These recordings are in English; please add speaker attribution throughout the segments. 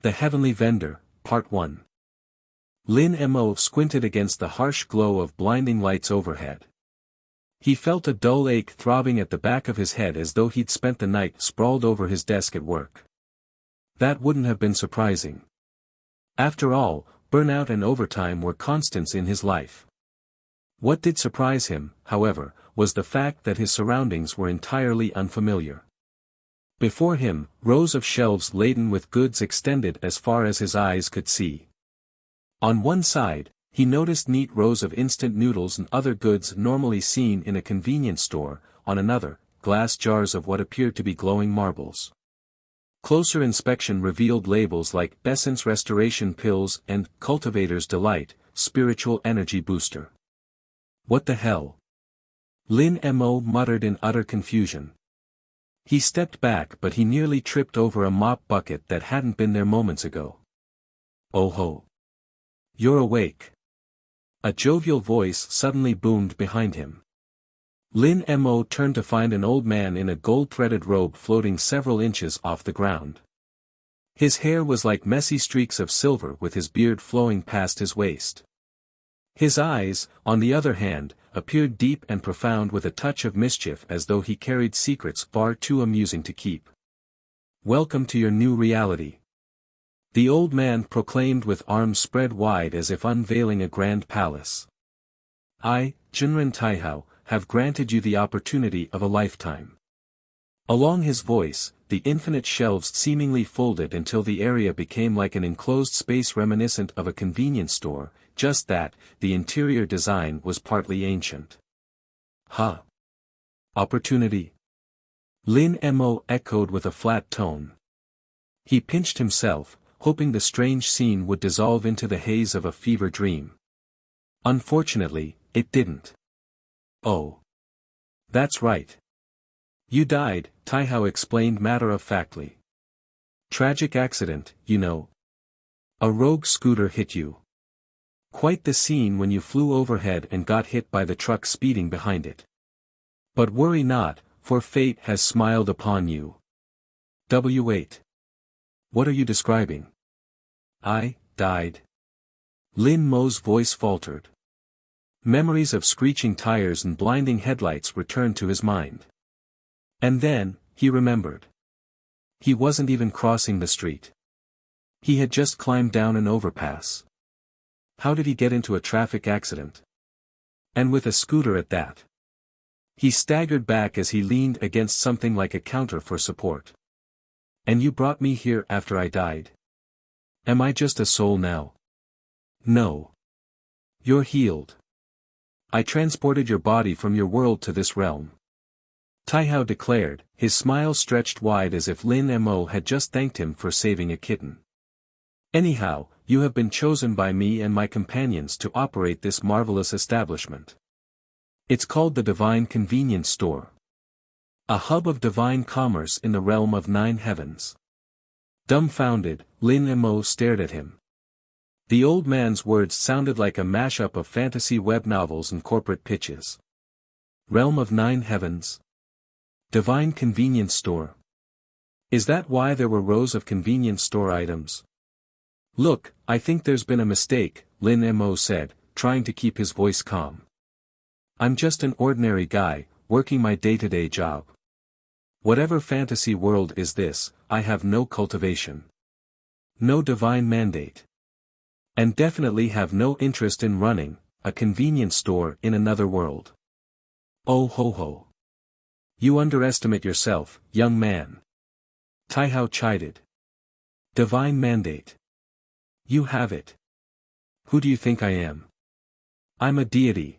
Speaker 1: The Heavenly Vendor, Part 1. Lin Mo squinted against the harsh glow of blinding lights overhead. He felt a dull ache throbbing at the back of his head as though he'd spent the night sprawled over his desk at work. That wouldn't have been surprising. After all, burnout and overtime were constants in his life. What did surprise him, however, was the fact that his surroundings were entirely unfamiliar. Before him, rows of shelves laden with goods extended as far as his eyes could see. On one side, he noticed neat rows of instant noodles and other goods normally seen in a convenience store, on another, glass jars of what appeared to be glowing marbles. Closer inspection revealed labels like Essence Restoration Pills and Cultivator's Delight, Spiritual Energy Booster. What the hell? Lin Mo muttered in utter confusion. He stepped back but he nearly tripped over a mop bucket that hadn't been there moments ago. Oh ho! You're awake. A jovial voice suddenly boomed behind him. Lin Mo turned to find an old man in a gold-threaded robe floating several inches off the ground. His hair was like messy streaks of silver with his beard flowing past his waist. His eyes, on the other hand, appeared deep and profound with a touch of mischief as though he carried secrets far too amusing to keep. Welcome to your new reality. The old man proclaimed with arms spread wide as if unveiling a grand palace. I, Jinren Taihao, have granted you the opportunity of a lifetime. Along his voice, the infinite shelves seemingly folded until the area became like an enclosed space reminiscent of a convenience store, just that, the interior design was partly ancient. Huh? Opportunity? Lin Mo echoed with a flat tone. He pinched himself, hoping the strange scene would dissolve into the haze of a fever dream. Unfortunately, it didn't. Oh. That's right. You died, Taihao explained matter-of-factly. Tragic accident, you know. A rogue scooter hit you. Quite the scene when you flew overhead and got hit by the truck speeding behind it. But worry not, for fate has smiled upon you. W8. What are you describing? I died. Lin Mo's voice faltered. Memories of screeching tires and blinding headlights returned to his mind. And then, he remembered. He wasn't even crossing the street. He had just climbed down an overpass. How did he get into a traffic accident? And with a scooter at that. He staggered back as he leaned against something like a counter for support. And you brought me here after I died? Am I just a soul now? No. You're healed. I transported your body from your world to this realm. Taihao declared, his smile stretched wide as if Lin Mo had just thanked him for saving a kitten. Anyhow, you have been chosen by me and my companions to operate this marvelous establishment. It's called the Divine Convenience Store. A hub of divine commerce in the realm of 9 heavens. Dumbfounded, Lin Mo stared at him. The old man's words sounded like a mashup of fantasy web novels and corporate pitches. Realm of 9 heavens. Divine Convenience Store. Is that why there were rows of convenience store items? Look, I think there's been a mistake, Lin Mo said, trying to keep his voice calm. I'm just an ordinary guy, working my day-to-day job. Whatever fantasy world is this, I have no cultivation. No divine mandate. And definitely have no interest in running a convenience store in another world. Oh ho ho. You underestimate yourself, young man. Taihao chided. Divine mandate. You have it. Who do you think I am? I'm a deity.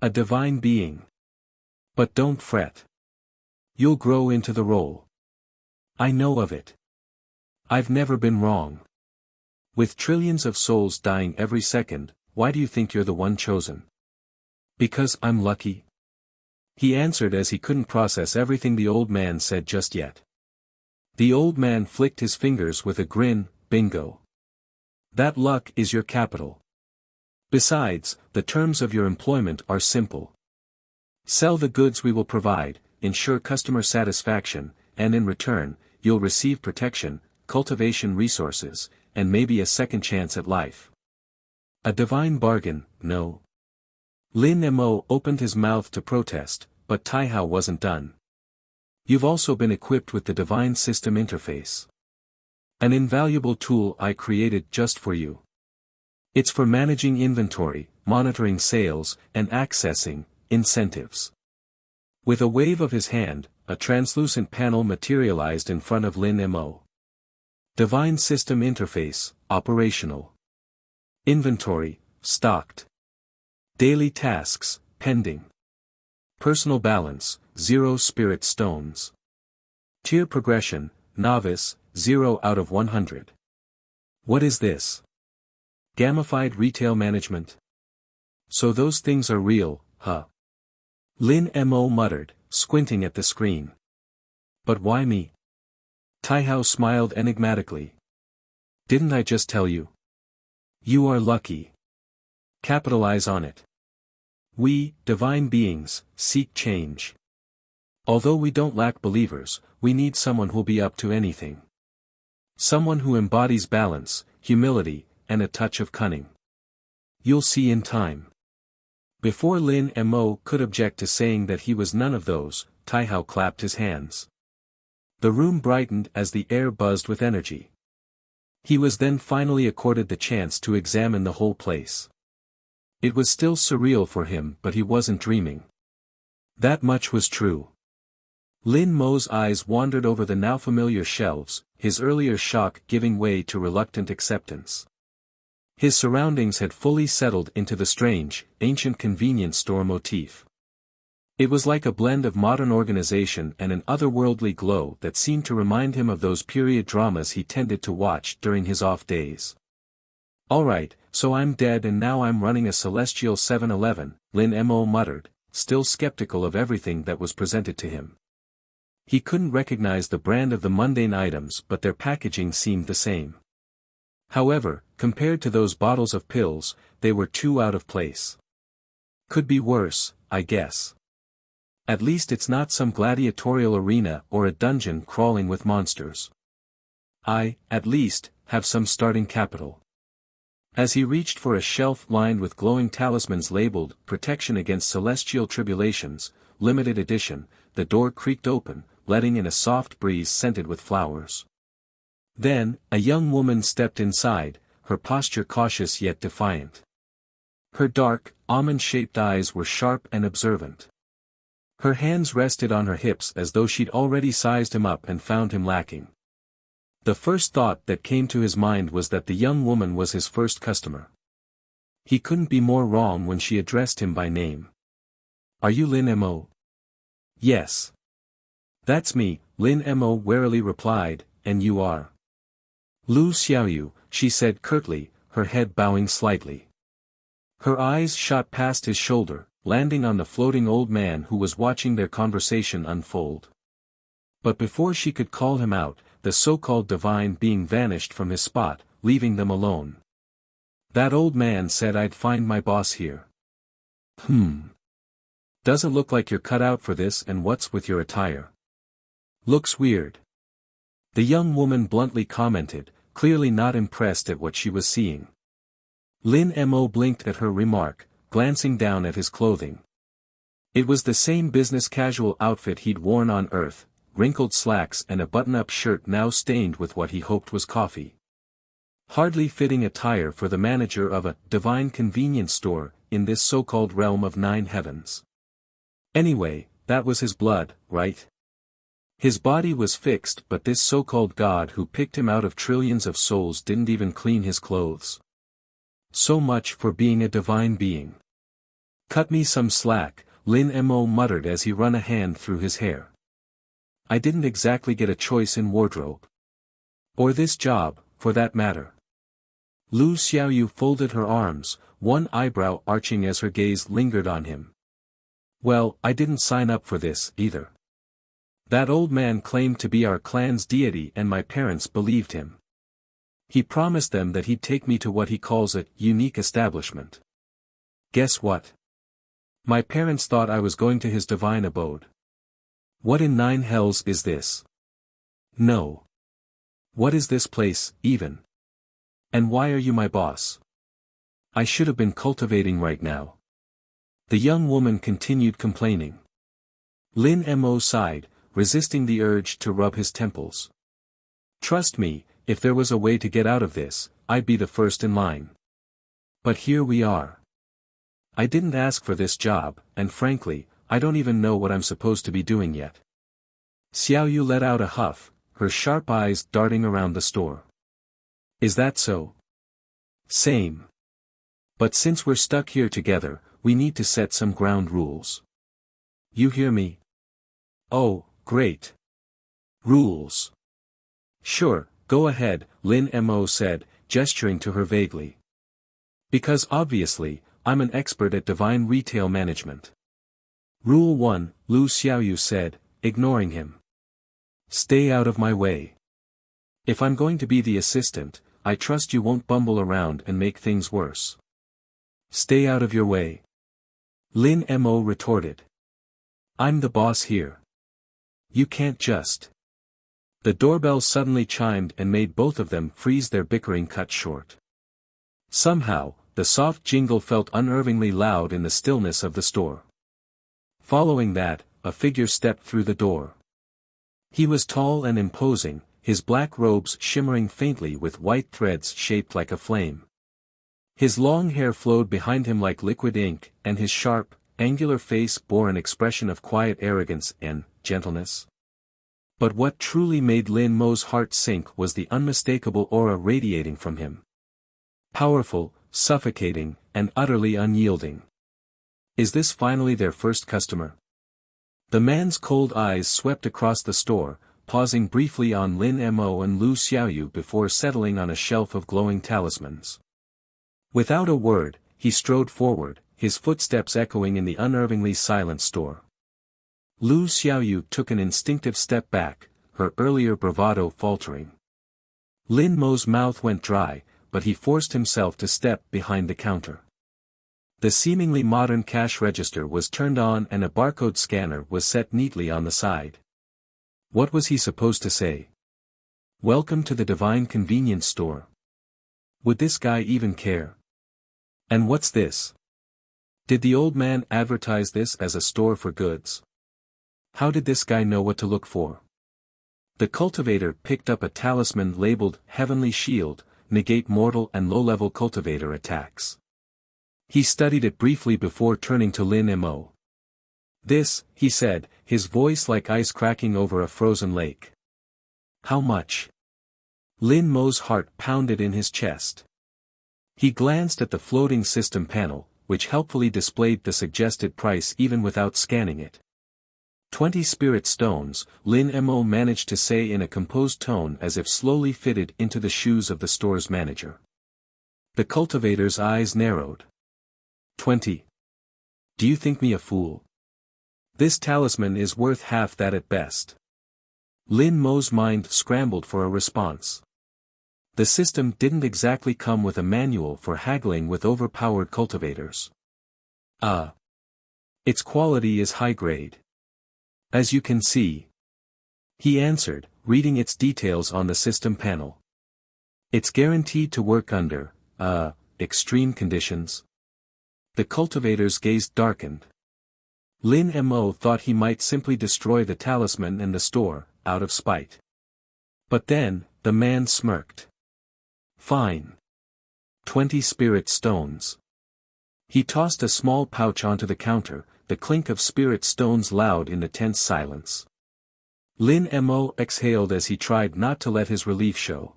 Speaker 1: A divine being. But don't fret. You'll grow into the role. I know of it. I've never been wrong. With trillions of souls dying every second, why do you think you're the one chosen? Because I'm lucky? He answered as he couldn't process everything the old man said just yet. The old man flicked his fingers with a grin, bingo. That luck is your capital. Besides, the terms of your employment are simple. Sell the goods we will provide, ensure customer satisfaction, and in return, you'll receive protection, cultivation resources, and maybe a second chance at life. A divine bargain, no? Lin Mo opened his mouth to protest, but Taihao wasn't done. You've also been equipped with the divine system interface. An invaluable tool I created just for you. It's for managing inventory, monitoring sales, and accessing incentives. With a wave of his hand, a translucent panel materialized in front of Lin Mo. Divine System Interface, operational. Inventory, stocked. Daily tasks, pending. Personal balance, 0 spirit stones. Tier progression, novice, 0 out of 100. What is this? Gamified retail management? So those things are real, huh? Lin Mo muttered, squinting at the screen. But why me? Taihao smiled enigmatically. Didn't I just tell you? You are lucky. Capitalize on it. We, divine beings, seek change. Although we don't lack believers, we need someone who'll be up to anything. Someone who embodies balance, humility, and a touch of cunning. You'll see in time. Before Lin Mo could object to saying that he was none of those, Taihao clapped his hands. The room brightened as the air buzzed with energy. He was then finally accorded the chance to examine the whole place. It was still surreal for him, but he wasn't dreaming. That much was true. Lin Mo's eyes wandered over the now familiar shelves, his earlier shock giving way to reluctant acceptance. His surroundings had fully settled into the strange, ancient convenience store motif. It was like a blend of modern organization and an otherworldly glow that seemed to remind him of those period dramas he tended to watch during his off days. Alright, so I'm dead and now I'm running a celestial 7-Eleven, Lin Mo muttered, still skeptical of everything that was presented to him. He couldn't recognize the brand of the mundane items, but their packaging seemed the same. However, compared to those bottles of pills, they were too out of place. Could be worse, I guess. At least it's not some gladiatorial arena or a dungeon crawling with monsters. I, at least, have some starting capital. As he reached for a shelf lined with glowing talismans labeled Protection Against Celestial Tribulations, Limited Edition, the door creaked open, letting in a soft breeze scented with flowers. Then, a young woman stepped inside, her posture cautious yet defiant. Her dark, almond-shaped eyes were sharp and observant. Her hands rested on her hips as though she'd already sized him up and found him lacking. The first thought that came to his mind was that the young woman was his first customer. He couldn't be more wrong when she addressed him by name. Are you Lin Mo? Yes. That's me, Lin Mo warily replied, and you are? Lu Xiaoyu, she said curtly, her head bowing slightly. Her eyes shot past his shoulder, landing on the floating old man who was watching their conversation unfold. But before she could call him out, the so-called divine being vanished from his spot, leaving them alone. That old man said I'd find my boss here. Doesn't look like you're cut out for this, and what's with your attire? Looks weird. The young woman bluntly commented, clearly not impressed at what she was seeing. Lin Mo blinked at her remark, glancing down at his clothing. It was the same business casual outfit he'd worn on Earth, wrinkled slacks and a button-up shirt now stained with what he hoped was coffee. Hardly fitting attire for the manager of a divine convenience store in this so-called realm of 9 heavens. Anyway, that was his blood, right? His body was fixed, but this so-called god who picked him out of trillions of souls didn't even clean his clothes. So much for being a divine being. Cut me some slack, Lin Mo muttered as he ran a hand through his hair. I didn't exactly get a choice in wardrobe. Or this job, for that matter. Lu Xiaoyu folded her arms, one eyebrow arching as her gaze lingered on him. Well, I didn't sign up for this, either. That old man claimed to be our clan's deity and my parents believed him. He promised them that he'd take me to what he calls a unique establishment. Guess what? My parents thought I was going to his divine abode. What in 9 hells is this? No. What is this place, even? And why are you my boss? I should have been cultivating right now. The young woman continued complaining. Lin Mo sighed, resisting the urge to rub his temples. Trust me, if there was a way to get out of this, I'd be the first in line. But here we are. I didn't ask for this job, and frankly, I don't even know what I'm supposed to be doing yet. Xiaoyu let out a huff, her sharp eyes darting around the store. Is that so? Same. But since we're stuck here together, we need to set some ground rules. You hear me? Oh, great. Rules. Sure, go ahead, Lin Mo said, gesturing to her vaguely. Because obviously, I'm an expert at divine retail management. Rule 1, Lu Xiaoyu said, ignoring him. Stay out of my way. If I'm going to be the assistant, I trust you won't bumble around and make things worse. Stay out of your way. Lin Mo retorted. I'm the boss here. You can't just. The doorbell suddenly chimed and made both of them freeze, their bickering cut short. Somehow, the soft jingle felt unnervingly loud in the stillness of the store. Following that, a figure stepped through the door. He was tall and imposing, his black robes shimmering faintly with white threads shaped like a flame. His long hair flowed behind him like liquid ink, and his sharp, angular face bore an expression of quiet arrogance and gentleness. But what truly made Lin Mo's heart sink was the unmistakable aura radiating from him. Powerful, suffocating, and utterly unyielding. Is this finally their first customer? The man's cold eyes swept across the store, pausing briefly on Lin Mo and Lu Xiaoyu before settling on a shelf of glowing talismans. Without a word, he strode forward, his footsteps echoing in the unnervingly silent store. Lu Xiaoyu took an instinctive step back, her earlier bravado faltering. Lin Mo's mouth went dry, but he forced himself to step behind the counter. The seemingly modern cash register was turned on and a barcode scanner was set neatly on the side. What was he supposed to say? Welcome to the Divine Convenience Store. Would this guy even care? And what's this? Did the old man advertise this as a store for goods? How did this guy know what to look for? The cultivator picked up a talisman labeled Heavenly Shield, negate mortal and low-level cultivator attacks. He studied it briefly before turning to Lin Mo. This, he said, his voice like ice cracking over a frozen lake. How much? Lin Mo's heart pounded in his chest. He glanced at the floating system panel, which helpfully displayed the suggested price even without scanning it. 20 spirit stones, Lin Mo managed to say in a composed tone as if slowly fitted into the shoes of the store's manager. The cultivator's eyes narrowed. 20. Do you think me a fool? This talisman is worth half that at best. Lin Mo's mind scrambled for a response. The system didn't exactly come with a manual for haggling with overpowered cultivators. Its quality is high grade. As you can see. He answered, reading its details on the system panel. It's guaranteed to work under, extreme conditions. The cultivator's gaze darkened. Lin Mo thought he might simply destroy the talisman and the store, out of spite. But then, the man smirked. Fine. 20 spirit stones. He tossed a small pouch onto the counter, the clink of spirit stones loud in the tense silence. Lin Mo exhaled as he tried not to let his relief show.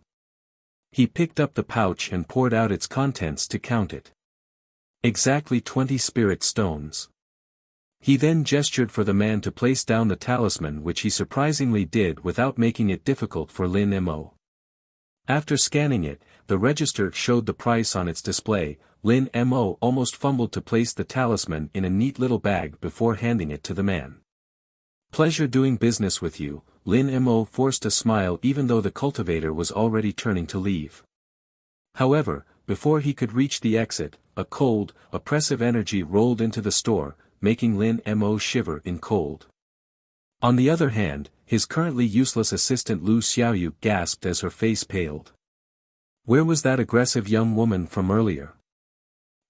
Speaker 1: He picked up the pouch and poured out its contents to count it. Exactly 20 spirit stones. He then gestured for the man to place down the talisman, which he surprisingly did without making it difficult for Lin Mo. After scanning it, the register showed the price on its display. Lin Mo almost fumbled to place the talisman in a neat little bag before handing it to the man. Pleasure doing business with you, Lin Mo forced a smile even though the cultivator was already turning to leave. However, before he could reach the exit, a cold, oppressive energy rolled into the store, making Lin Mo shiver in cold. On the other hand, his currently useless assistant Lu Xiaoyu gasped as her face paled. Where was that aggressive young woman from earlier?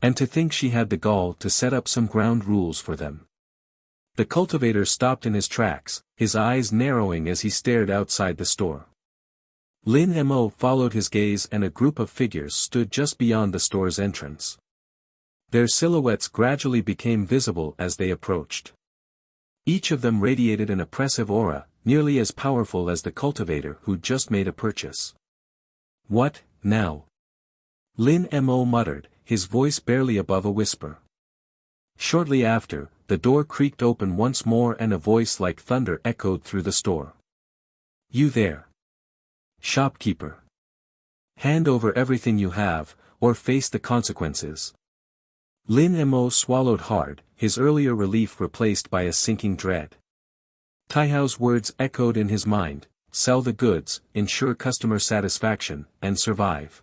Speaker 1: And to think she had the gall to set up some ground rules for them. The cultivator stopped in his tracks, his eyes narrowing as he stared outside the store. Lin Mo followed his gaze and a group of figures stood just beyond the store's entrance. Their silhouettes gradually became visible as they approached. Each of them radiated an oppressive aura, nearly as powerful as the cultivator who'd just made a purchase. What, now? Lin Mo muttered, his voice barely above a whisper. Shortly after, the door creaked open once more and a voice like thunder echoed through the store. You there? Shopkeeper. Hand over everything you have, or face the consequences. Lin Mo swallowed hard, his earlier relief replaced by a sinking dread. Taihao's words echoed in his mind, sell the goods, ensure customer satisfaction, and survive.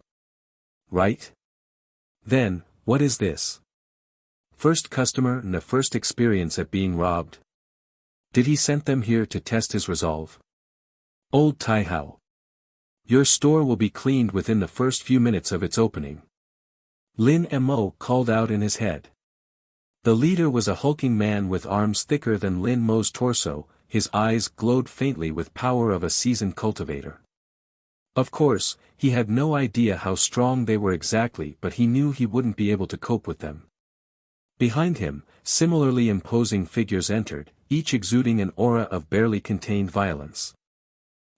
Speaker 1: Right? Then, what is this? First customer and a first experience at being robbed? Did he send them here to test his resolve? Old Taihao. Your store will be cleaned within the first few minutes of its opening. Lin Mo called out in his head. The leader was a hulking man with arms thicker than Lin Mo's torso, his eyes glowed faintly with power of a seasoned cultivator. Of course, he had no idea how strong they were exactly, but he knew he wouldn't be able to cope with them. Behind him, similarly imposing figures entered, each exuding an aura of barely contained violence.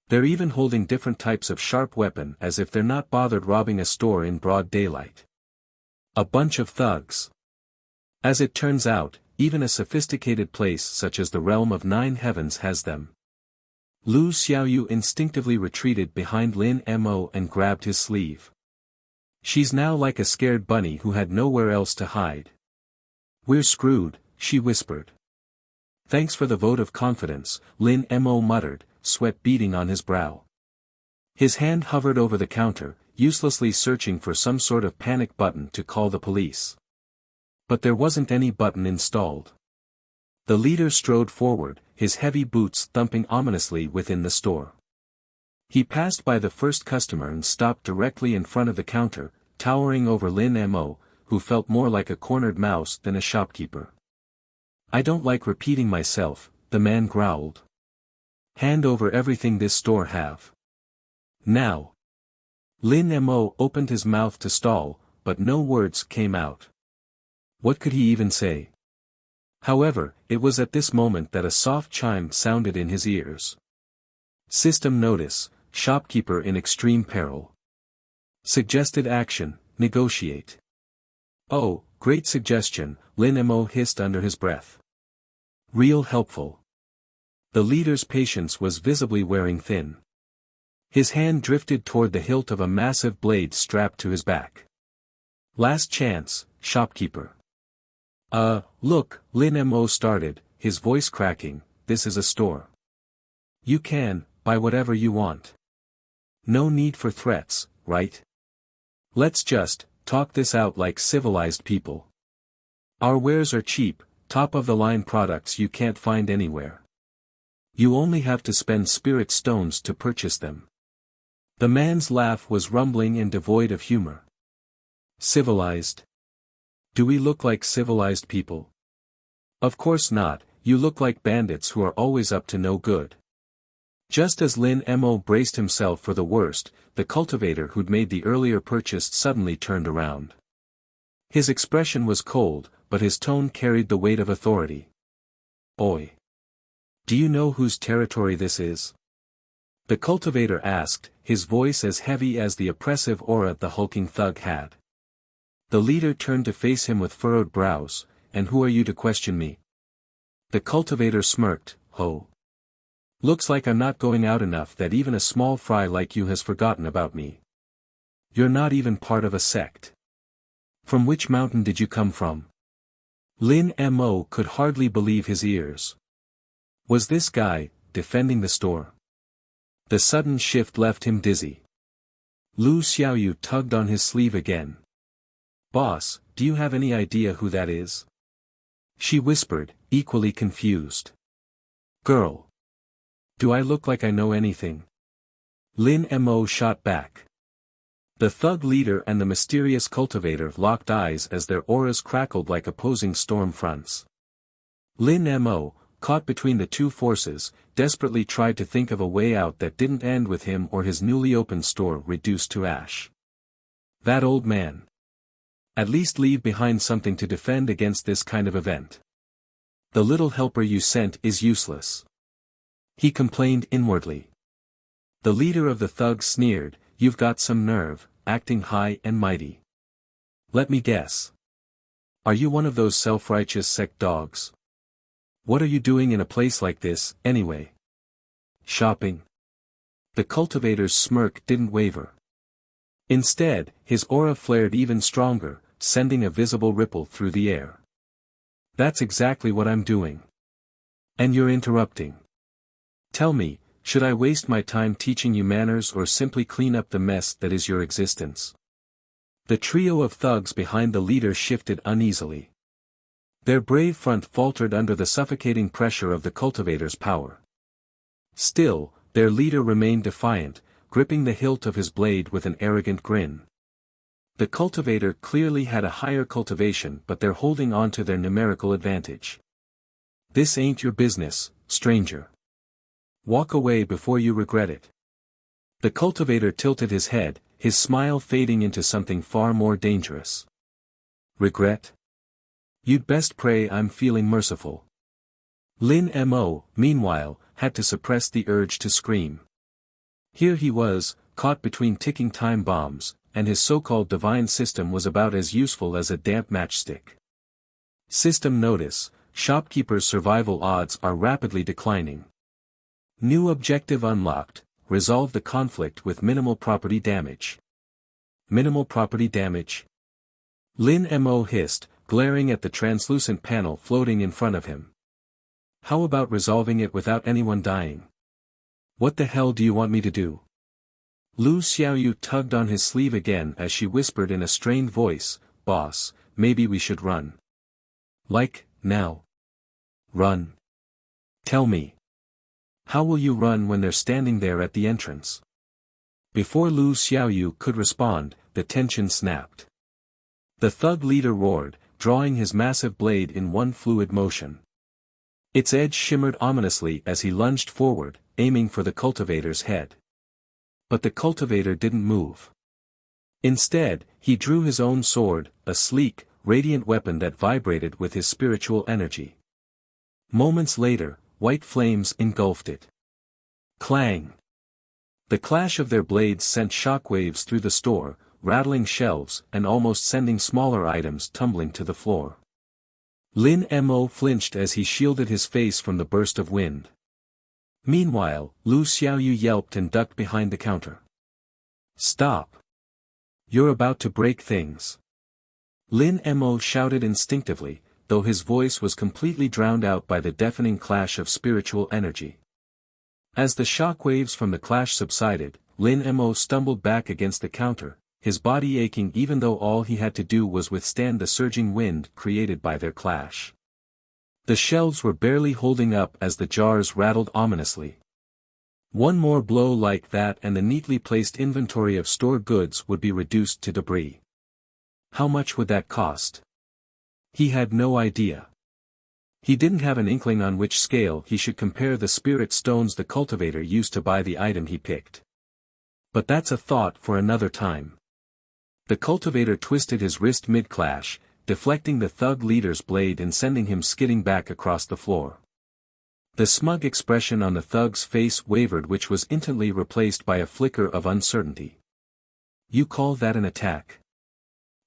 Speaker 1: They're even holding different types of sharp weapon as if they're not bothered robbing a store in broad daylight. A bunch of thugs. As it turns out, even a sophisticated place such as the Realm of Nine Heavens has them. Lu Xiaoyu instinctively retreated behind Lin Mo and grabbed his sleeve. She's now like a scared bunny who had nowhere else to hide. We're screwed, she whispered. Thanks for the vote of confidence, Lin Mo muttered, sweat beading on his brow. His hand hovered over the counter, uselessly searching for some sort of panic button to call the police. But there wasn't any button installed. The leader strode forward, his heavy boots thumping ominously within the store. He passed by the first customer and stopped directly in front of the counter, towering over Lin Mo, who felt more like a cornered mouse than a shopkeeper. I don't like repeating myself, the man growled. Hand over everything this store have. Now. Lin Mo opened his mouth to stall, but no words came out. What could he even say? However, it was at this moment that a soft chime sounded in his ears. System notice, shopkeeper in extreme peril. Suggested action, negotiate. Oh, great suggestion, Lin Mo hissed under his breath. Real helpful. The leader's patience was visibly wearing thin. His hand drifted toward the hilt of a massive blade strapped to his back. Last chance, shopkeeper. Look, Lin Mo started, his voice cracking, this is a store. You can, buy whatever you want. No need for threats, right? Let's just, talk this out like civilized people. Our wares are cheap, top-of-the-line products you can't find anywhere. You only have to spend spirit stones to purchase them. The man's laugh was rumbling and devoid of humor. Civilized? Do we look like civilized people? Of course not, you look like bandits who are always up to no good. Just as Lin Mo braced himself for the worst, the cultivator who'd made the earlier purchase suddenly turned around. His expression was cold, but his tone carried the weight of authority. Oi! Do you know whose territory this is? The cultivator asked, his voice as heavy as the oppressive aura the hulking thug had. The leader turned to face him with furrowed brows, and who are you to question me? The cultivator smirked, ho. Looks like I'm not going out enough that even a small fry like you has forgotten about me. You're not even part of a sect. From which mountain did you come from? Lin Mo could hardly believe his ears. Was this guy, defending the store? The sudden shift left him dizzy. Lu Xiaoyu tugged on his sleeve again. Boss, do you have any idea who that is? She whispered, equally confused. Girl. Do I look like I know anything? Lin Mo shot back. The thug leader and the mysterious cultivator locked eyes as their auras crackled like opposing storm fronts. Lin Mo, caught between the two forces, desperately tried to think of a way out that didn't end with him or his newly opened store reduced to ash. That old man. At least leave behind something to defend against this kind of event. The little helper you sent is useless. He complained inwardly. The leader of the thugs sneered, "You've got some nerve, acting high and mighty. Let me guess. Are you one of those self-righteous sect dogs? What are you doing in a place like this, anyway? Shopping?" The cultivator's smirk didn't waver. Instead, his aura flared even stronger, sending a visible ripple through the air. "That's exactly what I'm doing. And you're interrupting. Tell me, should I waste my time teaching you manners or simply clean up the mess that is your existence?" The trio of thugs behind the leader shifted uneasily. Their brave front faltered under the suffocating pressure of the cultivator's power. Still, their leader remained defiant, gripping the hilt of his blade with an arrogant grin. The cultivator clearly had a higher cultivation, but they're holding on to their numerical advantage. "This ain't your business, stranger. Walk away before you regret it." The cultivator tilted his head, his smile fading into something far more dangerous. "Regret? You'd best pray I'm feeling merciful." Lin Mo, meanwhile, had to suppress the urge to scream. Here he was, caught between ticking time bombs, and his so-called divine system was about as useful as a damp matchstick. System notice: Shopkeeper's survival odds are rapidly declining. New objective unlocked: resolve the conflict with minimal property damage. Minimal property damage? Lin Mo hissed, glaring at the translucent panel floating in front of him. "How about resolving it without anyone dying? What the hell do you want me to do?" Lu Xiaoyu tugged on his sleeve again as she whispered in a strained voice, "Boss, maybe we should run." "Like, now? Run? Tell me. How will you run when they're standing there at the entrance?" Before Lu Xiaoyu could respond, the tension snapped. The thug leader roared, drawing his massive blade in one fluid motion. Its edge shimmered ominously as he lunged forward, aiming for the cultivator's head. But the cultivator didn't move. Instead, he drew his own sword, a sleek, radiant weapon that vibrated with his spiritual energy. Moments later, white flames engulfed it. Clang! The clash of their blades sent shockwaves through the store, rattling shelves and almost sending smaller items tumbling to the floor. Lin Mo flinched as he shielded his face from the burst of wind. Meanwhile, Lu Xiaoyu yelped and ducked behind the counter. "Stop! You're about to break things." Lin Mo shouted instinctively, though his voice was completely drowned out by the deafening clash of spiritual energy. As the shockwaves from the clash subsided, Lin Mo stumbled back against the counter, his body aching even though all he had to do was withstand the surging wind created by their clash. The shelves were barely holding up as the jars rattled ominously. One more blow like that and the neatly placed inventory of store goods would be reduced to debris. How much would that cost? He had no idea. He didn't have an inkling on which scale he should compare the spirit stones the cultivator used to buy the item he picked. But that's a thought for another time. The cultivator twisted his wrist mid-clash, deflecting the thug leader's blade and sending him skidding back across the floor. The smug expression on the thug's face wavered, which was instantly replaced by a flicker of uncertainty. "You call that an attack?"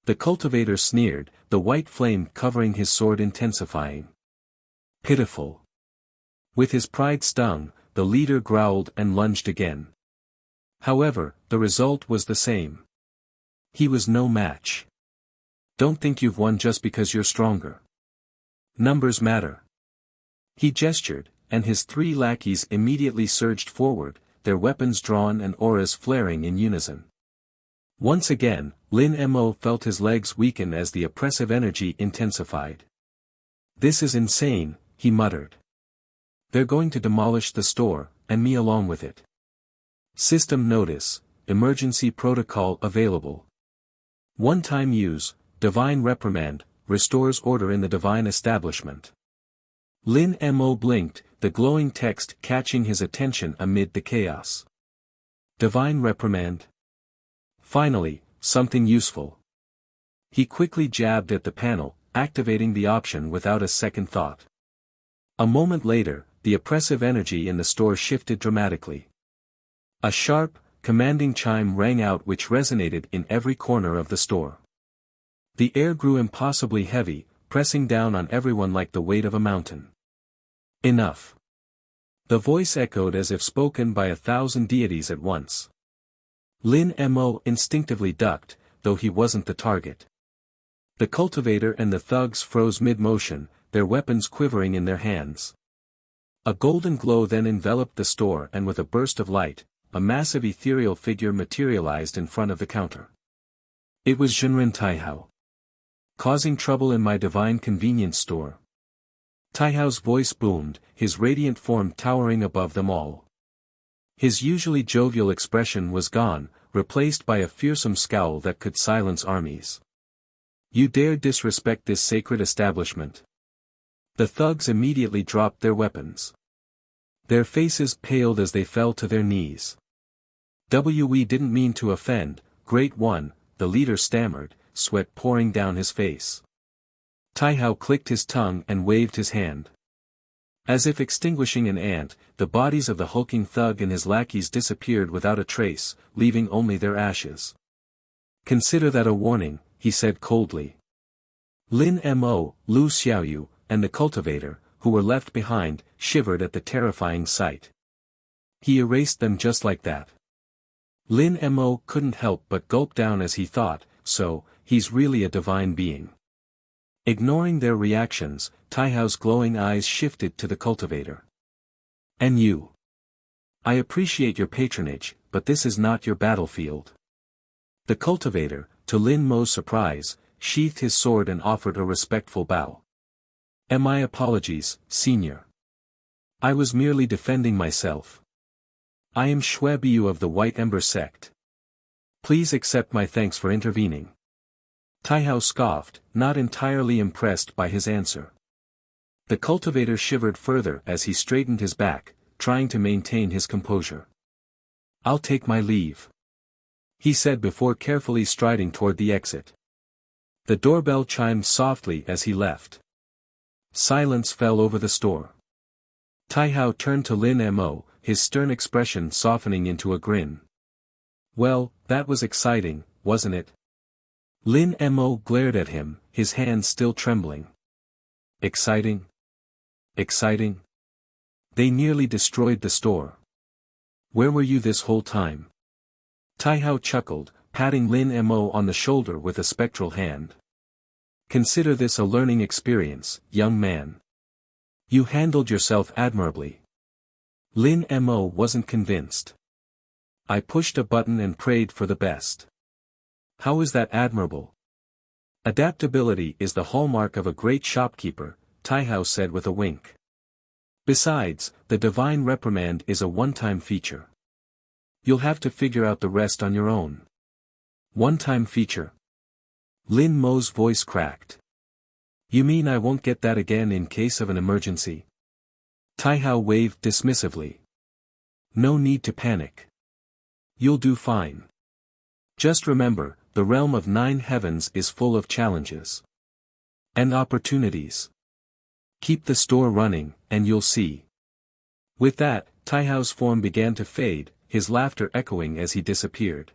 Speaker 1: The cultivator sneered, the white flame covering his sword intensifying. "Pitiful." With his pride stung, the leader growled and lunged again. However, the result was the same. He was no match. Don't think you've won just because you're stronger. Numbers matter. He gestured, and his three lackeys immediately surged forward, their weapons drawn and auras flaring in unison. Once again, Lin Mo felt his legs weaken as the oppressive energy intensified. "This is insane," he muttered. "They're going to demolish the store, and me along with it. System notice, emergency protocol available. One-time use, divine reprimand, restores order in the divine establishment. Lin Mo blinked, the glowing text catching his attention amid the chaos. Divine reprimand? Finally, something useful. He quickly jabbed at the panel, activating the option without a second thought. A moment later, the oppressive energy in the store shifted dramatically. A sharp, commanding chime rang out which resonated in every corner of the store. The air grew impossibly heavy, pressing down on everyone like the weight of a mountain. Enough. The voice echoed as if spoken by 1,000 deities at once. Lin Mo instinctively ducked, though he wasn't the target. The cultivator and the thugs froze mid-motion, their weapons quivering in their hands. A golden glow then enveloped the store, and with a burst of light, a massive ethereal figure materialized in front of the counter. It was Zhenren Taihao. Causing trouble in my divine convenience store. Taihao's voice boomed, his radiant form towering above them all. His usually jovial expression was gone, replaced by a fearsome scowl that could silence armies. You dare disrespect this sacred establishment? The thugs immediately dropped their weapons. Their faces paled as they fell to their knees. We didn't mean to offend, Great One, the leader stammered, sweat pouring down his face. Taihao clicked his tongue and waved his hand. As if extinguishing an ant, the bodies of the hulking thug and his lackeys disappeared without a trace, leaving only their ashes. Consider that a warning, he said coldly. Lin Mo, Lu Xiaoyu, and the cultivator, who were left behind, shivered at the terrifying sight. He erased them just like that. Lin Mo couldn't help but gulp down as he thought, so, he's really a divine being. Ignoring their reactions, Taihao's glowing eyes shifted to the cultivator. And you? I appreciate your patronage, but this is not your battlefield. The cultivator, to Lin Mo's surprise, sheathed his sword and offered a respectful bow. My apologies, senior. I was merely defending myself. I am Shuebiu of the White Ember Sect. Please accept my thanks for intervening. Taihao scoffed, not entirely impressed by his answer. The cultivator shivered further as he straightened his back, trying to maintain his composure. I'll take my leave, he said before carefully striding toward the exit. The doorbell chimed softly as he left. Silence fell over the store. Taihao turned to Lin Mo, his stern expression softening into a grin. Well, that was exciting, wasn't it? Lin Mo glared at him, his hands still trembling. Exciting? Exciting? They nearly destroyed the store. Where were you this whole time? Taihao chuckled, patting Lin Mo on the shoulder with a spectral hand. Consider this a learning experience, young man. You handled yourself admirably. Lin Mo wasn't convinced. I pushed a button and prayed for the best. How is that admirable? Adaptability is the hallmark of a great shopkeeper, Taihao said with a wink. Besides, the divine reprimand is a one-time feature. You'll have to figure out the rest on your own. One-time feature? Lin Mo's voice cracked. You mean I won't get that again in case of an emergency? Taihao waved dismissively. No need to panic. You'll do fine. Just remember, the realm of 9 heavens is full of challenges. And opportunities. Keep the store running, and you'll see. With that, Taihao's form began to fade, his laughter echoing as he disappeared.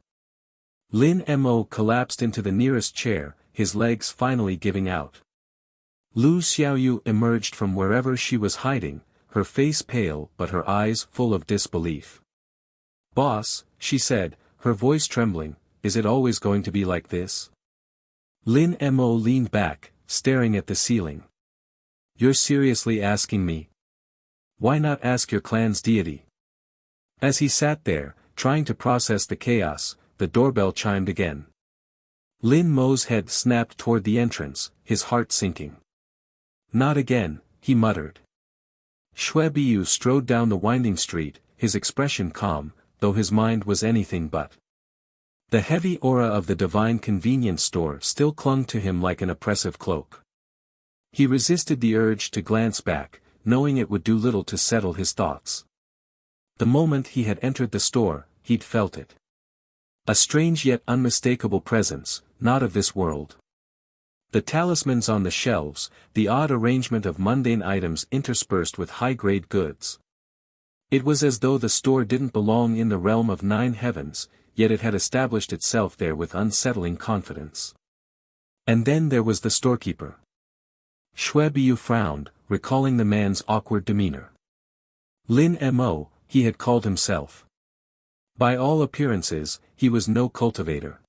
Speaker 1: Lin Mo collapsed into the nearest chair, his legs finally giving out. Lu Xiaoyu emerged from wherever she was hiding, her face pale but her eyes full of disbelief. Boss, she said, her voice trembling, is it always going to be like this? Lin Mo leaned back, staring at the ceiling. You're seriously asking me? Why not ask your clan's deity? As he sat there, trying to process the chaos, the doorbell chimed again. Lin Mo's head snapped toward the entrance, his heart sinking. Not again, he muttered. Shuebiu strode down the winding street, his expression calm, though his mind was anything but. The heavy aura of the divine convenience store still clung to him like an oppressive cloak. He resisted the urge to glance back, knowing it would do little to settle his thoughts. The moment he had entered the store, he'd felt it. A strange yet unmistakable presence, not of this world. The talismans on the shelves, the odd arrangement of mundane items interspersed with high-grade goods. It was as though the store didn't belong in the realm of 9 heavens, yet it had established itself there with unsettling confidence. And then there was the storekeeper. Shui Biu frowned, recalling the man's awkward demeanor. Lin Mo, he had called himself. By all appearances, he was no cultivator.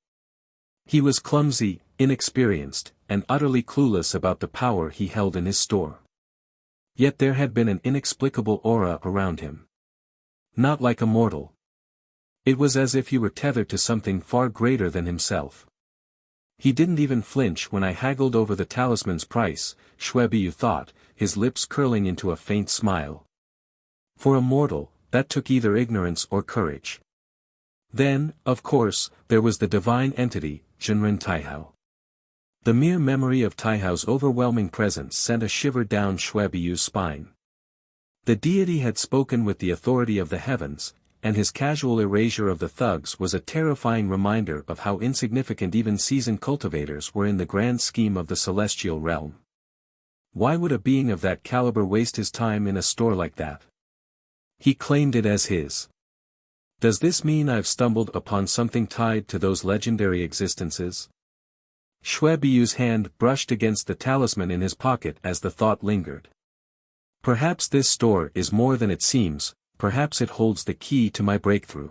Speaker 1: He was clumsy, inexperienced, and utterly clueless about the power he held in his store. Yet there had been an inexplicable aura around him. Not like a mortal. It was as if he were tethered to something far greater than himself. He didn't even flinch when I haggled over the talisman's price, Shui Biu thought, his lips curling into a faint smile. For a mortal, that took either ignorance or courage. Then, of course, there was the divine entity, Zhenren Taihao. The mere memory of Taihao's overwhelming presence sent a shiver down Shui Biu's spine. The deity had spoken with the authority of the heavens, and his casual erasure of the thugs was a terrifying reminder of how insignificant even seasoned cultivators were in the grand scheme of the celestial realm. Why would a being of that caliber waste his time in a store like that? He claimed it as his. Does this mean I've stumbled upon something tied to those legendary existences? Shui Biu's hand brushed against the talisman in his pocket as the thought lingered. Perhaps this store is more than it seems, perhaps it holds the key to my breakthrough.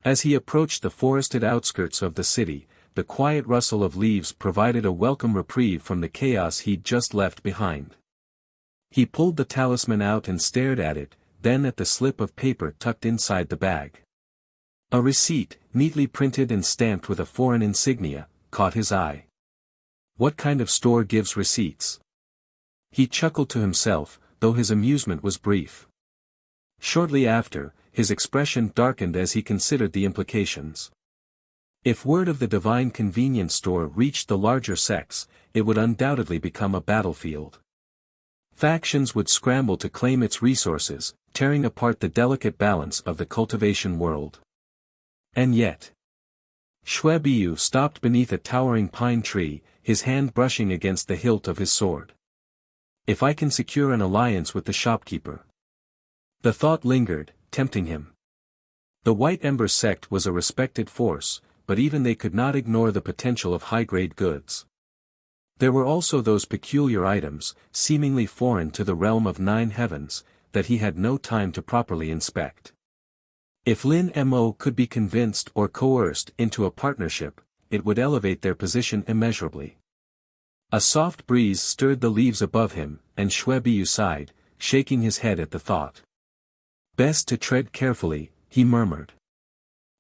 Speaker 1: As he approached the forested outskirts of the city, the quiet rustle of leaves provided a welcome reprieve from the chaos he'd just left behind. He pulled the talisman out and stared at it, then at the slip of paper tucked inside the bag. A receipt, neatly printed and stamped with a foreign insignia, caught his eye. What kind of store gives receipts? He chuckled to himself, though his amusement was brief. Shortly after, his expression darkened as he considered the implications. If word of the divine convenience store reached the larger sects, it would undoubtedly become a battlefield. Factions would scramble to claim its resources, tearing apart the delicate balance of the cultivation world. And yet, Shui Biu stopped beneath a towering pine tree, his hand brushing against the hilt of his sword. If I can secure an alliance with the shopkeeper. The thought lingered, tempting him. The White Ember sect was a respected force, but even they could not ignore the potential of high-grade goods. There were also those peculiar items, seemingly foreign to the realm of 9 heavens, that he had no time to properly inspect. If Lin Mo could be convinced or coerced into a partnership, it would elevate their position immeasurably. A soft breeze stirred the leaves above him, and Shui Biu sighed, shaking his head at the thought. Best to tread carefully, he murmured.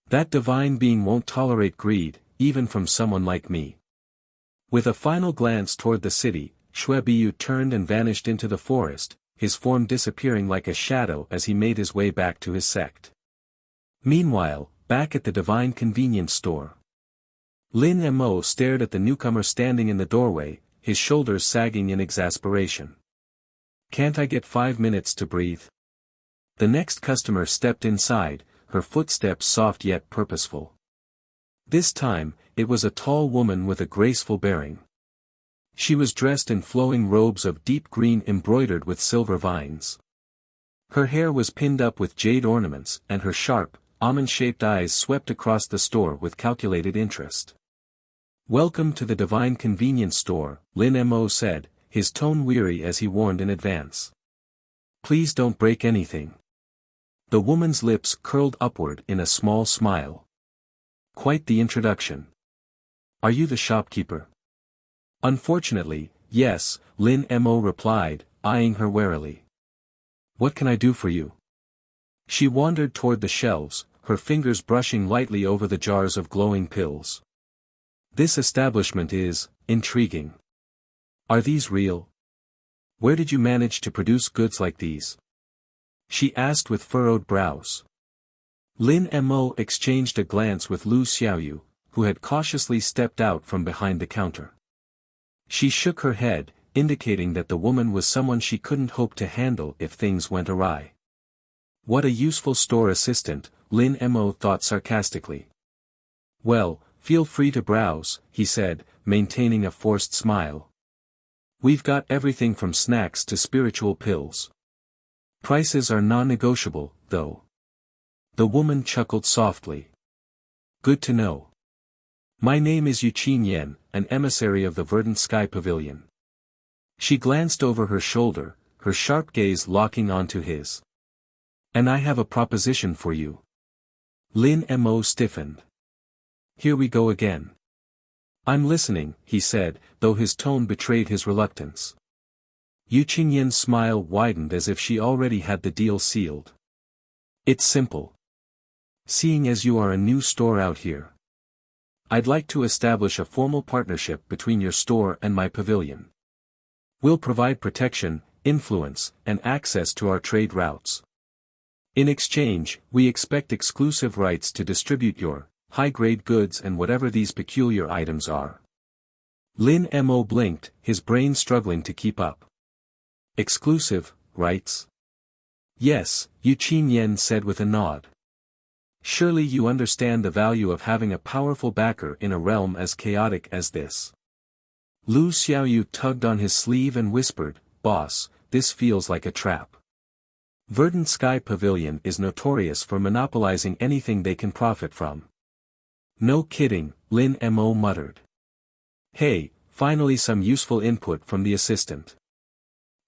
Speaker 1: That divine being won't tolerate greed, even from someone like me. With a final glance toward the city, Shui Biu turned and vanished into the forest, his form disappearing like a shadow as he made his way back to his sect. Meanwhile, back at the divine convenience store. Lin Mo stared at the newcomer standing in the doorway, his shoulders sagging in exasperation. Can't I get 5 minutes to breathe? The next customer stepped inside, her footsteps soft yet purposeful. This time, it was a tall woman with a graceful bearing. She was dressed in flowing robes of deep green embroidered with silver vines. Her hair was pinned up with jade ornaments, and her sharp, almond-shaped eyes swept across the store with calculated interest. Welcome to the divine convenience store, Lin Mo said, his tone weary as he warned in advance. Please don't break anything. The woman's lips curled upward in a small smile. Quite the introduction. Are you the shopkeeper? Unfortunately, yes, Lin Mo replied, eyeing her warily. What can I do for you? She wandered toward the shelves, her fingers brushing lightly over the jars of glowing pills. This establishment is intriguing. Are these real? Where did you manage to produce goods like these? she asked with furrowed brows. Lin Mo exchanged a glance with Lu Xiaoyu, who had cautiously stepped out from behind the counter. She shook her head, indicating that the woman was someone she couldn't hope to handle if things went awry. What a useful store assistant, Lin Mo thought sarcastically. Well, feel free to browse, he said, maintaining a forced smile. We've got everything from snacks to spiritual pills. Prices are non-negotiable, though. The woman chuckled softly. Good to know. My name is Qingyan, an emissary of the Verdant Sky Pavilion. She glanced over her shoulder, her sharp gaze locking onto his. And I have a proposition for you. Lin Mo stiffened. Here we go again. I'm listening, he said, though his tone betrayed his reluctance. Qingyan's smile widened as if she already had the deal sealed. It's simple. Seeing as you are a new store out here, I'd like to establish a formal partnership between your store and my pavilion. We'll provide protection, influence, and access to our trade routes. In exchange, we expect exclusive rights to distribute your high-grade goods and whatever these peculiar items are. Lin Mo blinked, his brain struggling to keep up. Exclusive rights? Yes, Qingyan said with a nod. Surely you understand the value of having a powerful backer in a realm as chaotic as this. Lu Xiaoyu tugged on his sleeve and whispered, Boss, this feels like a trap. Verdant Sky Pavilion is notorious for monopolizing anything they can profit from. No kidding, Lin Mo muttered. Hey, finally some useful input from the assistant.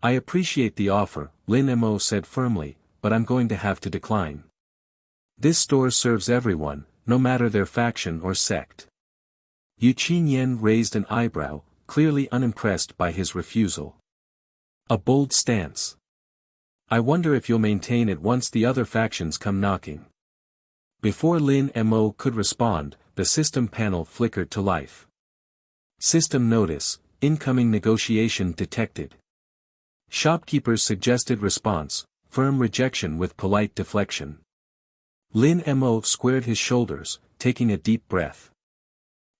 Speaker 1: I appreciate the offer, Lin Mo said firmly, but I'm going to have to decline. This store serves everyone, no matter their faction or sect. Qingyan raised an eyebrow, clearly unimpressed by his refusal. A bold stance. I wonder if you'll maintain it once the other factions come knocking. Before Lin Mo could respond, the system panel flickered to life. System notice, incoming negotiation detected. Shopkeeper's suggested response, firm rejection with polite deflection. Lin Mo squared his shoulders, taking a deep breath.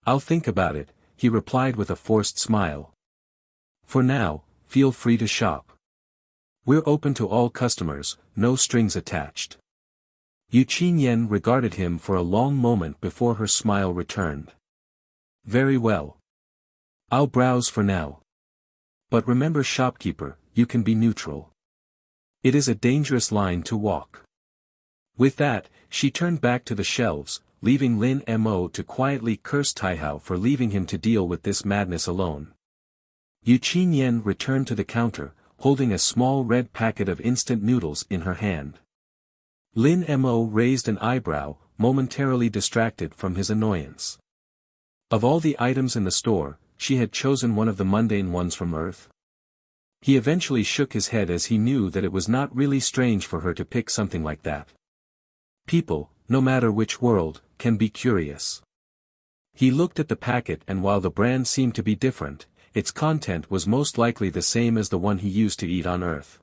Speaker 1: I'll think about it, he replied with a forced smile. For now, feel free to shop. We're open to all customers, no strings attached. Qingyan regarded him for a long moment before her smile returned. Very well. I'll browse for now. But remember, shopkeeper, you can be neutral. It is a dangerous line to walk. With that, she turned back to the shelves, leaving Lin Mo to quietly curse Taihao for leaving him to deal with this madness alone. Qingyan returned to the counter, holding a small red packet of instant noodles in her hand. Lin Mo raised an eyebrow, momentarily distracted from his annoyance. Of all the items in the store, she had chosen one of the mundane ones from Earth. He eventually shook his head as he knew that it was not really strange for her to pick something like that. People, no matter which world, can be curious. He looked at the packet, and while the brand seemed to be different, its content was most likely the same as the one he used to eat on Earth.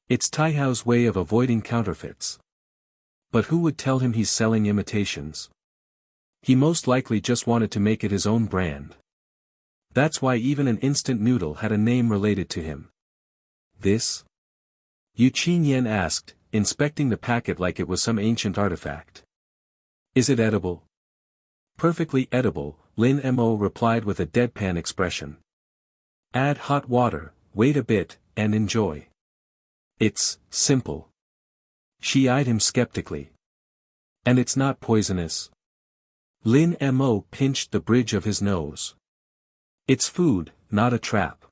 Speaker 1: It's Taihao's way of avoiding counterfeits. But who would tell him he's selling imitations? He most likely just wanted to make it his own brand. That's why even an instant noodle had a name related to him. This? Qingyan asked, inspecting the packet like it was some ancient artifact. Is it edible? Perfectly edible, Lin Mo replied with a deadpan expression. Add hot water, wait a bit, and enjoy. It's simple. She eyed him skeptically. And it's not poisonous? Lin Mo pinched the bridge of his nose. It's food, not a trap.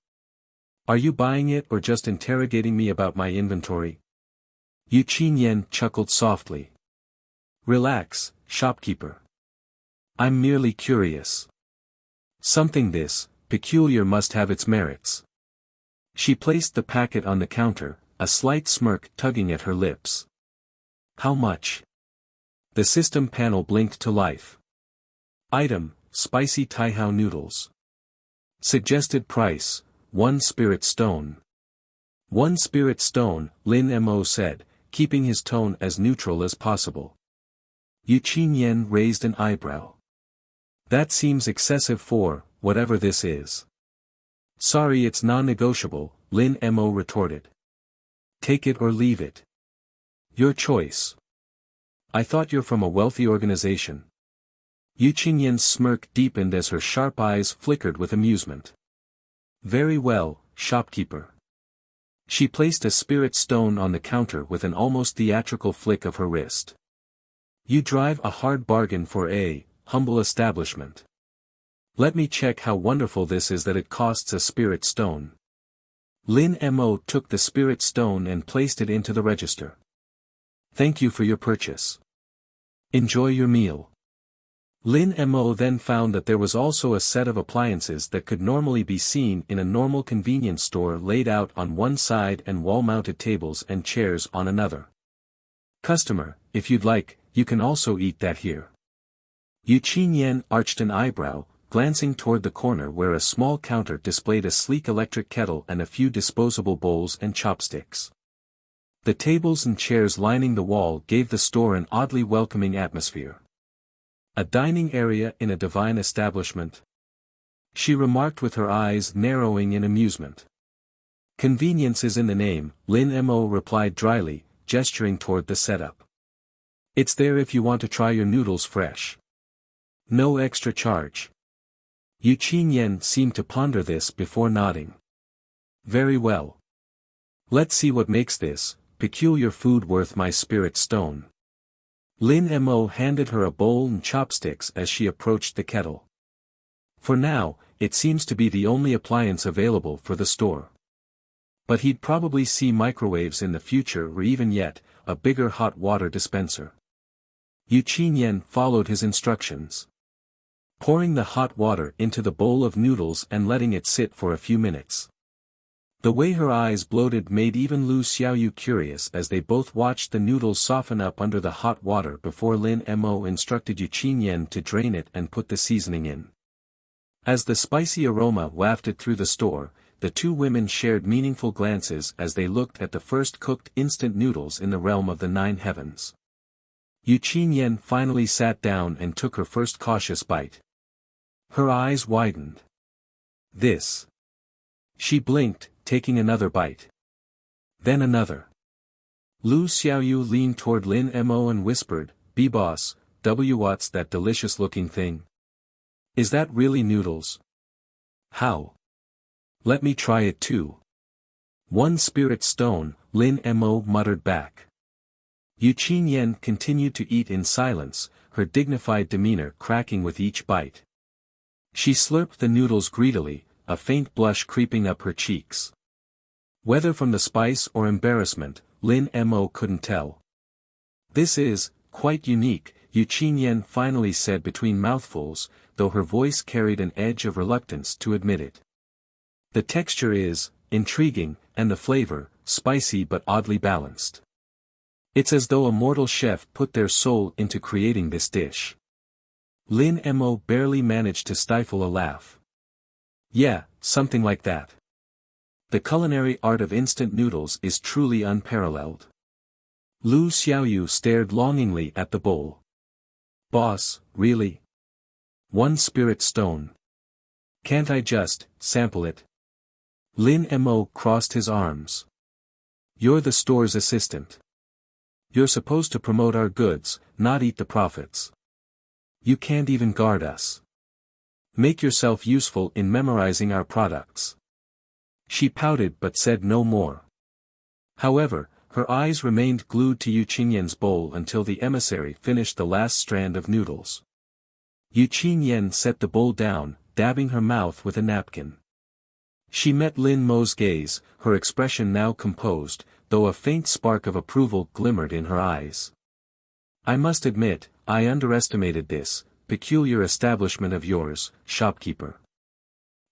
Speaker 1: Are you buying it or just interrogating me about my inventory? Qingyan chuckled softly. Relax, shopkeeper. I'm merely curious. Something this peculiar must have its merits. She placed the packet on the counter, a slight smirk tugging at her lips. How much? The system panel blinked to life. Item, Spicy Taihao Noodles. Suggested price, 1 spirit stone. 1 spirit stone, Lin Mo said, keeping his tone as neutral as possible. Qingyan raised an eyebrow. That seems excessive for, whatever this is. Sorry, it's non-negotiable, Lin Mo retorted. Take it or leave it. Your choice. I thought you're from a wealthy organization. Qingyan's smirk deepened as her sharp eyes flickered with amusement. Very well, shopkeeper. She placed a spirit stone on the counter with an almost theatrical flick of her wrist. You drive a hard bargain for a humble establishment. Let me check how wonderful this is that it costs a spirit stone. Lin Mo took the spirit stone and placed it into the register. Thank you for your purchase. Enjoy your meal. Lin Mo then found that there was also a set of appliances that could normally be seen in a normal convenience store laid out on one side and wall-mounted tables and chairs on another. Customer, if you'd like, you can also eat that here. Qingyan arched an eyebrow, glancing toward the corner where a small counter displayed a sleek electric kettle and a few disposable bowls and chopsticks. The tables and chairs lining the wall gave the store an oddly welcoming atmosphere. A dining area in a divine establishment? She remarked with her eyes narrowing in amusement. Convenience is in the name, Lin Mo replied dryly, gesturing toward the setup. It's there if you want to try your noodles fresh. No extra charge. Qingyan seemed to ponder this before nodding. Very well. Let's see what makes this peculiar food worth my spirit stone. Lin Mo handed her a bowl and chopsticks as she approached the kettle. For now, it seems to be the only appliance available for the store. But he'd probably see microwaves in the future or even yet, a bigger hot water dispenser. Qingyan followed his instructions. Pouring the hot water into the bowl of noodles and letting it sit for a few minutes. The way her eyes bloated made even Lu Xiaoyu curious as they both watched the noodles soften up under the hot water before Lin Mo instructed Qingyan to drain it and put the seasoning in. As the spicy aroma wafted through the store, the two women shared meaningful glances as they looked at the first cooked instant noodles in the realm of the nine heavens. Qingyan finally sat down and took her first cautious bite. Her eyes widened. This. She blinked, taking another bite. Then another. Lu Xiaoyu leaned toward Lin Mo and whispered, "B-boss, what's that delicious-looking thing? Is that really noodles? How? Let me try it too." One spirit stone, Lin Mo muttered back. Qingyan continued to eat in silence, her dignified demeanor cracking with each bite. She slurped the noodles greedily, a faint blush creeping up her cheeks. Whether from the spice or embarrassment, Lin Mo couldn't tell. This is quite unique, Qingyan finally said between mouthfuls, though her voice carried an edge of reluctance to admit it. The texture is intriguing, and the flavor, spicy but oddly balanced. It's as though a mortal chef put their soul into creating this dish. Lin Mo barely managed to stifle a laugh. Yeah, something like that. The culinary art of instant noodles is truly unparalleled. Lu Xiaoyu stared longingly at the bowl. Boss, really? One spirit stone. Can't I just sample it? Lin Mo crossed his arms. You're the store's assistant. You're supposed to promote our goods, not eat the profits. You can't even guard us. Make yourself useful in memorizing our products. She pouted but said no more. However, her eyes remained glued to Qingyan's bowl until the emissary finished the last strand of noodles. Qingyan set the bowl down, dabbing her mouth with a napkin. She met Lin Mo's gaze, her expression now composed, though a faint spark of approval glimmered in her eyes. I must admit, I underestimated this peculiar establishment of yours, shopkeeper.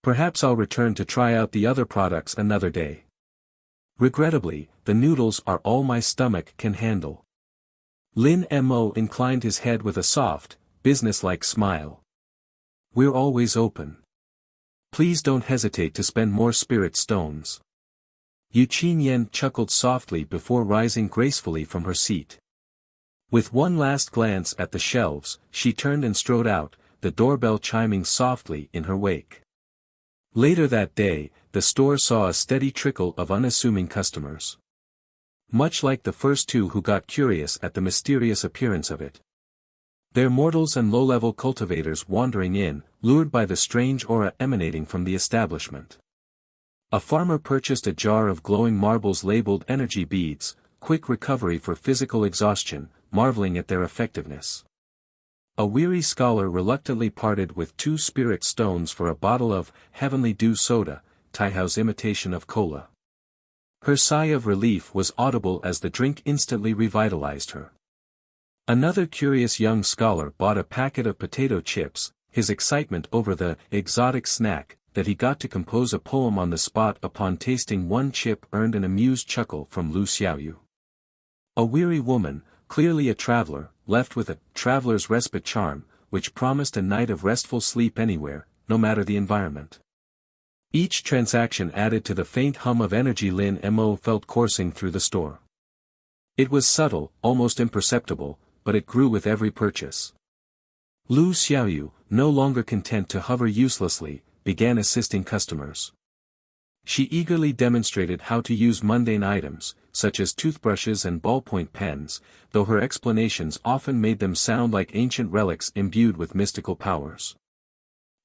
Speaker 1: Perhaps I'll return to try out the other products another day. Regrettably, the noodles are all my stomach can handle. Lin Mo inclined his head with a soft, businesslike smile. We're always open. Please don't hesitate to spend more spirit stones. Qingyan chuckled softly before rising gracefully from her seat. With one last glance at the shelves, she turned and strode out, the doorbell chiming softly in her wake. Later that day, the store saw a steady trickle of unassuming customers. Much like the first two who got curious at the mysterious appearance of it. Their mortals and low-level cultivators wandering in, lured by the strange aura emanating from the establishment. A farmer purchased a jar of glowing marbles labeled energy beads, quick recovery for physical exhaustion, marveling at their effectiveness. A weary scholar reluctantly parted with 2 spirit stones for a bottle of heavenly dew soda, Taihao's imitation of cola. Her sigh of relief was audible as the drink instantly revitalized her. Another curious young scholar bought a packet of potato chips, his excitement over the exotic snack that he got to compose a poem on the spot upon tasting one chip earned an amused chuckle from Lu Xiaoyu. A weary woman, clearly a traveler, left with a traveler's respite charm, which promised a night of restful sleep anywhere, no matter the environment. Each transaction added to the faint hum of energy Lin Mo felt coursing through the store. It was subtle, almost imperceptible, but it grew with every purchase. Lu Xiaoyu, no longer content to hover uselessly, began assisting customers. She eagerly demonstrated how to use mundane items, such as toothbrushes and ballpoint pens, though her explanations often made them sound like ancient relics imbued with mystical powers.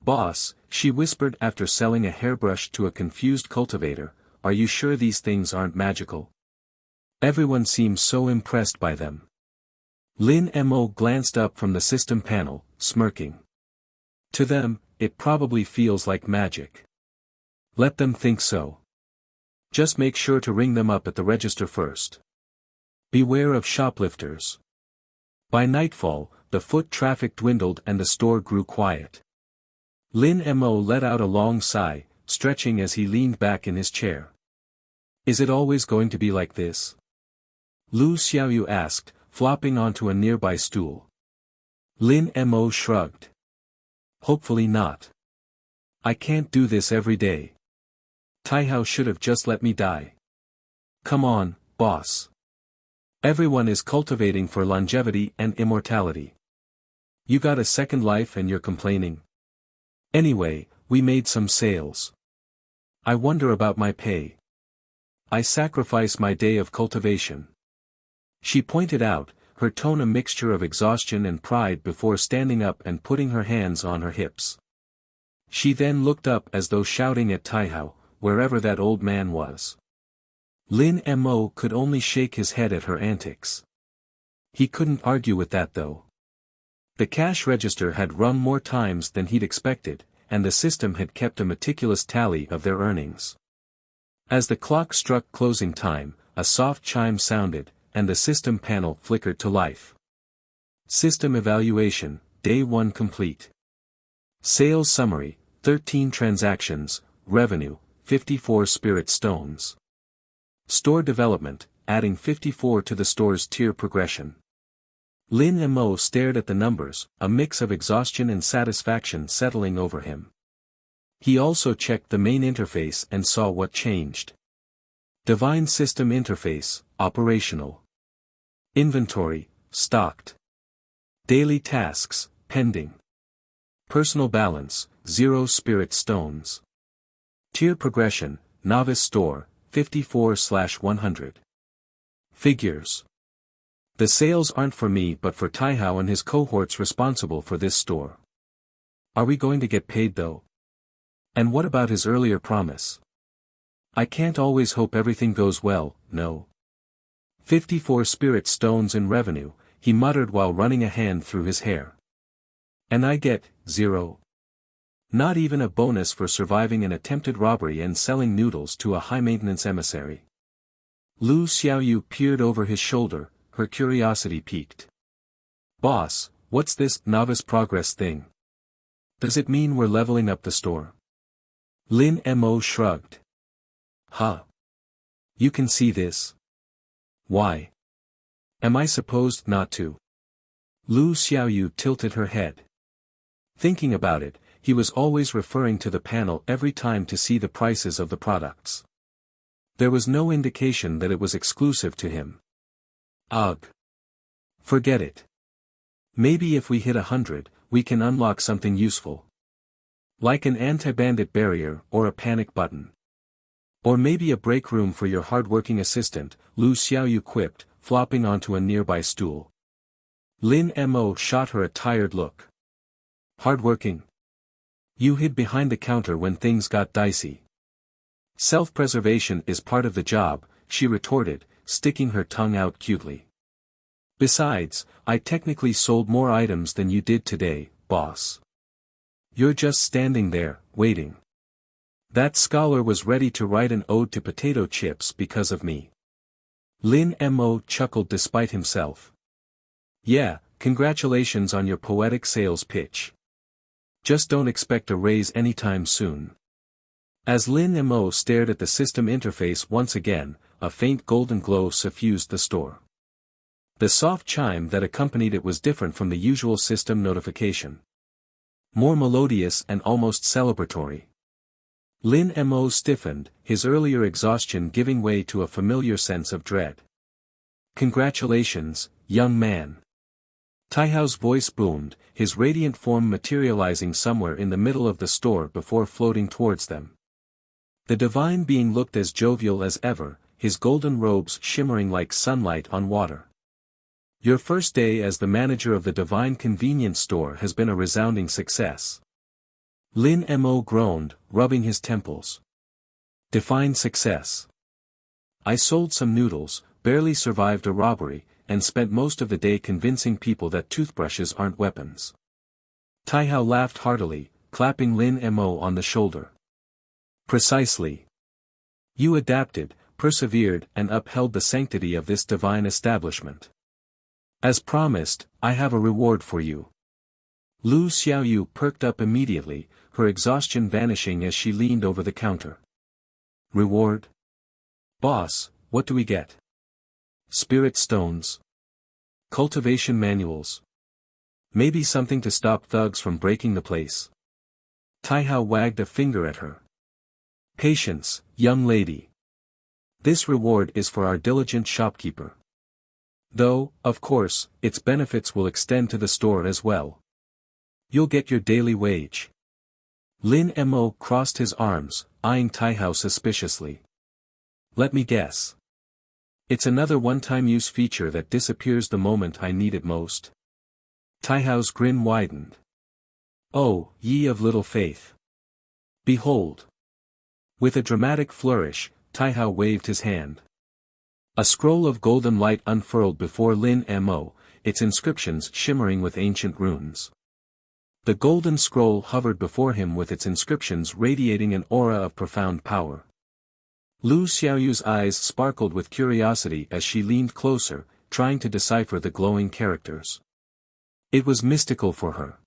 Speaker 1: "Boss," she whispered after selling a hairbrush to a confused cultivator, "are you sure these things aren't magical? Everyone seems so impressed by them." Lin Mo glanced up from the system panel, smirking. "To them, it probably feels like magic. Let them think so. Just make sure to ring them up at the register first. Beware of shoplifters." By nightfall, the foot traffic dwindled and the store grew quiet. Lin Mo let out a long sigh, stretching as he leaned back in his chair. "Is it always going to be like this?" Lu Xiaoyu asked, flopping onto a nearby stool. Lin Mo shrugged. "Hopefully not. I can't do this every day. Taihao should have just let me die. Come on, boss. Everyone is cultivating for longevity and immortality. You got a second life and you're complaining. Anyway, we made some sales. I wonder about my pay. I sacrifice my day of cultivation." She pointed out, her tone a mixture of exhaustion and pride before standing up and putting her hands on her hips. She then looked up as though shouting at Taihao, wherever that old man was. Lin Mo could only shake his head at her antics. He couldn't argue with that though. The cash register had rung more times than he'd expected, and the system had kept a meticulous tally of their earnings. As the clock struck closing time, a soft chime sounded, and the system panel flickered to life. System evaluation, Day 1 complete. Sales summary, 13 transactions, revenue, 54 spirit stones. Store development, adding 54 to the store's tier progression. Lin Mo stared at the numbers, a mix of exhaustion and satisfaction settling over him. He also checked the main interface and saw what changed. Divine System Interface, operational. Inventory, stocked. Daily tasks, pending. Personal balance, 0 spirit stones. Tier progression, novice store, 54/100. Figures. The sales aren't for me but for Taihao and his cohorts responsible for this store. Are we going to get paid though? And what about his earlier promise? I can't always hope everything goes well, no. 54 spirit stones in revenue, he muttered while running a hand through his hair. And I get 0. Not even a bonus for surviving an attempted robbery and selling noodles to a high-maintenance emissary. Lu Xiaoyu peered over his shoulder, her curiosity piqued. "Boss, what's this novice progress thing? Does it mean we're leveling up the store?" Lin Mo shrugged. "Huh. You can see this. Why? Am I supposed not to?" Lu Xiaoyu tilted her head. Thinking about it, he was always referring to the panel every time to see the prices of the products. There was no indication that it was exclusive to him. Ugh. Forget it. Maybe if we hit 100, we can unlock something useful. Like an anti-bandit barrier or a panic button. Or maybe a break room for your hard-working assistant, Lu Xiaoyu quipped, flopping onto a nearby stool. Lin Mo shot her a tired look. Hardworking? You hid behind the counter when things got dicey. Self-preservation is part of the job, she retorted, sticking her tongue out cutely. Besides, I technically sold more items than you did today, boss. You're just standing there, waiting. That scholar was ready to write an ode to potato chips because of me. Lin Mo chuckled despite himself. Yeah, congratulations on your poetic sales pitch. Just don't expect a raise anytime soon. As Lin Mo stared at the system interface once again, a faint golden glow suffused the store. The soft chime that accompanied it was different from the usual system notification. More melodious and almost celebratory. Lin Mo stiffened, his earlier exhaustion giving way to a familiar sense of dread. Congratulations, young man. Taihao's voice boomed, his radiant form materializing somewhere in the middle of the store before floating towards them. The divine being looked as jovial as ever, his golden robes shimmering like sunlight on water. Your first day as the manager of the divine convenience store has been a resounding success. Lin Mo groaned, rubbing his temples. Define success. I sold some noodles, barely survived a robbery, and spent most of the day convincing people that toothbrushes aren't weapons. Taihao laughed heartily, clapping Lin Mo on the shoulder. Precisely. You adapted, persevered and upheld the sanctity of this divine establishment. As promised, I have a reward for you. Lu Xiaoyu perked up immediately, her exhaustion vanishing as she leaned over the counter. Reward? Boss, what do we get? Spirit stones? Cultivation manuals? Maybe something to stop thugs from breaking the place? Taihao wagged a finger at her. Patience, young lady. This reward is for our diligent shopkeeper. Though, of course, its benefits will extend to the store as well. You'll get your daily wage. Lin Mo crossed his arms, eyeing Taihao suspiciously. Let me guess. It's another one-time use feature that disappears the moment I need it most. Taihao's grin widened. Oh, ye of little faith. Behold. With a dramatic flourish, Taihao waved his hand. A scroll of golden light unfurled before Lin Mo, its inscriptions shimmering with ancient runes. The golden scroll hovered before him with its inscriptions radiating an aura of profound power. Lu Xiaoyu's eyes sparkled with curiosity as she leaned closer, trying to decipher the glowing characters. It was mystical for her.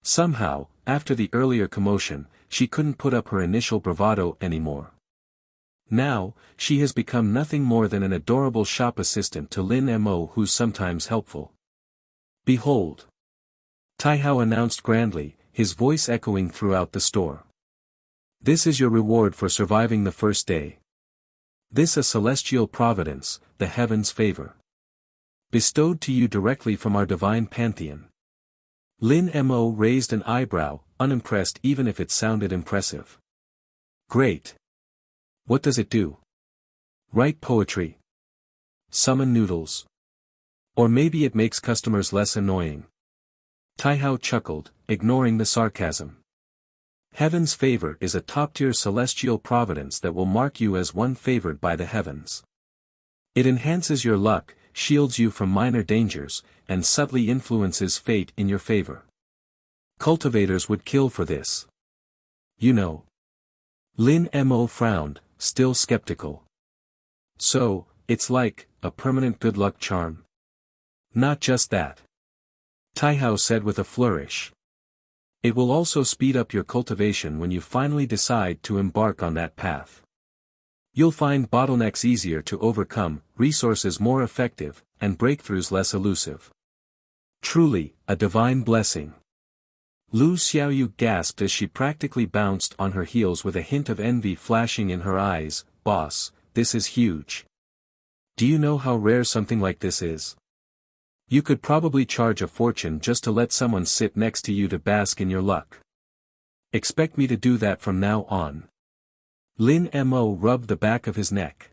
Speaker 1: Somehow, after the earlier commotion, she couldn't put up her initial bravado anymore. Now, she has become nothing more than an adorable shop assistant to Lin Mo who's sometimes helpful. Behold! Taihao announced grandly, his voice echoing throughout the store. This is your reward for surviving the first day. This a celestial providence, the heavens' favor. Bestowed to you directly from our divine pantheon. Lin Mo raised an eyebrow, unimpressed even if it sounded impressive. Great. What does it do? Write poetry. Summon noodles. Or maybe it makes customers less annoying. Taihao chuckled, ignoring the sarcasm. Heaven's favor is a top-tier celestial providence that will mark you as one favored by the heavens. It enhances your luck, shields you from minor dangers, and subtly influences fate in your favor. Cultivators would kill for this. You know. Lin Mo frowned, still skeptical. So, it's like, a permanent good luck charm? Not just that. Taihao said with a flourish. It will also speed up your cultivation when you finally decide to embark on that path. You'll find bottlenecks easier to overcome, resources more effective, and breakthroughs less elusive. Truly, a divine blessing. Lu Xiaoyu gasped as she practically bounced on her heels with a hint of envy flashing in her eyes. Boss, this is huge. Do you know how rare something like this is? You could probably charge a fortune just to let someone sit next to you to bask in your luck. Expect me to do that from now on. Lin Mo rubbed the back of his neck.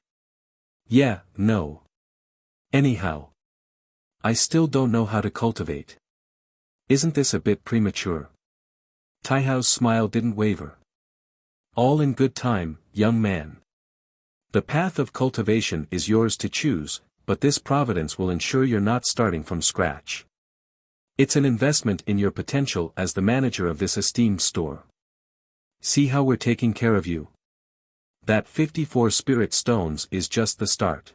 Speaker 1: Yeah, no. Anyhow. I still don't know how to cultivate. Isn't this a bit premature? Taihao's smile didn't waver. All in good time, young man. The path of cultivation is yours to choose, but this providence will ensure you're not starting from scratch. It's an investment in your potential as the manager of this esteemed store. See how we're taking care of you? That 54 spirit stones is just the start.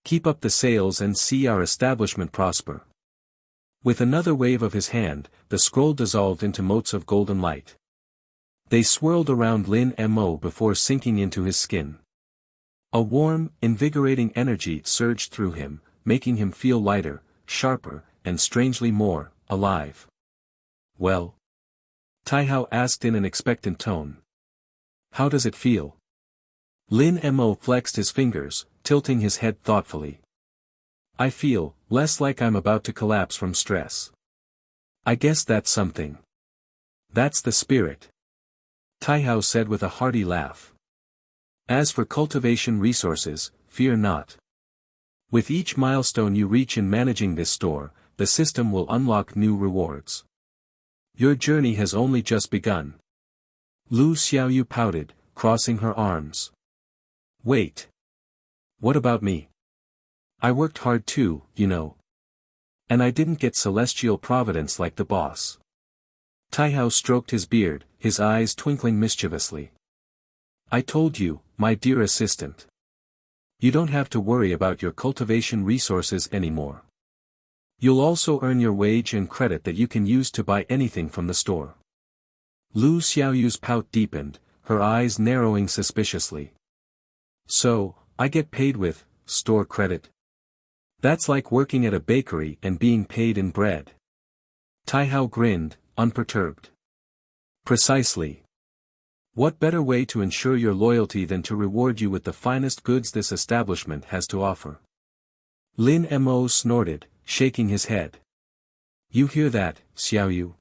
Speaker 1: Keep up the sales and see our establishment prosper. With another wave of his hand, the scroll dissolved into motes of golden light. They swirled around Lin Mo before sinking into his skin. A warm, invigorating energy surged through him, making him feel lighter, sharper, and strangely more alive. Well? Taihao asked in an expectant tone. How does it feel? Lin Mo flexed his fingers, tilting his head thoughtfully. I feel less like I'm about to collapse from stress. I guess that's something. That's the spirit. Taihao said with a hearty laugh. As for cultivation resources, fear not. With each milestone you reach in managing this store, the system will unlock new rewards. Your journey has only just begun. Lu Xiaoyu pouted, crossing her arms. Wait. What about me? I worked hard too, you know. And I didn't get celestial providence like the boss. Taihao stroked his beard, his eyes twinkling mischievously. I told you, my dear assistant. You don't have to worry about your cultivation resources anymore. You'll also earn your wage and credit that you can use to buy anything from the store. Lu Xiaoyu's pout deepened, her eyes narrowing suspiciously. So, I get paid with store credit? That's like working at a bakery and being paid in bread. Taihao grinned, unperturbed. Precisely. What better way to ensure your loyalty than to reward you with the finest goods this establishment has to offer? Lin Mo snorted, shaking his head. You hear that, Xiaoyu?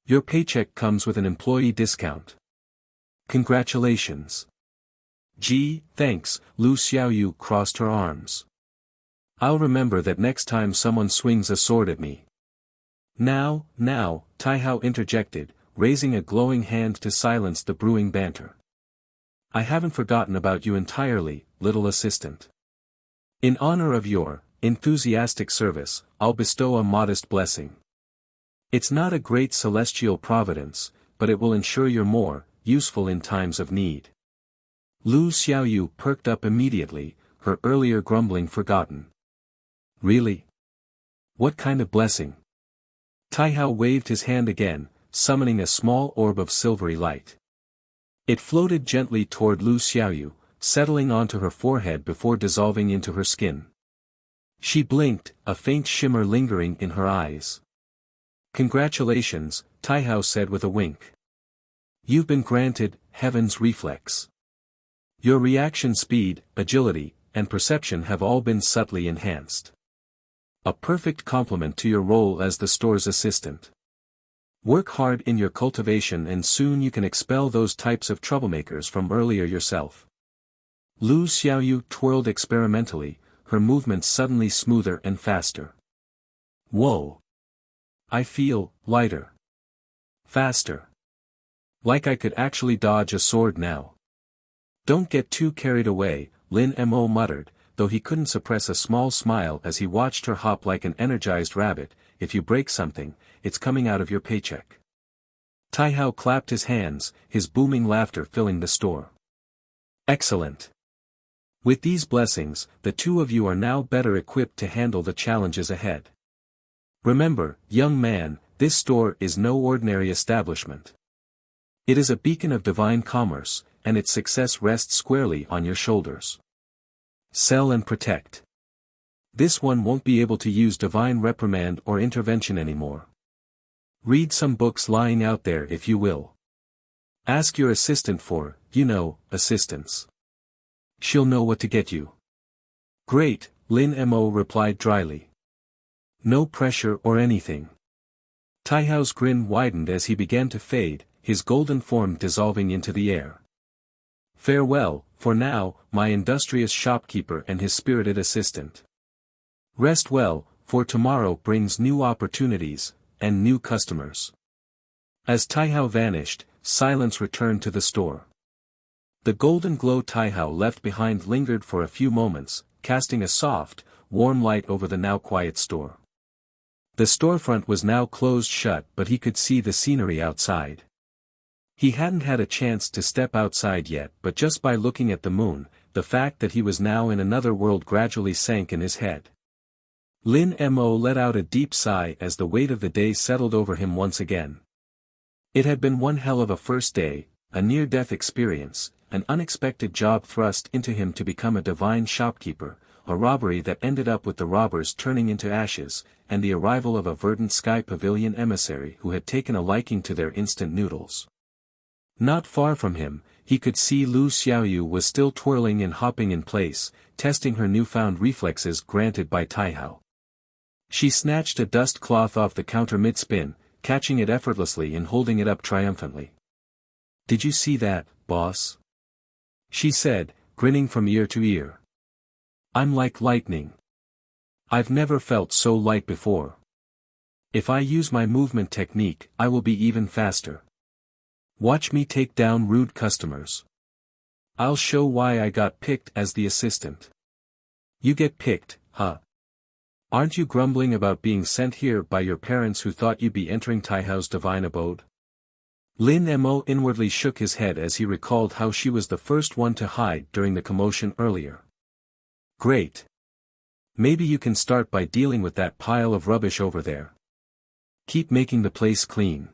Speaker 1: Your paycheck comes with an employee discount. Congratulations. Gee, thanks, Lu Xiaoyu crossed her arms. I'll remember that next time someone swings a sword at me. Now, Taihao interjected, raising a glowing hand to silence the brewing banter. I haven't forgotten about you entirely, little assistant. In honor of your enthusiastic service, I'll bestow a modest blessing. It's not a great celestial providence, but it will ensure you're more useful in times of need. Lu Xiaoyu perked up immediately, her earlier grumbling forgotten. Really? What kind of blessing? Taihao waved his hand again, summoning a small orb of silvery light. It floated gently toward Lu Xiaoyu, settling onto her forehead before dissolving into her skin. She blinked, a faint shimmer lingering in her eyes. Congratulations, Taihao said with a wink. You've been granted Heaven's Reflex. Your reaction speed, agility, and perception have all been subtly enhanced. A perfect complement to your role as the store's assistant. Work hard in your cultivation and soon you can expel those types of troublemakers from earlier yourself. Lu Xiaoyu twirled experimentally, her movements suddenly smoother and faster. Whoa! I feel lighter. Faster. Like I could actually dodge a sword now. Don't get too carried away, Lin Mo muttered, though he couldn't suppress a small smile as he watched her hop like an energized rabbit. If you break something, it's coming out of your paycheck. Taihao clapped his hands, his booming laughter filling the store. Excellent. With these blessings, the two of you are now better equipped to handle the challenges ahead. Remember, young man, this store is no ordinary establishment. It is a beacon of divine commerce, and its success rests squarely on your shoulders. Sell and protect. This one won't be able to use divine reprimand or intervention anymore. Read some books lying out there if you will. Ask your assistant for, assistance. She'll know what to get you. Great, Lin Mo replied dryly. No pressure or anything. Taihao's grin widened as he began to fade, his golden form dissolving into the air. Farewell, for now, my industrious shopkeeper and his spirited assistant. Rest well, for tomorrow brings new opportunities, and new customers. As Taihao vanished, silence returned to the store. The golden glow Taihao left behind lingered for a few moments, casting a soft, warm light over the now quiet store. The storefront was now closed shut, but he could see the scenery outside. He hadn't had a chance to step outside yet, but just by looking at the moon, the fact that he was now in another world gradually sank in his head. Lin Mo let out a deep sigh as the weight of the day settled over him once again. It had been one hell of a first day, a near-death experience, an unexpected job thrust into him to become a divine shopkeeper, a robbery that ended up with the robbers turning into ashes, and the arrival of a Verdant Sky Pavilion emissary who had taken a liking to their instant noodles. Not far from him, he could see Lu Xiaoyu was still twirling and hopping in place, testing her newfound reflexes granted by Taihao. She snatched a dust cloth off the counter mid-spin, catching it effortlessly and holding it up triumphantly. Did you see that, boss? She said, grinning from ear to ear. I'm like lightning. I've never felt so light before. If I use my movement technique, I will be even faster. Watch me take down rude customers. I'll show why I got picked as the assistant. You get picked, huh? Aren't you grumbling about being sent here by your parents who thought you'd be entering Taihao's divine abode? Lin Mo inwardly shook his head as he recalled how she was the first one to hide during the commotion earlier. Great. Maybe you can start by dealing with that pile of rubbish over there. Keep making the place clean.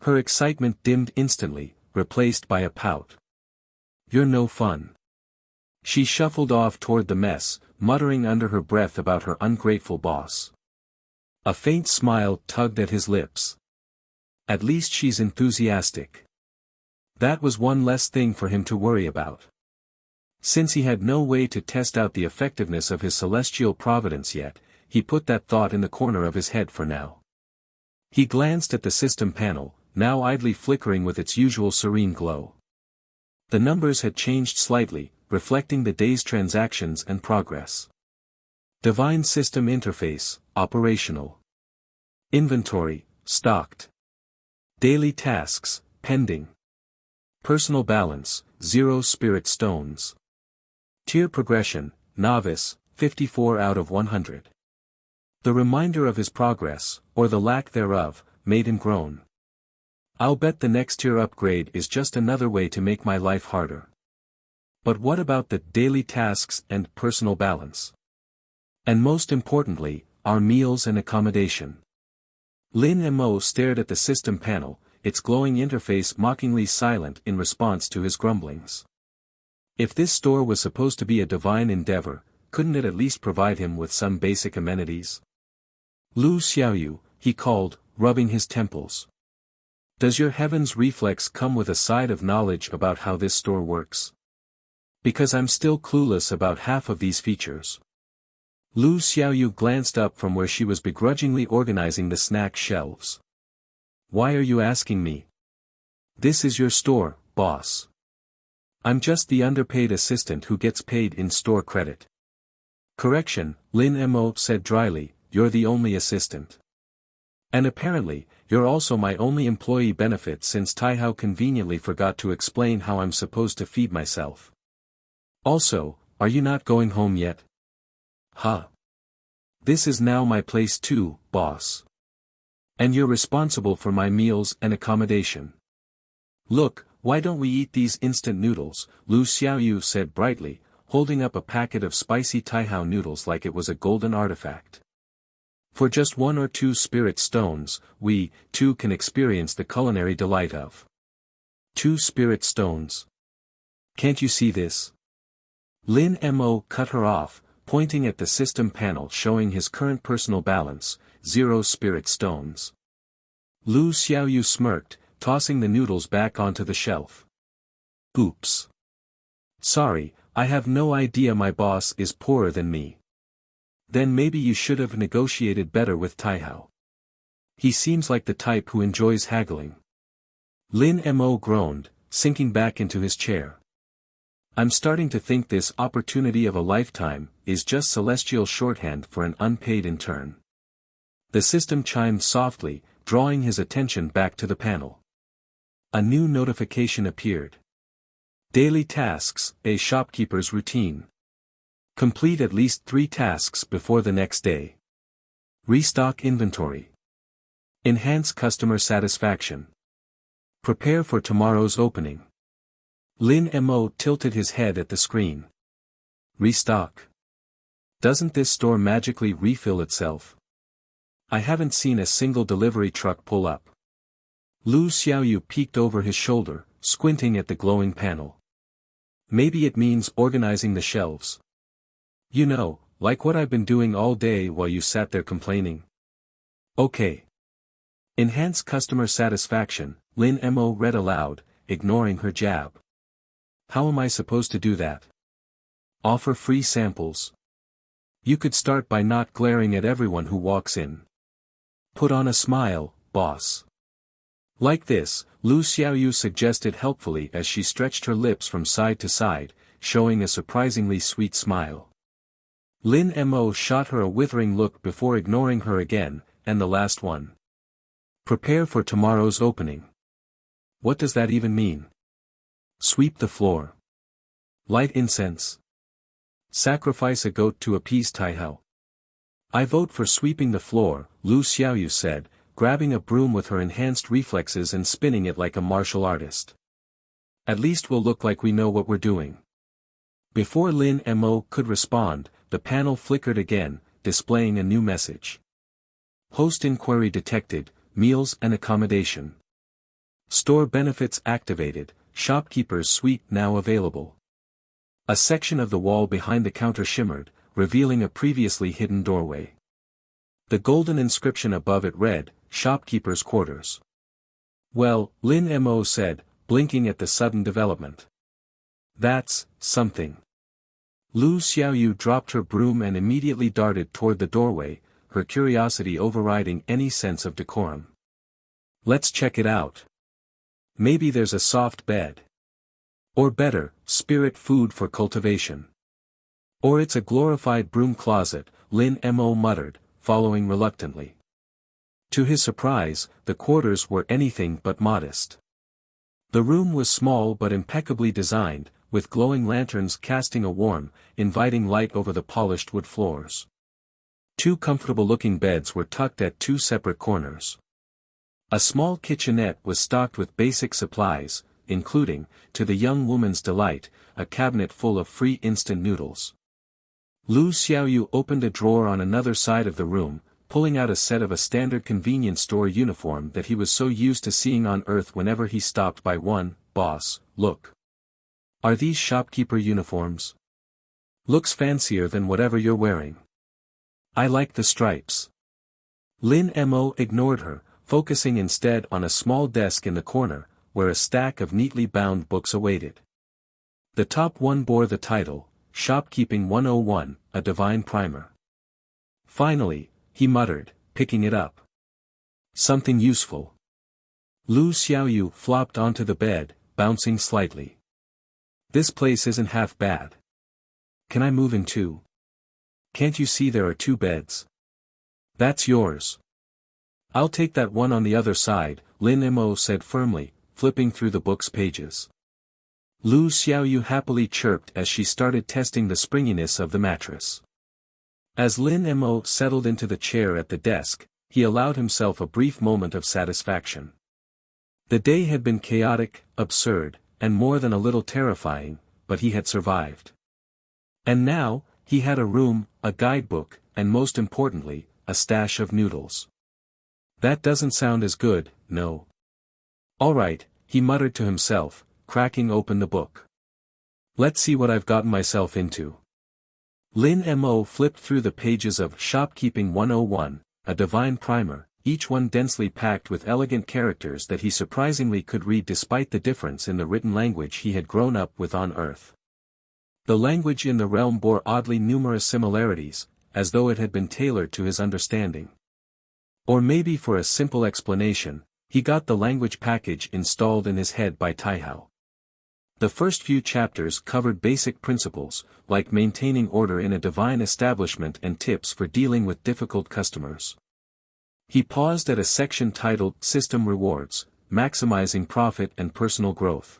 Speaker 1: Her excitement dimmed instantly, replaced by a pout. You're no fun. She shuffled off toward the mess, muttering under her breath about her ungrateful boss. A faint smile tugged at his lips. At least she's enthusiastic. That was one less thing for him to worry about. Since he had no way to test out the effectiveness of his celestial providence yet, he put that thought in the corner of his head for now. He glanced at the system panel, now idly flickering with its usual serene glow. The numbers had changed slightly, reflecting the day's transactions and progress. Divine System Interface, operational. Inventory, stocked. Daily tasks, pending. Personal balance, 0 spirit stones. Tier progression, novice, 54 out of 100. The reminder of his progress, or the lack thereof, made him groan. I'll bet the next tier upgrade is just another way to make my life harder. But what about the daily tasks and personal balance? And most importantly, our meals and accommodation. Lin Mo stared at the system panel, its glowing interface mockingly silent in response to his grumblings. If this store was supposed to be a divine endeavor, couldn't it at least provide him with some basic amenities? Lu Xiaoyu, he called, rubbing his temples. Does your heaven's reflex come with a side of knowledge about how this store works? Because I'm still clueless about half of these features. Lu Xiaoyu glanced up from where she was begrudgingly organizing the snack shelves. Why are you asking me? This is your store, boss. I'm just the underpaid assistant who gets paid in store credit. Correction, Lin Mo said dryly, you're the only assistant. And apparently, you're also my only employee benefit since Taihao conveniently forgot to explain how I'm supposed to feed myself. Also, are you not going home yet? Huh. This is now my place too, boss. And you're responsible for my meals and accommodation. Look, why don't we eat these instant noodles, Lu Xiaoyu said brightly, holding up a packet of spicy Taihao noodles like it was a golden artifact. For just 1 or 2 spirit stones, we, too, can experience the culinary delight of 2 spirit stones. Can't you see this? Lin Mo cut her off, pointing at the system panel showing his current personal balance, 0 spirit stones. Lu Xiaoyu smirked, tossing the noodles back onto the shelf. Oops. Sorry, I have no idea my boss is poorer than me. Then maybe you should have negotiated better with Taihao. He seems like the type who enjoys haggling. Lin Mo groaned, sinking back into his chair. I'm starting to think this opportunity of a lifetime is just celestial shorthand for an unpaid intern. The system chimed softly, drawing his attention back to the panel. A new notification appeared. Daily tasks, a shopkeeper's routine. Complete at least 3 tasks before the next day. Restock inventory. Enhance customer satisfaction. Prepare for tomorrow's opening. Lin Mo tilted his head at the screen. Restock. Doesn't this store magically refill itself? I haven't seen a single delivery truck pull up. Lu Xiaoyu peeked over his shoulder, squinting at the glowing panel. Maybe it means organizing the shelves. You know, like what I've been doing all day while you sat there complaining. Okay. Enhance customer satisfaction, Lin Mo read aloud, ignoring her jab. How am I supposed to do that? Offer free samples. You could start by not glaring at everyone who walks in. Put on a smile, boss. Like this, Lu Xiaoyu suggested helpfully as she stretched her lips from side to side, showing a surprisingly sweet smile. Lin Mo shot her a withering look before ignoring her again, and the last one. Prepare for tomorrow's opening. What does that even mean? Sweep the floor. Light incense. Sacrifice a goat to appease Taihao. I vote for sweeping the floor, Lu Xiaoyu said, grabbing a broom with her enhanced reflexes and spinning it like a martial artist. At least we'll look like we know what we're doing. Before Lin Mo could respond, the panel flickered again, displaying a new message. Host inquiry detected, meals and accommodation. Store benefits activated, shopkeeper's suite now available. A section of the wall behind the counter shimmered, revealing a previously hidden doorway. The golden inscription above it read, Shopkeeper's Quarters. Well, Lin Mo said, blinking at the sudden development. That's something. Lu Xiaoyu dropped her broom and immediately darted toward the doorway, her curiosity overriding any sense of decorum. Let's check it out. Maybe there's a soft bed. Or better, spirit food for cultivation. Or it's a glorified broom closet, Lin Mo muttered, following reluctantly. To his surprise, the quarters were anything but modest. The room was small but impeccably designed, with glowing lanterns casting a warm, inviting light over the polished wood floors. 2 comfortable-looking beds were tucked at 2 separate corners. A small kitchenette was stocked with basic supplies, including, to the young woman's delight, a cabinet full of free instant noodles. Lu Xiaoyu opened a drawer on another side of the room, pulling out a set of a standard convenience store uniform that he was so used to seeing on Earth whenever he stopped by one. Boss, look. Are these shopkeeper uniforms? Looks fancier than whatever you're wearing. I like the stripes. Lin Mo ignored her, focusing instead on a small desk in the corner, where a stack of neatly bound books awaited. The top one bore the title, Shopkeeping 101, a divine primer. Finally, he muttered, picking it up. Something useful. Lu Xiaoyu flopped onto the bed, bouncing slightly. This place isn't half bad. Can I move in too? Can't you see there are 2 beds? That's yours. I'll take that one on the other side, Lin Mo said firmly, flipping through the book's pages. Lu Xiaoyu happily chirped as she started testing the springiness of the mattress. As Lin Mo settled into the chair at the desk, he allowed himself a brief moment of satisfaction. The day had been chaotic, absurd, and more than a little terrifying, but he had survived. And now, he had a room, a guidebook, and most importantly, a stash of noodles. That doesn't sound as good, no. All right, he muttered to himself, cracking open the book. Let's see what I've gotten myself into. Lin Mo flipped through the pages of Shopkeeping 101, a divine primer, each one densely packed with elegant characters that he surprisingly could read despite the difference in the written language he had grown up with on Earth. The language in the realm bore oddly numerous similarities, as though it had been tailored to his understanding. Or maybe for a simple explanation, he got the language package installed in his head by Taihao. The first few chapters covered basic principles, like maintaining order in a divine establishment and tips for dealing with difficult customers. He paused at a section titled System Rewards, Maximizing Profit and Personal Growth.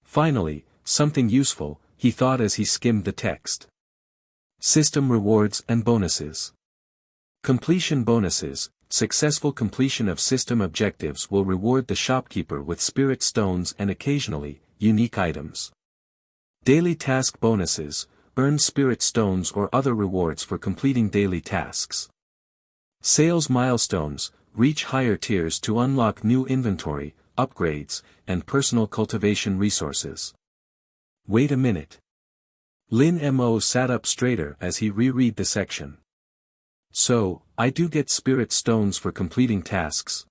Speaker 1: Finally, something useful, he thought as he skimmed the text. System Rewards and Bonuses. Completion bonuses. Successful completion of system objectives will reward the shopkeeper with spirit stones and occasionally, unique items. Daily task bonuses. Earn spirit stones or other rewards for completing daily tasks. Sales milestones. Reach higher tiers to unlock new inventory, upgrades, and personal cultivation resources. Wait a minute. Lin Mo sat up straighter as he reread the section. So, I do get spirit stones for completing tasks.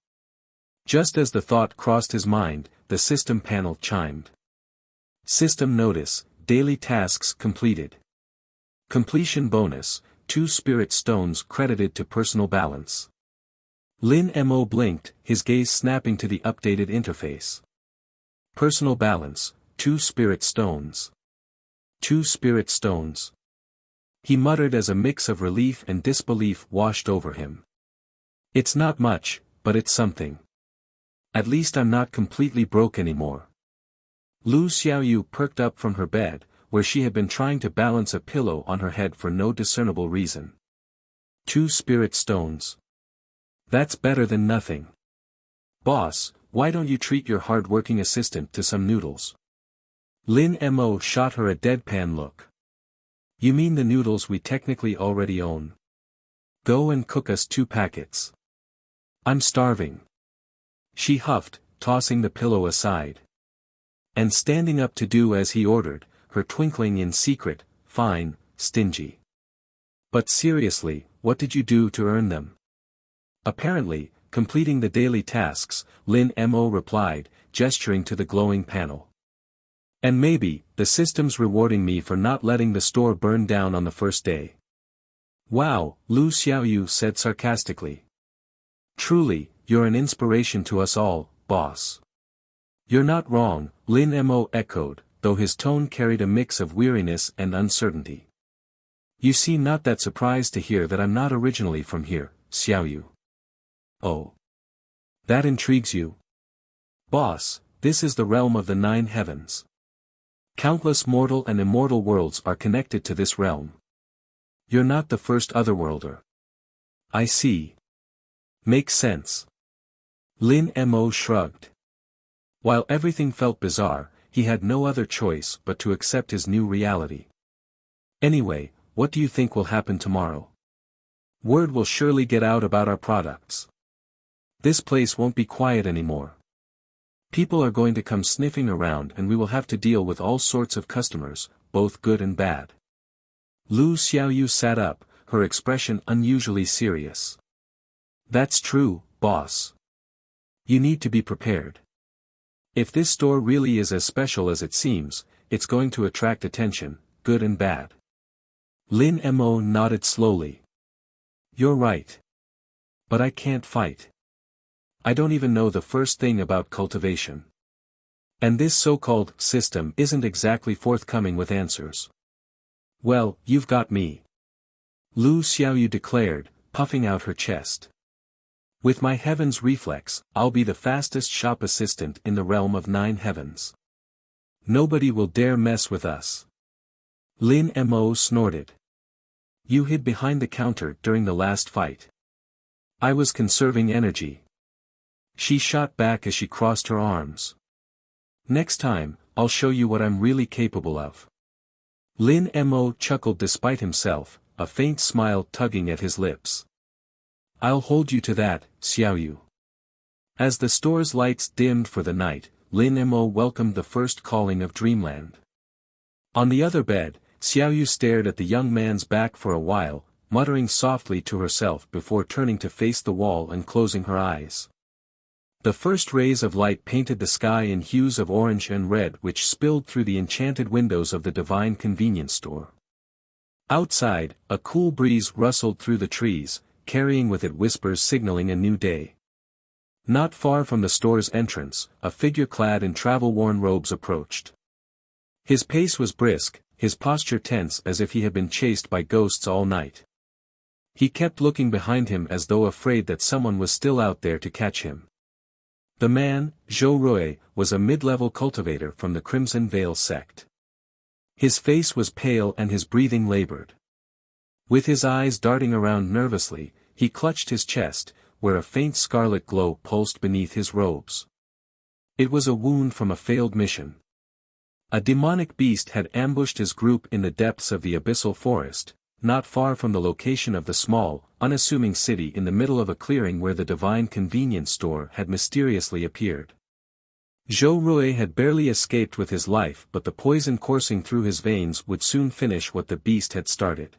Speaker 1: Just as the thought crossed his mind, the system panel chimed. System notice, daily tasks completed. Completion bonus, 2 spirit stones credited to personal balance. Lin Mo blinked, his gaze snapping to the updated interface. Personal balance, 2 spirit stones. 2 spirit stones. He muttered as a mix of relief and disbelief washed over him. It's not much, but it's something. At least I'm not completely broke anymore. Lu Xiaoyu perked up from her bed, where she had been trying to balance a pillow on her head for no discernible reason. 2 spirit stones. That's better than nothing. Boss, why don't you treat your hard-working assistant to some noodles? Lin Mo shot her a deadpan look. You mean the noodles we technically already own? Go and cook us 2 packets. I'm starving. She huffed, tossing the pillow aside. And standing up to do as he ordered, her twinkling in secret, fine, stingy. But seriously, what did you do to earn them? Apparently, completing the daily tasks, Lin Mo replied, gesturing to the glowing panel. And maybe, the system's rewarding me for not letting the store burn down on the first day. Wow, Lu Xiaoyu said sarcastically. Truly, you're an inspiration to us all, boss. You're not wrong, Lin Mo echoed, though his tone carried a mix of weariness and uncertainty. You seem not that surprised to hear that I'm not originally from here, Xiaoyu. Oh. That intrigues you? Boss, this is the realm of the 9 heavens. Countless mortal and immortal worlds are connected to this realm. You're not the first otherworlder. I see. Makes sense. Lin Mo shrugged. While everything felt bizarre, he had no other choice but to accept his new reality. Anyway, what do you think will happen tomorrow? Word will surely get out about our products. This place won't be quiet anymore. People are going to come sniffing around and we will have to deal with all sorts of customers, both good and bad. Lu Xiaoyu sat up, her expression unusually serious. That's true, boss. You need to be prepared. If this store really is as special as it seems, it's going to attract attention, good and bad. Lin Mo nodded slowly. You're right. But I can't fight. I don't even know the first thing about cultivation. And this so-called system isn't exactly forthcoming with answers. Well, you've got me. Lu Xiaoyu declared, puffing out her chest. With my heavens reflex, I'll be the fastest shop assistant in the realm of 9 heavens. Nobody will dare mess with us. Lin Mo snorted. You hid behind the counter during the last fight. I was conserving energy. She shot back as she crossed her arms. Next time, I'll show you what I'm really capable of. Lin Mo chuckled despite himself, a faint smile tugging at his lips. I'll hold you to that, Xiaoyu. As the store's lights dimmed for the night, Lin Mo welcomed the first calling of dreamland. On the other bed, Xiaoyu stared at the young man's back for a while, muttering softly to herself before turning to face the wall and closing her eyes. The first rays of light painted the sky in hues of orange and red which spilled through the enchanted windows of the divine convenience store. Outside, a cool breeze rustled through the trees, carrying with it whispers signaling a new day. Not far from the store's entrance, a figure clad in travel-worn robes approached. His pace was brisk, his posture tense as if he had been chased by ghosts all night. He kept looking behind him as though afraid that someone was still out there to catch him. The man, Zhou, was a mid-level cultivator from the Crimson Vale Sect. His face was pale and his breathing labored. With his eyes darting around nervously, he clutched his chest, where a faint scarlet glow pulsed beneath his robes. It was a wound from a failed mission. A demonic beast had ambushed his group in the depths of the abyssal forest, not far from the location of the small, unassuming city in the middle of a clearing where the divine convenience store had mysteriously appeared. Zhou had barely escaped with his life, but the poison coursing through his veins would soon finish what the beast had started.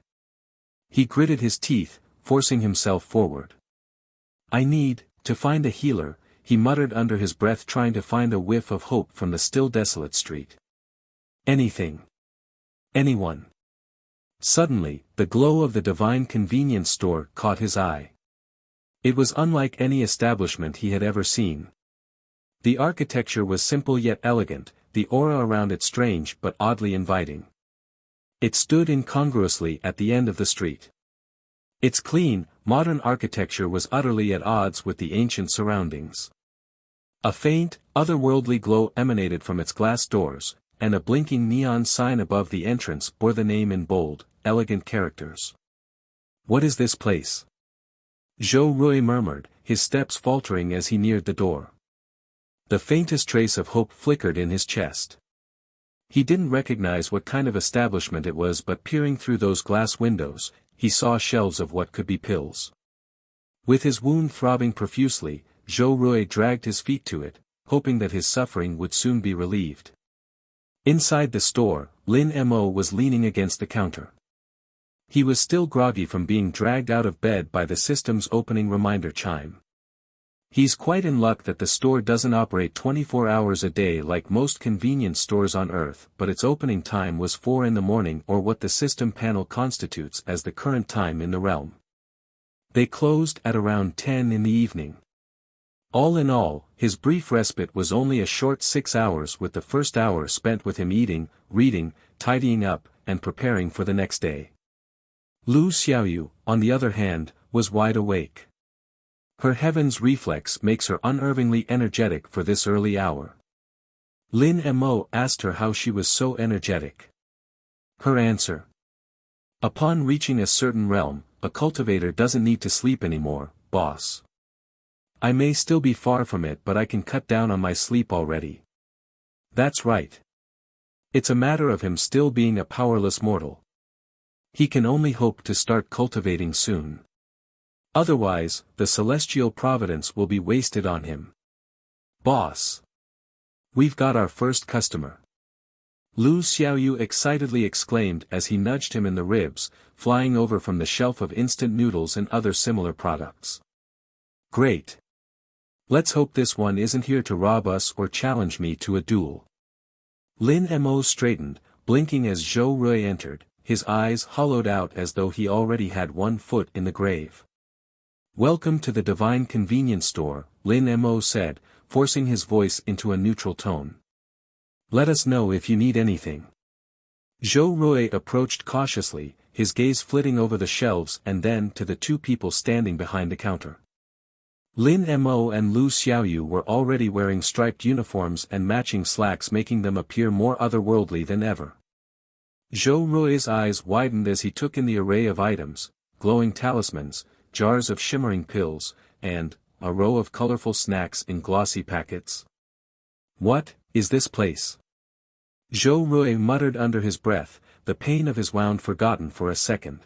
Speaker 1: He gritted his teeth, forcing himself forward. "I need to find a healer," he muttered under his breath, trying to find a whiff of hope from the still desolate street. "Anything. Anyone." Suddenly, the glow of the divine convenience store caught his eye. It was unlike any establishment he had ever seen. The architecture was simple yet elegant, the aura around it strange but oddly inviting. It stood incongruously at the end of the street. Its clean, modern architecture was utterly at odds with the ancient surroundings. A faint, otherworldly glow emanated from its glass doors, and a blinking neon sign above the entrance bore the name in bold, elegant characters. "What is this place?" Zhou murmured, his steps faltering as he neared the door. The faintest trace of hope flickered in his chest. He didn't recognize what kind of establishment it was, but peering through those glass windows, he saw shelves of what could be pills. With his wound throbbing profusely, Zhou dragged his feet to it, hoping that his suffering would soon be relieved. Inside the store, Lin Mo was leaning against the counter. He was still groggy from being dragged out of bed by the system's opening reminder chime. He's quite in luck that the store doesn't operate 24 hours a day like most convenience stores on Earth, but its opening time was 4 in the morning, or what the system panel constitutes as the current time in the realm. They closed at around 10 in the evening. All in all, his brief respite was only a short 6 hours, with the first hour spent with him eating, reading, tidying up, and preparing for the next day. Lu Xiaoyu, on the other hand, was wide awake. Her heaven's reflex makes her unervingly energetic for this early hour. Lin Mo asked her how she was so energetic. Her answer: "Upon reaching a certain realm, a cultivator doesn't need to sleep anymore, boss. I may still be far from it, but I can cut down on my sleep already." "That's right. It's a matter of him still being a powerless mortal. He can only hope to start cultivating soon. Otherwise, the celestial providence will be wasted on him." "Boss! We've got our first customer!" Lu Xiaoyu excitedly exclaimed as he nudged him in the ribs, flying over from the shelf of instant noodles and other similar products. "Great! Let's hope this one isn't here to rob us or challenge me to a duel." Lin Mo straightened, blinking as Zhou entered, his eyes hollowed out as though he already had one foot in the grave. "Welcome to the Divine Convenience Store," Lin Mo said, forcing his voice into a neutral tone. "Let us know if you need anything." Zhou approached cautiously, his gaze flitting over the shelves and then to the two people standing behind the counter. Lin Mo and Lu Xiaoyu were already wearing striped uniforms and matching slacks, making them appear more otherworldly than ever. Zhou's eyes widened as he took in the array of items: glowing talismans, jars of shimmering pills, and a row of colorful snacks in glossy packets. "What is this place?" Zhou muttered under his breath, the pain of his wound forgotten for a second.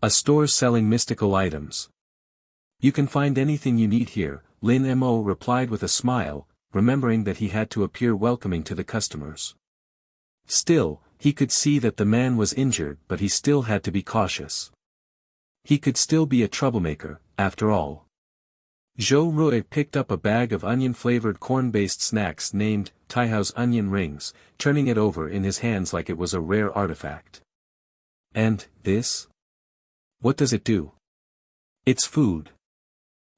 Speaker 1: "A store selling mystical items. You can find anything you need here," Lin Mo replied with a smile, remembering that he had to appear welcoming to the customers. Still, he could see that the man was injured, but he still had to be cautious. He could still be a troublemaker, after all. Zhou Rui picked up a bag of onion-flavored corn-based snacks named Taihao's onion rings, turning it over in his hands like it was a rare artifact. And, this? What does it do? It's food.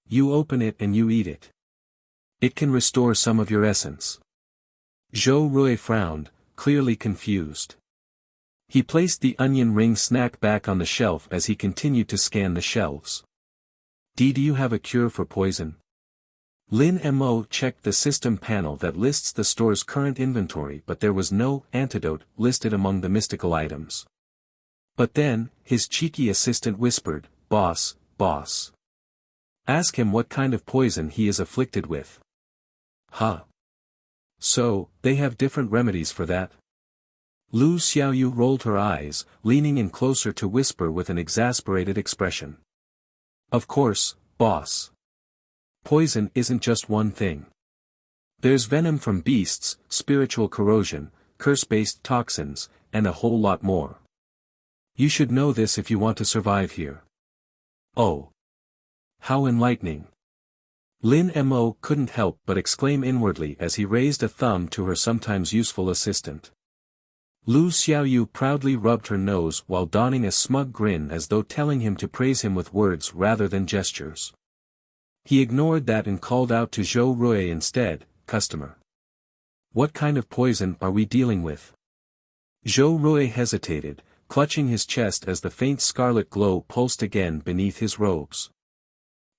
Speaker 1: You open it and you eat it. It can restore some of your essence. Zhou Rui frowned, clearly confused. He placed the onion ring snack back on the shelf as he continued to scan the shelves. Do you have a cure for poison? Lin Mo checked the system panel that lists the store's current inventory, but there was no antidote listed among the mystical items. But then, his cheeky assistant whispered, "Boss, boss. Ask him what kind of poison he is afflicted with." Huh. So, they have different remedies for that? Lu Xiaoyu rolled her eyes, leaning in closer to whisper with an exasperated expression. Of course, boss. Poison isn't just one thing. There's venom from beasts, spiritual corrosion, curse-based toxins, and a whole lot more. You should know this if you want to survive here. Oh. How enlightening. Lin Mo couldn't help but exclaim inwardly as he raised a thumb to her sometimes useful assistant. Lu Xiaoyu proudly rubbed her nose while donning a smug grin as though telling him to praise him with words rather than gestures. He ignored that and called out to Zhou Rui instead, "Customer. What kind of poison are we dealing with?" Zhou Rui hesitated, clutching his chest as the faint scarlet glow pulsed again beneath his robes.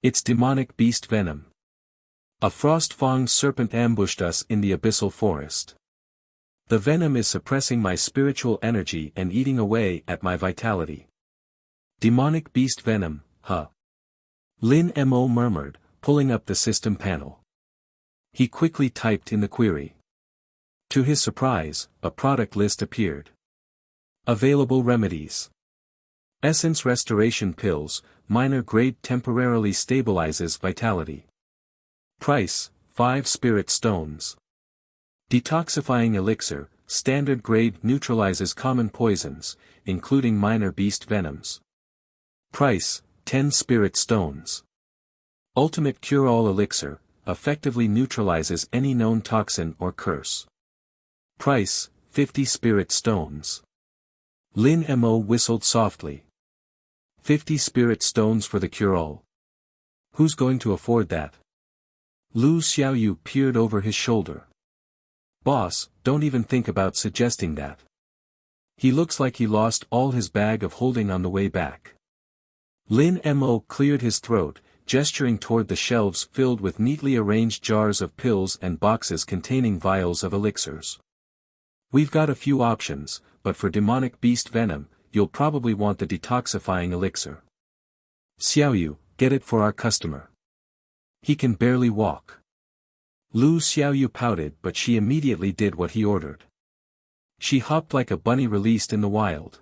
Speaker 1: "It's demonic beast venom. A frost-fanged serpent ambushed us in the abyssal forest. The venom is suppressing my spiritual energy and eating away at my vitality." Demonic beast venom, huh? Lin Mo murmured, pulling up the system panel. He quickly typed in the query. To his surprise, a product list appeared. Available remedies. Essence restoration pills, minor grade temporarily stabilizes vitality. Price, 5 spirit stones. Detoxifying elixir, standard grade neutralizes common poisons, including minor beast venoms. Price, 10 spirit stones. Ultimate cure-all elixir, effectively neutralizes any known toxin or curse. Price, 50 spirit stones. Lin Mo whistled softly. 50 spirit stones for the cure-all. Who's going to afford that? Lu Xiaoyu peered over his shoulder. Boss, don't even think about suggesting that. He looks like he lost all his bag of holding on the way back. Lin Mo cleared his throat, gesturing toward the shelves filled with neatly arranged jars of pills and boxes containing vials of elixirs. We've got a few options, but for demonic beast venom, you'll probably want the detoxifying elixir. Xiaoyu, get it for our customer. He can barely walk. Lu Xiaoyu pouted, but she immediately did what he ordered. She hopped like a bunny released in the wild.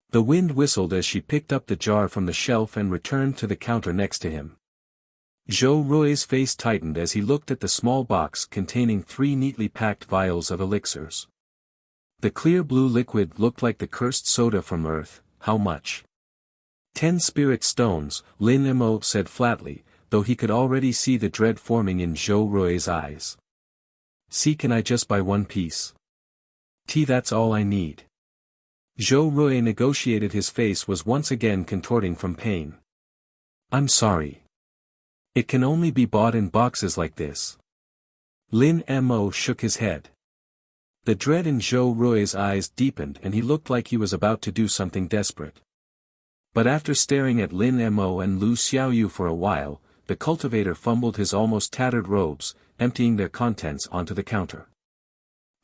Speaker 1: The wind whistled as she picked up the jar from the shelf and returned to the counter next to him. Zhou Rui's face tightened as he looked at the small box containing 3 neatly packed vials of elixirs. The clear blue liquid looked like the cursed soda from Earth. How much? 10 spirit stones, Lin Mo said flatly, though he could already see the dread forming in Zhou Rui's eyes. See, can I just buy 1 piece? That's all I need. Zhou Rui negotiated. His face was once again contorting from pain. I'm sorry. It can only be bought in boxes like this. Lin Mo shook his head. The dread in Zhou Rui's eyes deepened and he looked like he was about to do something desperate. But after staring at Lin Mo and Lu Xiaoyu for a while, the cultivator fumbled his almost tattered robes, emptying their contents onto the counter.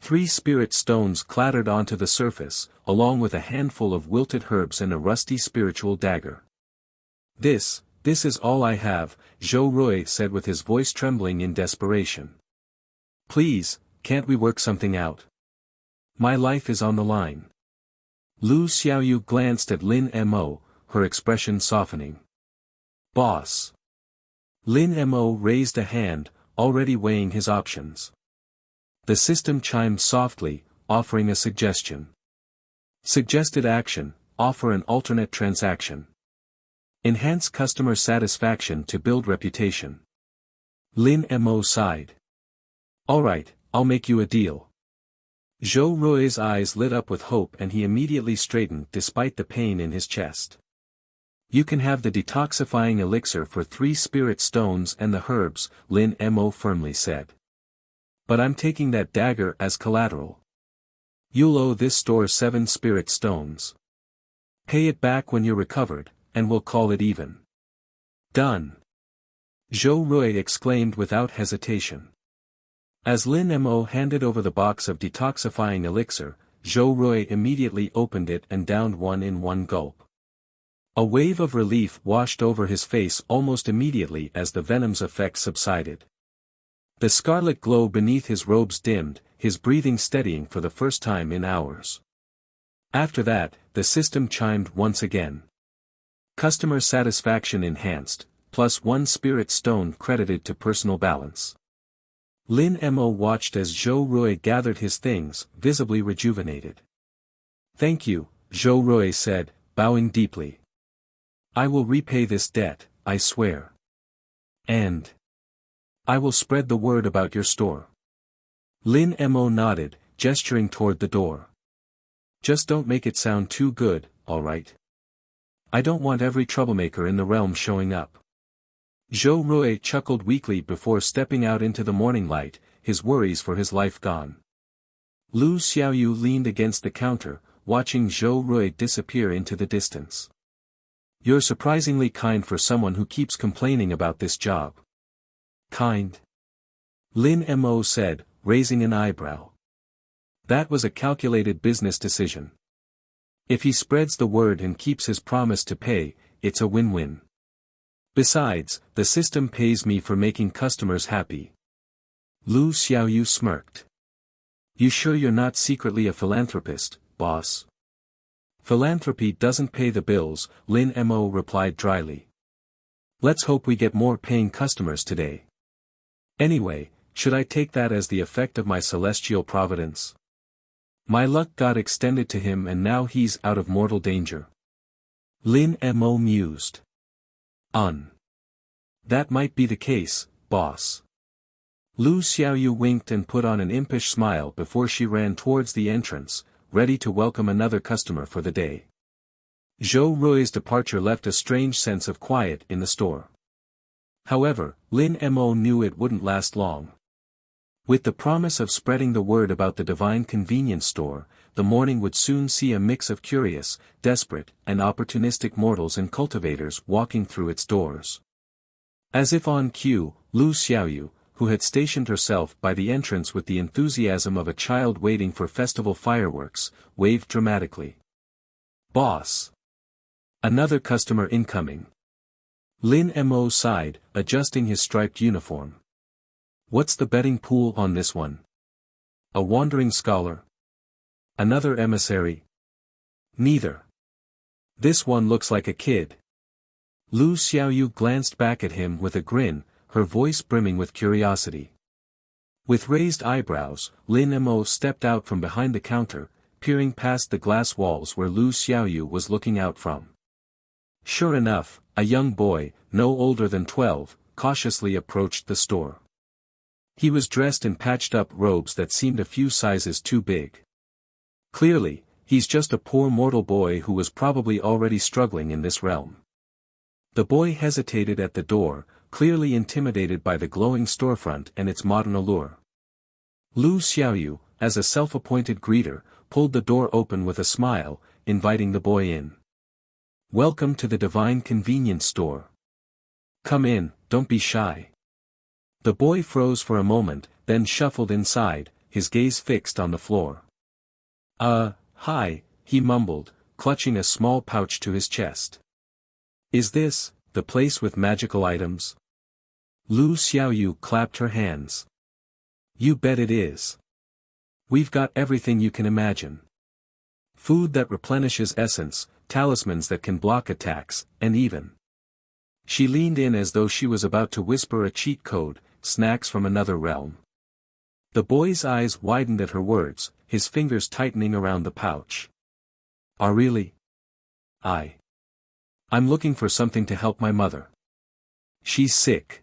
Speaker 1: 3 spirit stones clattered onto the surface, along with a handful of wilted herbs and a rusty spiritual dagger. This is all I have, Zhou Rui said with his voice trembling in desperation. Please, can't we work something out? My life is on the line. Lu Xiaoyu glanced at Lin Mo, her expression softening. Boss. Lin Mo raised a hand, already weighing his options. The system chimed softly, offering a suggestion. Suggested action, offer an alternate transaction. Enhance customer satisfaction to build reputation. Lin Mo sighed. Alright, I'll make you a deal. Zhou Rui's eyes lit up with hope and he immediately straightened despite the pain in his chest. You can have the detoxifying elixir for 3 spirit stones and the herbs, Lin Mo firmly said. But I'm taking that dagger as collateral. You'll owe this store 7 spirit stones. Pay it back when you're recovered, and we'll call it even. Done. Zhou Rui exclaimed without hesitation. As Lin Mo handed over the box of detoxifying elixir, Zhou Rui immediately opened it and downed one in one gulp. A wave of relief washed over his face almost immediately as the venom's effect subsided. The scarlet glow beneath his robes dimmed, his breathing steadying for the first time in hours. After that, the system chimed once again. Customer satisfaction enhanced, plus 1 spirit stone credited to personal balance. Lin Mo watched as Zhou Rui gathered his things, visibly rejuvenated. Thank you, Zhou Rui said, bowing deeply. I will repay this debt, I swear. And I will spread the word about your store. Lin Mo nodded, gesturing toward the door. Just don't make it sound too good, alright? I don't want every troublemaker in the realm showing up. Zhou Rui chuckled weakly before stepping out into the morning light, his worries for his life gone. Lu Xiaoyu leaned against the counter, watching Zhou Rui disappear into the distance. You're surprisingly kind for someone who keeps complaining about this job. Kind? Lin Mo said, raising an eyebrow. That was a calculated business decision. If he spreads the word and keeps his promise to pay, it's a win-win. Besides, the system pays me for making customers happy. Lu Xiaoyu smirked. You sure you're not secretly a philanthropist, boss? Philanthropy doesn't pay the bills, Lin Mo replied dryly. Let's hope we get more paying customers today. Anyway, should I take that as the effect of my celestial providence? My luck got extended to him and now he's out of mortal danger. Lin Mo mused. That might be the case, boss. Lu Xiaoyu winked and put on an impish smile before she ran towards the entrance, ready to welcome another customer for the day. Zhou Rui's departure left a strange sense of quiet in the store. However, Lin Mo knew it wouldn't last long. With the promise of spreading the word about the divine convenience store, the morning would soon see a mix of curious, desperate, and opportunistic mortals and cultivators walking through its doors. As if on cue, Lu Xiaoyu, who had stationed herself by the entrance with the enthusiasm of a child waiting for festival fireworks, waved dramatically. Boss! Another customer incoming. Lin Mo sighed, adjusting his striped uniform. What's the betting pool on this one? A wandering scholar? Another emissary? Neither. This one looks like a kid. Lu Xiaoyu glanced back at him with a grin, her voice brimming with curiosity. With raised eyebrows, Lin Mo stepped out from behind the counter, peering past the glass walls where Lu Xiaoyu was looking out from. Sure enough, a young boy, no older than 12, cautiously approached the store. He was dressed in patched-up robes that seemed a few sizes too big. Clearly, he's just a poor mortal boy who was probably already struggling in this realm. The boy hesitated at the door, clearly intimidated by the glowing storefront and its modern allure. Lu Xiaoyu, as a self-appointed greeter, pulled the door open with a smile, inviting the boy in. Welcome to the Divine Convenience Store. Come in, don't be shy. The boy froze for a moment, then shuffled inside, his gaze fixed on the floor. Hi, he mumbled, clutching a small pouch to his chest. Is this, the place with magical items? Lu Xiaoyu clapped her hands. You bet it is. We've got everything you can imagine. Food that replenishes essence, talismans that can block attacks, and even. She leaned in as though she was about to whisper a cheat code, snacks from another realm. The boy's eyes widened at her words, his fingers tightening around the pouch. Really? I'm looking for something to help my mother. She's sick.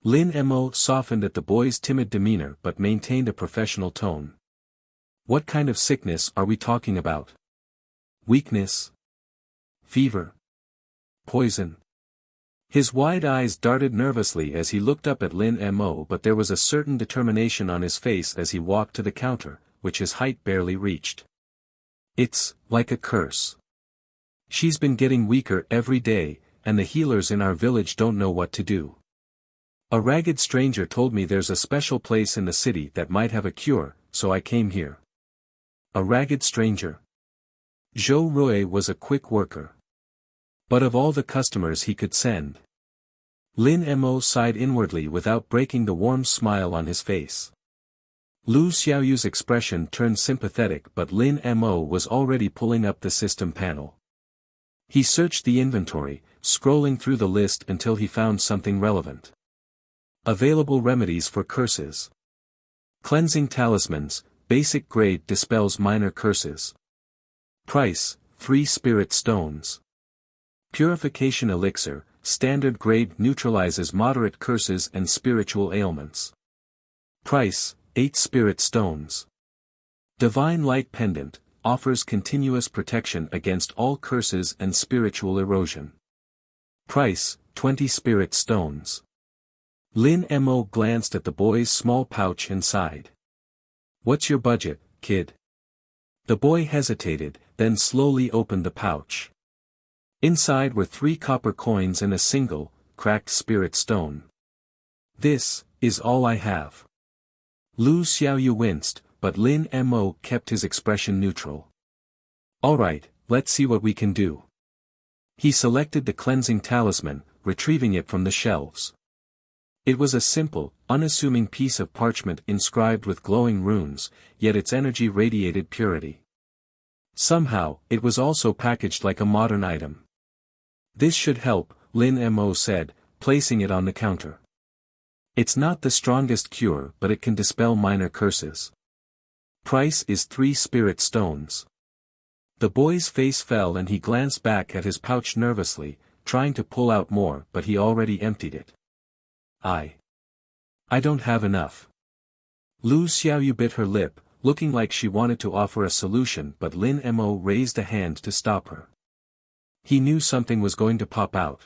Speaker 1: Lin Mo softened at the boy's timid demeanor but maintained a professional tone. What kind of sickness are we talking about? Weakness? Fever? Poison? His wide eyes darted nervously as he looked up at Lin Mo, but there was a certain determination on his face as he walked to the counter, which his height barely reached. It's like a curse. She's been getting weaker every day, and the healers in our village don't know what to do. A ragged stranger told me there's a special place in the city that might have a cure, so I came here. A ragged stranger. Zhou was a quick worker. But of all the customers he could send, Lin Mo sighed inwardly without breaking the warm smile on his face. Lu Xiaoyu's expression turned sympathetic, but Lin Mo was already pulling up the system panel. He searched the inventory, scrolling through the list until he found something relevant. Available remedies for curses. Cleansing talismans, basic grade dispels minor curses. Price, 3 spirit stones. Purification elixir, standard grade neutralizes moderate curses and spiritual ailments. Price, 8 spirit stones. Divine light pendant, offers continuous protection against all curses and spiritual erosion. Price, 20 spirit stones. Lin Mo glanced at the boy's small pouch and sighed. What's your budget, kid? The boy hesitated, then slowly opened the pouch. Inside were 3 copper coins and a single, cracked spirit stone. This is all I have. Lu Xiaoyu winced, but Lin Mo kept his expression neutral. Alright, let's see what we can do. He selected the cleansing talisman, retrieving it from the shelves. It was a simple, unassuming piece of parchment inscribed with glowing runes, yet its energy radiated purity. Somehow, it was also packaged like a modern item. This should help, Lin Mo said, placing it on the counter. It's not the strongest cure, but it can dispel minor curses. Price is 3 spirit stones. The boy's face fell and he glanced back at his pouch nervously, trying to pull out more, but he already emptied it. I don't have enough. Lu Xiaoyu bit her lip, looking like she wanted to offer a solution, but Lin Mo raised a hand to stop her. He knew something was going to pop out.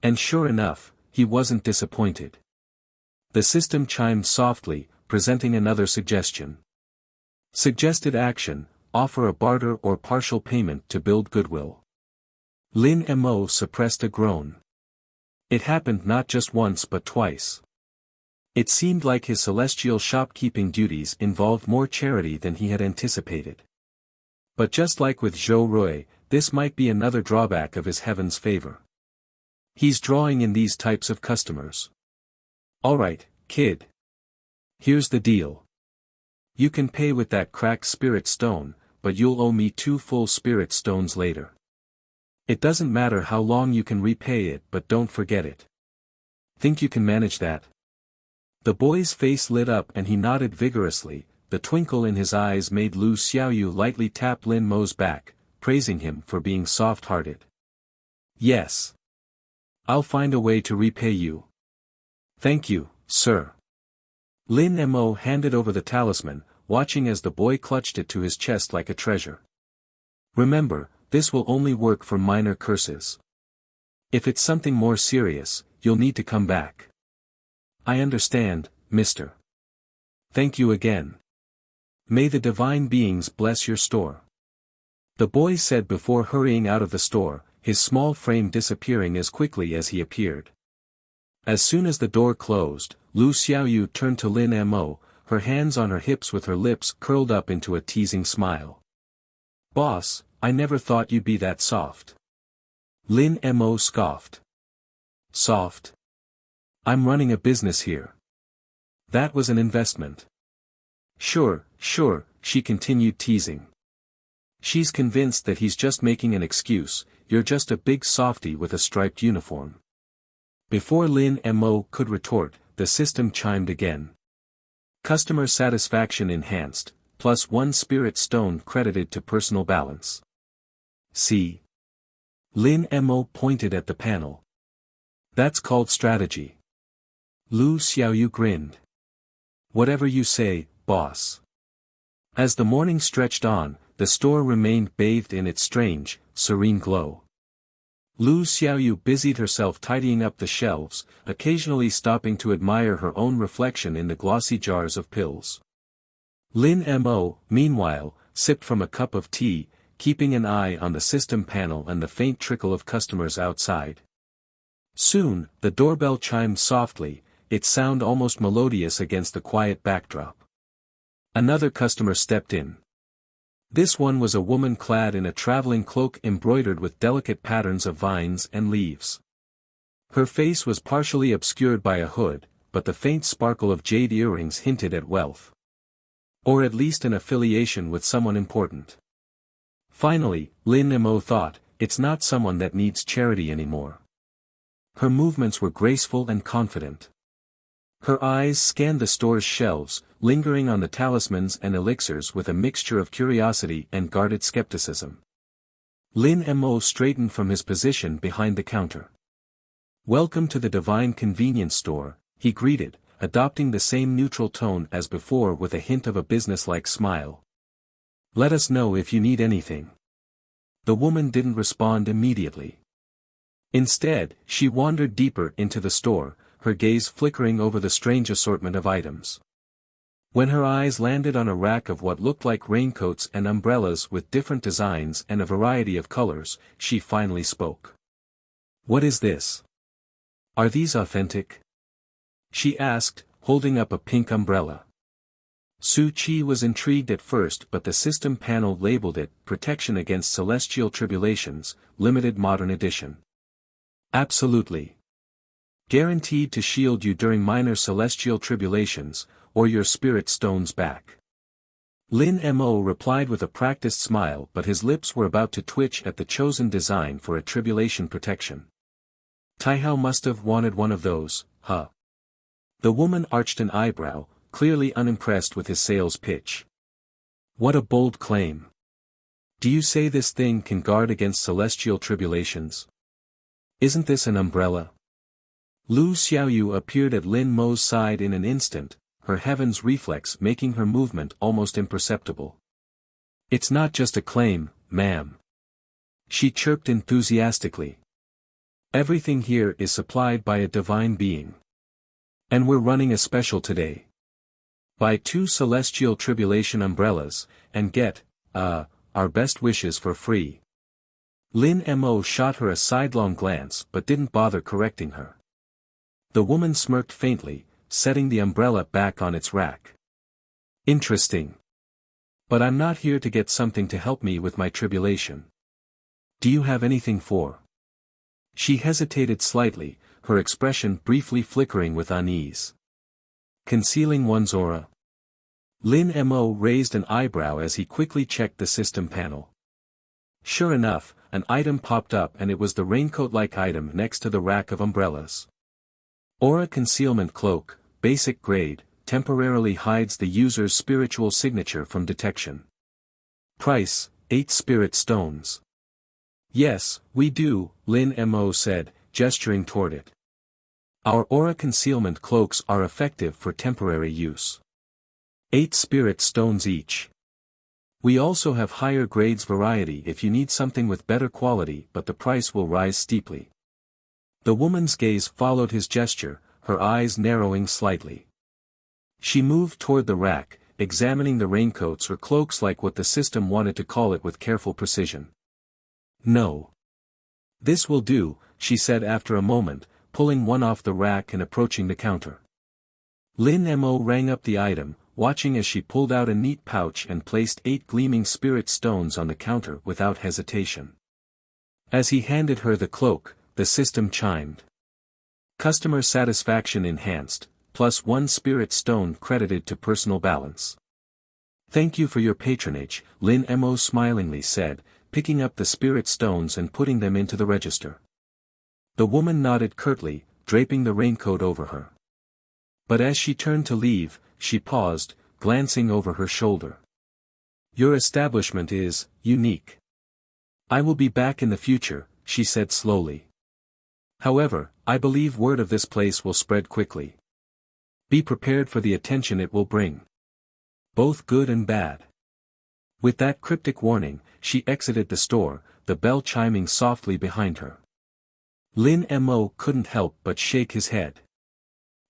Speaker 1: And sure enough, he wasn't disappointed. The system chimed softly, presenting another suggestion. Suggested action, offer a barter or partial payment to build goodwill. Lin Mo suppressed a groan. It happened not just once but twice. It seemed like his celestial shopkeeping duties involved more charity than he had anticipated. But just like with Zhou, this might be another drawback of his heaven's favor. He's drawing in these types of customers. Alright, kid. Here's the deal. You can pay with that cracked spirit stone, but you'll owe me 2 full spirit stones later. It doesn't matter how long you can repay it, but don't forget it. Think you can manage that? The boy's face lit up and he nodded vigorously. The twinkle in his eyes made Lu Xiaoyu lightly tap Lin Mo's back, praising him for being soft-hearted. Yes. I'll find a way to repay you. Thank you, sir. Lin Mo handed over the talisman, watching as the boy clutched it to his chest like a treasure. Remember, this will only work for minor curses. If it's something more serious, you'll need to come back. I understand, mister. Thank you again. May the divine beings bless your store. The boy said before hurrying out of the store, his small frame disappearing as quickly as he appeared. As soon as the door closed, Lu Xiaoyu turned to Lin Mo, her hands on her hips with her lips curled up into a teasing smile. Boss, I never thought you'd be that soft. Lin Mo scoffed. Soft? I'm running a business here. That was an investment. Sure, she continued teasing. She's convinced that he's just making an excuse. You're just a big softy with a striped uniform. Before Lin Mo could retort, the system chimed again. Customer satisfaction enhanced, plus 1 spirit stone credited to personal balance. See? Lin Mo pointed at the panel. That's called strategy. Lu Xiaoyu grinned. Whatever you say, boss. As the morning stretched on, the store remained bathed in its strange, serene glow. Lu Xiaoyu busied herself tidying up the shelves, occasionally stopping to admire her own reflection in the glossy jars of pills. Lin Mo, meanwhile, sipped from a cup of tea, keeping an eye on the system panel and the faint trickle of customers outside. Soon, the doorbell chimed softly, its sound almost melodious against the quiet backdrop. Another customer stepped in. This one was a woman clad in a traveling cloak embroidered with delicate patterns of vines and leaves. Her face was partially obscured by a hood, but the faint sparkle of jade earrings hinted at wealth. Or at least an affiliation with someone important. Finally, Lin Mo thought, it's not someone that needs charity anymore. Her movements were graceful and confident. Her eyes scanned the store's shelves, lingering on the talismans and elixirs with a mixture of curiosity and guarded skepticism. Lin Mo straightened from his position behind the counter. "Welcome to the Divine Convenience Store," he greeted, adopting the same neutral tone as before with a hint of a businesslike smile. "Let us know if you need anything." The woman didn't respond immediately. Instead, she wandered deeper into the store, her gaze flickering over the strange assortment of items. When her eyes landed on a rack of what looked like raincoats and umbrellas with different designs and a variety of colors, she finally spoke. "What is this? Are these authentic?" she asked, holding up a pink umbrella. Su Qi was intrigued at first, but the system panel labeled it, Protection Against Celestial Tribulations, Limited Modern Edition. "Absolutely. Guaranteed to shield you during minor celestial tribulations, or your spirit stones back." Lin Mo replied with a practiced smile, but his lips were about to twitch at the chosen design for a tribulation protection. "Taihao must have wanted one of those, huh?" The woman arched an eyebrow, clearly unimpressed with his sales pitch. "What a bold claim. Do you say this thing can guard against celestial tribulations? Isn't this an umbrella?" Lu Xiaoyu appeared at Lin Mo's side in an instant, her heaven's reflex making her movement almost imperceptible. "It's not just a claim, ma'am," she chirped enthusiastically. "Everything here is supplied by a divine being. And we're running a special today. Buy 2 celestial tribulation umbrellas, and get, our best wishes for free." Lin Mo shot her a sidelong glance but didn't bother correcting her. The woman smirked faintly, setting the umbrella back on its rack. "Interesting. But I'm not here to get something to help me with my tribulation. Do you have anything for?" She hesitated slightly, her expression briefly flickering with unease. "Concealing one's aura?" Lin Mo raised an eyebrow as he quickly checked the system panel. Sure enough, an item popped up, and it was the raincoat-like item next to the rack of umbrellas. Aura Concealment Cloak, Basic Grade, temporarily hides the user's spiritual signature from detection. Price, 8 spirit stones. "Yes, we do," Lin Mo said, gesturing toward it. "Our aura concealment cloaks are effective for temporary use. 8 spirit stones each. We also have higher grades variety if you need something with better quality, but the price will rise steeply." The woman's gaze followed his gesture, her eyes narrowing slightly. She moved toward the rack, examining the raincoats or cloaks like what the system wanted to call it with careful precision. "No. This will do," she said after a moment, pulling one off the rack and approaching the counter. Lin Mo rang up the item, watching as she pulled out a neat pouch and placed 8 gleaming spirit stones on the counter without hesitation. As he handed her the cloak, the system chimed. "Customer satisfaction enhanced, plus 1 spirit stone credited to personal balance." "Thank you for your patronage," Lin Mo smilingly said, picking up the spirit stones and putting them into the register. The woman nodded curtly, draping the raincoat over her. But as she turned to leave, she paused, glancing over her shoulder. "Your establishment is unique. I will be back in the future," she said slowly. "However, I believe word of this place will spread quickly. Be prepared for the attention it will bring. Both good and bad. With that cryptic warning, she exited the store, the bell chiming softly behind her. Lin Mo couldn't help but shake his head.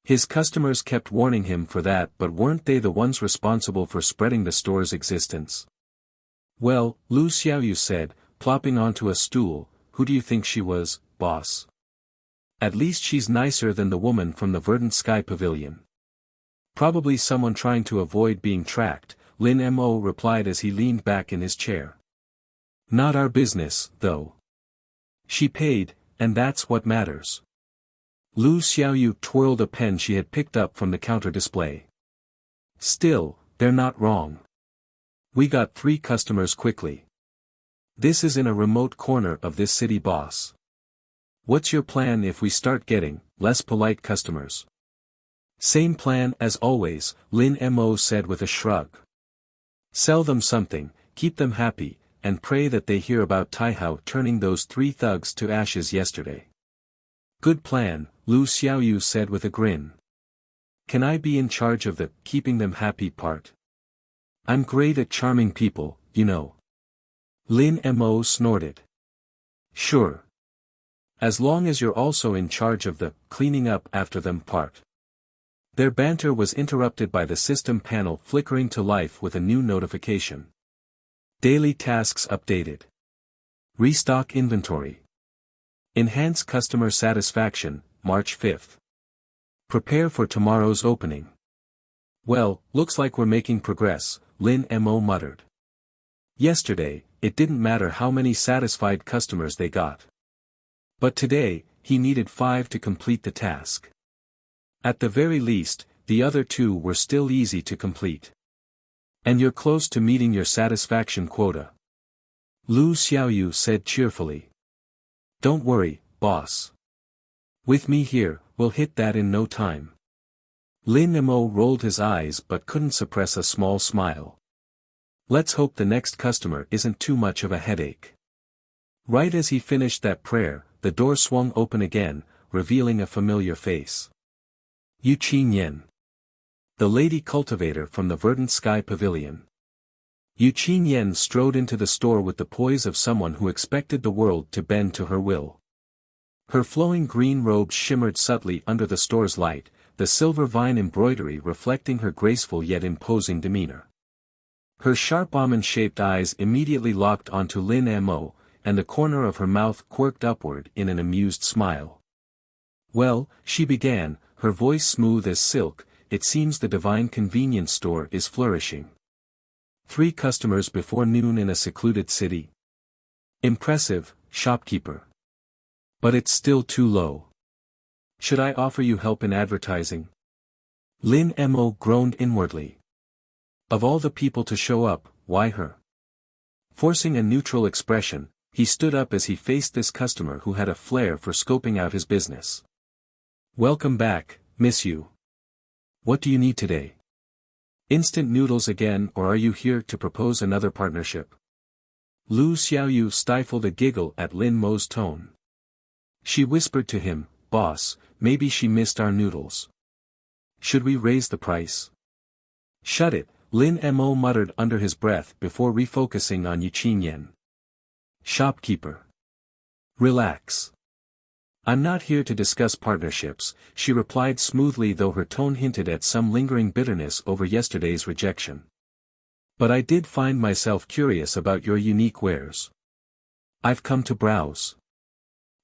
Speaker 1: His customers kept warning him for that, but weren't they the ones responsible for spreading the store's existence? Well, Lu Xiaoyu said, plopping onto a stool, who do you think she was, boss? At least she's nicer than the woman from the Verdant Sky Pavilion. Probably someone trying to avoid being tracked, Lin Mo replied as he leaned back in his chair. Not our business, though. She paid, and that's what matters. Lu Xiaoyu twirled a pen she had picked up from the counter display. Still, they're not wrong. We got 3 customers quickly. This is in a remote corner of this city, boss. What's your plan if we start getting less polite customers? Same plan as always, Lin Mo said with a shrug. Sell them something, keep them happy, and pray that they hear about Taihao turning those 3 thugs to ashes yesterday. Good plan, Lu Xiaoyu said with a grin. Can I be in charge of the keeping them happy part? I'm great at charming people, you know. Lin Mo snorted. Sure. As long as you're also in charge of the cleaning up after them part. Their banter was interrupted by the system panel flickering to life with a new notification. Daily tasks updated. Restock inventory. Enhance customer satisfaction, March 5th. Prepare for tomorrow's opening. Well, looks like we're making progress, Lin Mo muttered. Yesterday, it didn't matter how many satisfied customers they got. But today, he needed 5 to complete the task. At the very least, the other 2 were still easy to complete. And you're close to meeting your satisfaction quota. Lu Xiaoyu said cheerfully. Don't worry, boss. With me here, we'll hit that in no time. Lin Mo rolled his eyes but couldn't suppress a small smile. Let's hope the next customer isn't too much of a headache. Right as he finished that prayer, the door swung open again, revealing a familiar face. Qingyan. The lady cultivator from the Verdant Sky Pavilion. Qingyan strode into the store with the poise of someone who expected the world to bend to her will. Her flowing green robe shimmered subtly under the store's light, the silver vine embroidery reflecting her graceful yet imposing demeanor. Her sharp almond-shaped eyes immediately locked onto Lin Mo, and the corner of her mouth quirked upward in an amused smile. Well, she began, her voice smooth as silk, it seems the divine convenience store is flourishing. 3 customers before noon in a secluded city. Impressive, shopkeeper. But it's still too low. Should I offer you help in advertising? Lin Mo groaned inwardly. Of all the people to show up, why her? Forcing a neutral expression, he stood up as he faced this customer who had a flair for scoping out his business. Welcome back, miss you. What do you need today? Instant noodles again, or are you here to propose another partnership? Lu Xiaoyu stifled a giggle at Lin Mo's tone. She whispered to him, boss, maybe she missed our noodles. Should we raise the price? Shut it, Lin Mo muttered under his breath before refocusing on Qingyan. Shopkeeper. Relax. I'm not here to discuss partnerships, she replied smoothly, though her tone hinted at some lingering bitterness over yesterday's rejection. But I did find myself curious about your unique wares. I've come to browse.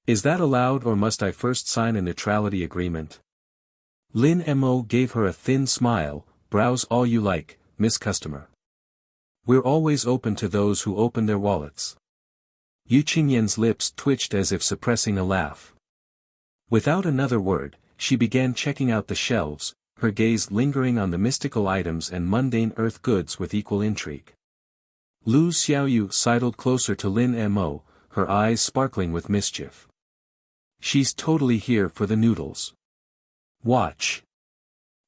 Speaker 1: Is that allowed, or must I first sign a neutrality agreement? Lin Mo gave her a thin smile. Browse all you like, Miss Customer. We're always open to those who open their wallets. Qingyan's lips twitched as if suppressing a laugh. Without another word, she began checking out the shelves, her gaze lingering on the mystical items and mundane earth goods with equal intrigue. Lu Xiaoyu sidled closer to Lin Mo, her eyes sparkling with mischief. She's totally here for the noodles. Watch.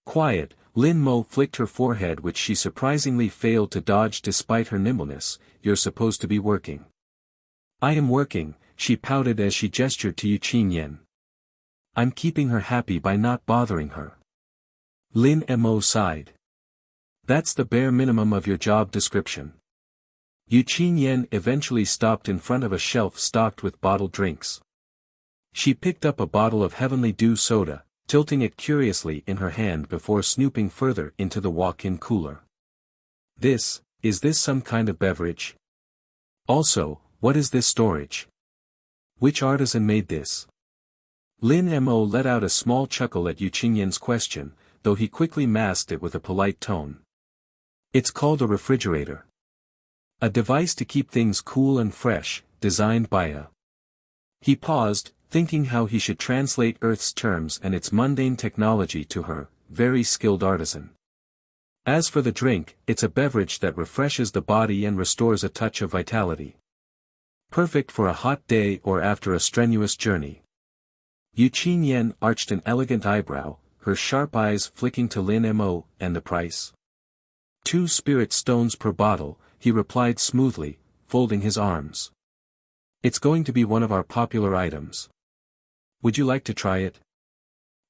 Speaker 1: Quiet, Lin Mo flicked her forehead, which she surprisingly failed to dodge despite her nimbleness. You're supposed to be working. I am working, she pouted as she gestured to Qingyan. I'm keeping her happy by not bothering her. Lin Mo sighed. That's the bare minimum of your job description. Qingyan eventually stopped in front of a shelf stocked with bottled drinks. She picked up a bottle of Heavenly Dew soda, tilting it curiously in her hand before snooping further into the walk-in cooler. Is this some kind of beverage? Also, what is this storage? Which artisan made this? Lin Mo let out a small chuckle at Qingyan's question, though he quickly masked it with a polite tone. It's called a refrigerator. A device to keep things cool and fresh, designed by a... He paused, thinking how he should translate Earth's terms and its mundane technology to her, very skilled artisan. As for the drink, it's a beverage that refreshes the body and restores a touch of vitality. Perfect for a hot day or after a strenuous journey. Qingyan arched an elegant eyebrow, her sharp eyes flicking to Lin Mo, and the price? 2 spirit stones per bottle, he replied smoothly, folding his arms. It's going to be one of our popular items. Would you like to try it?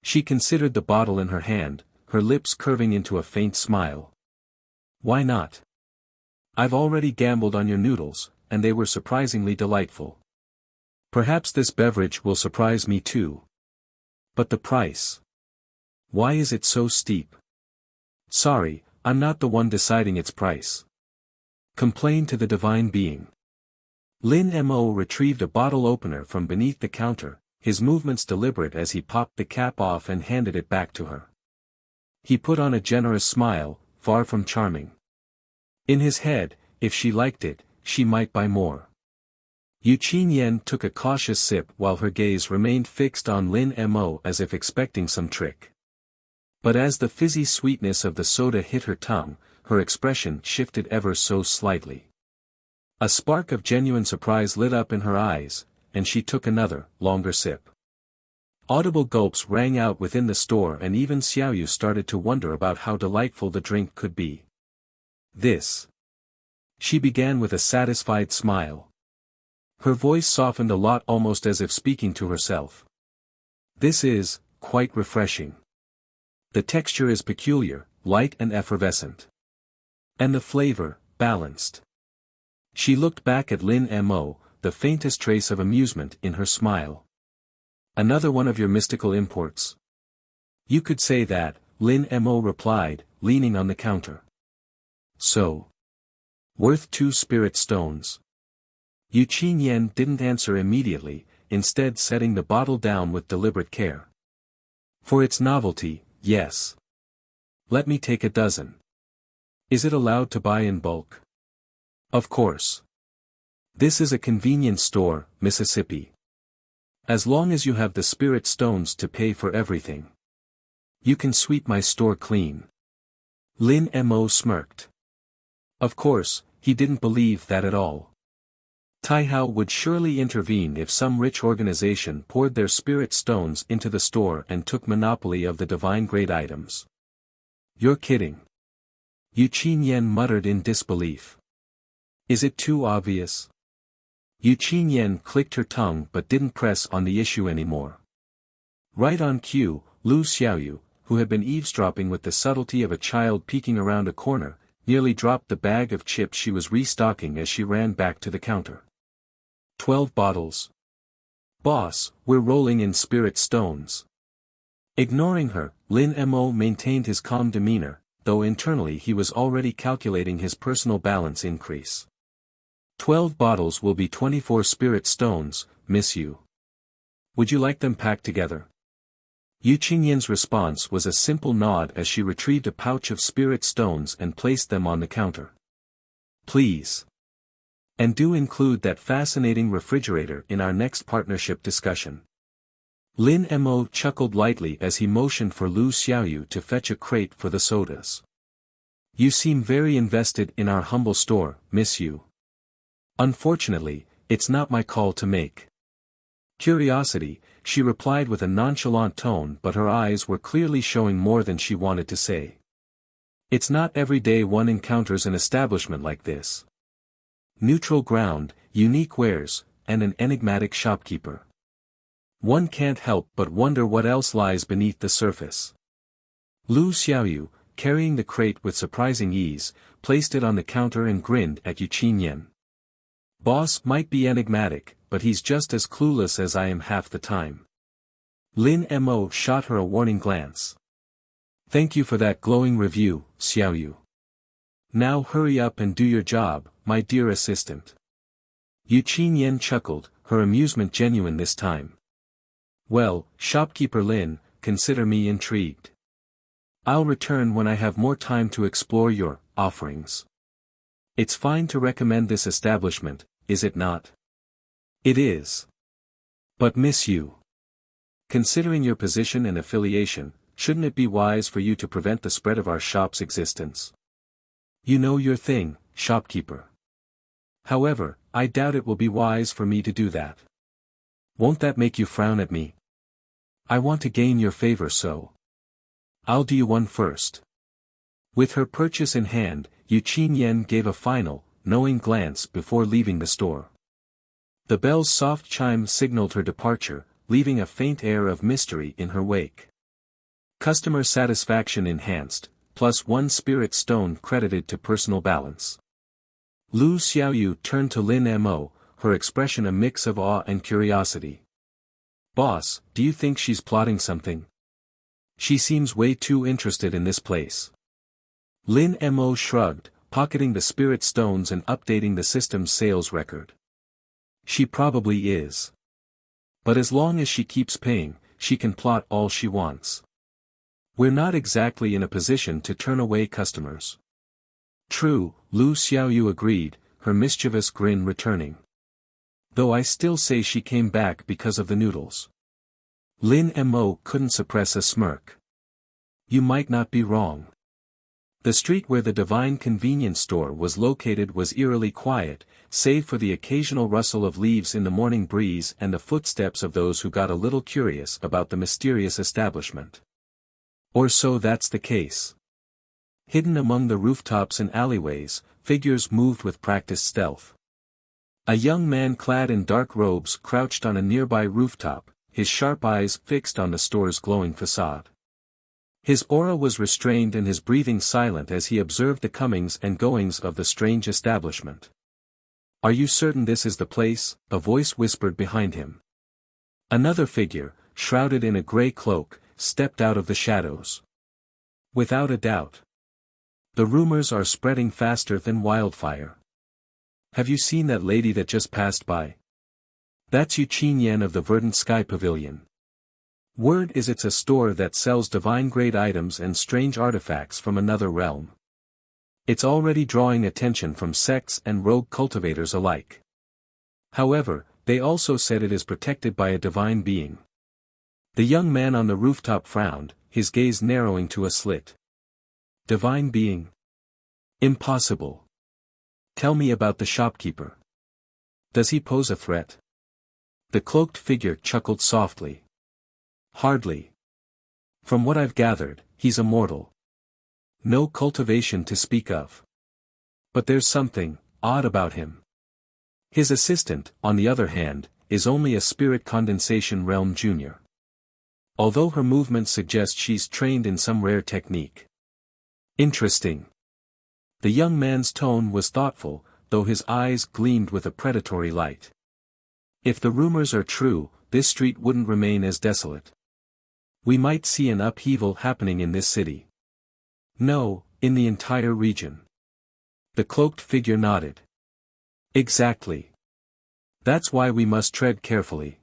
Speaker 1: She considered the bottle in her hand, her lips curving into a faint smile. Why not? I've already gambled on your noodles, and they were surprisingly delightful. Perhaps this beverage will surprise me too. But the price? Why is it so steep? Sorry, I'm not the one deciding its price. Complain to the divine being. Lin Mo retrieved a bottle opener from beneath the counter, his movements deliberate as he popped the cap off and handed it back to her. He put on a generous smile, far from charming. In his head, if she liked it, she might buy more. Qingyan took a cautious sip while her gaze remained fixed on Lin Mo as if expecting some trick. But as the fizzy sweetness of the soda hit her tongue, her expression shifted ever so slightly. A spark of genuine surprise lit up in her eyes, and she took another, longer sip. Audible gulps rang out within the store and even Xiaoyu started to wonder about how delightful the drink could be. This. She began with a satisfied smile. Her voice softened a lot, almost as if speaking to herself. This is, quite refreshing. The texture is peculiar, light and effervescent. And the flavor, balanced. She looked back at Lin Mo, the faintest trace of amusement in her smile. Another one of your mystical imports? You could say that, Lin Mo replied, leaning on the counter. So. Worth 2 spirit stones. Qingyan didn't answer immediately, instead setting the bottle down with deliberate care. For its novelty, yes. Let me take a dozen. Is it allowed to buy in bulk? Of course. This is a convenience store, Mississippi. As long as you have the spirit stones to pay for everything. You can sweep my store clean. Lin Mo smirked. Of course, he didn't believe that at all. Taihao would surely intervene if some rich organization poured their spirit stones into the store and took monopoly of the divine grade items. You're kidding. Qingyan muttered in disbelief. Is it too obvious? Qingyan clicked her tongue but didn't press on the issue anymore. Right on cue, Lu Xiaoyu, who had been eavesdropping with the subtlety of a child peeking around a corner, nearly dropped the bag of chips she was restocking as she ran back to the counter. 12 bottles. Boss, we're rolling in spirit stones. Ignoring her, Lin Mo maintained his calm demeanor, though internally he was already calculating his personal balance increase. 12 bottles will be 24 spirit stones, Miss Yu. Would you like them packed together? Qingyan's response was a simple nod as she retrieved a pouch of spirit stones and placed them on the counter. Please. And do include that fascinating refrigerator in our next partnership discussion. Lin Mo chuckled lightly as he motioned for Lu Xiaoyu to fetch a crate for the sodas. You seem very invested in our humble store, Miss Yu. Unfortunately, it's not my call to make. Curiosity, she replied with a nonchalant tone, but her eyes were clearly showing more than she wanted to say. It's not every day one encounters an establishment like this. Neutral ground, unique wares, and an enigmatic shopkeeper. One can't help but wonder what else lies beneath the surface. Lu Xiaoyu, carrying the crate with surprising ease, placed it on the counter and grinned at Qingyan. Boss might be enigmatic, but he's just as clueless as I am half the time. Lin Mo shot her a warning glance. Thank you for that glowing review, Xiaoyu. Now hurry up and do your job, my dear assistant. Qingyan chuckled, her amusement genuine this time. Well, shopkeeper Lin, consider me intrigued. I'll return when I have more time to explore your offerings. It's fine to recommend this establishment, is it not? It is. But miss you. Considering your position and affiliation, shouldn't it be wise for you to prevent the spread of our shop's existence? You know your thing, shopkeeper. However, I doubt it will be wise for me to do that. Won't that make you frown at me? I want to gain your favor, so I'll do you one first. With her purchase in hand, Qingyan gave a final, knowing glance before leaving the store. The bell's soft chime signaled her departure, leaving a faint air of mystery in her wake. Customer satisfaction enhanced, +1 spirit stone credited to personal balance. Lu Xiaoyu turned to Lin Mo, her expression a mix of awe and curiosity. Boss, do you think she's plotting something? She seems way too interested in this place. Lin Mo shrugged, pocketing the spirit stones and updating the system's sales record. She probably is. But as long as she keeps paying, she can plot all she wants. We're not exactly in a position to turn away customers. True, Lu Xiaoyu agreed, her mischievous grin returning. Though I still say she came back because of the noodles. Lin Mo couldn't suppress a smirk. You might not be wrong. The street where the divine convenience store was located was eerily quiet, save for the occasional rustle of leaves in the morning breeze and the footsteps of those who got a little curious about the mysterious establishment. Or so that's the case. Hidden among the rooftops and alleyways, figures moved with practiced stealth. A young man clad in dark robes crouched on a nearby rooftop, his sharp eyes fixed on the store's glowing facade. His aura was restrained and his breathing silent as he observed the comings and goings of the strange establishment. Are you certain this is the place? A voice whispered behind him. Another figure, shrouded in a gray cloak, stepped out of the shadows. Without a doubt. The rumors are spreading faster than wildfire. Have you seen that lady that just passed by? That's Qingyan of the Verdant Sky Pavilion. Word is it's a store that sells divine-grade items and strange artifacts from another realm. It's already drawing attention from sects and rogue cultivators alike. However, they also said it is protected by a divine being. The young man on the rooftop frowned, his gaze narrowing to a slit. Divine being? Impossible. Tell me about the shopkeeper. Does he pose a threat? The cloaked figure chuckled softly. Hardly. From what I've gathered, he's immortal. No cultivation to speak of. But there's something odd about him. His assistant, on the other hand, is only a spirit condensation realm junior. Although her movements suggest she's trained in some rare technique. Interesting. The young man's tone was thoughtful, though his eyes gleamed with a predatory light. If the rumors are true, this street wouldn't remain as desolate. We might see an upheaval happening in this city. No, in the entire region. The cloaked figure nodded. Exactly. That's why we must tread carefully.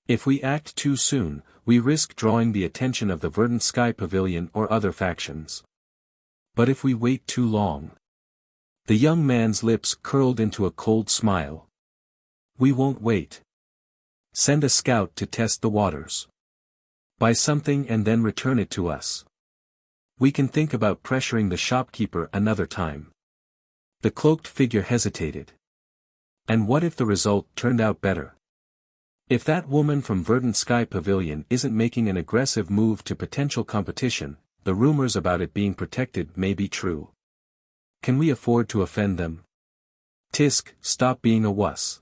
Speaker 1: If we act too soon, we risk drawing the attention of the Verdant Sky Pavilion or other factions. But if we wait too long... The young man's lips curled into a cold smile. We won't wait. Send a scout to test the waters. Buy something and then return it to us. We can think about pressuring the shopkeeper another time. The cloaked figure hesitated. And what if the result turned out better? If that woman from Verdant Sky Pavilion isn't making an aggressive move to potential competition, the rumors about it being protected may be true. Can we afford to offend them? Tisk, stop being a wuss.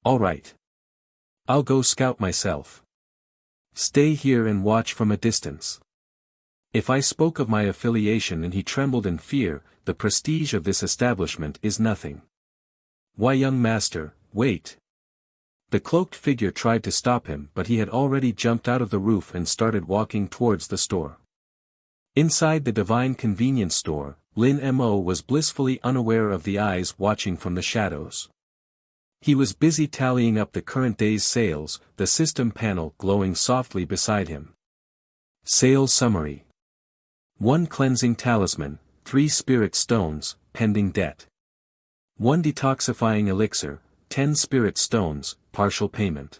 Speaker 1: All right. I'll go scout myself. Stay here and watch from a distance. If I spoke of my affiliation and he trembled in fear, the prestige of this establishment is nothing. Why, young master, wait. The cloaked figure tried to stop him, but he had already jumped out of the roof and started walking towards the store. Inside the divine convenience store, Lin Mo was blissfully unaware of the eyes watching from the shadows. He was busy tallying up the current day's sales, the system panel glowing softly beside him. Sales summary. 1 cleansing talisman, 3 spirit stones, pending debt. 1 detoxifying elixir, 10 spirit stones, partial payment.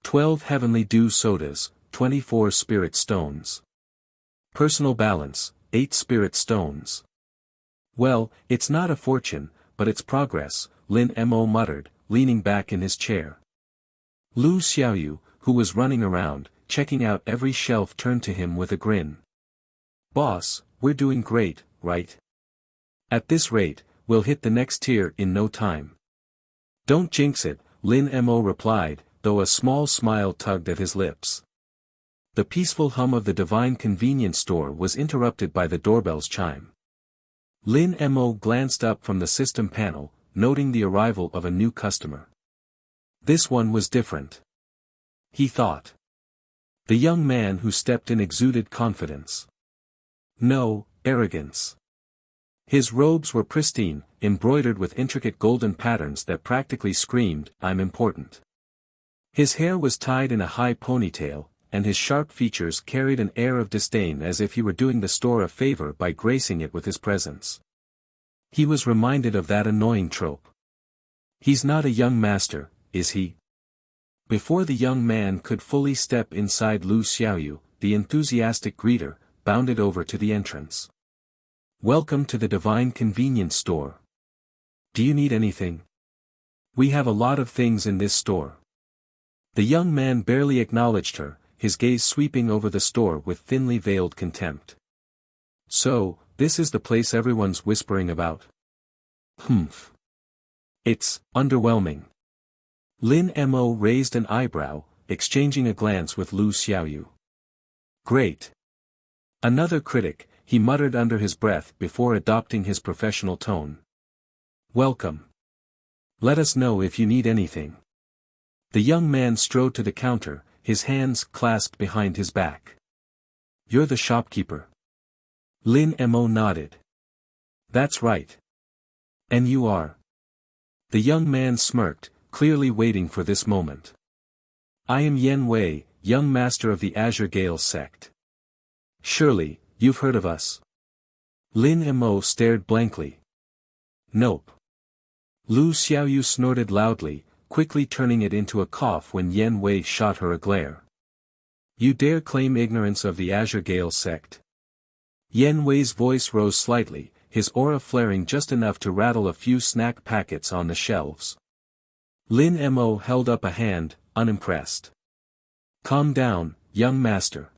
Speaker 1: 12 heavenly dew sodas, 24 spirit stones. Personal balance, 8 spirit stones. Well, it's not a fortune, but it's progress, Lin Mo muttered, leaning back in his chair. Lu Xiaoyu, who was running around, checking out every shelf, turned to him with a grin. Boss, we're doing great, right? At this rate, we'll hit the next tier in no time. Don't jinx it, Lin Mo replied, though a small smile tugged at his lips. The peaceful hum of the divine convenience store was interrupted by the doorbell's chime. Lin Mo glanced up from the system panel, noting the arrival of a new customer. This one was different. He thought. The young man who stepped in exuded confidence. No, arrogance. His robes were pristine, embroidered with intricate golden patterns that practically screamed, "I'm important." His hair was tied in a high ponytail, and his sharp features carried an air of disdain, as if he were doing the store a favor by gracing it with his presence. He was reminded of that annoying trope. He's not a young master, is he? Before the young man could fully step inside, Lu Xiaoyu, the enthusiastic greeter, bounded over to the entrance. Welcome to the divine convenience store. Do you need anything? We have a lot of things in this store. The young man barely acknowledged her, his gaze sweeping over the store with thinly veiled contempt. So, this is the place everyone's whispering about. Humph. It's underwhelming. Lin Mo raised an eyebrow, exchanging a glance with Lu Xiaoyu. Great. Another critic, he muttered under his breath before adopting his professional tone. Welcome. Let us know if you need anything. The young man strode to the counter, his hands clasped behind his back. You're the shopkeeper. Lin Mo nodded. That's right. And you are? The young man smirked, clearly waiting for this moment. I am Yen Wei, young master of the Azure Gale Sect. Surely, you've heard of us? Lin Mo stared blankly. Nope. Lu Xiaoyu snorted loudly, quickly turning it into a cough when Yen Wei shot her a glare. You dare claim ignorance of the Azure Gale Sect? Yen Wei's voice rose slightly, his aura flaring just enough to rattle a few snack packets on the shelves. Lin Mo held up a hand, unimpressed. Calm down, young master.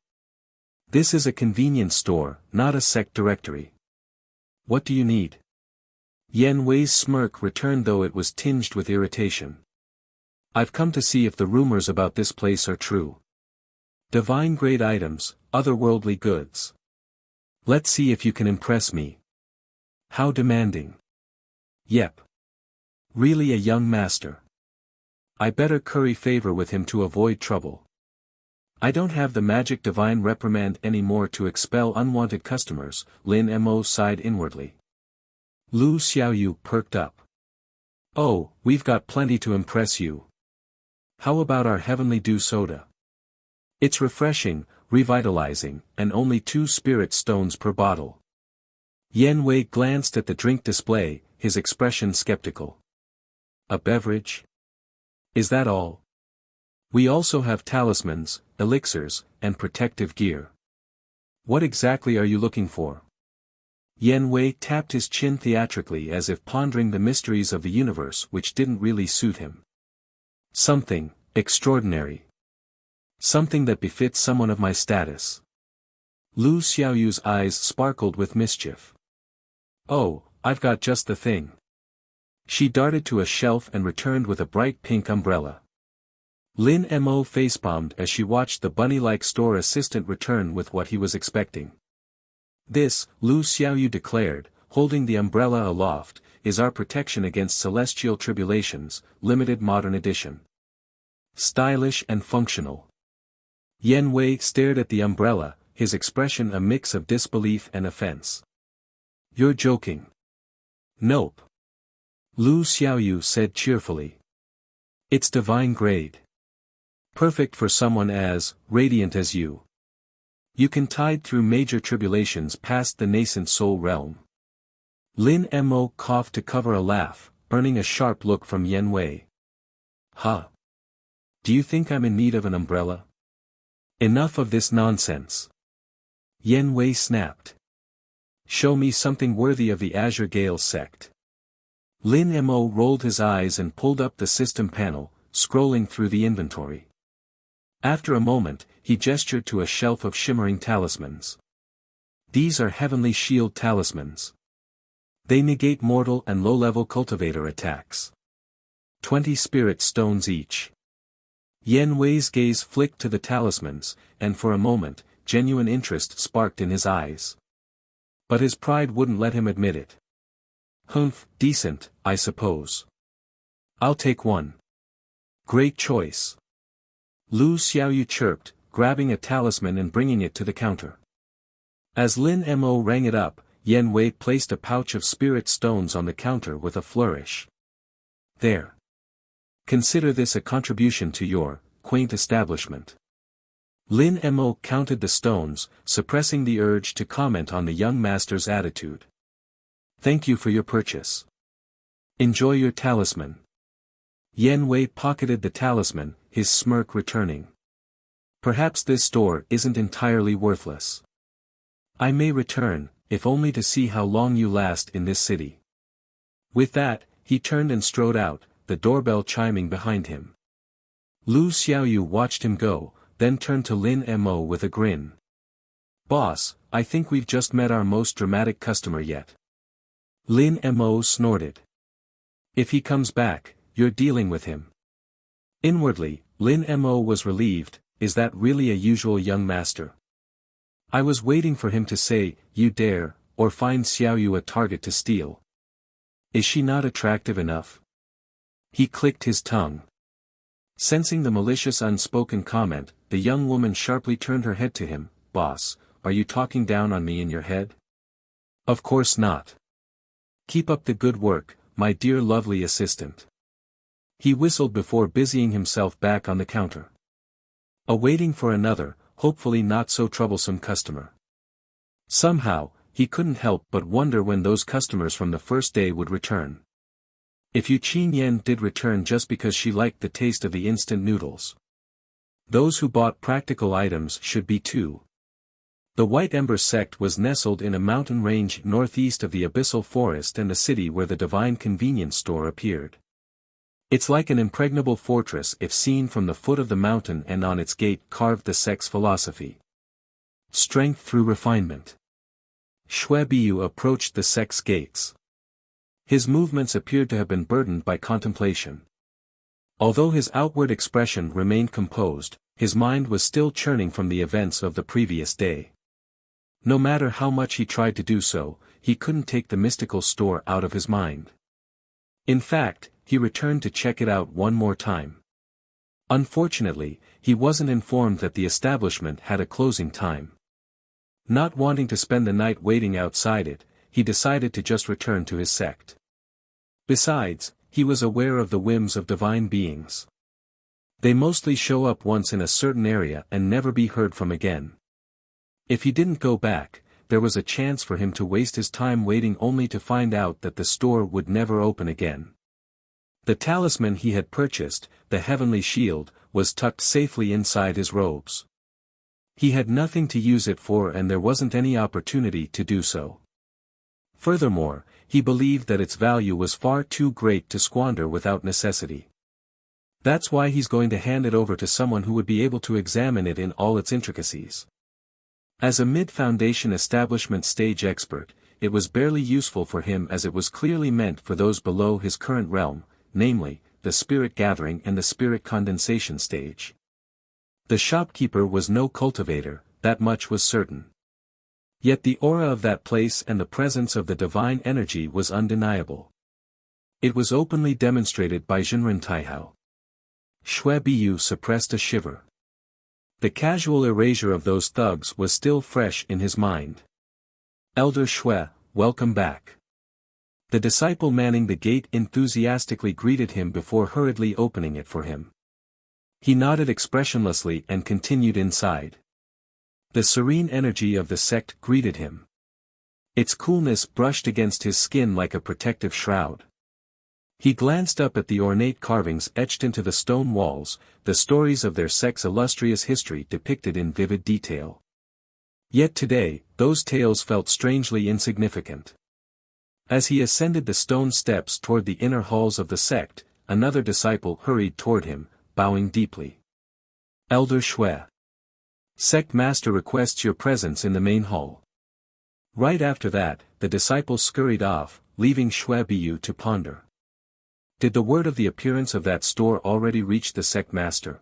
Speaker 1: This is a convenience store, not a sect directory. What do you need? Yen Wei's smirk returned, though it was tinged with irritation. I've come to see if the rumors about this place are true. Divine-grade items, otherworldly goods. Let's see if you can impress me. How demanding. Yep. Really a young master. I better curry favor with him to avoid trouble. I don't have the magic divine reprimand anymore to expel unwanted customers, Lin Mo sighed inwardly. Lu Xiaoyu perked up. Oh, we've got plenty to impress you. How about our heavenly dew soda? It's refreshing, revitalizing, and only 2 spirit stones per bottle. Yen Wei glanced at the drink display, his expression skeptical. A beverage? Is that all? We also have talismans, elixirs, and protective gear. What exactly are you looking for? Yen Wei tapped his chin theatrically, as if pondering the mysteries of the universe which didn't really suit him. Something extraordinary. Something that befits someone of my status. Lu Xiaoyu's eyes sparkled with mischief. Oh, I've got just the thing. She darted to a shelf and returned with a bright pink umbrella. Lin Mo facepalmed as she watched the bunny-like store assistant return with what he was expecting. This, Lu Xiaoyu declared, holding the umbrella aloft, is our protection against celestial tribulations, limited modern edition. Stylish and functional. Yan Wei stared at the umbrella, his expression a mix of disbelief and offense. You're joking. Nope. Lu Xiaoyu said cheerfully. It's divine grade. Perfect for someone as radiant as you. You can tide through major tribulations past the nascent soul realm. Lin Mo coughed to cover a laugh, earning a sharp look from Yan Wei. Huh? Do you think I'm in need of an umbrella? Enough of this nonsense. Yan Wei snapped. Show me something worthy of the Azure Gale sect. Lin Mo rolled his eyes and pulled up the system panel, scrolling through the inventory. After a moment, he gestured to a shelf of shimmering talismans. These are heavenly shield talismans. They negate mortal and low-level cultivator attacks. 20 spirit stones each. Yan Wei's gaze flicked to the talismans, and for a moment, genuine interest sparked in his eyes. But his pride wouldn't let him admit it. Humph, decent, I suppose. I'll take one. Great choice. Lu Xiaoyu chirped, grabbing a talisman and bringing it to the counter. As Lin Mo rang it up, Yan Wei placed a pouch of spirit stones on the counter with a flourish. There. Consider this a contribution to your quaint establishment. Lin Mo counted the stones, suppressing the urge to comment on the young master's attitude. Thank you for your purchase. Enjoy your talisman. Yan Wei pocketed the talisman, his smirk returning. Perhaps this store isn't entirely worthless. I may return, if only to see how long you last in this city. With that, he turned and strode out, the doorbell chiming behind him. Lu Xiaoyu watched him go, then turned to Lin Mo with a grin. Boss, I think we've just met our most dramatic customer yet. Lin Mo snorted. If he comes back, you're dealing with him. Inwardly, Lin Mo was relieved. Is that really a usual young master? I was waiting for him to say, you dare, or find Xiaoyu a target to steal. Is she not attractive enough? He clicked his tongue. Sensing the malicious unspoken comment, the young woman sharply turned her head to him. Boss, are you talking down on me in your head? Of course not. Keep up the good work, my dear lovely assistant. He whistled before busying himself back on the counter. Awaiting for another, hopefully not so troublesome customer. Somehow, he couldn't help but wonder when those customers from the first day would return. If Qingyan did return just because she liked the taste of the instant noodles. Those who bought practical items should be too. The White Ember Sect was nestled in a mountain range northeast of the abyssal forest and the city where the divine convenience store appeared. It's like an impregnable fortress if seen from the foot of the mountain, and on its gate carved the sect's philosophy. Strength through refinement. Xue Biyu approached the sect's gates. His movements appeared to have been burdened by contemplation. Although his outward expression remained composed, his mind was still churning from the events of the previous day. No matter how much he tried to do so, he couldn't take the mystical store out of his mind. In fact, he returned to check it out one more time. Unfortunately, he wasn't informed that the establishment had a closing time. Not wanting to spend the night waiting outside it, he decided to just return to his sect. Besides, he was aware of the whims of divine beings. They mostly show up once in a certain area and never be heard from again. If he didn't go back, there was a chance for him to waste his time waiting only to find out that the store would never open again. The talisman he had purchased, the heavenly shield, was tucked safely inside his robes. He had nothing to use it for, and there wasn't any opportunity to do so. Furthermore, he believed that its value was far too great to squander without necessity. That's why he's going to hand it over to someone who would be able to examine it in all its intricacies. As a mid-foundation establishment stage expert, it was barely useful for him, as it was clearly meant for those below his current realm, namely, the spirit gathering and the spirit condensation stage. The shopkeeper was no cultivator, that much was certain. Yet the aura of that place and the presence of the divine energy was undeniable. It was openly demonstrated by Zhenren Taihao. Xue Biyu suppressed a shiver. The casual erasure of those thugs was still fresh in his mind. Elder Xue, welcome back. The disciple manning the gate enthusiastically greeted him before hurriedly opening it for him. He nodded expressionlessly and continued inside. The serene energy of the sect greeted him. Its coolness brushed against his skin like a protective shroud. He glanced up at the ornate carvings etched into the stone walls, the stories of their sect's illustrious history depicted in vivid detail. Yet today, those tales felt strangely insignificant. As he ascended the stone steps toward the inner halls of the sect, another disciple hurried toward him, bowing deeply. Elder Xue. Sect Master requests your presence in the main hall. Right after that, the disciple scurried off, leaving Xue Biyu to ponder. Did the word of the appearance of that store already reach the Sect Master?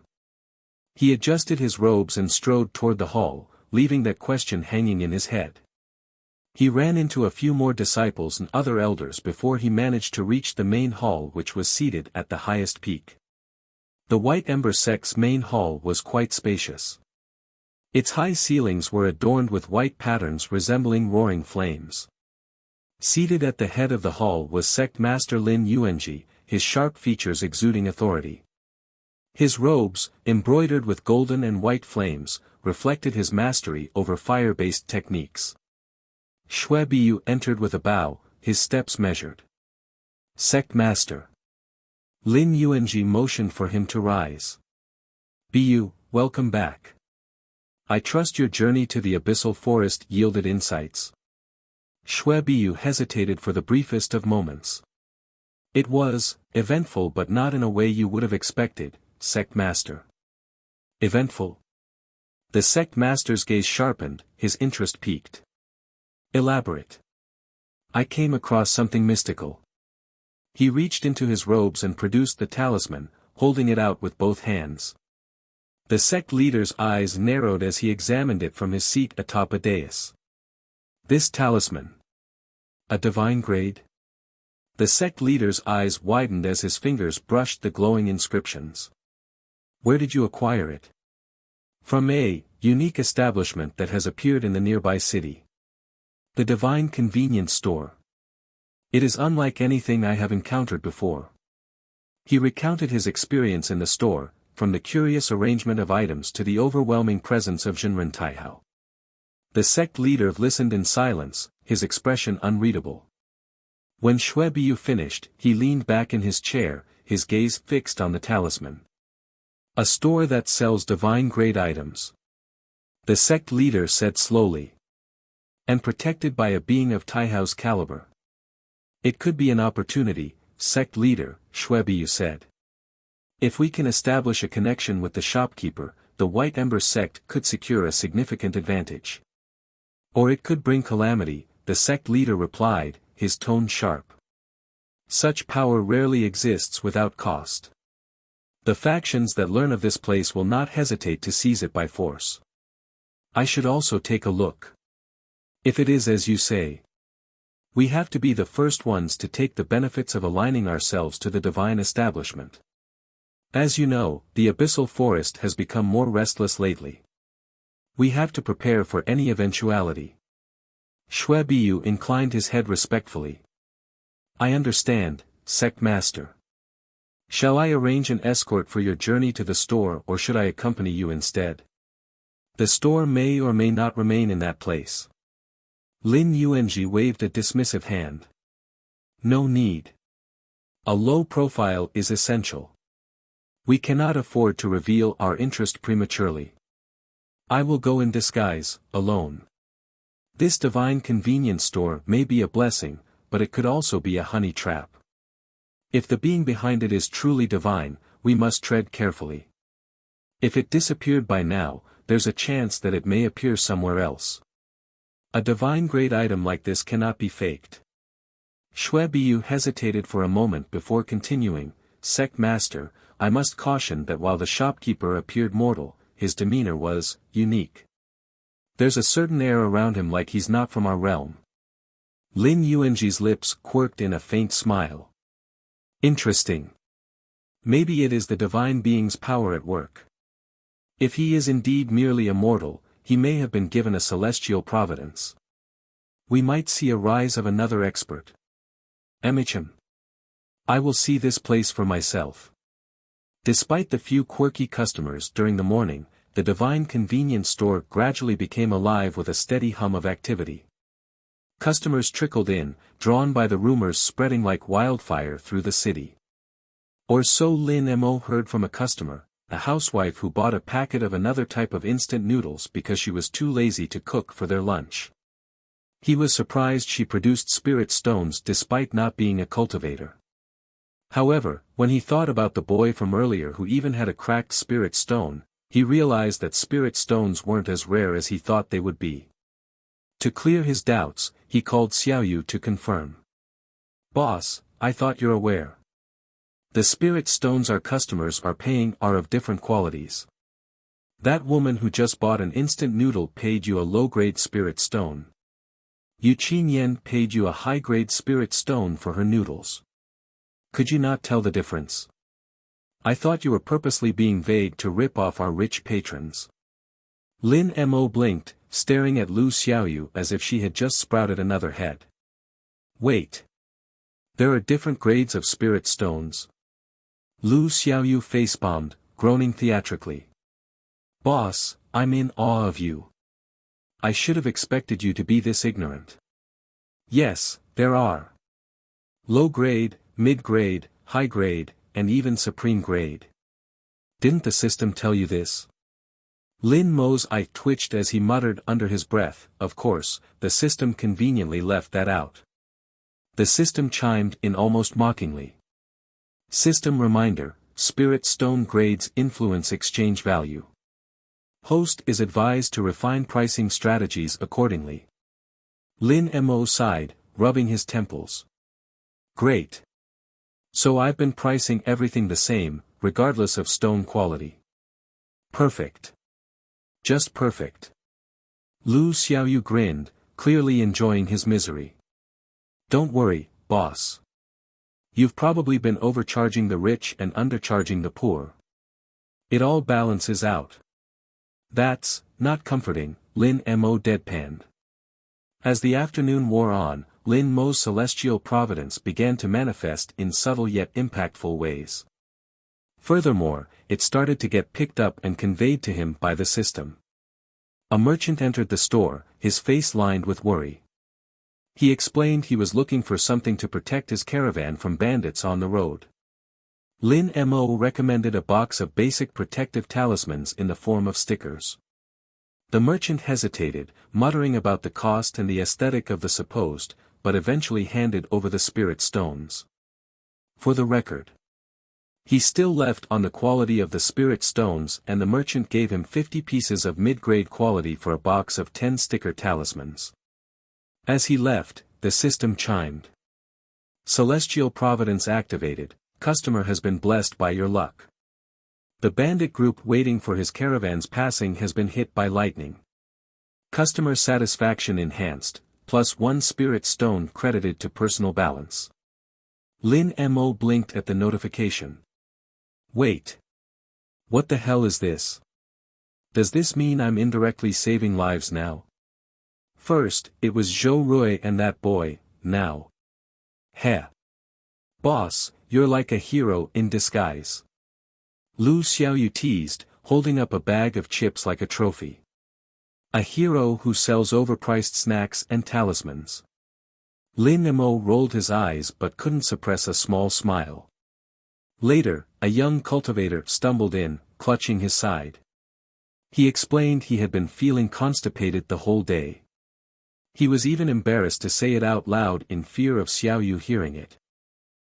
Speaker 1: He adjusted his robes and strode toward the hall, leaving that question hanging in his head. He ran into a few more disciples and other elders before he managed to reach the main hall, which was seated at the highest peak. The White Ember Sect's main hall was quite spacious. Its high ceilings were adorned with white patterns resembling roaring flames. Seated at the head of the hall was Sect Master Lin Yuanji, his sharp features exuding authority. His robes, embroidered with golden and white flames, reflected his mastery over fire-based techniques. Xue Biyu entered with a bow, his steps measured. Sect Master. Lin Yuanji motioned for him to rise. Biyu, welcome back. I trust your journey to the abyssal forest yielded insights. Xue Biyu hesitated for the briefest of moments. It was eventful, but not in a way you would have expected, Sect Master. Eventful? The Sect Master's gaze sharpened, his interest piqued. Elaborate. I came across something mystical. He reached into his robes and produced the talisman, holding it out with both hands. The sect leader's eyes narrowed as he examined it from his seat atop a dais. This talisman. A divine grade? The sect leader's eyes widened as his fingers brushed the glowing inscriptions. Where did you acquire it? From a unique establishment that has appeared in the nearby city. The Divine Convenience Store. It is unlike anything I have encountered before. He recounted his experience in the store, from the curious arrangement of items to the overwhelming presence of Zhenren Taihao. The sect leader listened in silence, his expression unreadable. When Xue Biyu finished, he leaned back in his chair, his gaze fixed on the talisman. A store that sells divine-grade items. The sect leader said slowly. And protected by a being of Taihao's caliber. It could be an opportunity, sect leader, Xue Biyu said. If we can establish a connection with the shopkeeper, the White Ember sect could secure a significant advantage. Or it could bring calamity, the sect leader replied, his tone sharp. Such power rarely exists without cost. The factions that learn of this place will not hesitate to seize it by force. I should also take a look. If it is as you say. We have to be the first ones to take the benefits of aligning ourselves to the divine establishment. As you know, the abyssal forest has become more restless lately. We have to prepare for any eventuality. Xue Biyu inclined his head respectfully. I understand, Sect Master. Shall I arrange an escort for your journey to the store, or should I accompany you instead? The store may or may not remain in that place. Lin Yuanji waved a dismissive hand. No need. A low profile is essential. We cannot afford to reveal our interest prematurely. I will go in disguise, alone. This divine convenience store may be a blessing, but it could also be a honey trap. If the being behind it is truly divine, we must tread carefully. If it disappeared by now, there's a chance that it may appear somewhere else. A divine-grade item like this cannot be faked. Xue Biyu hesitated for a moment before continuing, Sect Master, I must caution that while the shopkeeper appeared mortal, his demeanor was unique. There's a certain air around him like he's not from our realm. Lin Yuanji's lips quirked in a faint smile. Interesting. Maybe it is the divine being's power at work. If he is indeed merely a mortal, he may have been given a celestial providence. We might see a rise of another expert. Emissary. I will see this place for myself. Despite the few quirky customers during the morning, the divine convenience store gradually became alive with a steady hum of activity. Customers trickled in, drawn by the rumors spreading like wildfire through the city. Or so Lin Mo heard from a customer, a housewife who bought a packet of another type of instant noodles because she was too lazy to cook for their lunch. He was surprised she produced spirit stones despite not being a cultivator. However, when he thought about the boy from earlier who even had a cracked spirit stone, he realized that spirit stones weren't as rare as he thought they would be. To clear his doubts, he called Xiaoyu to confirm. Boss, I thought you're aware. The spirit stones our customers are paying are of different qualities. That woman who just bought an instant noodle paid you a low-grade spirit stone. Qingyan paid you a high-grade spirit stone for her noodles. Could you not tell the difference? I thought you were purposely being vague to rip off our rich patrons. Lin Mo blinked, staring at Lu Xiaoyu as if she had just sprouted another head. Wait. There are different grades of spirit stones. Lu Xiaoyu facepalmed, groaning theatrically. Boss, I'm in awe of you. I should have expected you to be this ignorant. Yes, there are. Low grade, mid grade, high grade, and even supreme grade. Didn't the system tell you this? Lin Mo's eye twitched as he muttered under his breath, of course, the system conveniently left that out. The system chimed in almost mockingly. System reminder, spirit stone grades influence exchange value. Host is advised to refine pricing strategies accordingly. Lin Mo sighed, rubbing his temples. Great. So I've been pricing everything the same, regardless of stone quality. Perfect. Just perfect. Lu Xiaoyu grinned, clearly enjoying his misery. Don't worry, boss. You've probably been overcharging the rich and undercharging the poor. It all balances out. That's not comforting, Lin Mo deadpanned. As the afternoon wore on, Lin Mo's celestial providence began to manifest in subtle yet impactful ways. Furthermore, it started to get picked up and conveyed to him by the system. A merchant entered the store, his face lined with worry. He explained he was looking for something to protect his caravan from bandits on the road. Lin Mo recommended a box of basic protective talismans in the form of stickers. The merchant hesitated, muttering about the cost and the aesthetic of the supposed, but eventually handed over the spirit stones. For the record. He still left on the quality of the spirit stones and the merchant gave him 50 pieces of mid-grade quality for a box of 10 sticker talismans. As he left, the system chimed. Celestial Providence activated, customer has been blessed by your luck. The bandit group waiting for his caravan's passing has been hit by lightning. Customer satisfaction enhanced, +1 spirit stone credited to personal balance. Lin Mo blinked at the notification. Wait. What the hell is this? Does this mean I'm indirectly saving lives now? First, it was Zhou and that boy, now. Heh. Boss, you're like a hero in disguise. Lu Xiaoyu teased, holding up a bag of chips like a trophy. A hero who sells overpriced snacks and talismans. Lin Mo rolled his eyes but couldn't suppress a small smile. Later, a young cultivator stumbled in, clutching his side. He explained he had been feeling constipated the whole day. He was even embarrassed to say it out loud in fear of Xiaoyu hearing it.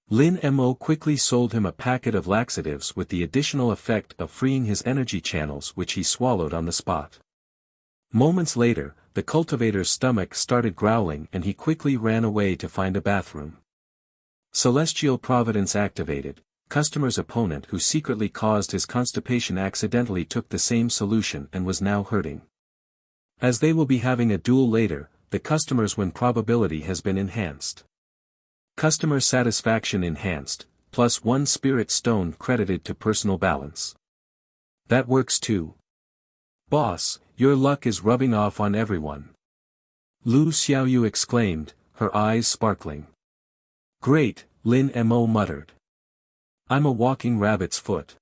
Speaker 1: Lin Mo quickly sold him a packet of laxatives with the additional effect of freeing his energy channels which he swallowed on the spot. Moments later, the cultivator's stomach started growling and he quickly ran away to find a bathroom. Celestial Providence activated, customer's opponent who secretly caused his constipation accidentally took the same solution and was now hurting. As they will be having a duel later, the customer's win probability has been enhanced. Customer satisfaction enhanced, plus 1 spirit stone credited to personal balance. That works too. Boss, your luck is rubbing off on everyone. Lu Xiaoyu exclaimed, her eyes sparkling. Great, Lin Mo muttered. I'm a walking rabbit's foot.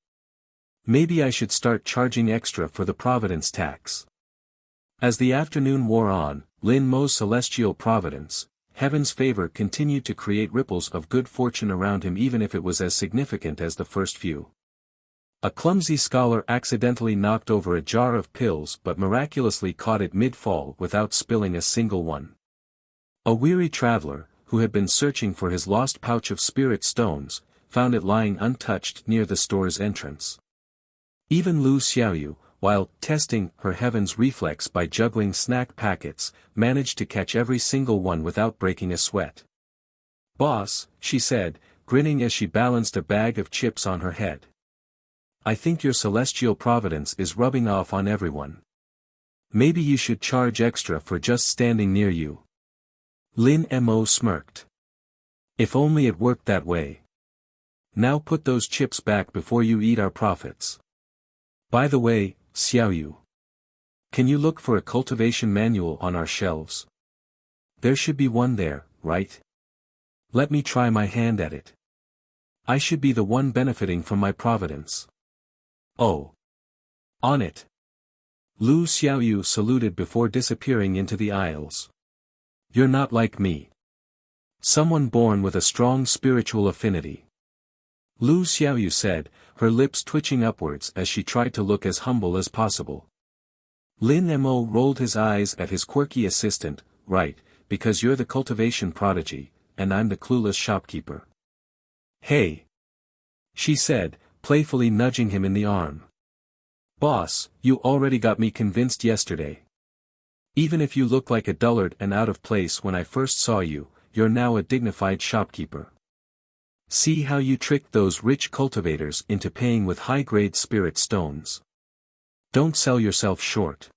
Speaker 1: Maybe I should start charging extra for the providence tax. As the afternoon wore on, Lin Mo's celestial providence, heaven's favor continued to create ripples of good fortune around him even if it was as significant as the first few. A clumsy scholar accidentally knocked over a jar of pills but miraculously caught it mid-fall without spilling a single one. A weary traveler, who had been searching for his lost pouch of spirit stones, found it lying untouched near the store's entrance. Even Lu Xiaoyu, while testing her heaven's reflex by juggling snack packets, managed to catch every single one without breaking a sweat. Boss, she said, grinning as she balanced a bag of chips on her head. I think your celestial providence is rubbing off on everyone. Maybe you should charge extra for just standing near you. Lin Mo smirked. If only it worked that way. Now put those chips back before you eat our profits. By the way, Xiaoyu. Can you look for a cultivation manual on our shelves? There should be one there, right? Let me try my hand at it. I should be the one benefiting from my providence. Oh. On it. Lu Xiaoyu saluted before disappearing into the aisles. You're not like me. Someone born with a strong spiritual affinity. Lu Xiaoyu said, her lips twitching upwards as she tried to look as humble as possible. Lin Mo rolled his eyes at his quirky assistant, right, because you're the cultivation prodigy, and I'm the clueless shopkeeper. Hey! She said, playfully nudging him in the arm. Boss, you already got me convinced yesterday. Even if you look like a dullard and out of place when I first saw you, you're now a dignified shopkeeper. See how you tricked those rich cultivators into paying with high-grade spirit stones. Don't sell yourself short.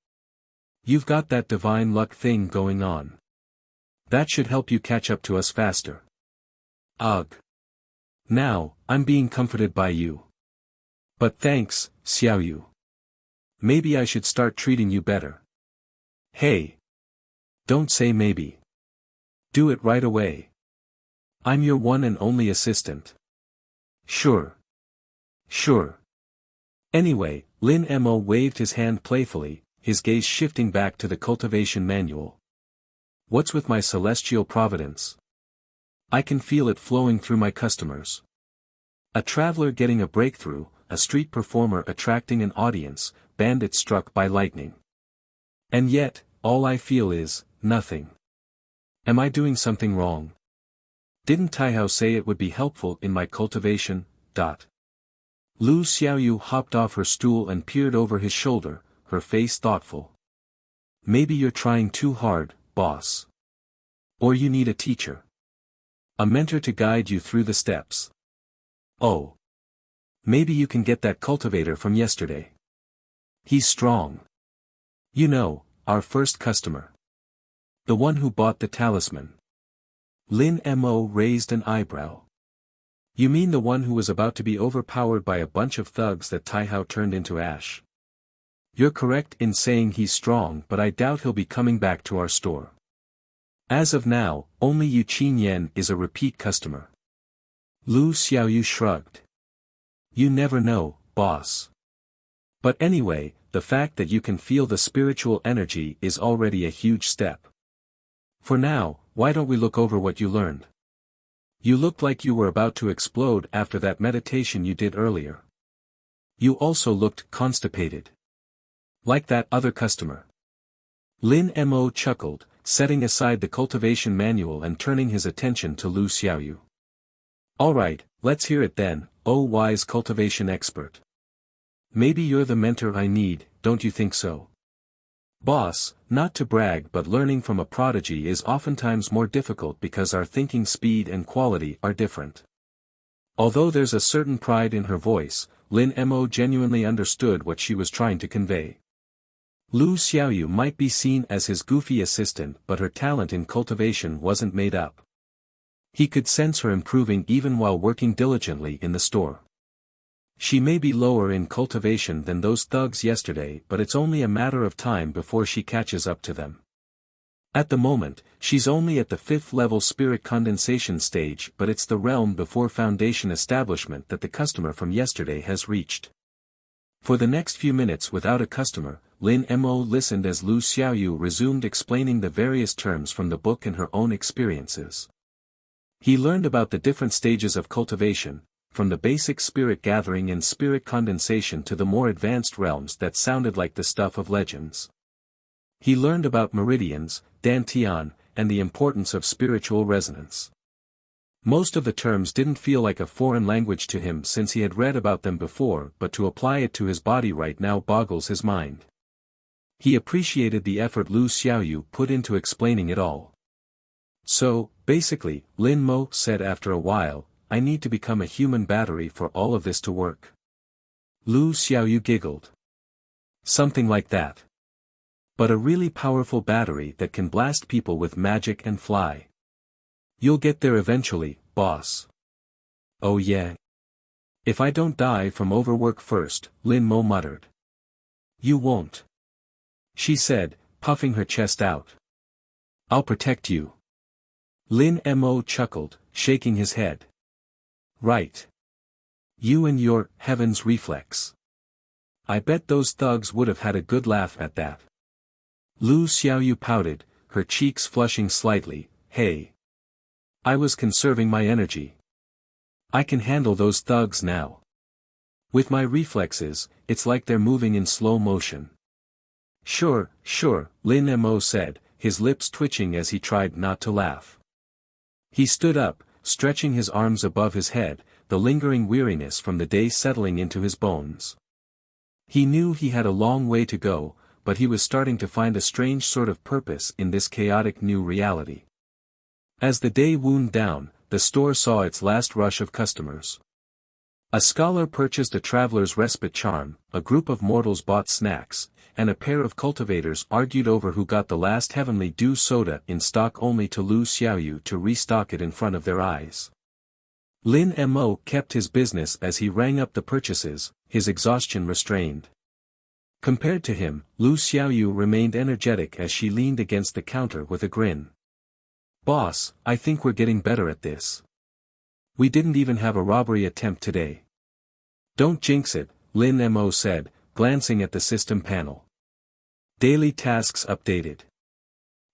Speaker 1: You've got that divine luck thing going on. That should help you catch up to us faster. Ugh. Now, I'm being comforted by you. But thanks, Xiaoyu. Maybe I should start treating you better. Hey. Don't say maybe. Do it right away. I'm your one and only assistant. Sure. Sure. Anyway, Lin Mo waved his hand playfully, his gaze shifting back to the cultivation manual. What's with my celestial providence? I can feel it flowing through my customers. A traveler getting a breakthrough, a street performer attracting an audience, bandit struck by lightning. And yet, all I feel is, nothing. Am I doing something wrong? Didn't Taihao say it would be helpful in my cultivation? Lu Xiaoyu hopped off her stool and peered over his shoulder, her face thoughtful. Maybe you're trying too hard, boss. Or you need a teacher. A mentor to guide you through the steps. Oh. Maybe you can get that cultivator from yesterday. He's strong. You know, our first customer. The one who bought the talisman. Lin Mo raised an eyebrow. You mean the one who was about to be overpowered by a bunch of thugs that Taihao turned into ash? You're correct in saying he's strong, but I doubt he'll be coming back to our store. As of now, only Yu Qingyan is a repeat customer. Lu Xiaoyu shrugged. You never know, boss. But anyway, the fact that you can feel the spiritual energy is already a huge step. For now, why don't we look over what you learned? You looked like you were about to explode after that meditation you did earlier. You also looked constipated. Like that other customer. Lin Mo chuckled, setting aside the cultivation manual and turning his attention to Lu Xiaoyu. Alright, let's hear it then, oh wise cultivation expert. Maybe you're the mentor I need, don't you think so? Boss, not to brag but learning from a prodigy is oftentimes more difficult because our thinking speed and quality are different. Although there's a certain pride in her voice, Lin Mo genuinely understood what she was trying to convey. Lu Xiaoyu might be seen as his goofy assistant, but her talent in cultivation wasn't made up. He could sense her improving even while working diligently in the store. She may be lower in cultivation than those thugs yesterday, but it's only a matter of time before she catches up to them. At the moment, she's only at the 5th level spirit condensation stage, but it's the realm before foundation establishment that the customer from yesterday has reached. For the next few minutes without a customer, Lin Mo listened as Lu Xiaoyu resumed explaining the various terms from the book and her own experiences. He learned about the different stages of cultivation, from the basic spirit gathering and spirit condensation to the more advanced realms that sounded like the stuff of legends. He learned about meridians, dantian, and the importance of spiritual resonance. Most of the terms didn't feel like a foreign language to him since he had read about them before, but to apply it to his body right now boggles his mind. He appreciated the effort Lu Xiaoyu put into explaining it all. So, basically, Lin Mo said after a while, I need to become a human battery for all of this to work. Lu Xiaoyu giggled. Something like that. But a really powerful battery that can blast people with magic and fly. You'll get there eventually, boss. Oh yeah. If I don't die from overwork first, Lin Mo muttered. You won't. She said, puffing her chest out. I'll protect you. Lin Mo chuckled, shaking his head. Right. You and your heaven's reflex. I bet those thugs would have had a good laugh at that. Lu Xiaoyu pouted, her cheeks flushing slightly. Hey. I was conserving my energy. I can handle those thugs now. With my reflexes, it's like they're moving in slow motion. Sure, Lin Mo said, his lips twitching as he tried not to laugh. He stood up, stretching his arms above his head, the lingering weariness from the day settling into his bones. He knew he had a long way to go, but he was starting to find a strange sort of purpose in this chaotic new reality. As the day wound down, the store saw its last rush of customers. A scholar purchased a traveler's respite charm, a group of mortals bought snacks, and a pair of cultivators argued over who got the last heavenly dew soda in stock, only to Lu Xiaoyu to restock it in front of their eyes. Lin Mo kept his business as he rang up the purchases, his exhaustion restrained. Compared to him, Lu Xiaoyu remained energetic as she leaned against the counter with a grin. Boss, I think we're getting better at this. We didn't even have a robbery attempt today. Don't jinx it, Lin Mo said, glancing at the system panel. Daily tasks updated.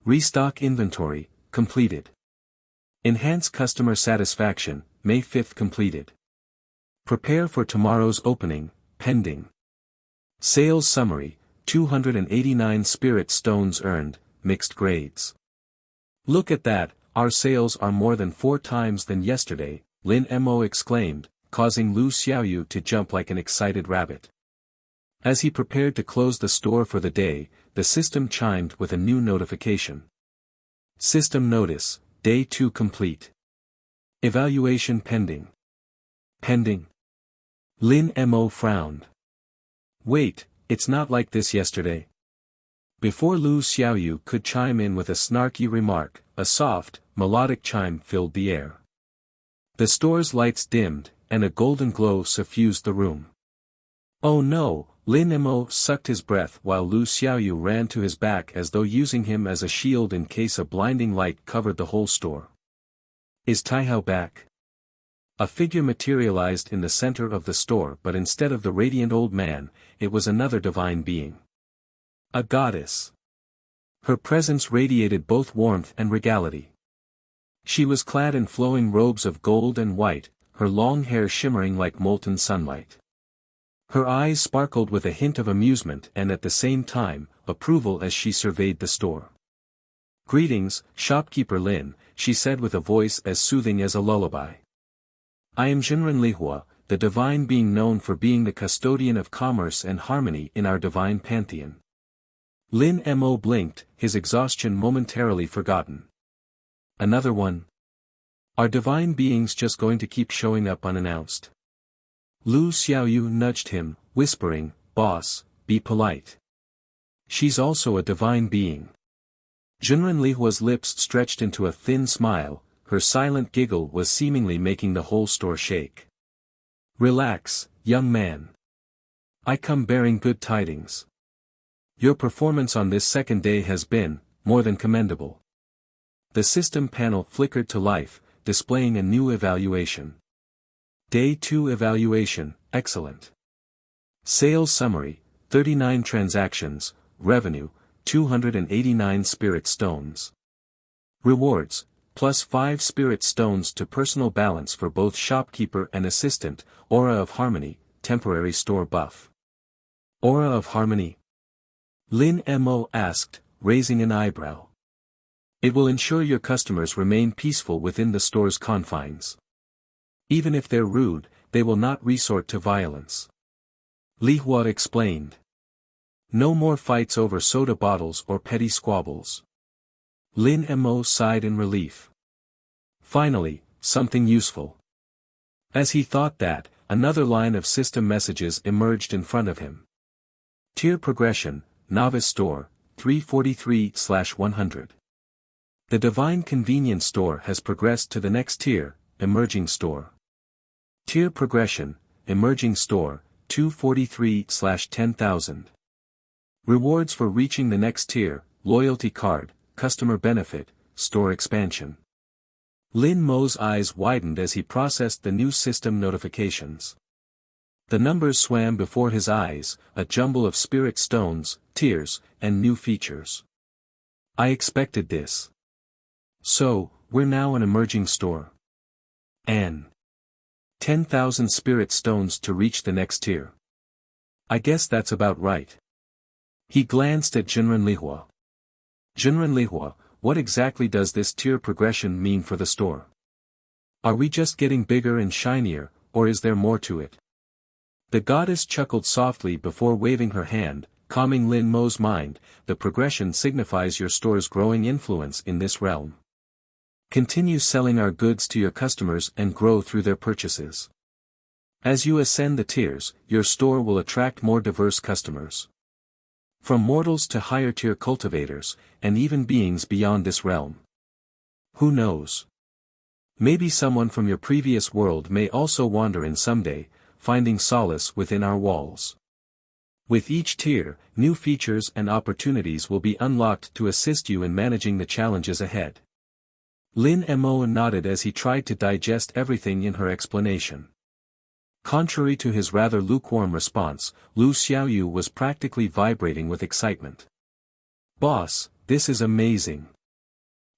Speaker 1: Restock inventory, completed. Enhance customer satisfaction, May 5th completed. Prepare for tomorrow's opening, pending. Sales summary, 289 spirit stones earned, mixed grades. Look at that, our sales are more than 4 times than yesterday, Lin Mo exclaimed, causing Lu Xiaoyu to jump like an excited rabbit. As he prepared to close the store for the day, the system chimed with a new notification. System notice, Day 2 complete. Evaluation pending. Pending. Lin Mo frowned. Wait, it's not like this yesterday. Before Lu Xiaoyu could chime in with a snarky remark, a soft, melodic chime filled the air. The store's lights dimmed, and a golden glow suffused the room. Oh no, Lin Mo sucked his breath while Lu Xiaoyu ran to his back as though using him as a shield in case a blinding light covered the whole store. Is Taihao back? A figure materialized in the center of the store, but instead of the radiant old man, it was another divine being. A goddess. Her presence radiated both warmth and regality. She was clad in flowing robes of gold and white, her long hair shimmering like molten sunlight. Her eyes sparkled with a hint of amusement and at the same time, approval as she surveyed the store. Greetings, Shopkeeper Lin, she said with a voice as soothing as a lullaby. I am Jinren Lihua, the divine being known for being the custodian of commerce and harmony in our divine pantheon. Lin Mo blinked, his exhaustion momentarily forgotten. Another one? Are divine beings just going to keep showing up unannounced? Lu Xiaoyu nudged him, whispering, "Boss, be polite. She's also a divine being." Junrenlihua's lips stretched into a thin smile, her silent giggle was seemingly making the whole store shake. "Relax, young man. I come bearing good tidings. Your performance on this second day has been, more than commendable." The system panel flickered to life, displaying a new evaluation. Day 2 evaluation, excellent. Sales summary, 39 transactions, revenue, 289 spirit stones. Rewards, +5 spirit stones to personal balance for both shopkeeper and assistant, aura of harmony, temporary store buff. Aura of harmony? Lin Mo asked, raising an eyebrow. It will ensure your customers remain peaceful within the store's confines. Even if they're rude, they will not resort to violence. Li Hua explained. No more fights over soda bottles or petty squabbles. Lin Mo sighed in relief. Finally, something useful. As he thought that, another line of system messages emerged in front of him. Tier progression, Novice Store, 343/100. The Divine Convenience Store has progressed to the next tier, Emerging Store. Tier progression, Emerging Store, 243/10,000. Rewards for reaching the next tier, Loyalty Card, Customer Benefit, Store Expansion. Lin Mo's eyes widened as he processed the new system notifications. The numbers swam before his eyes, a jumble of spirit stones, tiers, and new features. I expected this. So, we're now an emerging store. And 10,000 spirit stones to reach the next tier. I guess that's about right. He glanced at Junrenlihua. Junrenlihua, what exactly does this tier progression mean for the store? Are we just getting bigger and shinier, or is there more to it? The goddess chuckled softly before waving her hand, calming Lin Mo's mind. The progression signifies your store's growing influence in this realm. Continue selling our goods to your customers and grow through their purchases. As you ascend the tiers, your store will attract more diverse customers. From mortals to higher-tier cultivators, and even beings beyond this realm. Who knows? Maybe someone from your previous world may also wander in someday, finding solace within our walls. With each tier, new features and opportunities will be unlocked to assist you in managing the challenges ahead. Lin Mo nodded as he tried to digest everything in her explanation. Contrary to his rather lukewarm response, Lu Xiaoyu was practically vibrating with excitement. Boss, this is amazing.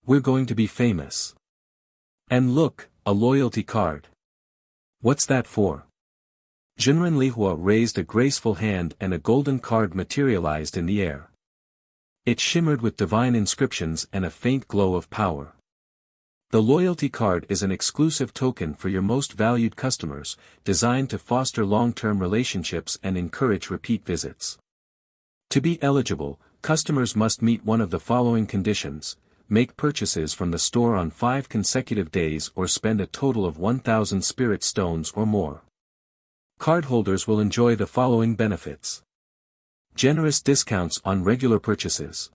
Speaker 1: We're going to be famous. And look, a loyalty card. What's that for? Junrenlihua raised a graceful hand and a golden card materialized in the air. It shimmered with divine inscriptions and a faint glow of power. The loyalty card is an exclusive token for your most valued customers, designed to foster long-term relationships and encourage repeat visits. To be eligible, customers must meet one of the following conditions: make purchases from the store on 5 consecutive days or spend a total of 1,000 spirit stones or more. Cardholders will enjoy the following benefits. Generous discounts on regular purchases.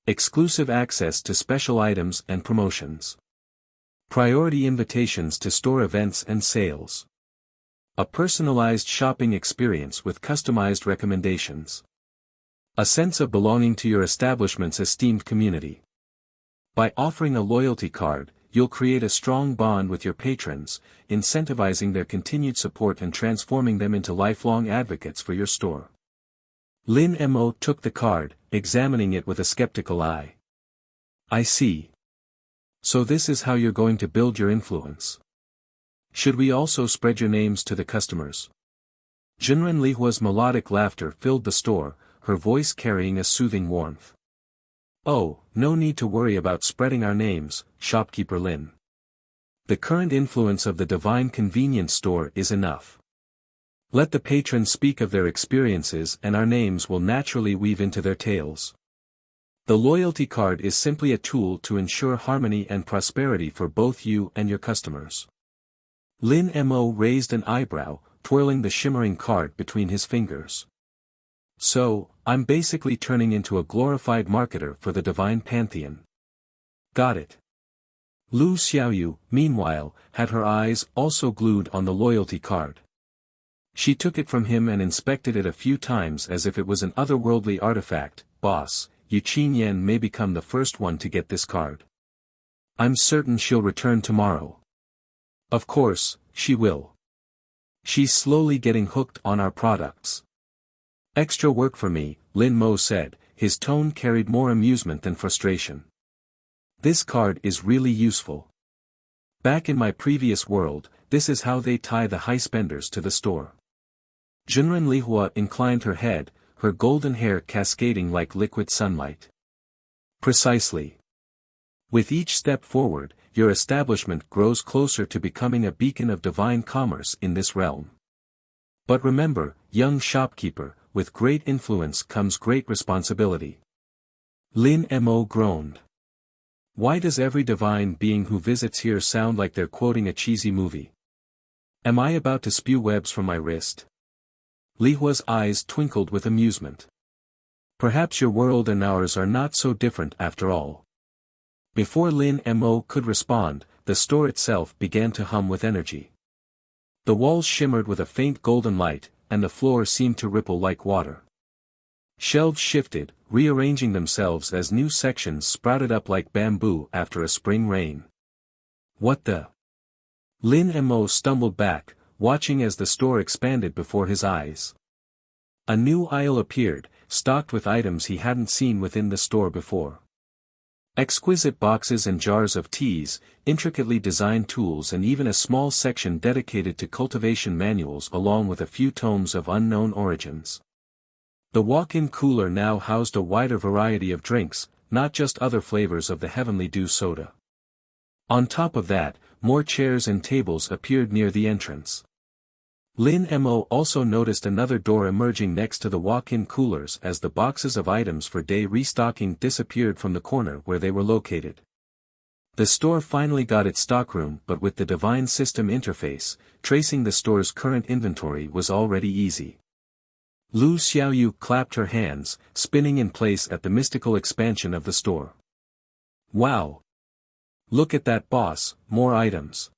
Speaker 1: Exclusive access to special items and promotions. Priority invitations to store events and sales. A personalized shopping experience with customized recommendations. A sense of belonging to your establishment's esteemed community. By offering a loyalty card, you'll create a strong bond with your patrons, incentivizing their continued support and transforming them into lifelong advocates for your store. Lin Mo took the card, examining it with a skeptical eye. I see. So this is how you're going to build your influence. Should we also spread your names to the customers? Junrenlihua's melodic laughter filled the store, her voice carrying a soothing warmth. Oh, no need to worry about spreading our names, Shopkeeper Lin. The current influence of the Divine Convenience Store is enough. Let the patrons speak of their experiences and our names will naturally weave into their tales. The loyalty card is simply a tool to ensure harmony and prosperity for both you and your customers. Lin Mo raised an eyebrow, twirling the shimmering card between his fingers. So, I'm basically turning into a glorified marketer for the divine pantheon. Got it. Lu Xiaoyu, meanwhile, had her eyes also glued on the loyalty card. She took it from him and inspected it a few times as if it was an otherworldly artifact. Boss, Qingyan may become the first one to get this card. I'm certain she'll return tomorrow. Of course, she will. She's slowly getting hooked on our products. Extra work for me, Lin Mo said, his tone carried more amusement than frustration. This card is really useful. Back in my previous world, this is how they tie the high spenders to the store. Junren Lihua inclined her head, her golden hair cascading like liquid sunlight. Precisely. With each step forward, your establishment grows closer to becoming a beacon of divine commerce in this realm. But remember, young shopkeeper, with great influence comes great responsibility. Lin Mo groaned. Why does every divine being who visits here sound like they're quoting a cheesy movie? Am I about to spew webs from my wrist? Lihua's eyes twinkled with amusement. Perhaps your world and ours are not so different after all. Before Lin Mo could respond, the store itself began to hum with energy. The walls shimmered with a faint golden light, and the floor seemed to ripple like water. Shelves shifted, rearranging themselves as new sections sprouted up like bamboo after a spring rain. What the? Lin Mo stumbled back, watching as the store expanded before his eyes. A new aisle appeared, stocked with items he hadn't seen within the store before. Exquisite boxes and jars of teas, intricately designed tools and even a small section dedicated to cultivation manuals along with a few tomes of unknown origins. The walk-in cooler now housed a wider variety of drinks, not just other flavors of the heavenly dew soda. On top of that, more chairs and tables appeared near the entrance. Lin Mo also noticed another door emerging next to the walk-in coolers as the boxes of items for day restocking disappeared from the corner where they were located. The store finally got its stockroom, but with the divine system interface, tracing the store's current inventory was already easy. Lu Xiaoyu clapped her hands, spinning in place at the mystical expansion of the store. Wow! Look at that, boss, more items.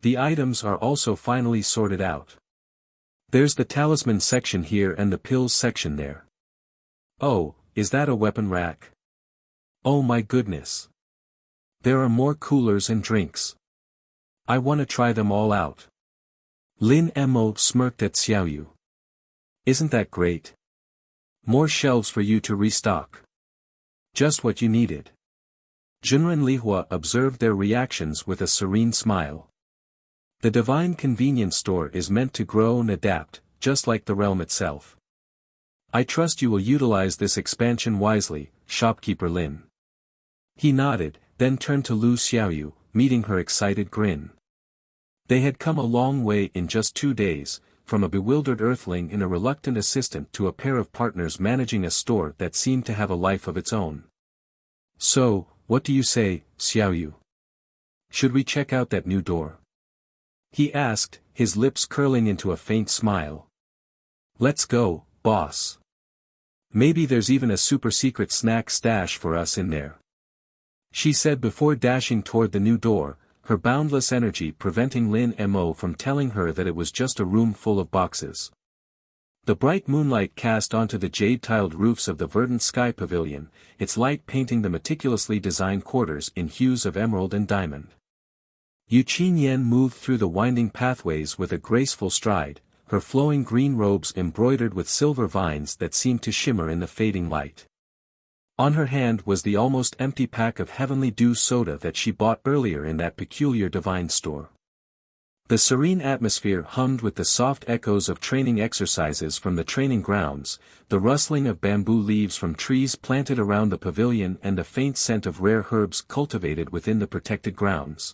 Speaker 1: The items are also finally sorted out. There's the talisman section here and the pills section there. Oh, is that a weapon rack? Oh my goodness. There are more coolers and drinks. I want to try them all out. Lin Mo smirked at Xiaoyu. Isn't that great? More shelves for you to restock. Just what you needed. Junren Lihua observed their reactions with a serene smile. The divine convenience store is meant to grow and adapt, just like the realm itself. I trust you will utilize this expansion wisely, Shopkeeper Lin. He nodded, then turned to Lu Xiaoyu, meeting her excited grin. They had come a long way in just 2 days, from a bewildered earthling and a reluctant assistant to a pair of partners managing a store that seemed to have a life of its own. So, what do you say, Xiaoyu? Should we check out that new door? He asked, his lips curling into a faint smile. Let's go, boss. Maybe there's even a super secret snack stash for us in there. She said before dashing toward the new door, her boundless energy preventing Lin Mo from telling her that it was just a room full of boxes. The bright moonlight cast onto the jade-tiled roofs of the Verdant Sky Pavilion, its light painting the meticulously designed quarters in hues of emerald and diamond. Qingyan moved through the winding pathways with a graceful stride, her flowing green robes embroidered with silver vines that seemed to shimmer in the fading light. On her hand was the almost empty pack of heavenly dew soda that she bought earlier in that peculiar divine store. The serene atmosphere hummed with the soft echoes of training exercises from the training grounds, the rustling of bamboo leaves from trees planted around the pavilion and the faint scent of rare herbs cultivated within the protected grounds.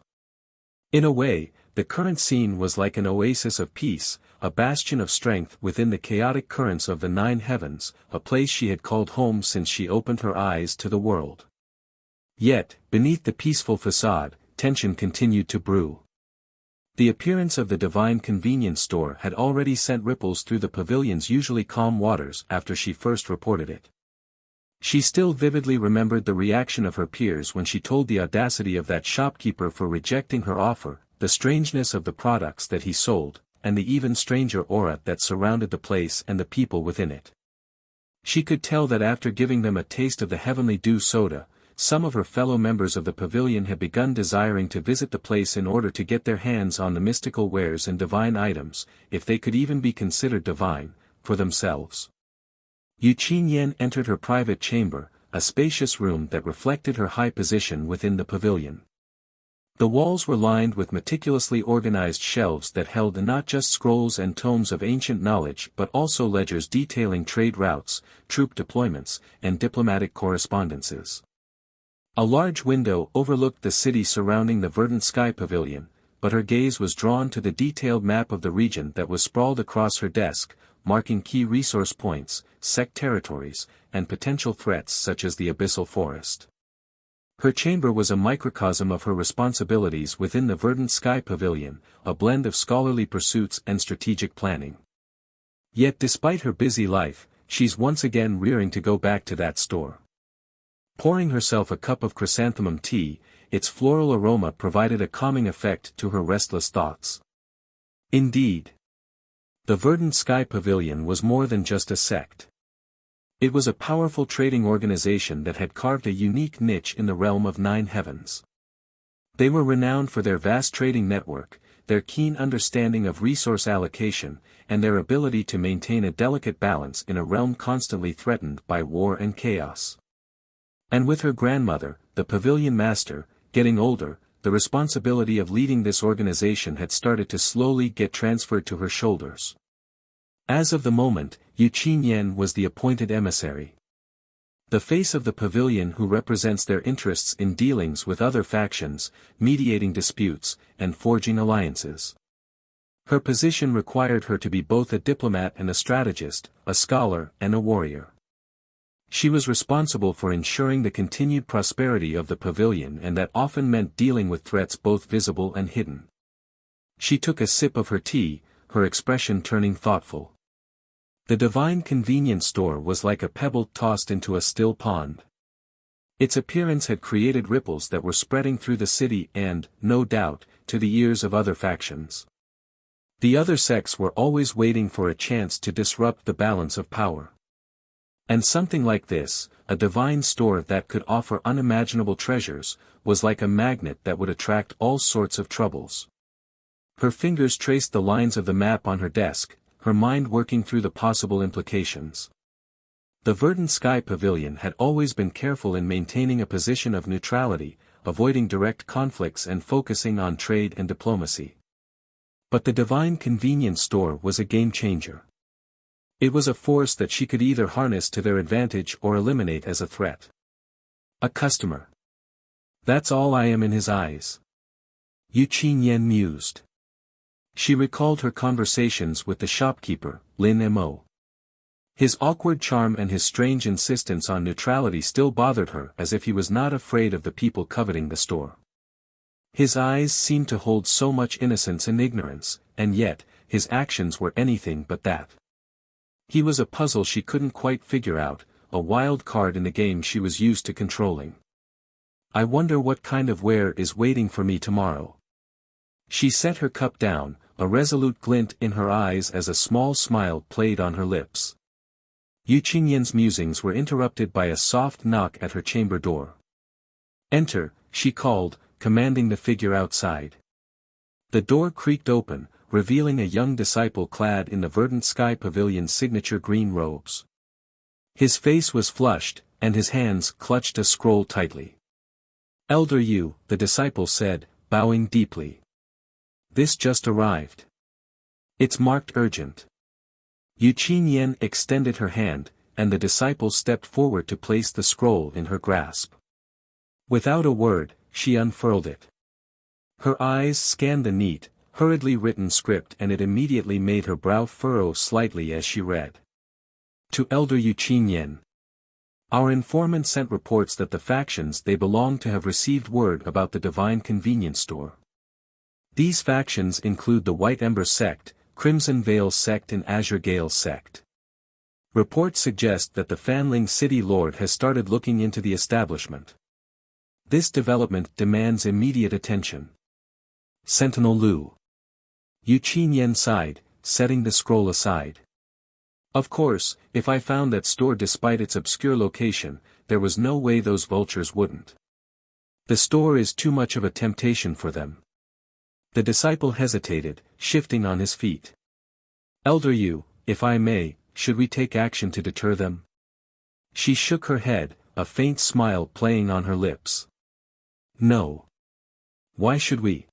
Speaker 1: In a way, the current scene was like an oasis of peace, a bastion of strength within the chaotic currents of the nine heavens, a place she had called home since she opened her eyes to the world. Yet, beneath the peaceful facade, tension continued to brew. The appearance of the divine convenience store had already sent ripples through the pavilion's usually calm waters after she first reported it. She still vividly remembered the reaction of her peers when she told the audacity of that shopkeeper for rejecting her offer, the strangeness of the products that he sold, and the even stranger aura that surrounded the place and the people within it. She could tell that after giving them a taste of the heavenly dew soda, some of her fellow members of the pavilion had begun desiring to visit the place in order to get their hands on the mystical wares and divine items, if they could even be considered divine, for themselves. Qingyan entered her private chamber, a spacious room that reflected her high position within the pavilion. The walls were lined with meticulously organized shelves that held not just scrolls and tomes of ancient knowledge but also ledgers detailing trade routes, troop deployments, and diplomatic correspondences. A large window overlooked the city surrounding the verdant sky pavilion, but her gaze was drawn to the detailed map of the region that was sprawled across her desk, marking key resource points, sect territories, and potential threats such as the abyssal forest. Her chamber was a microcosm of her responsibilities within the verdant sky pavilion, a blend of scholarly pursuits and strategic planning. Yet despite her busy life, she's once again rearing to go back to that store. Pouring herself a cup of chrysanthemum tea, its floral aroma provided a calming effect to her restless thoughts. Indeed, the Verdant Sky Pavilion was more than just a sect. It was a powerful trading organization that had carved a unique niche in the realm of nine heavens. They were renowned for their vast trading network, their keen understanding of resource allocation, and their ability to maintain a delicate balance in a realm constantly threatened by war and chaos. And with her grandmother, the pavilion master, getting older, the responsibility of leading this organization had started to slowly get transferred to her shoulders. As of the moment, Qingyan was the appointed emissary. The face of the pavilion who represents their interests in dealings with other factions, mediating disputes, and forging alliances. Her position required her to be both a diplomat and a strategist, a scholar and a warrior. She was responsible for ensuring the continued prosperity of the pavilion, and that often meant dealing with threats both visible and hidden. She took a sip of her tea, her expression turning thoughtful. The divine convenience store was like a pebble tossed into a still pond. Its appearance had created ripples that were spreading through the city and, no doubt, to the ears of other factions. The other sects were always waiting for a chance to disrupt the balance of power. And something like this, a divine store that could offer unimaginable treasures, was like a magnet that would attract all sorts of troubles. Her fingers traced the lines of the map on her desk, her mind working through the possible implications. The Verdant Sky Pavilion had always been careful in maintaining a position of neutrality, avoiding direct conflicts and focusing on trade and diplomacy. But the divine convenience store was a game changer. It was a force that she could either harness to their advantage or eliminate as a threat. A customer. That's all I am in his eyes. Qingyan mused. She recalled her conversations with the shopkeeper, Lin Mo. His awkward charm and his strange insistence on neutrality still bothered her, as if he was not afraid of the people coveting the store. His eyes seemed to hold so much innocence and ignorance, and yet, his actions were anything but that. He was a puzzle she couldn't quite figure out, a wild card in the game she was used to controlling. I wonder what kind of ware is waiting for me tomorrow. She set her cup down, a resolute glint in her eyes as a small smile played on her lips. Qingyan's musings were interrupted by a soft knock at her chamber door. Enter, she called, commanding the figure outside. The door creaked open, revealing a young disciple clad in the Verdant Sky Pavilion's signature green robes. His face was flushed, and his hands clutched a scroll tightly. Elder Yu, the disciple said, bowing deeply. This just arrived. It's marked urgent. Qingyan extended her hand, and the disciple stepped forward to place the scroll in her grasp. Without a word, she unfurled it. Her eyes scanned the neat, hurriedly written script, and it immediately made her brow furrow slightly as she read. To Elder Yu Qingyan. Our informant sent reports that the factions they belong to have received word about the divine convenience store. These factions include the White Ember Sect, Crimson Vale Sect and Azure Gale Sect. Reports suggest that the Fanling City Lord has started looking into the establishment. This development demands immediate attention. Sentinel Lu. Yu Qingyan sighed, setting the scroll aside. Of course, if I found that store despite its obscure location, there was no way those vultures wouldn't. The store is too much of a temptation for them. The disciple hesitated, shifting on his feet. Elder Yu, if I may, should we take action to deter them? She shook her head, a faint smile playing on her lips. No. Why should we?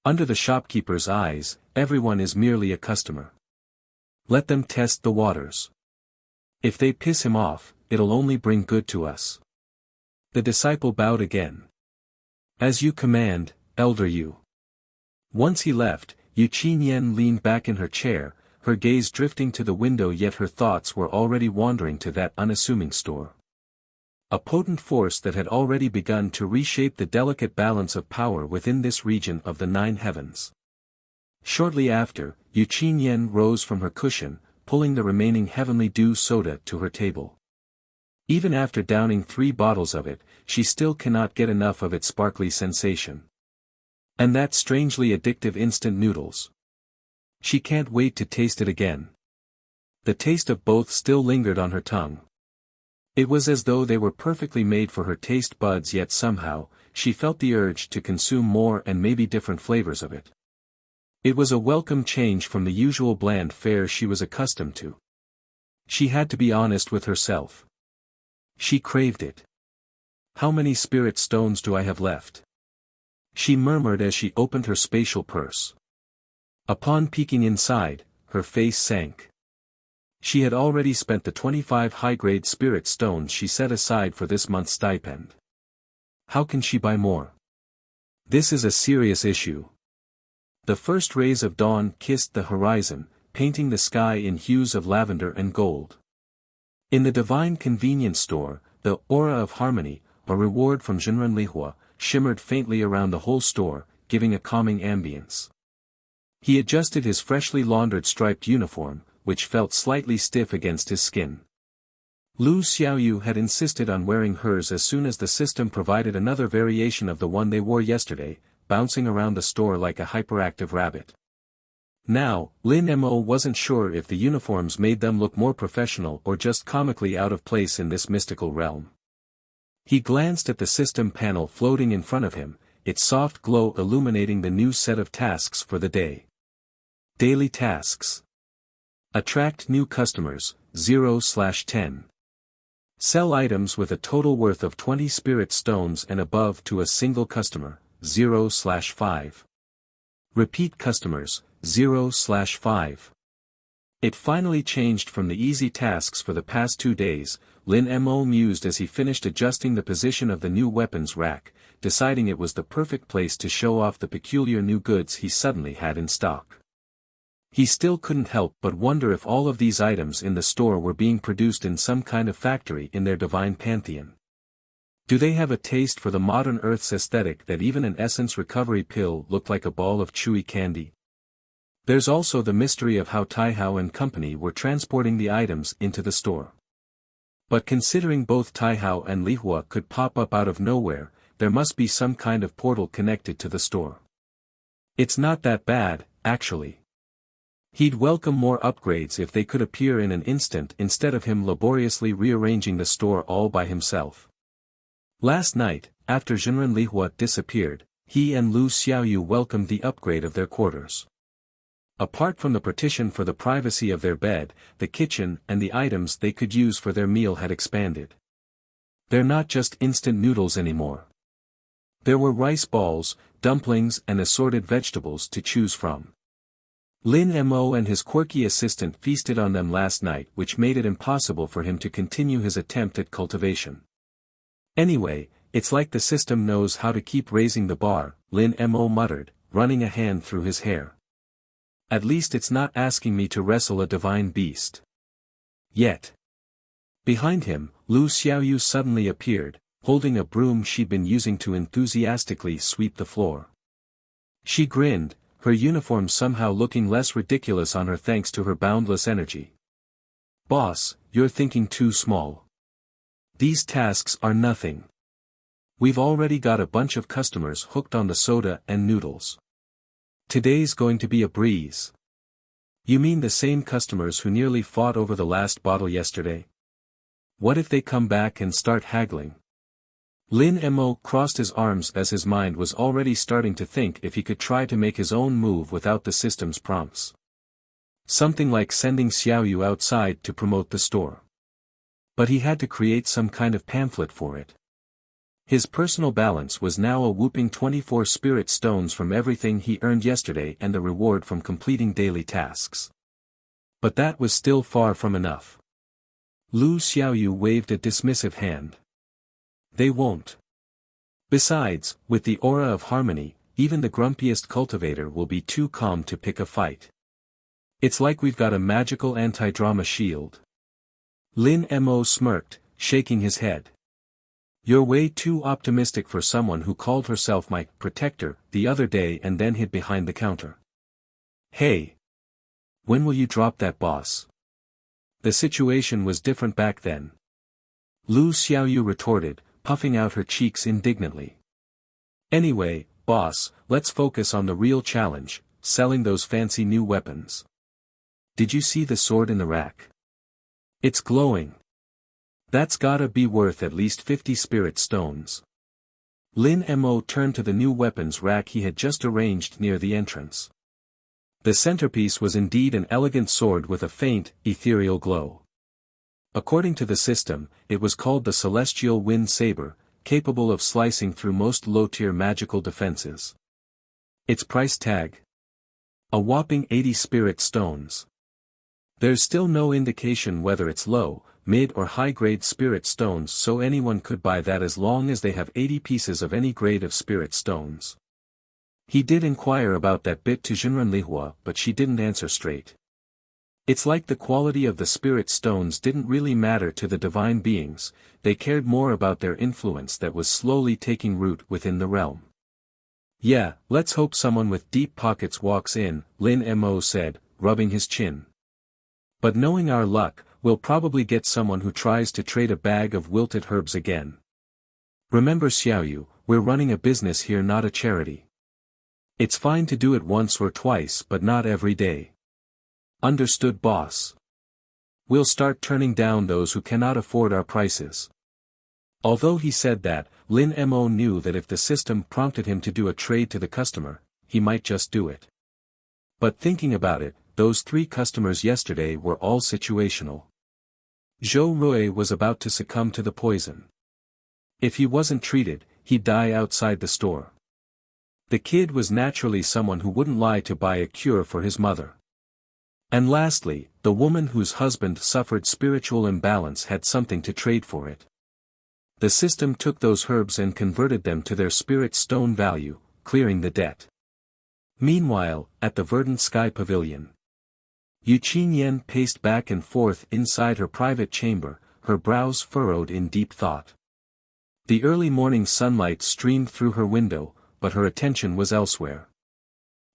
Speaker 1: Under the shopkeeper's eyes, everyone is merely a customer. Let them test the waters. If they piss him off, it'll only bring good to us. The disciple bowed again. As you command, Elder Yu. Once he left, Yu Qingyan leaned back in her chair, her gaze drifting to the window, yet her thoughts were already wandering to that unassuming store. A potent force that had already begun to reshape the delicate balance of power within this region of the 9 heavens. Shortly after, Yu Qingyan rose from her cushion, pulling the remaining heavenly dew soda to her table. Even after downing 3 bottles of it, she still cannot get enough of its sparkly sensation. And that strangely addictive instant noodles. She can't wait to taste it again. The taste of both still lingered on her tongue. It was as though they were perfectly made for her taste buds, yet somehow, she felt the urge to consume more and maybe different flavors of it. It was a welcome change from the usual bland fare she was accustomed to. She had to be honest with herself. She craved it. How many spirit stones do I have left? She murmured as she opened her spatial purse. Upon peeking inside, her face sank. She had already spent the 25 high-grade spirit stones she set aside for this month's stipend. How can she buy more? This is a serious issue. The first rays of dawn kissed the horizon, painting the sky in hues of lavender and gold. In the divine convenience store, the aura of harmony, a reward from Zhenren Lihua, shimmered faintly around the whole store, giving a calming ambience. He adjusted his freshly laundered striped uniform, which felt slightly stiff against his skin. Lu Xiaoyu had insisted on wearing hers as soon as the system provided another variation of the one they wore yesterday, bouncing around the store like a hyperactive rabbit. Now, Lin Mo wasn't sure if the uniforms made them look more professional or just comically out of place in this mystical realm. He glanced at the system panel floating in front of him, its soft glow illuminating the new set of tasks for the day. Daily tasks. Attract new customers, 0/10. Sell items with a total worth of 20 spirit stones and above to a single customer, 0/5. Repeat customers, 0/5. It finally changed from the easy tasks for the past 2 days, Lin Mo mused as he finished adjusting the position of the new weapons rack, deciding it was the perfect place to show off the peculiar new goods he suddenly had in stock. He still couldn't help but wonder if all of these items in the store were being produced in some kind of factory in their divine pantheon. Do they have a taste for the modern Earth's aesthetic that even an essence recovery pill looked like a ball of chewy candy? There's also the mystery of how Taihao and company were transporting the items into the store. But considering both Taihao and Lihua could pop up out of nowhere, there must be some kind of portal connected to the store. It's not that bad, actually. He'd welcome more upgrades if they could appear in an instant instead of him laboriously rearranging the store all by himself. Last night, after Zhenren Lihua disappeared, he and Lu Xiaoyu welcomed the upgrade of their quarters. Apart from the partition for the privacy of their bed, the kitchen and the items they could use for their meal had expanded. They're not just instant noodles anymore. There were rice balls, dumplings and assorted vegetables to choose from. Lin Mo and his quirky assistant feasted on them last night, which made it impossible for him to continue his attempt at cultivation. Anyway, it's like the system knows how to keep raising the bar, Lin Mo muttered, running a hand through his hair. At least it's not asking me to wrestle a divine beast. Yet. Behind him, Lu Xiaoyu suddenly appeared, holding a broom she'd been using to enthusiastically sweep the floor. She grinned, her uniform somehow looking less ridiculous on her thanks to her boundless energy. "Boss, you're thinking too small. These tasks are nothing. We've already got a bunch of customers hooked on the soda and noodles. Today's going to be a breeze." "You mean the same customers who nearly fought over the last bottle yesterday? What if they come back and start haggling?" Lin Mo crossed his arms as his mind was already starting to think if he could try to make his own move without the system's prompts. Something like sending Xiaoyu outside to promote the store. But he had to create some kind of pamphlet for it. His personal balance was now a whooping 24 spirit stones from everything he earned yesterday and the reward from completing daily tasks. But that was still far from enough. Lu Xiaoyu waved a dismissive hand. "They won't. Besides, with the aura of harmony, even the grumpiest cultivator will be too calm to pick a fight. It's like we've got a magical anti-drama shield." Lin Mo smirked, shaking his head. "You're way too optimistic for someone who called herself my protector the other day and then hid behind the counter. Hey! When will you drop that, boss? The situation was different back then." Lu Xiaoyu retorted, puffing out her cheeks indignantly. "Anyway, boss, let's focus on the real challenge, selling those fancy new weapons. Did you see the sword in the rack? It's glowing. That's gotta be worth at least 50 spirit stones." Lin Mo turned to the new weapons rack he had just arranged near the entrance. The centerpiece was indeed an elegant sword with a faint, ethereal glow. According to the system, it was called the Celestial Wind Saber, capable of slicing through most low-tier magical defenses. Its price tag? A whopping 80 spirit stones. There's still no indication whether it's low, mid or high-grade spirit stones, so anyone could buy that as long as they have 80 pieces of any grade of spirit stones. He did inquire about that bit to Jinren Lihua, but she didn't answer straight. It's like the quality of the spirit stones didn't really matter to the divine beings, they cared more about their influence that was slowly taking root within the realm. "Yeah, let's hope someone with deep pockets walks in," Lin Mo said, rubbing his chin. "But knowing our luck, we'll probably get someone who tries to trade a bag of wilted herbs again. Remember Xiaoyu, we're running a business here, not a charity. It's fine to do it once or twice but not every day." "Understood, boss. We'll start turning down those who cannot afford our prices." Although he said that, Lin Mo knew that if the system prompted him to do a trade to the customer, he might just do it. But thinking about it, those 3 customers yesterday were all situational. Zhou Rui was about to succumb to the poison. If he wasn't treated, he'd die outside the store. The kid was naturally someone who wouldn't lie to buy a cure for his mother. And lastly, the woman whose husband suffered spiritual imbalance had something to trade for it. The system took those herbs and converted them to their spirit stone value, clearing the debt. Meanwhile, at the Verdant Sky Pavilion, Qingyan paced back and forth inside her private chamber, her brows furrowed in deep thought. The early morning sunlight streamed through her window, but her attention was elsewhere.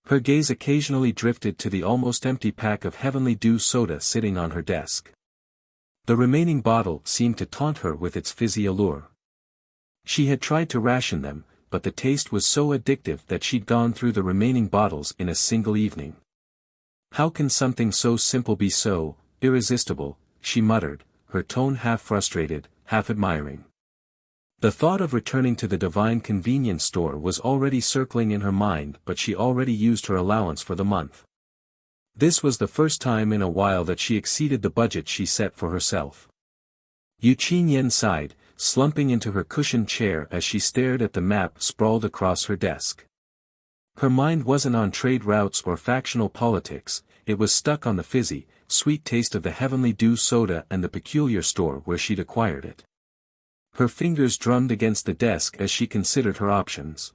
Speaker 1: Her gaze occasionally drifted to the almost empty pack of Heavenly Dew soda sitting on her desk. The remaining bottle seemed to taunt her with its fizzy allure. She had tried to ration them, but the taste was so addictive that she'd gone through the remaining bottles in a single evening. "How can something so simple be so irresistible?" she muttered, her tone half frustrated, half admiring. The thought of returning to the divine convenience store was already circling in her mind, but she already used her allowance for the month. This was the first time in a while that she exceeded the budget she set for herself. Qingyan sighed, slumping into her cushioned chair as she stared at the map sprawled across her desk. Her mind wasn't on trade routes or factional politics, it was stuck on the fizzy, sweet taste of the Heavenly Dew soda and the peculiar store where she'd acquired it. Her fingers drummed against the desk as she considered her options.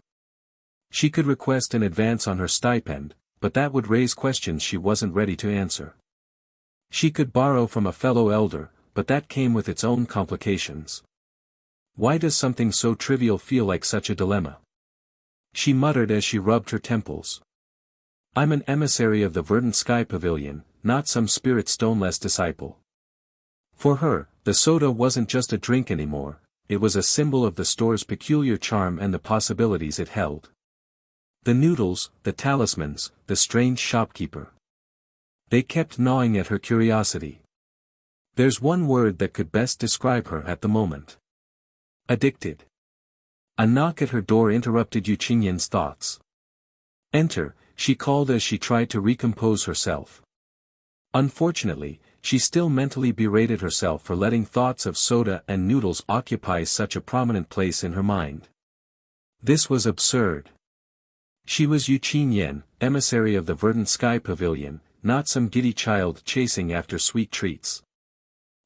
Speaker 1: She could request an advance on her stipend, but that would raise questions she wasn't ready to answer. She could borrow from a fellow elder, but that came with its own complications. Why does something so trivial feel like such a dilemma? She muttered as she rubbed her temples. I'm an emissary of the Verdant Sky Pavilion, not some spirit stoneless disciple. For her, the soda wasn't just a drink anymore, it was a symbol of the store's peculiar charm and the possibilities it held. The noodles, the talismans, the strange shopkeeper. They kept gnawing at her curiosity. There's one word that could best describe her at the moment. Addicted. A knock at her door interrupted Qingyan's thoughts. Enter, she called as she tried to recompose herself. Unfortunately, she still mentally berated herself for letting thoughts of soda and noodles occupy such a prominent place in her mind. This was absurd. She was Qingyan, emissary of the Verdant Sky Pavilion, not some giddy child chasing after sweet treats.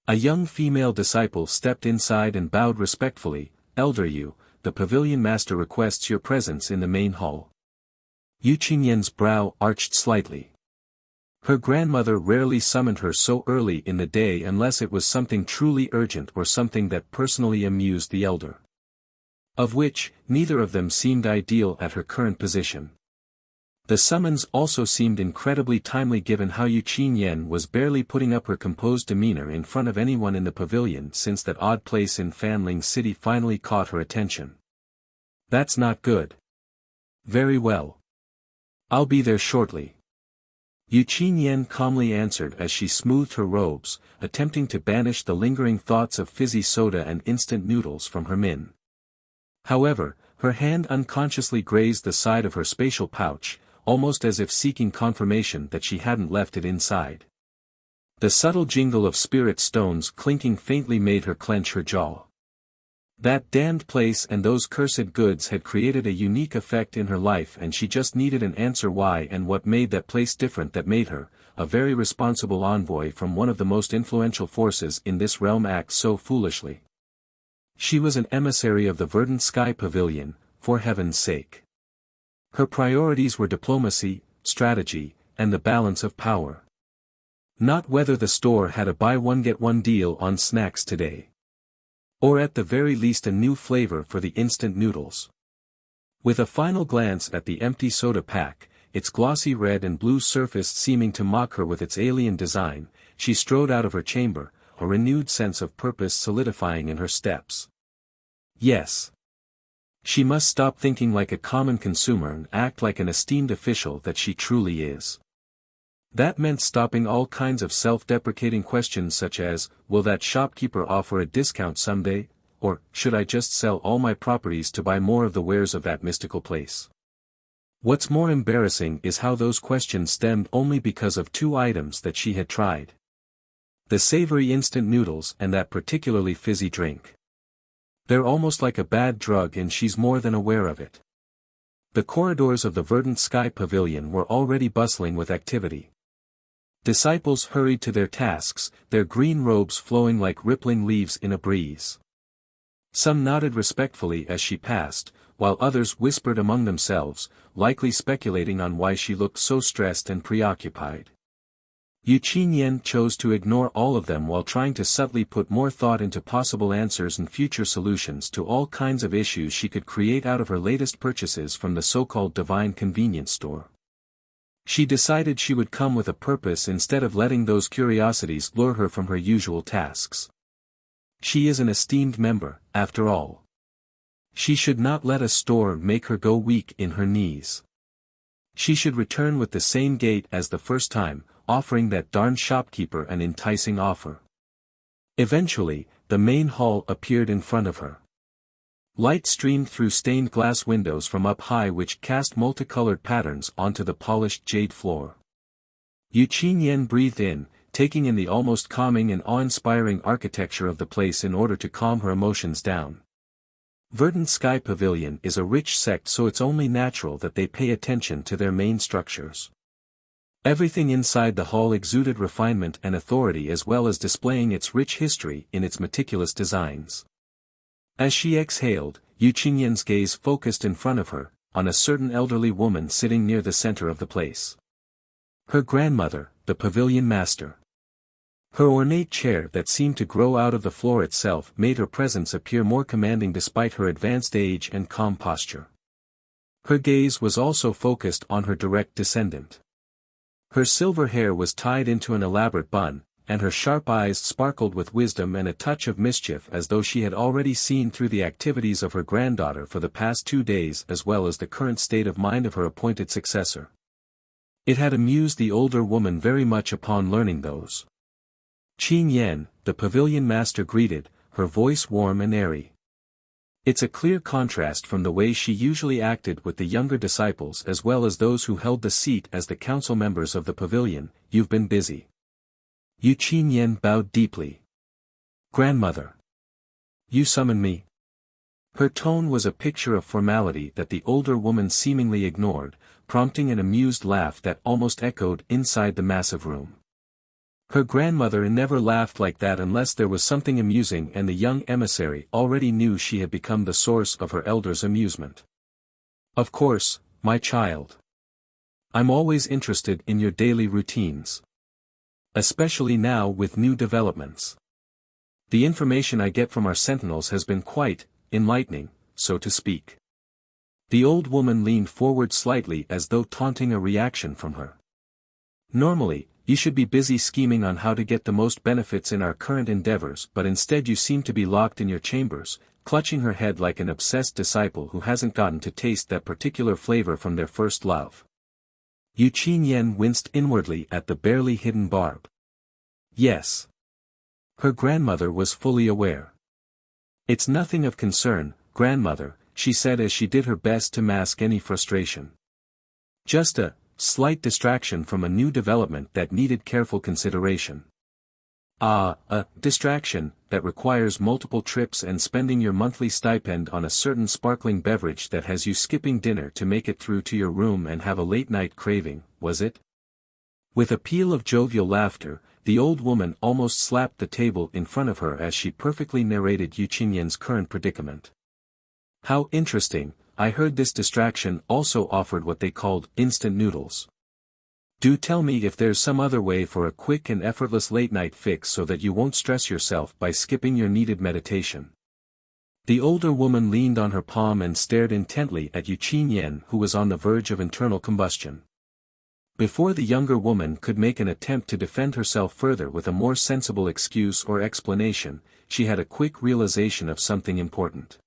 Speaker 1: A young female disciple stepped inside and bowed respectfully. Elder Yu, the pavilion master requests your presence in the main hall. Qingyan's brow arched slightly. Her grandmother rarely summoned her so early in the day unless it was something truly urgent or something that personally amused the elder. Of which, neither of them seemed ideal at her current position. The summons also seemed incredibly timely given how Qingyan was barely putting up her composed demeanor in front of anyone in the pavilion since that odd place in Fanling City finally caught her attention. That's not good. Very well. I'll be there shortly. Qingyan calmly answered as she smoothed her robes, attempting to banish the lingering thoughts of fizzy soda and instant noodles from her min. However, her hand unconsciously grazed the side of her spatial pouch, almost as if seeking confirmation that she hadn't left it inside. The subtle jingle of spirit stones clinking faintly made her clench her jaw. That damned place and those cursed goods had created a unique effect in her life and she just needed an answer why and what made that place different that made her, a very responsible envoy from one of the most influential forces in this realm, act so foolishly. She was an emissary of the Verdant Sky Pavilion, for heaven's sake. Her priorities were diplomacy, strategy, and the balance of power. Not whether the store had a buy-one-get-one deal on snacks today. Or at the very least a new flavor for the instant noodles. With a final glance at the empty soda pack, its glossy red and blue surface seeming to mock her with its alien design, she strode out of her chamber, a renewed sense of purpose solidifying in her steps. Yes. She must stop thinking like a common consumer and act like an esteemed official that she truly is. That meant stopping all kinds of self-deprecating questions such as, will that shopkeeper offer a discount someday, or, should I just sell all my properties to buy more of the wares of that mystical place? What's more embarrassing is how those questions stemmed only because of two items that she had tried. The savory instant noodles and that particularly fizzy drink. They're almost like a bad drug and she's more than aware of it. The corridors of the Verdant Sky Pavilion were already bustling with activity. Disciples hurried to their tasks, their green robes flowing like rippling leaves in a breeze. Some nodded respectfully as she passed, while others whispered among themselves, likely speculating on why she looked so stressed and preoccupied. Qingyan chose to ignore all of them while trying to subtly put more thought into possible answers and future solutions to all kinds of issues she could create out of her latest purchases from the so-called divine convenience store. She decided she would come with a purpose instead of letting those curiosities lure her from her usual tasks. She is an esteemed member, after all. She should not let a store make her go weak in her knees. She should return with the same gait as the first time, offering that darn shopkeeper an enticing offer. Eventually, the main hall appeared in front of her. Light streamed through stained glass windows from up high which cast multicolored patterns onto the polished jade floor. Qingyan breathed in, taking in the almost calming and awe-inspiring architecture of the place in order to calm her emotions down. Verdant Sky Pavilion is a rich sect, so it's only natural that they pay attention to their main structures. Everything inside the hall exuded refinement and authority as well as displaying its rich history in its meticulous designs. As she exhaled, Qingyan's gaze focused in front of her, on a certain elderly woman sitting near the center of the place. Her grandmother, the pavilion master. Her ornate chair that seemed to grow out of the floor itself made her presence appear more commanding despite her advanced age and calm posture. Her gaze was also focused on her direct descendant. Her silver hair was tied into an elaborate bun, and her sharp eyes sparkled with wisdom and a touch of mischief as though she had already seen through the activities of her granddaughter for the past 2 days as well as the current state of mind of her appointed successor. It had amused the older woman very much upon learning those. Qingyan, the pavilion master greeted, her voice warm and airy. It's a clear contrast from the way she usually acted with the younger disciples as well as those who held the seat as the council members of the pavilion. You've been busy. Qingyan bowed deeply. Grandmother. You summoned me? Her tone was a picture of formality that the older woman seemingly ignored, prompting an amused laugh that almost echoed inside the massive room. Her grandmother never laughed like that unless there was something amusing, and the young emissary already knew she had become the source of her elder's amusement. Of course, my child. I'm always interested in your daily routines. Especially now with new developments. The information I get from our sentinels has been quite enlightening, so to speak. The old woman leaned forward slightly as though taunting a reaction from her. Normally, you should be busy scheming on how to get the most benefits in our current endeavors, but instead you seem to be locked in your chambers, clutching her head like an obsessed disciple who hasn't gotten to taste that particular flavor from their first love. Qingyan winced inwardly at the barely hidden barb. Yes. Her grandmother was fully aware. It's nothing of concern, grandmother, she said as she did her best to mask any frustration. Just a slight distraction from a new development that needed careful consideration. A distraction that requires multiple trips and spending your monthly stipend on a certain sparkling beverage that has you skipping dinner to make it through to your room and have a late-night craving, was it? With a peal of jovial laughter, the old woman almost slapped the table in front of her as she perfectly narrated Qingyan's current predicament. How interesting, I heard this distraction also offered what they called instant noodles. Do tell me if there's some other way for a quick and effortless late-night fix so that you won't stress yourself by skipping your needed meditation. The older woman leaned on her palm and stared intently at Qingyan, who was on the verge of internal combustion. Before the younger woman could make an attempt to defend herself further with a more sensible excuse or explanation, she had a quick realization of something important.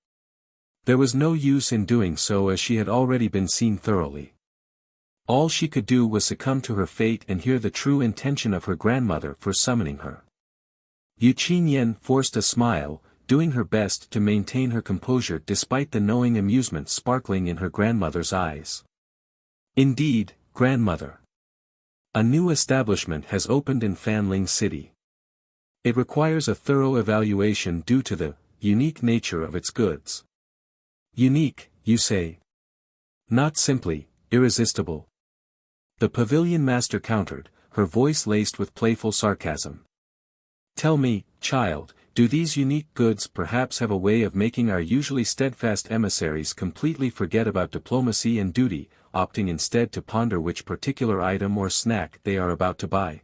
Speaker 1: There was no use in doing so as she had already been seen thoroughly. All she could do was succumb to her fate and hear the true intention of her grandmother for summoning her. Qingyan forced a smile, doing her best to maintain her composure despite the knowing amusement sparkling in her grandmother's eyes. Indeed, grandmother. A new establishment has opened in Fanling City. It requires a thorough evaluation due to the unique nature of its goods. Unique, you say? Not simply irresistible. The pavilion master countered, her voice laced with playful sarcasm. Tell me, child, do these unique goods perhaps have a way of making our usually steadfast emissaries completely forget about diplomacy and duty, opting instead to ponder which particular item or snack they are about to buy?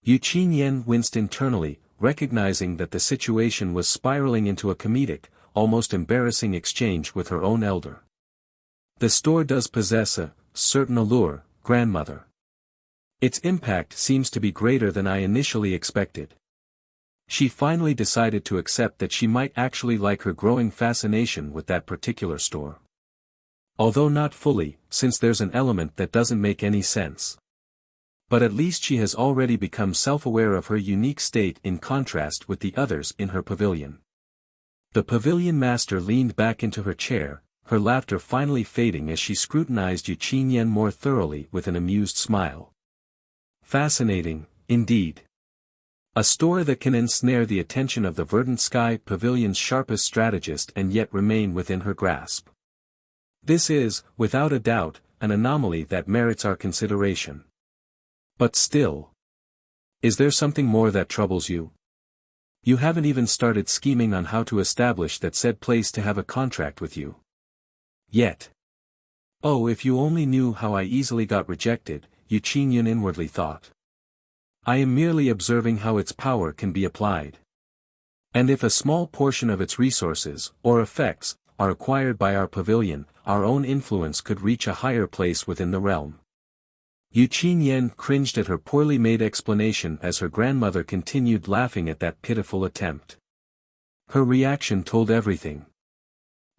Speaker 1: Qingyan winced internally, recognizing that the situation was spiraling into a comedic, almost embarrassing exchange with her own elder. The store does possess a certain allure, grandmother. Its impact seems to be greater than I initially expected. She finally decided to accept that she might actually like her growing fascination with that particular store. Although not fully, since there's an element that doesn't make any sense. But at least she has already become self-aware of her unique state in contrast with the others in her pavilion. The pavilion master leaned back into her chair, her laughter finally fading as she scrutinized Qingyan more thoroughly with an amused smile. Fascinating, indeed. A store that can ensnare the attention of the Verdant Sky Pavilion's sharpest strategist and yet remain within her grasp. This is, without a doubt, an anomaly that merits our consideration. But still. Is there something more that troubles you? You haven't even started scheming on how to establish that said place to have a contract with you. Yet. Oh, if you only knew how I easily got rejected, Qingyan inwardly thought. I am merely observing how its power can be applied. And if a small portion of its resources, or effects, are acquired by our pavilion, our own influence could reach a higher place within the realm. Qingyan cringed at her poorly made explanation as her grandmother continued laughing at that pitiful attempt. Her reaction told everything.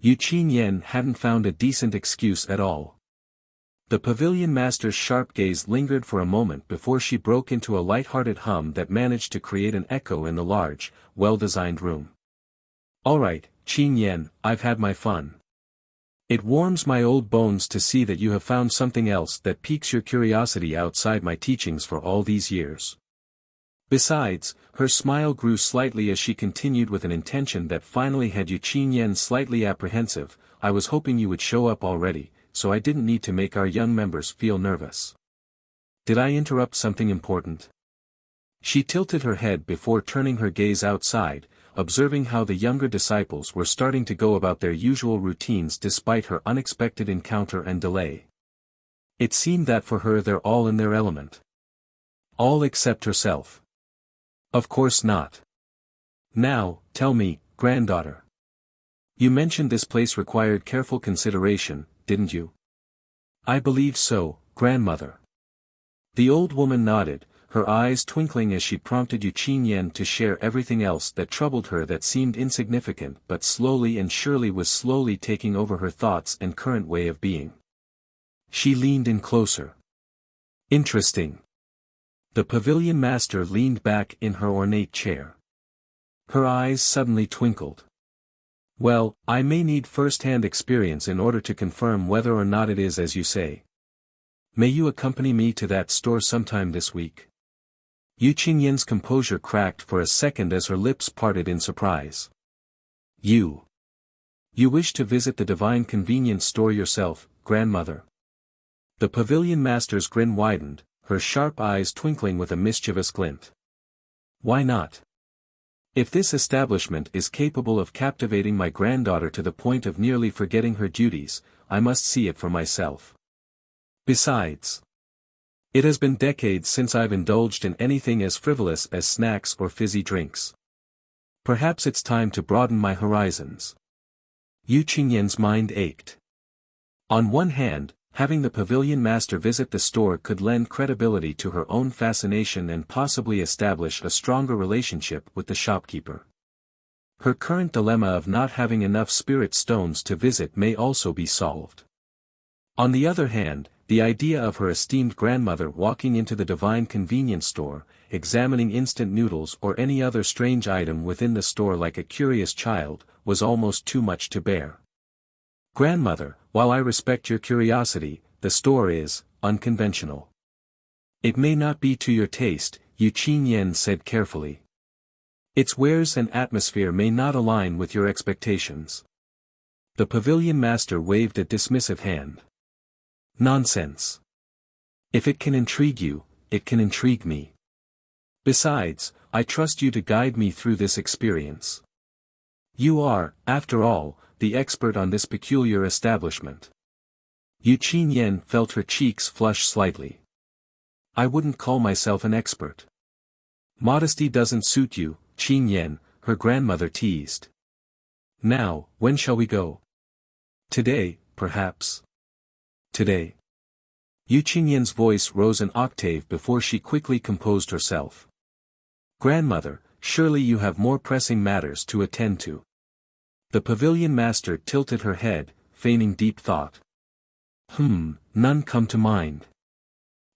Speaker 1: Qingyan hadn't found a decent excuse at all. The pavilion master's sharp gaze lingered for a moment before she broke into a light-hearted hum that managed to create an echo in the large, well-designed room. Alright, Qingyan, I've had my fun. It warms my old bones to see that you have found something else that piques your curiosity outside my teachings for all these years. Besides, her smile grew slightly as she continued with an intention that finally had Qingyan slightly apprehensive. I was hoping you would show up already, so I didn't need to make our young members feel nervous. Did I interrupt something important? She tilted her head before turning her gaze outside, observing how the younger disciples were starting to go about their usual routines despite her unexpected encounter and delay. It seemed that for her they're all in their element. All except herself. Of course not. Now, tell me, granddaughter. You mentioned this place required careful consideration, didn't you? I believe so, grandmother. The old woman nodded, her eyes twinkling as she prompted Qingyan to share everything else that troubled her that seemed insignificant but slowly and surely was slowly taking over her thoughts and current way of being. She leaned in closer. Interesting. The pavilion master leaned back in her ornate chair. Her eyes suddenly twinkled. Well, I may need first-hand experience in order to confirm whether or not it is as you say. May you accompany me to that store sometime this week? Qingyan's composure cracked for a second as her lips parted in surprise. You wish to visit the divine convenience store yourself, grandmother? The pavilion master's grin widened, her sharp eyes twinkling with a mischievous glint. Why not? If this establishment is capable of captivating my granddaughter to the point of nearly forgetting her duties, I must see it for myself. Besides, it has been decades since I've indulged in anything as frivolous as snacks or fizzy drinks. Perhaps it's time to broaden my horizons. Qingyan's mind ached. On one hand, having the pavilion master visit the store could lend credibility to her own fascination and possibly establish a stronger relationship with the shopkeeper. Her current dilemma of not having enough spirit stones to visit may also be solved. On the other hand, the idea of her esteemed grandmother walking into the divine convenience store, examining instant noodles or any other strange item within the store like a curious child, was almost too much to bear. Grandmother, while I respect your curiosity, the store is unconventional. It may not be to your taste, Qingyan said carefully. Its wares and atmosphere may not align with your expectations. The pavilion master waved a dismissive hand. Nonsense. If it can intrigue you, it can intrigue me. Besides, I trust you to guide me through this experience. You are, after all, the expert on this peculiar establishment. Qingyan felt her cheeks flush slightly. I wouldn't call myself an expert. Modesty doesn't suit you, Qingyan, her grandmother teased. Now, when shall we go? Today, perhaps. Today. Qingyan's voice rose an octave before she quickly composed herself. Grandmother, surely you have more pressing matters to attend to. The pavilion master tilted her head, feigning deep thought. None come to mind.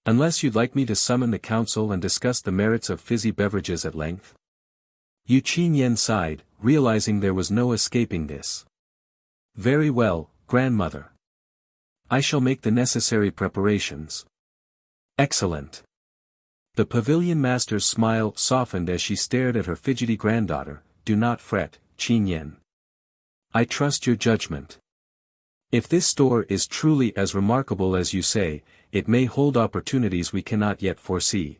Speaker 1: Unless you'd like me to summon the council and discuss the merits of fizzy beverages at length? Qingyan sighed, realizing there was no escaping this. Very well, grandmother. I shall make the necessary preparations. Excellent. The pavilion master's smile softened as she stared at her fidgety granddaughter. Do not fret, Qingyan. I trust your judgment. If this store is truly as remarkable as you say, it may hold opportunities we cannot yet foresee.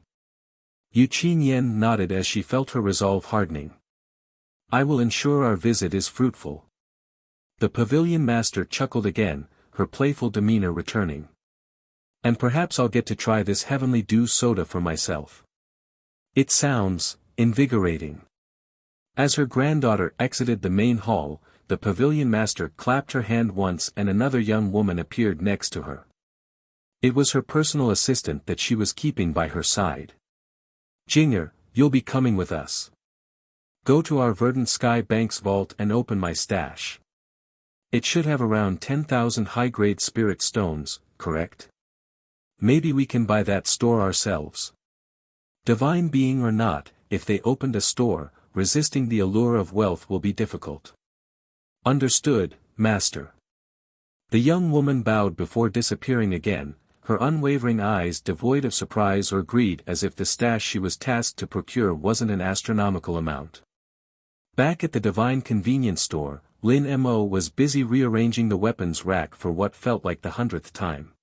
Speaker 1: Qingyan nodded as she felt her resolve hardening. I will ensure our visit is fruitful. The pavilion master chuckled again, her playful demeanor returning. And perhaps I'll get to try this heavenly dew soda for myself. It sounds invigorating. As her granddaughter exited the main hall, the pavilion master clapped her hand once and another young woman appeared next to her. It was her personal assistant that she was keeping by her side. Jing'er, you'll be coming with us. Go to our Verdant Sky Bank's vault and open my stash. It should have around 10,000 high-grade spirit stones, correct? Maybe we can buy that store ourselves. Divine being or not, if they opened a store, resisting the allure of wealth will be difficult. Understood, master. The young woman bowed before disappearing again, her unwavering eyes devoid of surprise or greed as if the stash she was tasked to procure wasn't an astronomical amount. Back at the Divine Convenience Store, Lin Mo was busy rearranging the weapons rack for what felt like the 100th time.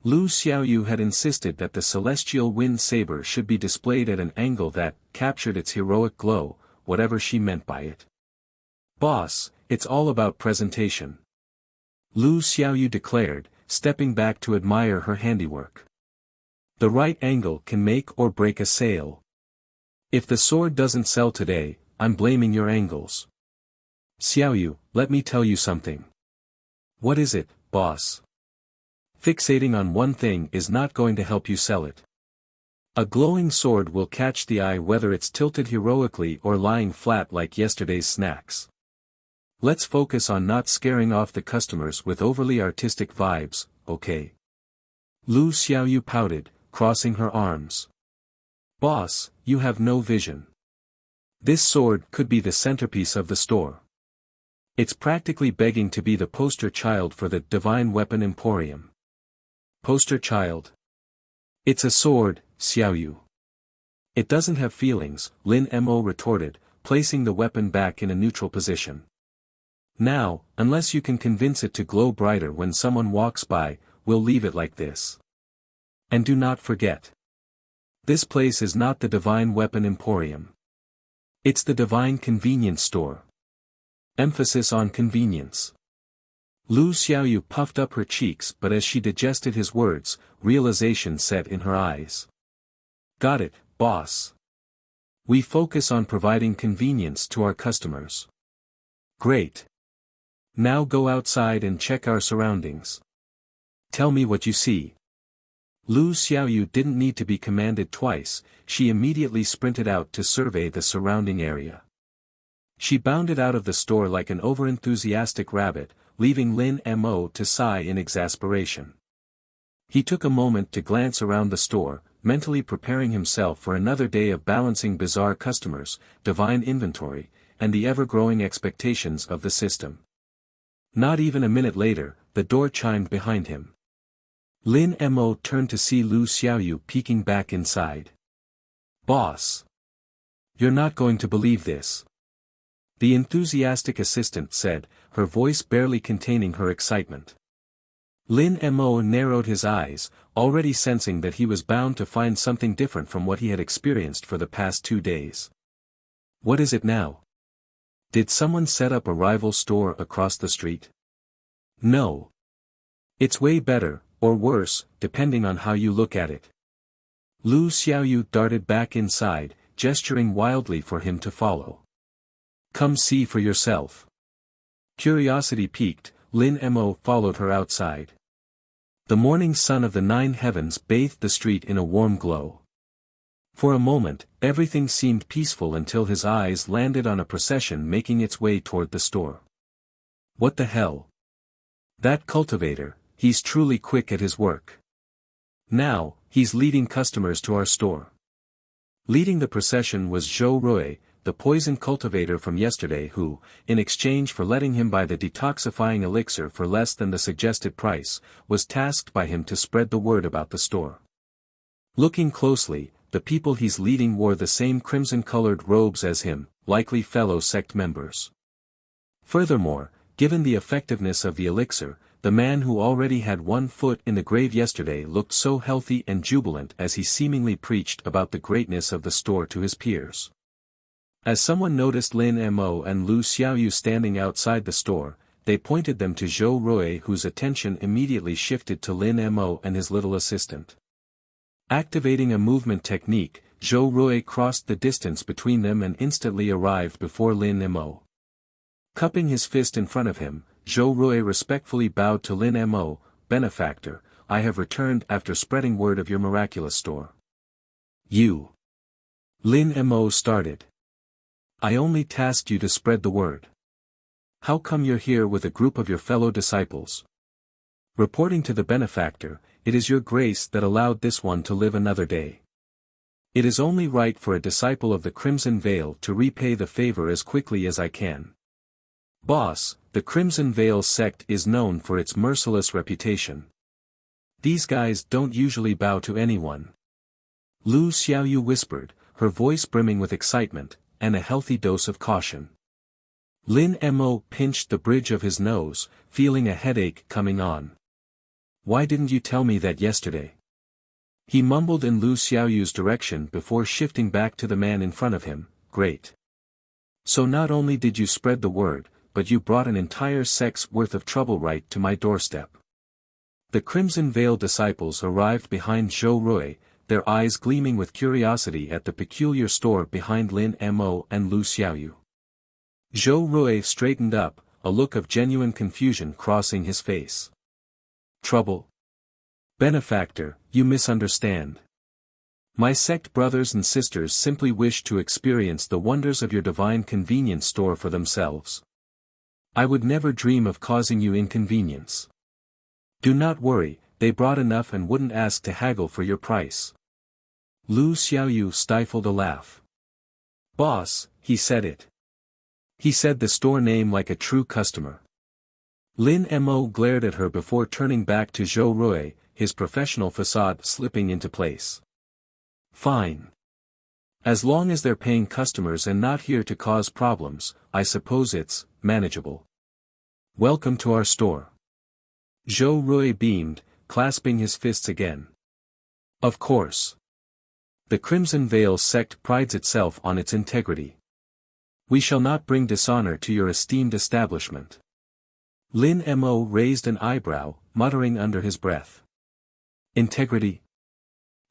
Speaker 1: Lu Xiaoyu had insisted that the celestial wind saber should be displayed at an angle that captured its heroic glow, whatever she meant by it. Boss, it's all about presentation. Lu Xiaoyu declared, stepping back to admire her handiwork. The right angle can make or break a sale. If the sword doesn't sell today, I'm blaming your angles. Xiaoyu, let me tell you something. What is it, boss? Fixating on one thing is not going to help you sell it. A glowing sword will catch the eye whether it's tilted heroically or lying flat like yesterday's snacks. Let's focus on not scaring off the customers with overly artistic vibes, okay? Lu Xiaoyu pouted, crossing her arms. Boss, you have no vision. This sword could be the centerpiece of the store. It's practically begging to be the poster child for the Divine Weapon Emporium. Poster child? It's a sword, Xiaoyu. It doesn't have feelings, Lin Mo retorted, placing the weapon back in a neutral position. Now, unless you can convince it to glow brighter when someone walks by, we'll leave it like this. And do not forget. This place is not the Divine Weapon Emporium. It's the Divine Convenience Store. Emphasis on convenience. Lu Xiaoyu puffed up her cheeks but as she digested his words, realization set in her eyes. Got it, boss. We focus on providing convenience to our customers. Great. Now go outside and check our surroundings. Tell me what you see. Lu Xiaoyu didn't need to be commanded twice, she immediately sprinted out to survey the surrounding area. She bounded out of the store like an overenthusiastic rabbit, leaving Lin Mo to sigh in exasperation. He took a moment to glance around the store, mentally preparing himself for another day of balancing bizarre customers, divine inventory, and the ever-growing expectations of the system. Not even a minute later, the door chimed behind him. Lin Mo turned to see Lu Xiaoyu peeking back inside. Boss! You're not going to believe this. The enthusiastic assistant said, her voice barely containing her excitement. Lin Mo narrowed his eyes, already sensing that he was bound to find something different from what he had experienced for the past 2 days. What is it now? Did someone set up a rival store across the street? No. It's way better, or worse, depending on how you look at it. Lu Xiaoyu darted back inside, gesturing wildly for him to follow. Come see for yourself. Curiosity piqued, Lin Mo followed her outside. The morning sun of the 9 heavens bathed the street in a warm glow. For a moment, everything seemed peaceful until his eyes landed on a procession making its way toward the store. What the hell? That cultivator, he's truly quick at his work. Now, he's leading customers to our store. Leading the procession was Zhou, the poison cultivator from yesterday who, in exchange for letting him buy the detoxifying elixir for less than the suggested price, was tasked by him to spread the word about the store. Looking closely, the people he's leading wore the same crimson-colored robes as him, likely fellow sect members. Furthermore, given the effectiveness of the elixir, the man who already had 1 foot in the grave yesterday looked so healthy and jubilant as he seemingly preached about the greatness of the store to his peers. As someone noticed Lin Mo and Lu Xiaoyu standing outside the store, they pointed them to Zhou Rui, whose attention immediately shifted to Lin Mo and his little assistant. Activating a movement technique, Zhou Rui crossed the distance between them and instantly arrived before Lin Mo. Cupping his fist in front of him, Zhou Rui respectfully bowed to Lin Mo. "Benefactor, I have returned after spreading word of your miraculous store." "You?" Lin Mo started. "I only tasked you to spread the word. How come you're here with a group of your fellow disciples?" Reporting to the benefactor, "It is your grace that allowed this one to live another day. It is only right for a disciple of the Crimson Vale to repay the favor as quickly as I can. Boss, the Crimson Vale sect is known for its merciless reputation. These guys don't usually bow to anyone." Lu Xiaoyu whispered, her voice brimming with excitement, and a healthy dose of caution. Lin Mo pinched the bridge of his nose, feeling a headache coming on. "Why didn't you tell me that yesterday?" He mumbled in Lu Xiaoyu's direction before shifting back to the man in front of him. "Great. So not only did you spread the word, but you brought an entire sect's worth of trouble right to my doorstep." The Crimson Veil disciples arrived behind Zhou Rui, their eyes gleaming with curiosity at the peculiar store behind Lin Mo and Lu Xiaoyu. Zhou Rui straightened up, a look of genuine confusion crossing his face. "Trouble? Benefactor, you misunderstand. My sect brothers and sisters simply wish to experience the wonders of your divine convenience store for themselves. I would never dream of causing you inconvenience. Do not worry, they brought enough and wouldn't ask to haggle for your price." Lu Xiaoyu stifled a laugh. "Boss, he said it. He said the store name like a true customer." Lin Mo glared at her before turning back to Zhou Rui, his professional facade slipping into place. "Fine. As long as they're paying customers and not here to cause problems, I suppose it's manageable. Welcome to our store." Zhou Rui beamed, clasping his fists again. "Of course. The Crimson Veil sect prides itself on its integrity. We shall not bring dishonor to your esteemed establishment." Lin Mo raised an eyebrow, muttering under his breath. "Integrity?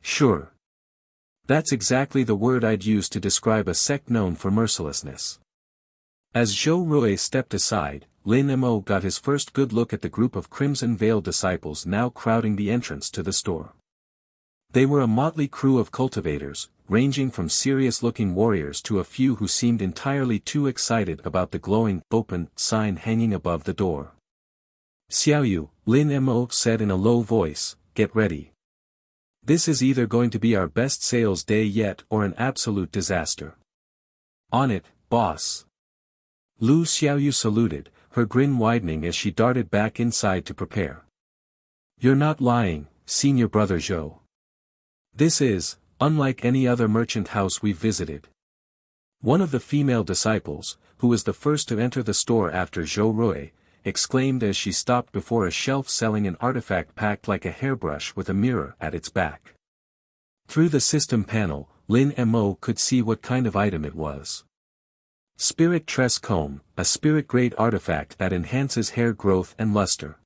Speaker 1: Sure. That's exactly the word I'd use to describe a sect known for mercilessness." As Zhou Rui stepped aside, Lin Mo got his first good look at the group of Crimson Veil disciples now crowding the entrance to the store. They were a motley crew of cultivators, ranging from serious-looking warriors to a few who seemed entirely too excited about the glowing "open" sign hanging above the door. "Xiaoyu," Lin Mo said in a low voice, "get ready. This is either going to be our best sales day yet or an absolute disaster." "On it, boss." Lu Xiaoyu saluted, her grin widening as she darted back inside to prepare. "You're not lying, senior brother Zhou. This is, unlike any other merchant house we've visited." One of the female disciples, who was the first to enter the store after Zhou Rui, exclaimed as she stopped before a shelf selling an artifact packed like a hairbrush with a mirror at its back. Through the system panel, Lin Mo could see what kind of item it was. Spirit Tress Comb, a spirit-grade artifact that enhances hair growth and luster.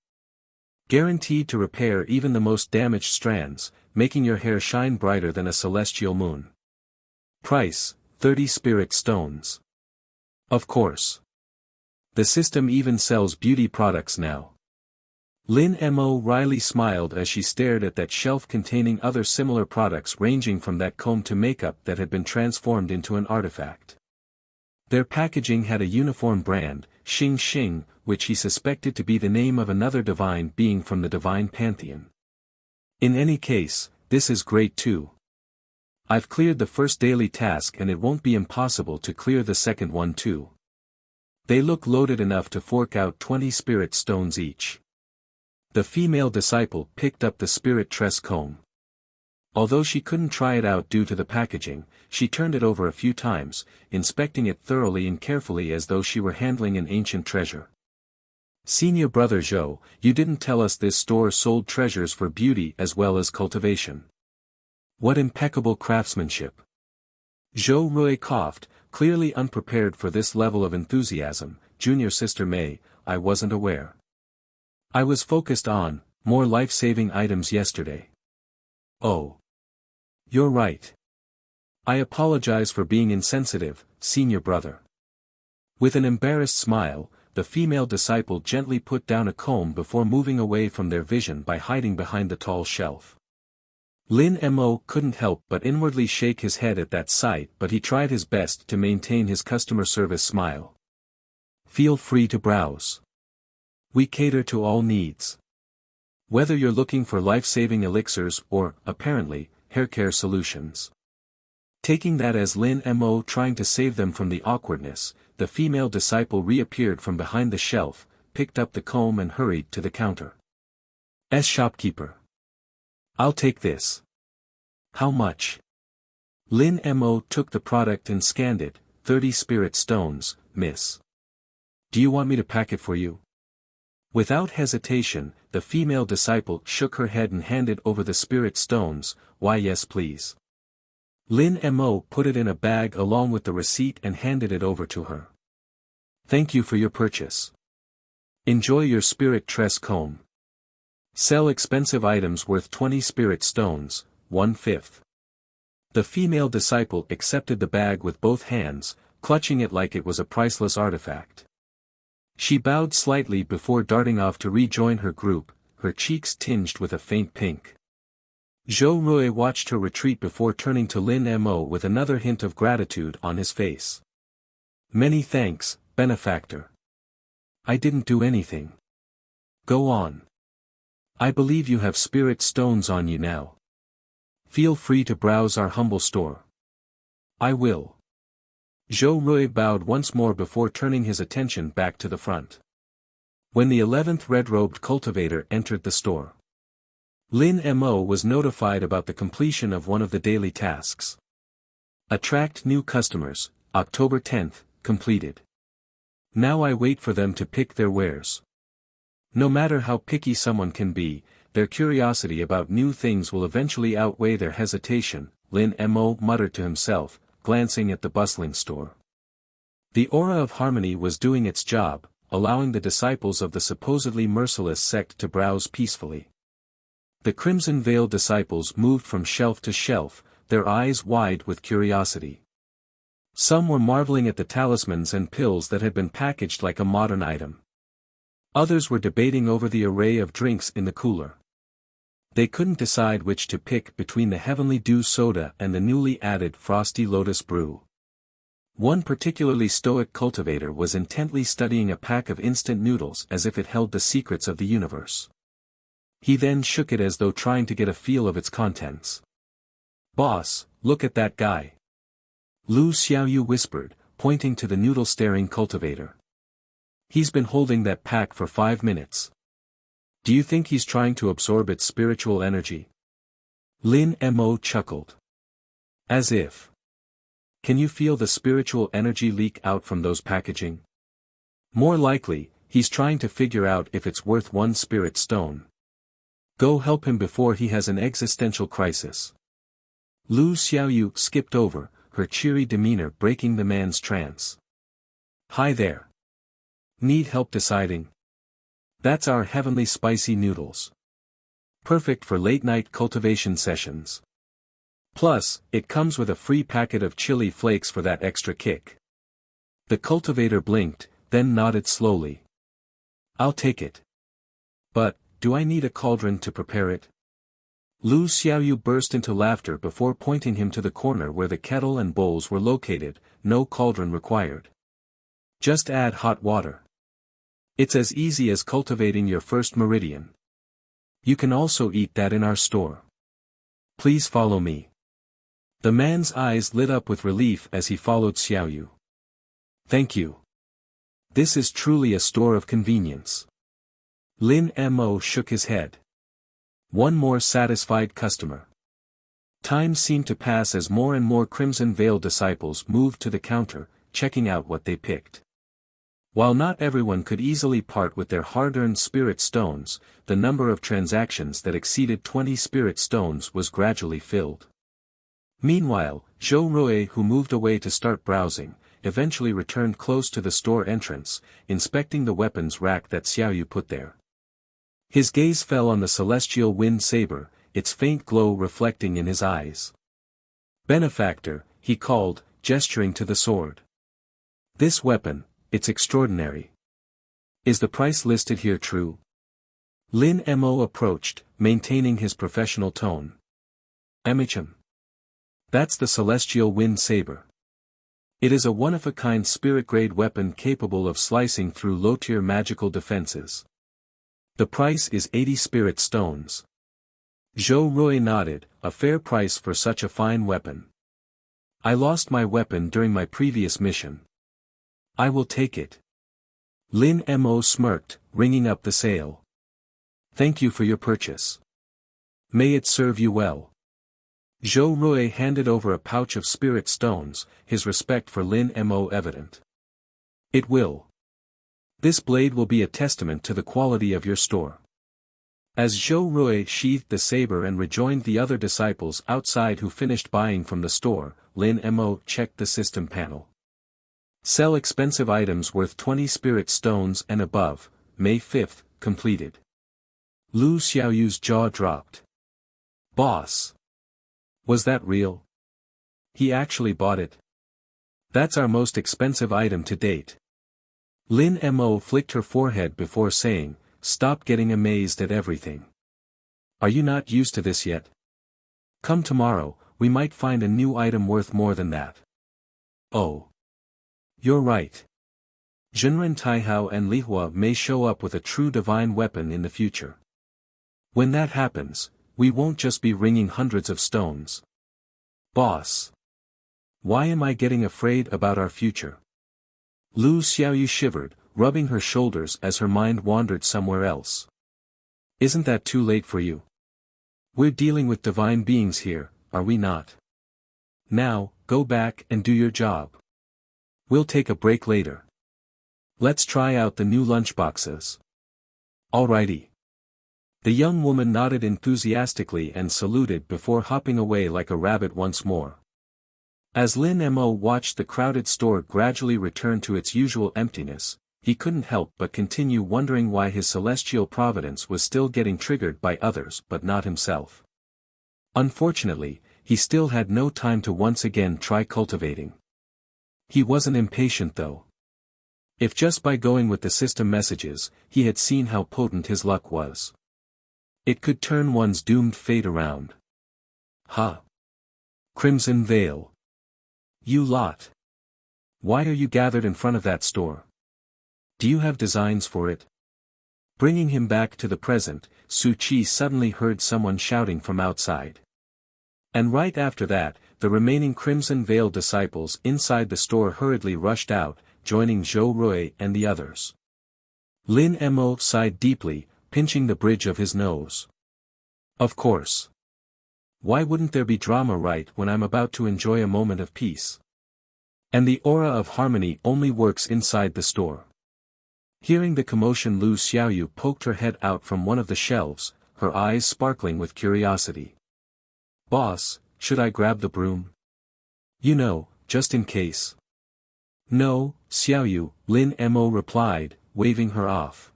Speaker 1: Guaranteed to repair even the most damaged strands, making your hair shine brighter than a celestial moon. Price, 30 spirit stones. Of course. The system even sells beauty products now. Lin Mo wryly smiled as she stared at that shelf containing other similar products ranging from that comb to makeup that had been transformed into an artifact. Their packaging had a uniform brand, Xing Xing, which he suspected to be the name of another divine being from the divine pantheon. In any case, this is great too. I've cleared the first daily task and it won't be impossible to clear the second one too. They look loaded enough to fork out 20 spirit stones each. The female disciple picked up the spirit tress comb. Although she couldn't try it out due to the packaging, she turned it over a few times, inspecting it thoroughly and carefully as though she were handling an ancient treasure. Senior brother Zhou, you didn't tell us this store sold treasures for beauty as well as cultivation. What impeccable craftsmanship. Zhou Rui coughed, clearly unprepared for this level of enthusiasm. Junior sister Mei, I wasn't aware. I was focused on more life-saving items yesterday. Oh. You're right. I apologize for being insensitive, senior brother. With an embarrassed smile, the female disciple gently put down a comb before moving away from their vision by hiding behind the tall shelf. Lin Mo couldn't help but inwardly shake his head at that sight, but he tried his best to maintain his customer service smile. Feel free to browse. We cater to all needs. Whether you're looking for life-saving elixirs or, apparently, haircare solutions. Taking that as Lin Mo trying to save them from the awkwardness, the female disciple reappeared from behind the shelf, picked up the comb and hurried to the counter. Shopkeeper. I'll take this. How much? Lin Mo took the product and scanned it. 30 spirit stones, miss. Do you want me to pack it for you? Without hesitation, the female disciple shook her head and handed over the spirit stones. Why yes please. Lin Mo put it in a bag along with the receipt and handed it over to her. Thank you for your purchase. Enjoy your spirit tress comb. Sell expensive items worth 20 spirit stones, 1/5. The female disciple accepted the bag with both hands, clutching it like it was a priceless artifact. She bowed slightly before darting off to rejoin her group, her cheeks tinged with a faint pink. Zhou watched her retreat before turning to Lin Mo with another hint of gratitude on his face. Many thanks, benefactor. I didn't do anything. Go on. I believe you have spirit stones on you now. Feel free to browse our humble store. I will. Zhou bowed once more before turning his attention back to the front. When the 11th red-robed cultivator entered the store, Lin Mo was notified about the completion of one of the daily tasks. Attract new customers, October 10th, completed. Now I wait for them to pick their wares. No matter how picky someone can be, their curiosity about new things will eventually outweigh their hesitation, Lin Mo muttered to himself, glancing at the bustling store. The aura of harmony was doing its job, allowing the disciples of the supposedly merciless sect to browse peacefully. The Crimson Veil disciples moved from shelf to shelf, their eyes wide with curiosity. Some were marveling at the talismans and pills that had been packaged like a modern item. Others were debating over the array of drinks in the cooler. They couldn't decide which to pick between the Heavenly Dew soda and the newly added Frosty Lotus brew. One particularly stoic cultivator was intently studying a pack of instant noodles as if it held the secrets of the universe. He then shook it as though trying to get a feel of its contents. Boss, look at that guy. Lu Xiaoyu whispered, pointing to the noodle-staring cultivator. He's been holding that pack for 5 minutes. Do you think he's trying to absorb its spiritual energy? Lin Mo chuckled. As if. Can you feel the spiritual energy leak out from those packaging? More likely, he's trying to figure out if it's worth 1 spirit stone. Go help him before he has an existential crisis. Lu Xiaoyu skipped over, her cheery demeanor breaking the man's trance. Hi there. Need help deciding? That's our heavenly spicy noodles. Perfect for late-night cultivation sessions. Plus, it comes with a free packet of chili flakes for that extra kick. The cultivator blinked, then nodded slowly. I'll take it. But, do I need a cauldron to prepare it? Lu Xiaoyu burst into laughter before pointing him to the corner where the kettle and bowls were located. No cauldron required. Just add hot water. It's as easy as cultivating your first meridian. You can also eat that in our store. Please follow me. The man's eyes lit up with relief as he followed Xiaoyu. Thank you. This is truly a store of convenience. Lin Mo shook his head. One more satisfied customer. Time seemed to pass as more and more Crimson Veil disciples moved to the counter, checking out what they picked. While not everyone could easily part with their hard-earned spirit stones, the number of transactions that exceeded 20 spirit stones was gradually filled. Meanwhile, Zhou, who moved away to start browsing, eventually returned close to the store entrance, inspecting the weapons rack that Xiaoyu put there. His gaze fell on the celestial wind saber, its faint glow reflecting in his eyes. "Benefactor," he called, gesturing to the sword. "This weapon, it's extraordinary. Is the price listed here true?" Lin Mo approached, maintaining his professional tone. "Emichim. That's the celestial wind saber. It is a one-of-a-kind spirit-grade weapon capable of slicing through low-tier magical defenses. The price is 80 spirit stones." Zhou Rui nodded, a fair price for such a fine weapon. "I lost my weapon during my previous mission. I will take it." Lin Mo smirked, ringing up the sale. "Thank you for your purchase. May it serve you well." Zhou Rui handed over a pouch of spirit stones, his respect for Lin Mo evident. "It will. This blade will be a testament to the quality of your store." As Zhou Rui sheathed the saber and rejoined the other disciples outside who finished buying from the store, Lin Mo checked the system panel. "Sell expensive items worth 20 spirit stones and above, May 5th, completed." Lu Xiaoyu's jaw dropped. "Boss. Was that real? He actually bought it? That's our most expensive item to date." Lin Mo flicked her forehead before saying, "Stop getting amazed at everything. Are you not used to this yet? Come tomorrow, we might find a new item worth more than that." "Oh. You're right. Jinren Taihao and Lihua may show up with a true divine weapon in the future. When that happens, we won't just be ringing hundreds of stones." "Boss. Why am I getting afraid about our future?" Lu Xiaoyu shivered, rubbing her shoulders as her mind wandered somewhere else. "Isn't that too late for you? We're dealing with divine beings here, are we not? Now, go back and do your job. We'll take a break later. Let's try out the new lunchboxes." "Alrighty." The young woman nodded enthusiastically and saluted before hopping away like a rabbit once more. As Lin Mo watched the crowded store gradually return to its usual emptiness, he couldn't help but continue wondering why his celestial providence was still getting triggered by others but not himself. Unfortunately, he still had no time to once again try cultivating. He wasn't impatient though. If just by going with the system messages, he had seen how potent his luck was. It could turn one's doomed fate around. "Huh. Crimson Vale. You lot. Why are you gathered in front of that store? Do you have designs for it?" Bringing him back to the present, Su Chi suddenly heard someone shouting from outside. And right after that, the remaining Crimson Vale disciples inside the store hurriedly rushed out, joining Zhou Rui and the others. Lin Mo sighed deeply, pinching the bridge of his nose. "Of course. Why wouldn't there be drama right when I'm about to enjoy a moment of peace? And the aura of harmony only works inside the store." Hearing the commotion, Lu Xiaoyu poked her head out from one of the shelves, her eyes sparkling with curiosity. "Boss, should I grab the broom? You know, just in case." "No, Xiaoyu," Lin Mo replied, waving her off.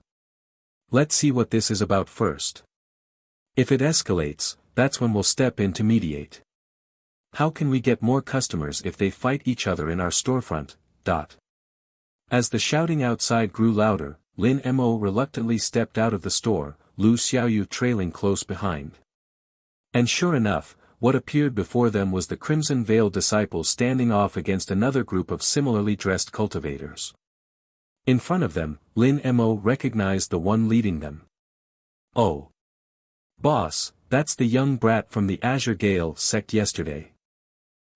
Speaker 1: "Let's see what this is about first. If it escalates, that's when we'll step in to mediate. How can we get more customers if they fight each other in our storefront?" As the shouting outside grew louder, Lin Mo reluctantly stepped out of the store, Lu Xiaoyu trailing close behind. And sure enough, what appeared before them was the Crimson Veil disciples standing off against another group of similarly dressed cultivators. In front of them, Lin Mo recognized the one leading them. "Oh. Boss, that's the young brat from the Azure Gale Sect yesterday.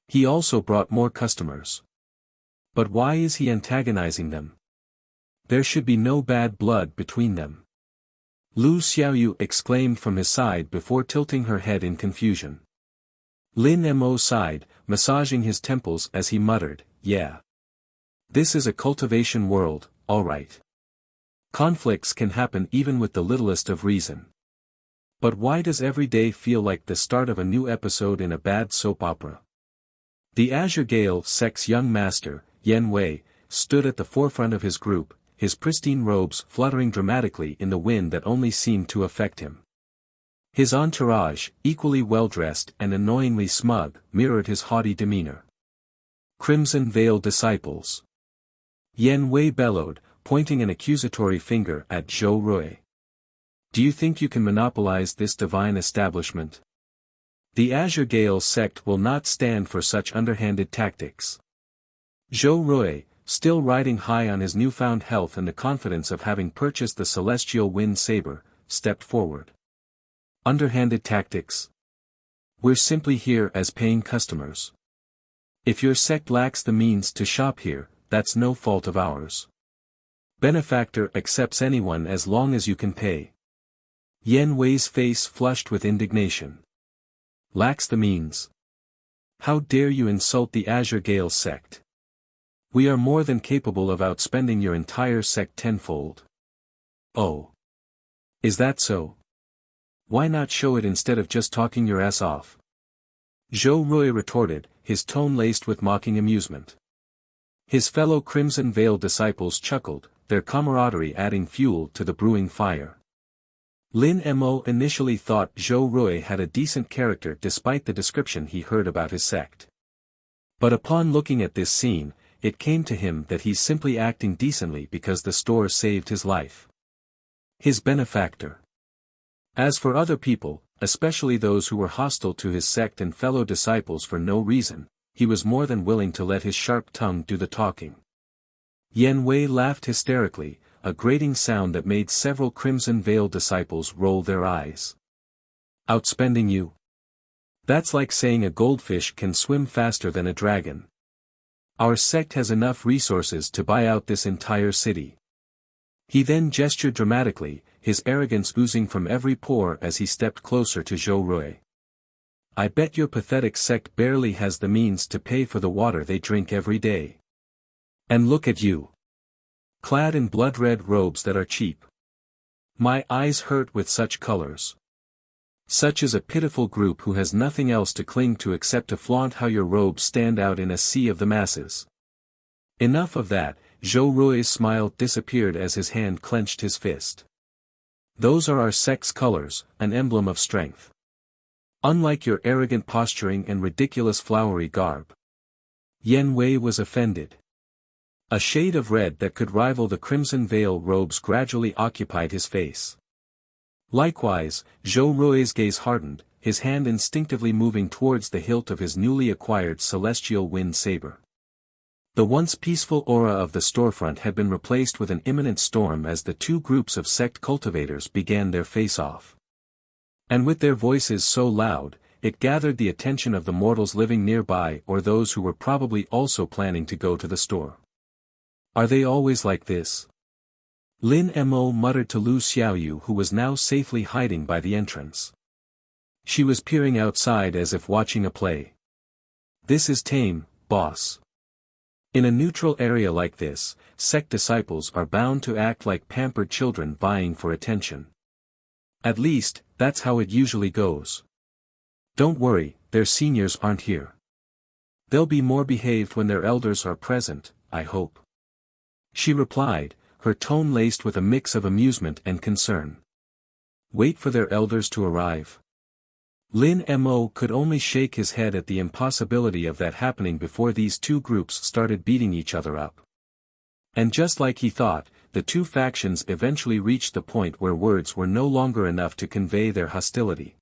Speaker 1: He also brought more customers. But why is he antagonizing them? There should be no bad blood between them." Lu Xiaoyu exclaimed from his side before tilting her head in confusion. Lin Mo sighed, massaging his temples as he muttered, "Yeah. This is a cultivation world, all right. Conflicts can happen even with the littlest of reason. But why does every day feel like the start of a new episode in a bad soap opera?" The Azure Gale Sect's young master, Yan Wei, stood at the forefront of his group, his pristine robes fluttering dramatically in the wind that only seemed to affect him. His entourage, equally well-dressed and annoyingly smug, mirrored his haughty demeanor. Crimson Veil disciples. Yan Wei bellowed, pointing an accusatory finger at Zhou. Do you think you can monopolize this divine establishment? The Azure Gale sect will not stand for such underhanded tactics. Zhou, still riding high on his newfound health and the confidence of having purchased the celestial wind saber, stepped forward. Underhanded tactics? We're simply here as paying customers. If your sect lacks the means to shop here, that's no fault of ours. Benefactor accepts anyone as long as you can pay. Yan Wei's face flushed with indignation. Lacks the means? How dare you insult the Azure Gale sect? We are more than capable of outspending your entire sect tenfold. Oh. Is that so? Why not show it instead of just talking your ass off? Zhou retorted, his tone laced with mocking amusement. His fellow Crimson Veil disciples chuckled, their camaraderie adding fuel to the brewing fire. Lin Mo initially thought Zhou had a decent character despite the description he heard about his sect. But upon looking at this scene, it came to him that he's simply acting decently because the store saved his life. His benefactor. As for other people, especially those who were hostile to his sect and fellow disciples for no reason, he was more than willing to let his sharp tongue do the talking. Yan Wei laughed hysterically, a grating sound that made several Crimson Veil disciples roll their eyes. Outspending you? That's like saying a goldfish can swim faster than a dragon. Our sect has enough resources to buy out this entire city. He then gestured dramatically, his arrogance oozing from every pore as he stepped closer to Zhou. I bet your pathetic sect barely has the means to pay for the water they drink every day. And look at you. Clad in blood-red robes that are cheap. My eyes hurt with such colors. Such is a pitiful group who has nothing else to cling to except to flaunt how your robes stand out in a sea of the masses. Enough of that, Zhou's smile disappeared as his hand clenched his fist. Those are our sect's colors, an emblem of strength. Unlike your arrogant posturing and ridiculous flowery garb. Yan Wei was offended. A shade of red that could rival the Crimson Veil robes gradually occupied his face. Likewise, Zhou's gaze hardened, his hand instinctively moving towards the hilt of his newly acquired celestial wind saber. The once peaceful aura of the storefront had been replaced with an imminent storm as the two groups of sect cultivators began their face-off. And with their voices so loud, it gathered the attention of the mortals living nearby or those who were probably also planning to go to the store. Are they always like this? Lin Mo muttered to Lu Xiaoyu, who was now safely hiding by the entrance. She was peering outside as if watching a play. This is tame, boss. In a neutral area like this, sect disciples are bound to act like pampered children vying for attention. At least, that's how it usually goes. Don't worry, their seniors aren't here. They'll be more behaved when their elders are present, I hope. She replied, her tone laced with a mix of amusement and concern. Wait for their elders to arrive. Lin Mo could only shake his head at the impossibility of that happening before these two groups started beating each other up. And just like he thought, the two factions eventually reached the point where words were no longer enough to convey their hostility.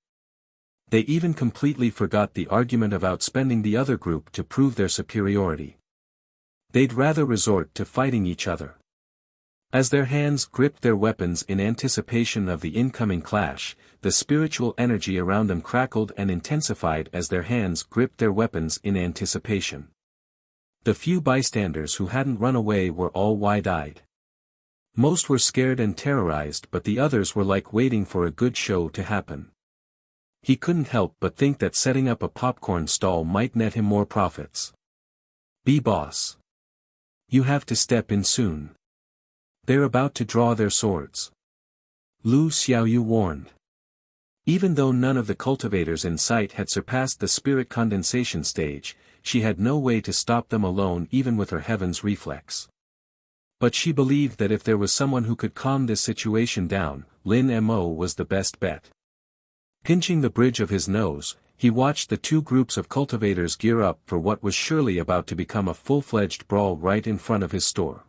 Speaker 1: They even completely forgot the argument of outspending the other group to prove their superiority. They'd rather resort to fighting each other. As their hands gripped their weapons in anticipation of the incoming clash, the spiritual energy around them crackled and intensified as their hands gripped their weapons in anticipation. The few bystanders who hadn't run away were all wide-eyed. Most were scared and terrorized, but the others were like waiting for a good show to happen. He couldn't help but think that setting up a popcorn stall might net him more profits. Be boss. You have to step in soon. They're about to draw their swords. Lu Xiaoyu warned. Even though none of the cultivators in sight had surpassed the spirit condensation stage, she had no way to stop them alone even with her heaven's reflex. But she believed that if there was someone who could calm this situation down, Lin Mo was the best bet. Pinching the bridge of his nose, he watched the two groups of cultivators gear up for what was surely about to become a full-fledged brawl right in front of his store.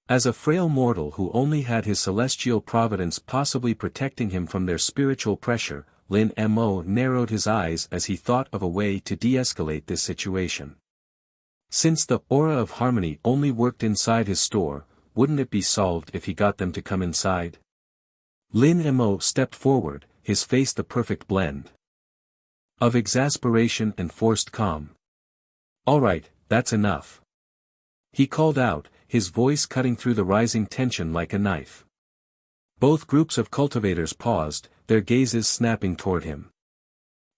Speaker 1: As a frail mortal who only had his celestial providence possibly protecting him from their spiritual pressure, Lin Mo narrowed his eyes as he thought of a way to de-escalate this situation. Since the aura of harmony only worked inside his store, wouldn't it be solved if he got them to come inside? Lin Mo stepped forward, his face the perfect blend of exasperation and forced calm. "Alright, that's enough," he called out, his voice cutting through the rising tension like a knife. Both groups of cultivators paused, their gazes snapping toward him.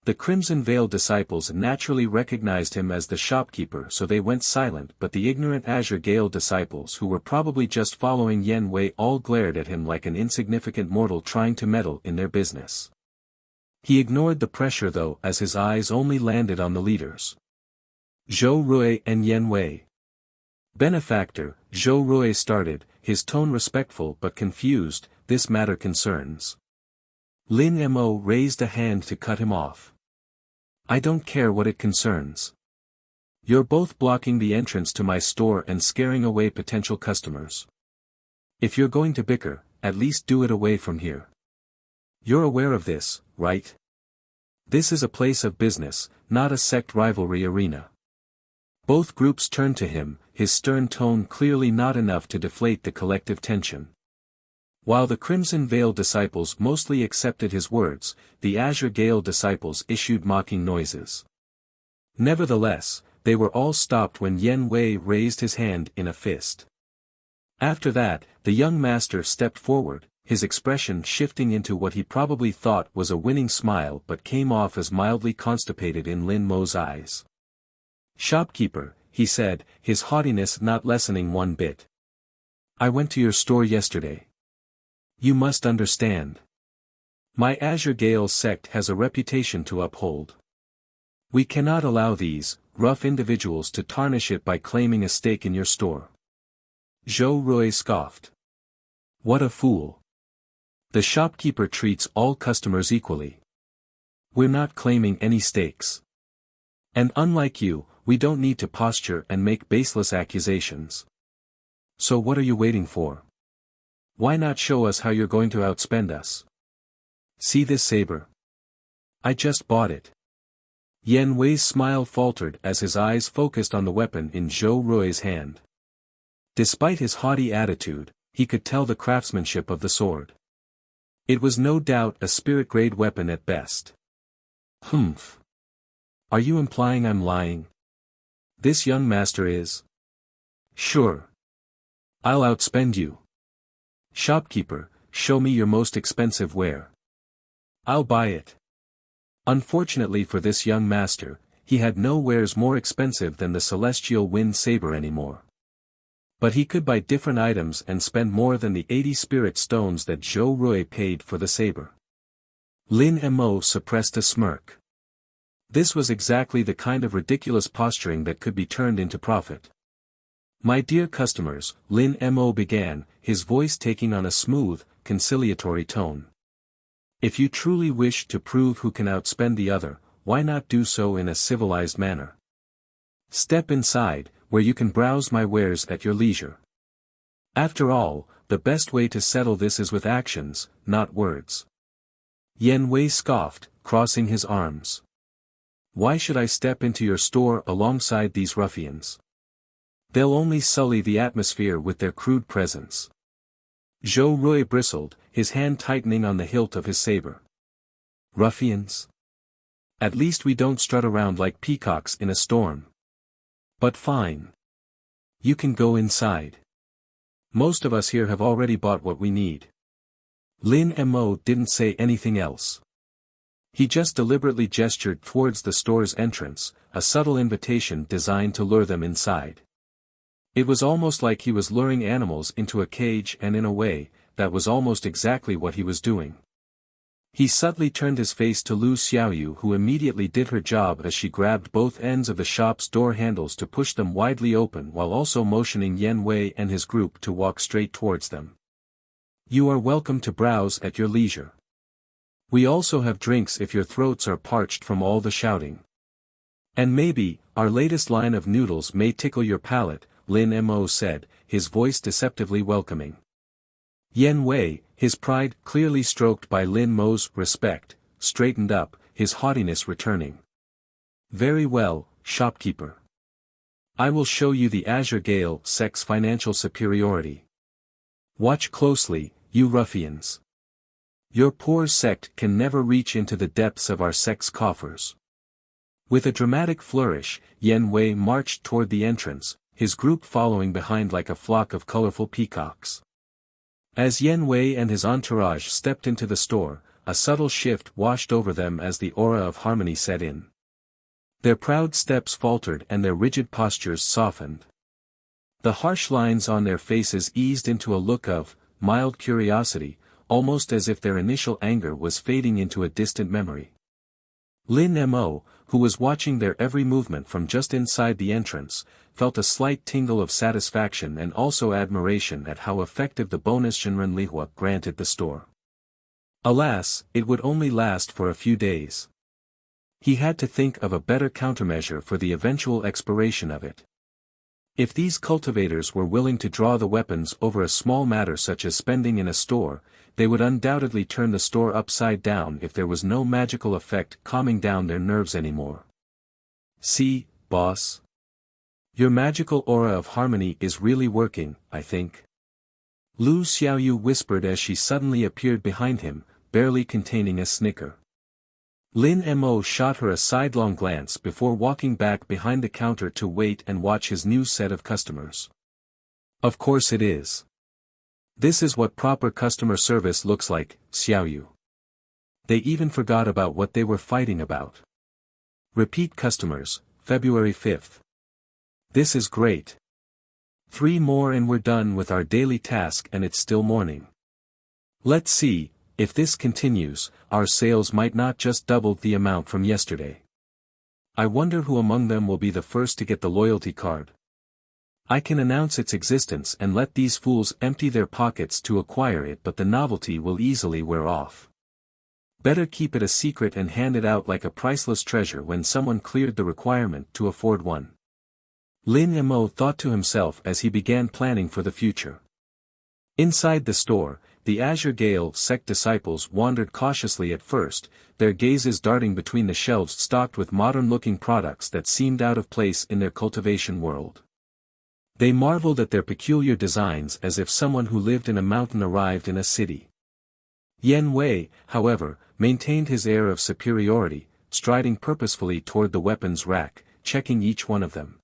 Speaker 1: The Crimson Veil disciples naturally recognized him as the shopkeeper, so they went silent, but the ignorant Azure Gale disciples who were probably just following Yen Wei all glared at him like an insignificant mortal trying to meddle in their business. He ignored the pressure though as his eyes only landed on the leaders. Zhou Rui and Yen Wei. "Benefactor," Zhou Rui started, his tone respectful but confused, "this matter concerns." Lin Mo raised a hand to cut him off. "I don't care what it concerns. You're both blocking the entrance to my store and scaring away potential customers. If you're going to bicker, at least do it away from here. You're aware of this, right? This is a place of business, not a sect rivalry arena." Both groups turned to him, his stern tone clearly not enough to deflate the collective tension. While the Crimson Veil disciples mostly accepted his words, the Azure Gale disciples issued mocking noises. Nevertheless, they were all stopped when Yen Wei raised his hand in a fist. After that, the young master stepped forward, his expression shifting into what he probably thought was a winning smile but came off as mildly constipated in Lin Mo's eyes. "Shopkeeper," he said, his haughtiness not lessening one bit. "I went to your store yesterday. You must understand. My Azure Gale sect has a reputation to uphold. We cannot allow these rough individuals to tarnish it by claiming a stake in your store." Zhou Rui scoffed. "What a fool. The shopkeeper treats all customers equally. We're not claiming any stakes. And unlike you, we don't need to posture and make baseless accusations. So what are you waiting for? Why not show us how you're going to outspend us? See this saber? I just bought it." Yen Wei's smile faltered as his eyes focused on the weapon in Zhou Rui's hand. Despite his haughty attitude, he could tell the craftsmanship of the sword. It was no doubt a spirit-grade weapon at best. "Humph. Are you implying I'm lying? This young master is?" "Sure. I'll outspend you. Shopkeeper, show me your most expensive ware. I'll buy it." Unfortunately for this young master, he had no wares more expensive than the celestial wind saber anymore. But he could buy different items and spend more than the 80 spirit stones that Zhou Rui paid for the saber. Lin Mo suppressed a smirk. This was exactly the kind of ridiculous posturing that could be turned into profit. "My dear customers," Lin Mo began, his voice taking on a smooth, conciliatory tone. "If you truly wish to prove who can outspend the other, why not do so in a civilized manner? Step inside, where you can browse my wares at your leisure. After all, the best way to settle this is with actions, not words." Yen Wei scoffed, crossing his arms. "Why should I step into your store alongside these ruffians? They'll only sully the atmosphere with their crude presence." Zhou Rui bristled, his hand tightening on the hilt of his saber. "Ruffians? At least we don't strut around like peacocks in a storm. But fine. You can go inside. Most of us here have already bought what we need." Lin Mo didn't say anything else. He just deliberately gestured towards the store's entrance, a subtle invitation designed to lure them inside. It was almost like he was luring animals into a cage, and in a way, that was almost exactly what he was doing. He subtly turned his face to Lu Xiaoyu, who immediately did her job as she grabbed both ends of the shop's door handles to push them widely open while also motioning Yan Wei and his group to walk straight towards them. You are welcome to browse at your leisure. We also have drinks if your throats are parched from all the shouting. And maybe, our latest line of noodles may tickle your palate, Lin Mo said, his voice deceptively welcoming. Yan Wei, his pride clearly stroked by Lin Mo's respect, straightened up, his haughtiness returning. Very well, shopkeeper. I will show you the Azure Gale Sect's financial superiority. Watch closely, you ruffians. Your poor sect can never reach into the depths of our sect's coffers. With a dramatic flourish, Yan Wei marched toward the entrance, his group following behind like a flock of colorful peacocks. As Yan Wei and his entourage stepped into the store, a subtle shift washed over them as the aura of harmony set in. Their proud steps faltered and their rigid postures softened. The harsh lines on their faces eased into a look of mild curiosity, almost as if their initial anger was fading into a distant memory. Lin Mo, who was watching their every movement from just inside the entrance, felt a slight tingle of satisfaction and also admiration at how effective the bonus Shenren Lihua granted the store. Alas, it would only last for a few days. He had to think of a better countermeasure for the eventual expiration of it. If these cultivators were willing to draw the weapons over a small matter such as spending in a store, they would undoubtedly turn the store upside down if there was no magical effect calming down their nerves anymore. See, boss. Your magical aura of harmony is really working, I think. Lu Xiaoyu whispered as she suddenly appeared behind him, barely containing a snicker. Lin Mo shot her a sidelong glance before walking back behind the counter to wait and watch his new set of customers. Of course it is. This is what proper customer service looks like, Xiaoyu. They even forgot about what they were fighting about. Repeat customers, February 5th. This is great. 3 more and we're done with our daily task and it's still morning. Let's see, if this continues, our sales might not just double the amount from yesterday. I wonder who among them will be the first to get the loyalty card. I can announce its existence and let these fools empty their pockets to acquire it, but the novelty will easily wear off. Better keep it a secret and hand it out like a priceless treasure when someone cleared the requirement to afford one. Lin Mo thought to himself as he began planning for the future. Inside the store, the Azure Gale Sect disciples wandered cautiously at first, their gazes darting between the shelves stocked with modern-looking products that seemed out of place in their cultivation world. They marveled at their peculiar designs as if someone who lived in a mountain arrived in a city. Yan Wei, however, maintained his air of superiority, striding purposefully toward the weapons rack, checking each one of them.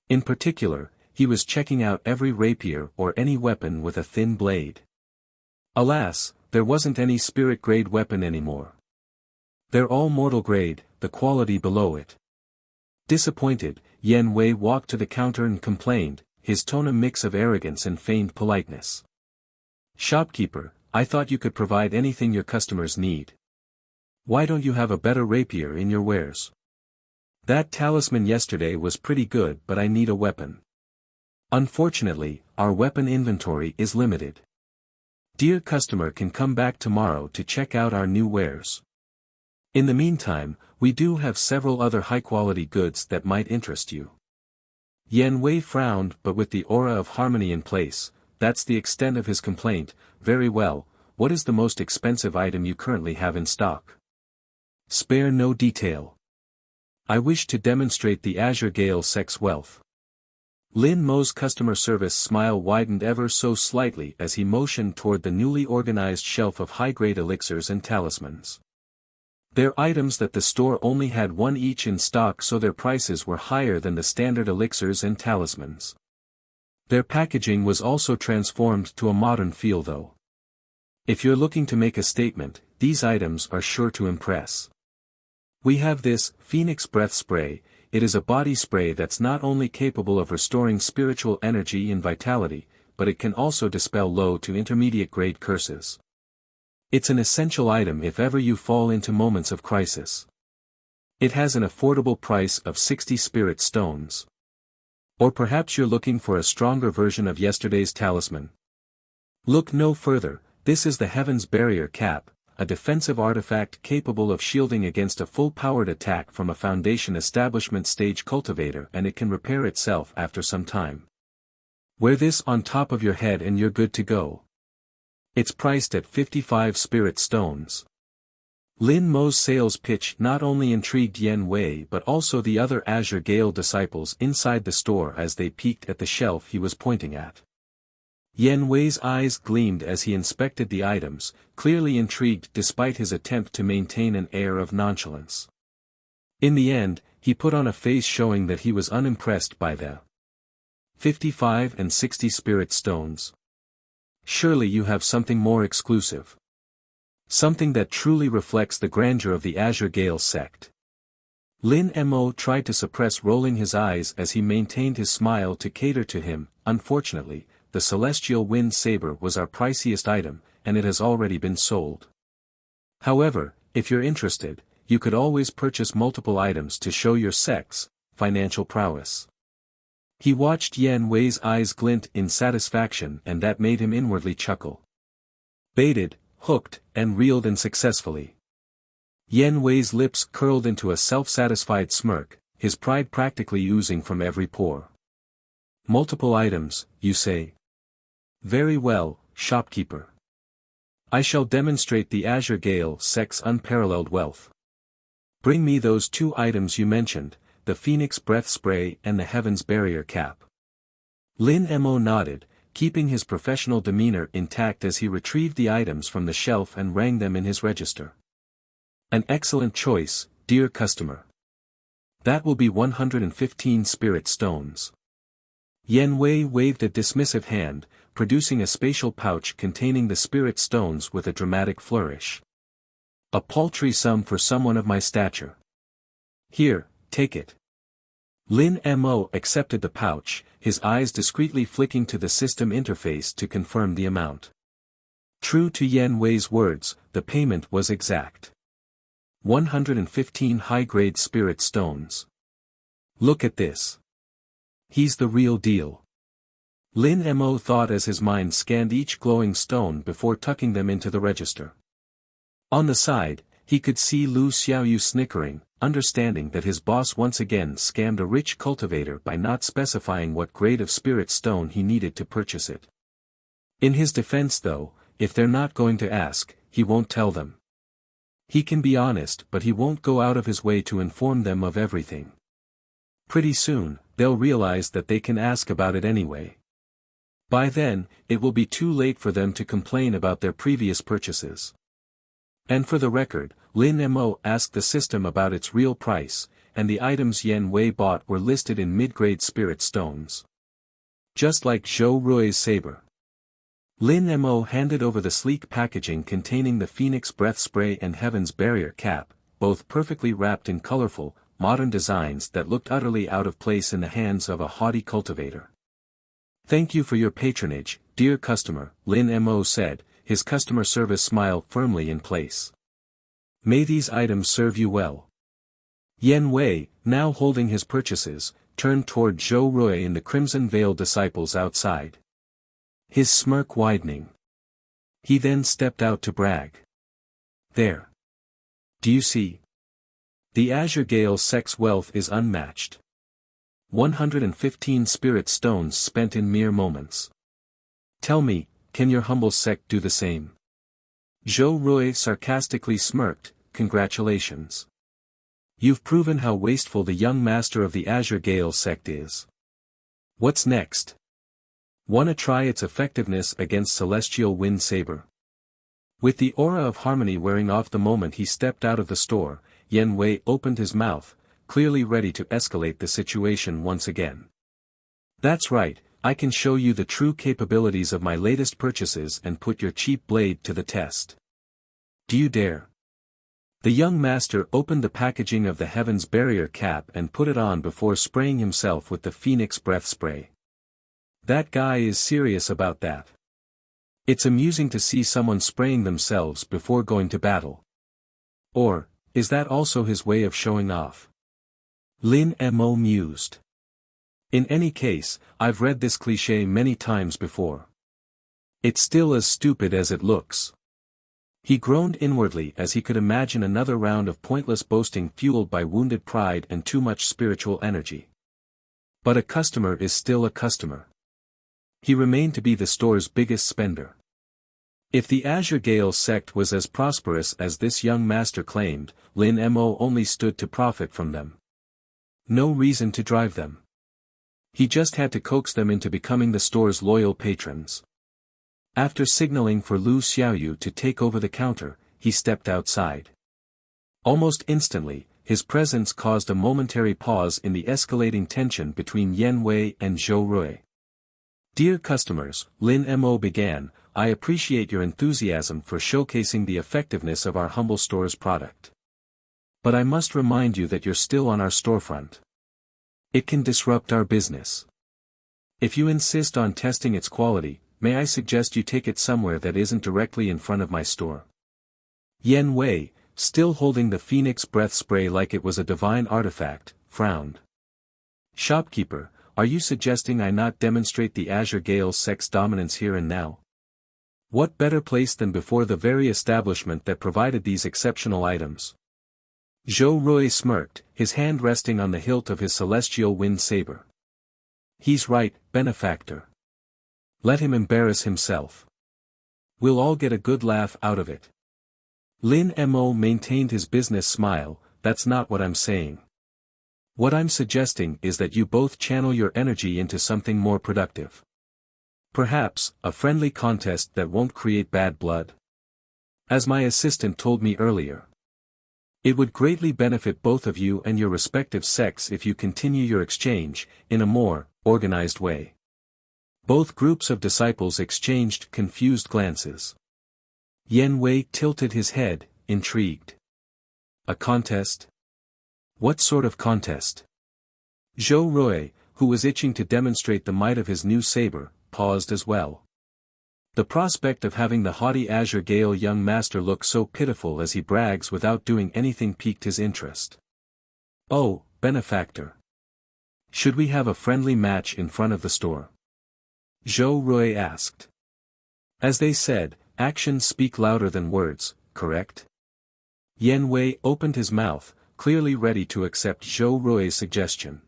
Speaker 1: In particular, he was checking out every rapier or any weapon with a thin blade. Alas, there wasn't any spirit-grade weapon anymore. They're all mortal-grade, the quality below it. Disappointed, Yan Wei walked to the counter and complained, his tone a mix of arrogance and feigned politeness. Shopkeeper, I thought you could provide anything your customers need. Why don't you have a better rapier in your wares? That talisman yesterday was pretty good, but I need a weapon. Unfortunately, our weapon inventory is limited. Dear customer can come back tomorrow to check out our new wares. In the meantime, we do have several other high-quality goods that might interest you. Yan Wei frowned, but with the aura of harmony in place, that's the extent of his complaint. Very well, what is the most expensive item you currently have in stock? Spare no detail. I wish to demonstrate the Azure Gale Sect's wealth. Lin Mo's customer service smile widened ever so slightly as he motioned toward the newly organized shelf of high-grade elixirs and talismans. They're items that the store only had one each in stock, so their prices were higher than the standard elixirs and talismans. Their packaging was also transformed to a modern feel though. If you're looking to make a statement, these items are sure to impress. We have this Phoenix Breath Spray. It is a body spray that's not only capable of restoring spiritual energy and vitality, but it can also dispel low to intermediate grade curses. It's an essential item if ever you fall into moments of crisis. It has an affordable price of 60 spirit stones. Or perhaps you're looking for a stronger version of yesterday's talisman. Look no further, this is the Heaven's Barrier Cap, a defensive artifact capable of shielding against a full-powered attack from a Foundation Establishment stage cultivator, and it can repair itself after some time. Wear this on top of your head and you're good to go. It's priced at 55 spirit stones. Lin Mo's sales pitch not only intrigued Yen Wei but also the other Azure Gale disciples inside the store as they peeked at the shelf he was pointing at. Yen Wei's eyes gleamed as he inspected the items, clearly intrigued despite his attempt to maintain an air of nonchalance. In the end, he put on a face showing that he was unimpressed by the 55 and 60 spirit stones. Surely you have something more exclusive. Something that truly reflects the grandeur of the Azure Gale sect. Lin Mo tried to suppress rolling his eyes as he maintained his smile to cater to him. Unfortunately, the Celestial Wind Saber was our priciest item, and it has already been sold. However, if you're interested, you could always purchase multiple items to show your sect's financial prowess. He watched Yen Wei's eyes glint in satisfaction, and that made him inwardly chuckle. Baited, hooked, and reeled in successfully. Yen Wei's lips curled into a self-satisfied smirk, his pride practically oozing from every pore. Multiple items, you say? Very well, shopkeeper. I shall demonstrate the Azure Gale sect's unparalleled wealth. Bring me those two items you mentioned, the Phoenix Breath Spray and the Heaven's Barrier Cap. Lin Mo nodded, keeping his professional demeanor intact as he retrieved the items from the shelf and rang them in his register. An excellent choice, dear customer. That will be 115 spirit stones. Yen Wei waved a dismissive hand, producing a spatial pouch containing the spirit stones with a dramatic flourish. A paltry sum for someone of my stature. Here, take it. Lin Mo accepted the pouch, his eyes discreetly flicking to the system interface to confirm the amount. True to Yen Wei's words, the payment was exact. 115 high-grade spirit stones. Look at this. He's the real deal. Lin Mo thought as his mind scanned each glowing stone before tucking them into the register. On the side, he could see Lu Xiaoyu snickering, understanding that his boss once again scammed a rich cultivator by not specifying what grade of spirit stone he needed to purchase it. In his defense though, if they're not going to ask, he won't tell them. He can be honest, but he won't go out of his way to inform them of everything. Pretty soon, they'll realize that they can ask about it anyway. By then, it will be too late for them to complain about their previous purchases. And for the record, Lin Mo asked the system about its real price, and the items Yen Wei bought were listed in mid-grade spirit stones. Just like Zhou Rui's saber. Lin Mo handed over the sleek packaging containing the Phoenix Breath Spray and Heaven's Barrier Cap, both perfectly wrapped in colorful, modern designs that looked utterly out of place in the hands of a haughty cultivator. Thank you for your patronage, dear customer, Lin Mo said, his customer service smile firmly in place. May these items serve you well. Yen Wei, now holding his purchases, turned toward Zhou Rui and the Crimson Veil disciples outside. His smirk widening. He then stepped out to brag. There. Do you see? The Azure Gale sect's wealth is unmatched. 115 spirit stones spent in mere moments. Tell me, can your humble sect do the same? Zhou Rui sarcastically smirked, congratulations. You've proven how wasteful the young master of the Azure Gale sect is. What's next? Wanna try its effectiveness against Celestial Wind Saber? With the aura of harmony wearing off the moment he stepped out of the store, Yen Wei opened his mouth, clearly ready to escalate the situation once again. That's right, I can show you the true capabilities of my latest purchases and put your cheap blade to the test. Do you dare? The young master opened the packaging of the Heaven's Barrier Cap and put it on before spraying himself with the Phoenix Breath Spray. That guy is serious about that. It's amusing to see someone spraying themselves before going to battle. Or, is that also his way of showing off? Lin Mo mused. In any case, I've read this cliché many times before. It's still as stupid as it looks. He groaned inwardly as he could imagine another round of pointless boasting fueled by wounded pride and too much spiritual energy. But a customer is still a customer. He remained to be the store's biggest spender. If the Azure Gale sect was as prosperous as this young master claimed, Lin Mo only stood to profit from them. No reason to drive them. He just had to coax them into becoming the store's loyal patrons. After signaling for Lu Xiaoyu to take over the counter, he stepped outside. Almost instantly, his presence caused a momentary pause in the escalating tension between Yan Wei and Zhou Rui. Dear customers, Lin Mo began, I appreciate your enthusiasm for showcasing the effectiveness of our humble store's product. But I must remind you that you're still on our storefront. It can disrupt our business. If you insist on testing its quality, may I suggest you take it somewhere that isn't directly in front of my store? Yan Wei, still holding the Phoenix breath spray like it was a divine artifact, frowned. Shopkeeper, are you suggesting I not demonstrate the Azure Gale sect's dominance here and now? What better place than before the very establishment that provided these exceptional items? Zhou Rui smirked, his hand resting on the hilt of his celestial wind saber. He's right, benefactor. Let him embarrass himself. We'll all get a good laugh out of it. Lin Mo maintained his business smile, that's not what I'm saying. What I'm suggesting is that you both channel your energy into something more productive. Perhaps, a friendly contest that won't create bad blood. As my assistant told me earlier. It would greatly benefit both of you and your respective sects if you continue your exchange, in a more organized way. Both groups of disciples exchanged confused glances. Yan Wei tilted his head, intrigued. A contest? What sort of contest? Zhou Rui, who was itching to demonstrate the might of his new saber, paused as well. The prospect of having the haughty Azure Gale young master look so pitiful as he brags without doing anything piqued his interest. Oh, benefactor. Should we have a friendly match in front of the store? Zhou Rui asked. As they said, actions speak louder than words, correct? Yan Wei opened his mouth, clearly ready to accept Zhou Rui's suggestion.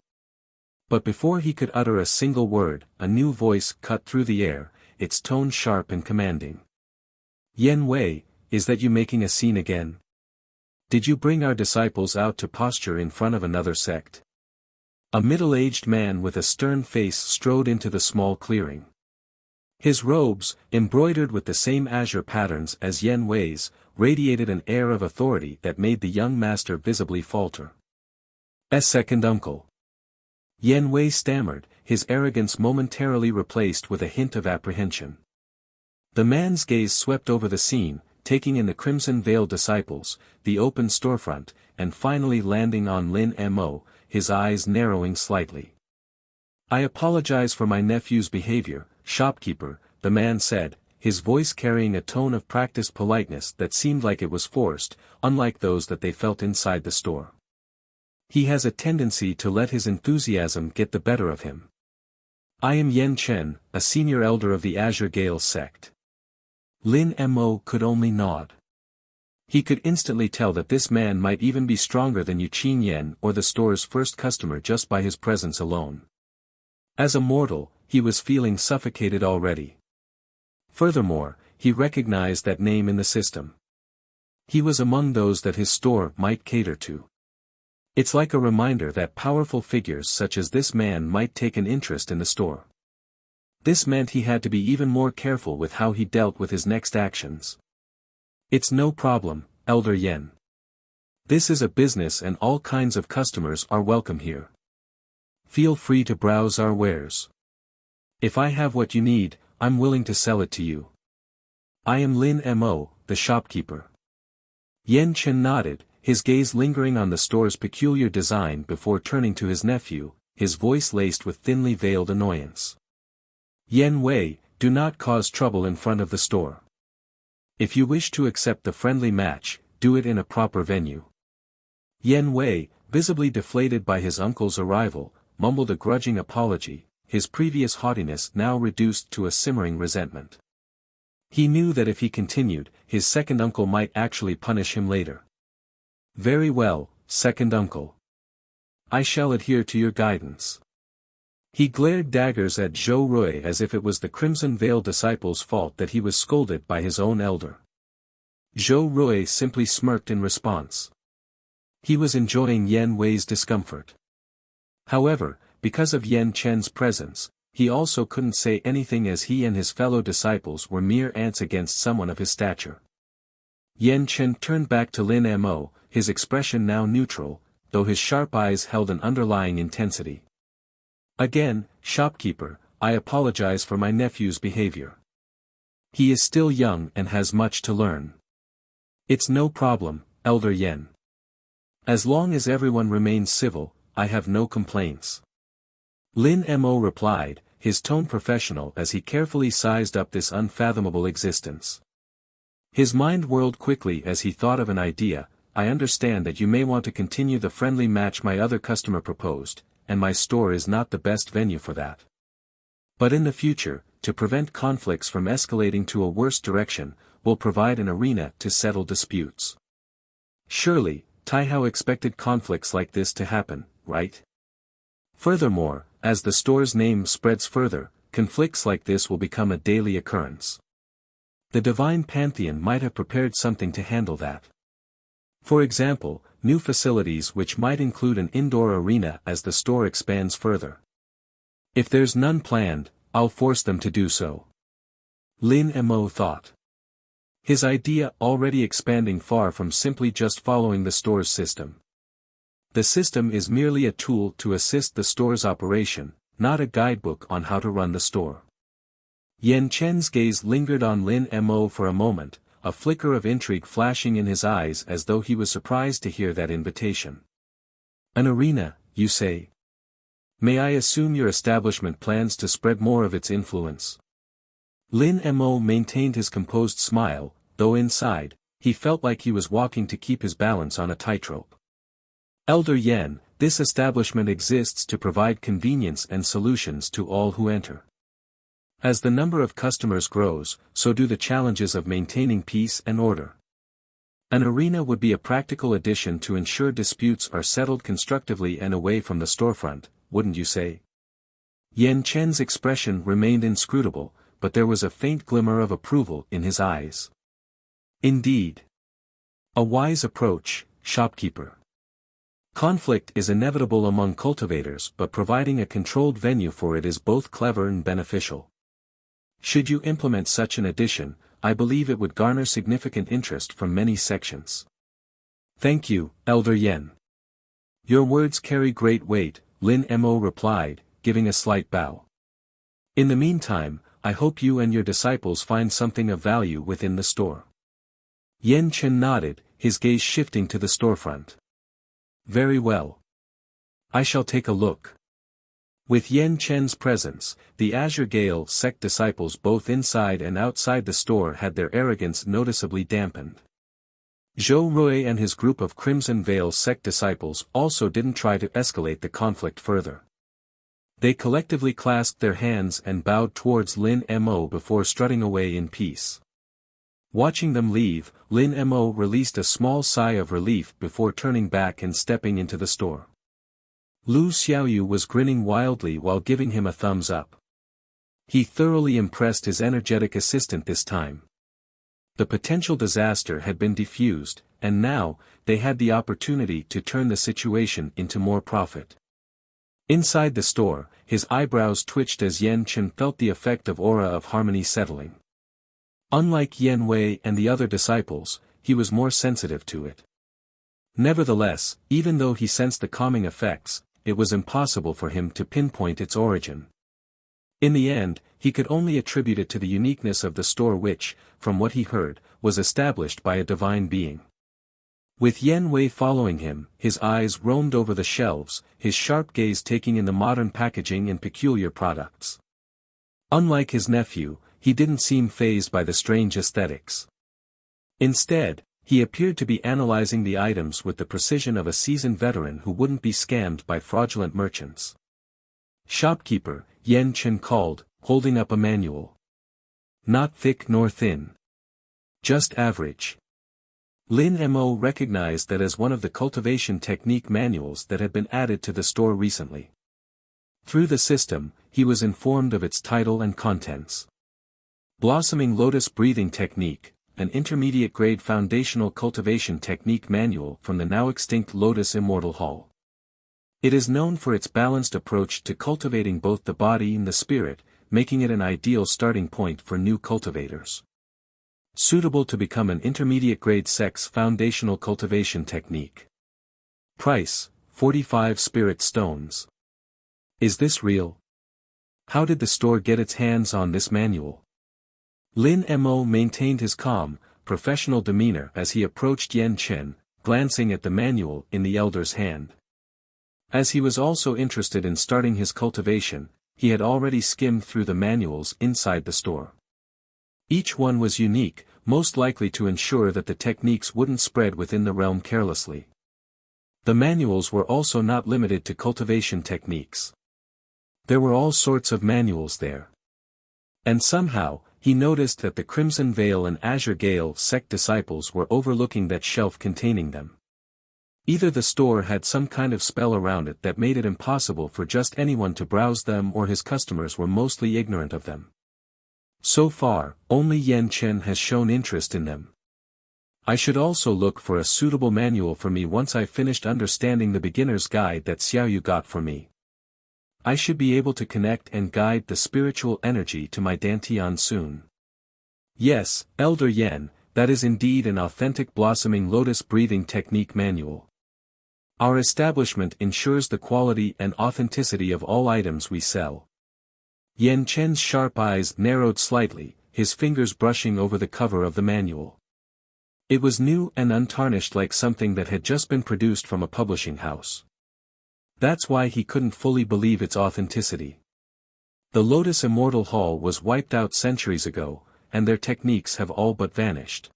Speaker 1: But before he could utter a single word, a new voice cut through the air, its tone sharp and commanding. Yan Wei, is that you making a scene again? Did you bring our disciples out to posture in front of another sect? A middle-aged man with a stern face strode into the small clearing. His robes, embroidered with the same azure patterns as Yan Wei's, radiated an air of authority that made the young master visibly falter. Second uncle. Yan Wei stammered, his arrogance momentarily replaced with a hint of apprehension. The man's gaze swept over the scene, taking in the crimson-veiled disciples, the open storefront, and finally landing on Lin Mo, his eyes narrowing slightly. I apologize for my nephew's behavior, shopkeeper, the man said, his voice carrying a tone of practiced politeness that seemed like it was forced, unlike those that they felt inside the store. He has a tendency to let his enthusiasm get the better of him. I am Yan Chen, a senior elder of the Azure Gale sect. Lin Mo could only nod. He could instantly tell that this man might even be stronger than Qingyan or the store's first customer just by his presence alone. As a mortal, he was feeling suffocated already. Furthermore, he recognized that name in the system. He was among those that his store might cater to. It's like a reminder that powerful figures such as this man might take an interest in the store. This meant he had to be even more careful with how he dealt with his next actions. It's no problem, Elder Yan. This is a business and all kinds of customers are welcome here. Feel free to browse our wares. If I have what you need, I'm willing to sell it to you. I am Lin Mo, the shopkeeper. Yan Chen nodded, his gaze lingering on the store's peculiar design before turning to his nephew, his voice laced with thinly veiled annoyance. Yan Wei, do not cause trouble in front of the store. If you wish to accept the friendly match, do it in a proper venue. Yen Wei, visibly deflated by his uncle's arrival, mumbled a grudging apology, his previous haughtiness now reduced to a simmering resentment. He knew that if he continued, his second uncle might actually punish him later. Very well, second uncle. I shall adhere to your guidance. He glared daggers at Zhou Rui as if it was the Crimson Veil disciple's fault that he was scolded by his own elder. Zhou Rui simply smirked in response. He was enjoying Yen Wei's discomfort. However, because of Yen Chen's presence, he also couldn't say anything as he and his fellow disciples were mere ants against someone of his stature. Yen Chen turned back to Lin Mo, his expression now neutral, though his sharp eyes held an underlying intensity. Again, shopkeeper, I apologize for my nephew's behavior. He is still young and has much to learn. It's no problem, Elder Yen. As long as everyone remains civil, I have no complaints. Lin Mo replied, his tone professional as he carefully sized up this unfathomable existence. His mind whirled quickly as he thought of an idea. I understand that you may want to continue the friendly match my other customer proposed, and my store is not the best venue for that. But in the future, to prevent conflicts from escalating to a worse direction, we'll provide an arena to settle disputes. Surely, Taihao expected conflicts like this to happen, right? Furthermore, as the store's name spreads further, conflicts like this will become a daily occurrence. The Divine Pantheon might have prepared something to handle that. For example, new facilities which might include an indoor arena as the store expands further. If there's none planned, I'll force them to do so. Lin Mo thought. His idea already expanding far from simply just following the store's system. The system is merely a tool to assist the store's operation, not a guidebook on how to run the store. Yen Chen's gaze lingered on Lin Mo for a moment, a flicker of intrigue flashing in his eyes as though he was surprised to hear that invitation. An arena, you say? May I assume your establishment plans to spread more of its influence? Lin Mo maintained his composed smile, though inside, he felt like he was walking to keep his balance on a tightrope. Elder Yen, this establishment exists to provide convenience and solutions to all who enter. As the number of customers grows, so do the challenges of maintaining peace and order. An arena would be a practical addition to ensure disputes are settled constructively and away from the storefront, wouldn't you say? Yen Chen's expression remained inscrutable, but there was a faint glimmer of approval in his eyes. Indeed. A wise approach, shopkeeper. Conflict is inevitable among cultivators, but providing a controlled venue for it is both clever and beneficial. Should you implement such an addition, I believe it would garner significant interest from many sections. Thank you, Elder Yen. Your words carry great weight, Lin Mo replied, giving a slight bow. In the meantime, I hope you and your disciples find something of value within the store. Yen Chen nodded, his gaze shifting to the storefront. Very well. I shall take a look. With Yen Chen's presence, the Azure Gale Sect disciples both inside and outside the store had their arrogance noticeably dampened. Zhou Rui and his group of Crimson Veil Sect disciples also didn't try to escalate the conflict further. They collectively clasped their hands and bowed towards Lin Mo before strutting away in peace. Watching them leave, Lin Mo released a small sigh of relief before turning back and stepping into the store. Lu Xiaoyu was grinning wildly while giving him a thumbs up. He thoroughly impressed his energetic assistant this time. The potential disaster had been defused, and now, they had the opportunity to turn the situation into more profit. Inside the store, his eyebrows twitched as Yen Chen felt the effect of aura of harmony settling. Unlike Yen Wei and the other disciples, he was more sensitive to it. Nevertheless, even though he sensed the calming effects, it was impossible for him to pinpoint its origin. In the end, he could only attribute it to the uniqueness of the store which, from what he heard, was established by a divine being. With Yen Wei following him, his eyes roamed over the shelves, his sharp gaze taking in the modern packaging and peculiar products. Unlike his nephew, he didn't seem fazed by the strange aesthetics. Instead, he appeared to be analyzing the items with the precision of a seasoned veteran who wouldn't be scammed by fraudulent merchants. "Shopkeeper," Yan Chen called, holding up a manual. "Not thick nor thin. Just average." Lin Mo recognized that as one of the cultivation technique manuals that had been added to the store recently. Through the system, he was informed of its title and contents. Blossoming Lotus Breathing Technique, an intermediate-grade foundational cultivation technique manual from the now-extinct Lotus Immortal Hall. It is known for its balanced approach to cultivating both the body and the spirit, making it an ideal starting point for new cultivators. Suitable to become an intermediate-grade Sect's foundational cultivation technique. Price, 45 spirit stones. Is this real? How did the store get its hands on this manual? Lin Mo maintained his calm, professional demeanor as he approached Yan Chen, glancing at the manual in the elder's hand. As he was also interested in starting his cultivation, he had already skimmed through the manuals inside the store. Each one was unique, most likely to ensure that the techniques wouldn't spread within the realm carelessly. The manuals were also not limited to cultivation techniques. There were all sorts of manuals there. And somehow, he noticed that the Crimson Vale and Azure Gale Sect disciples were overlooking that shelf containing them. Either the store had some kind of spell around it that made it impossible for just anyone to browse them, or his customers were mostly ignorant of them. So far, only Yan Chen has shown interest in them. I should also look for a suitable manual for me once I finished understanding the beginner's guide that Xiaoyu got for me. I should be able to connect and guide the spiritual energy to my Dantian soon. Yes, Elder Yan, that is indeed an authentic blossoming lotus breathing technique manual. Our establishment ensures the quality and authenticity of all items we sell. Yan Chen's sharp eyes narrowed slightly, his fingers brushing over the cover of the manual. It was new and untarnished, like something that had just been produced from a publishing house. That's why he couldn't fully believe its authenticity. The Lotus Immortal Hall was wiped out centuries ago, and their techniques have all but vanished.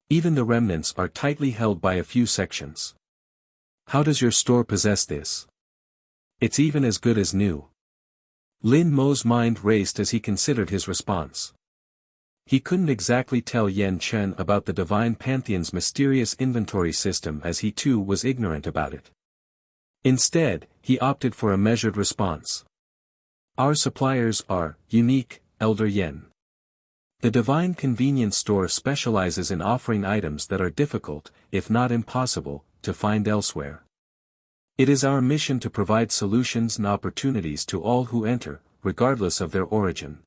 Speaker 1: Even the remnants are tightly held by a few sections. How does your store possess this? It's even as good as new. Lin Mo's mind raced as he considered his response. He couldn't exactly tell Yan Chen about the Divine Pantheon's mysterious inventory system, as he too was ignorant about it. Instead, he opted for a measured response. Our suppliers are unique, Elder Yan. The Divine Convenience Store specializes in offering items that are difficult, if not impossible, to find elsewhere. It is our mission to provide solutions and opportunities to all who enter, regardless of their origin.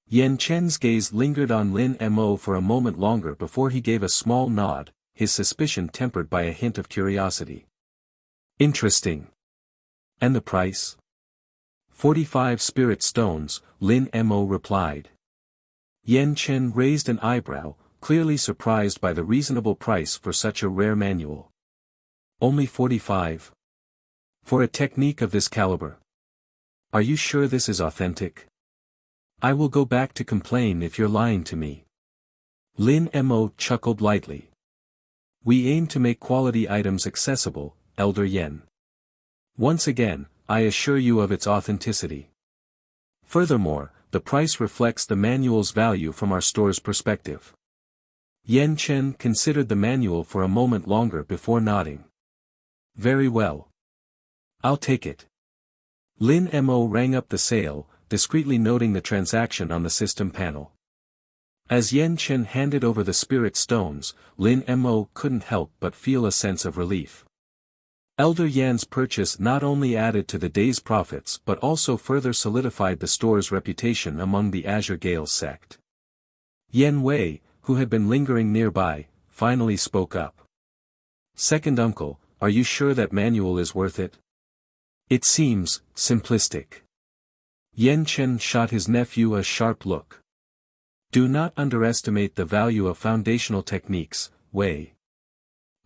Speaker 1: Yan Chen's gaze lingered on Lin Mo for a moment longer before he gave a small nod, his suspicion tempered by a hint of curiosity. Interesting. And the price? 45 spirit stones, Lin Mo replied. Yan Chen raised an eyebrow, clearly surprised by the reasonable price for such a rare manual. Only 45? For a technique of this caliber? Are you sure this is authentic? I will go back to complain if you're lying to me. Lin Mo chuckled lightly. We aim to make quality items accessible, Elder Yan. Once again, I assure you of its authenticity. Furthermore, the price reflects the manual's value from our store's perspective. Yan Chen considered the manual for a moment longer before nodding. Very well. I'll take it. Lin Mo rang up the sale, discreetly noting the transaction on the system panel. As Yan Chen handed over the spirit stones, Lin Mo couldn't help but feel a sense of relief. Elder Yan's purchase not only added to the day's profits but also further solidified the store's reputation among the Azure Gale sect. Yan Wei, who had been lingering nearby, finally spoke up. Second uncle, are you sure that manual is worth it? It seems simplistic. Yan Chen shot his nephew a sharp look. Do not underestimate the value of foundational techniques, Wei.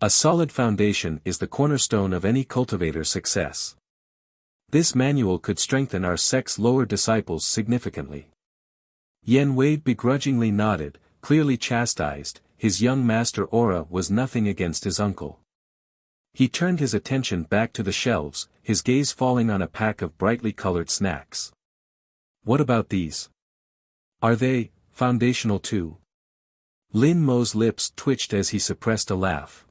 Speaker 1: A solid foundation is the cornerstone of any cultivator's success. This manual could strengthen our sect's lower disciples significantly. Yan Wei begrudgingly nodded, clearly chastised. His young master aura was nothing against his uncle. He turned his attention back to the shelves, his gaze falling on a pack of brightly colored snacks. What about these? Are they foundational too? Lin Mo's lips twitched as he suppressed a laugh.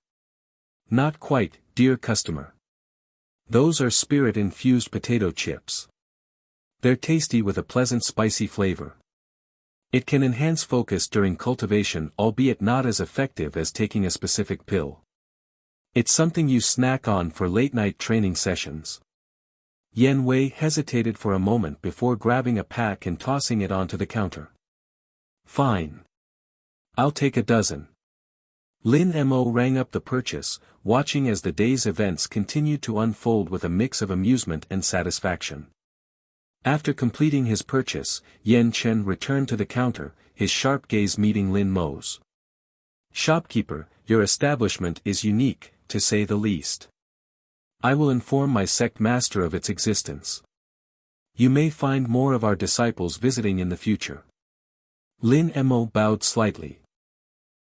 Speaker 1: Not quite, dear customer. Those are spirit-infused potato chips. They're tasty with a pleasant spicy flavor. It can enhance focus during cultivation, albeit not as effective as taking a specific pill. It's something you snack on for late-night training sessions. Yan Wei hesitated for a moment before grabbing a pack and tossing it onto the counter. Fine. I'll take a dozen. Lin Mo rang up the purchase, watching as the day's events continued to unfold with a mix of amusement and satisfaction. After completing his purchase, Yan Chen returned to the counter, his sharp gaze meeting Lin Mo's. Shopkeeper, your establishment is unique, to say the least. I will inform my sect master of its existence. You may find more of our disciples visiting in the future. Lin Mo bowed slightly.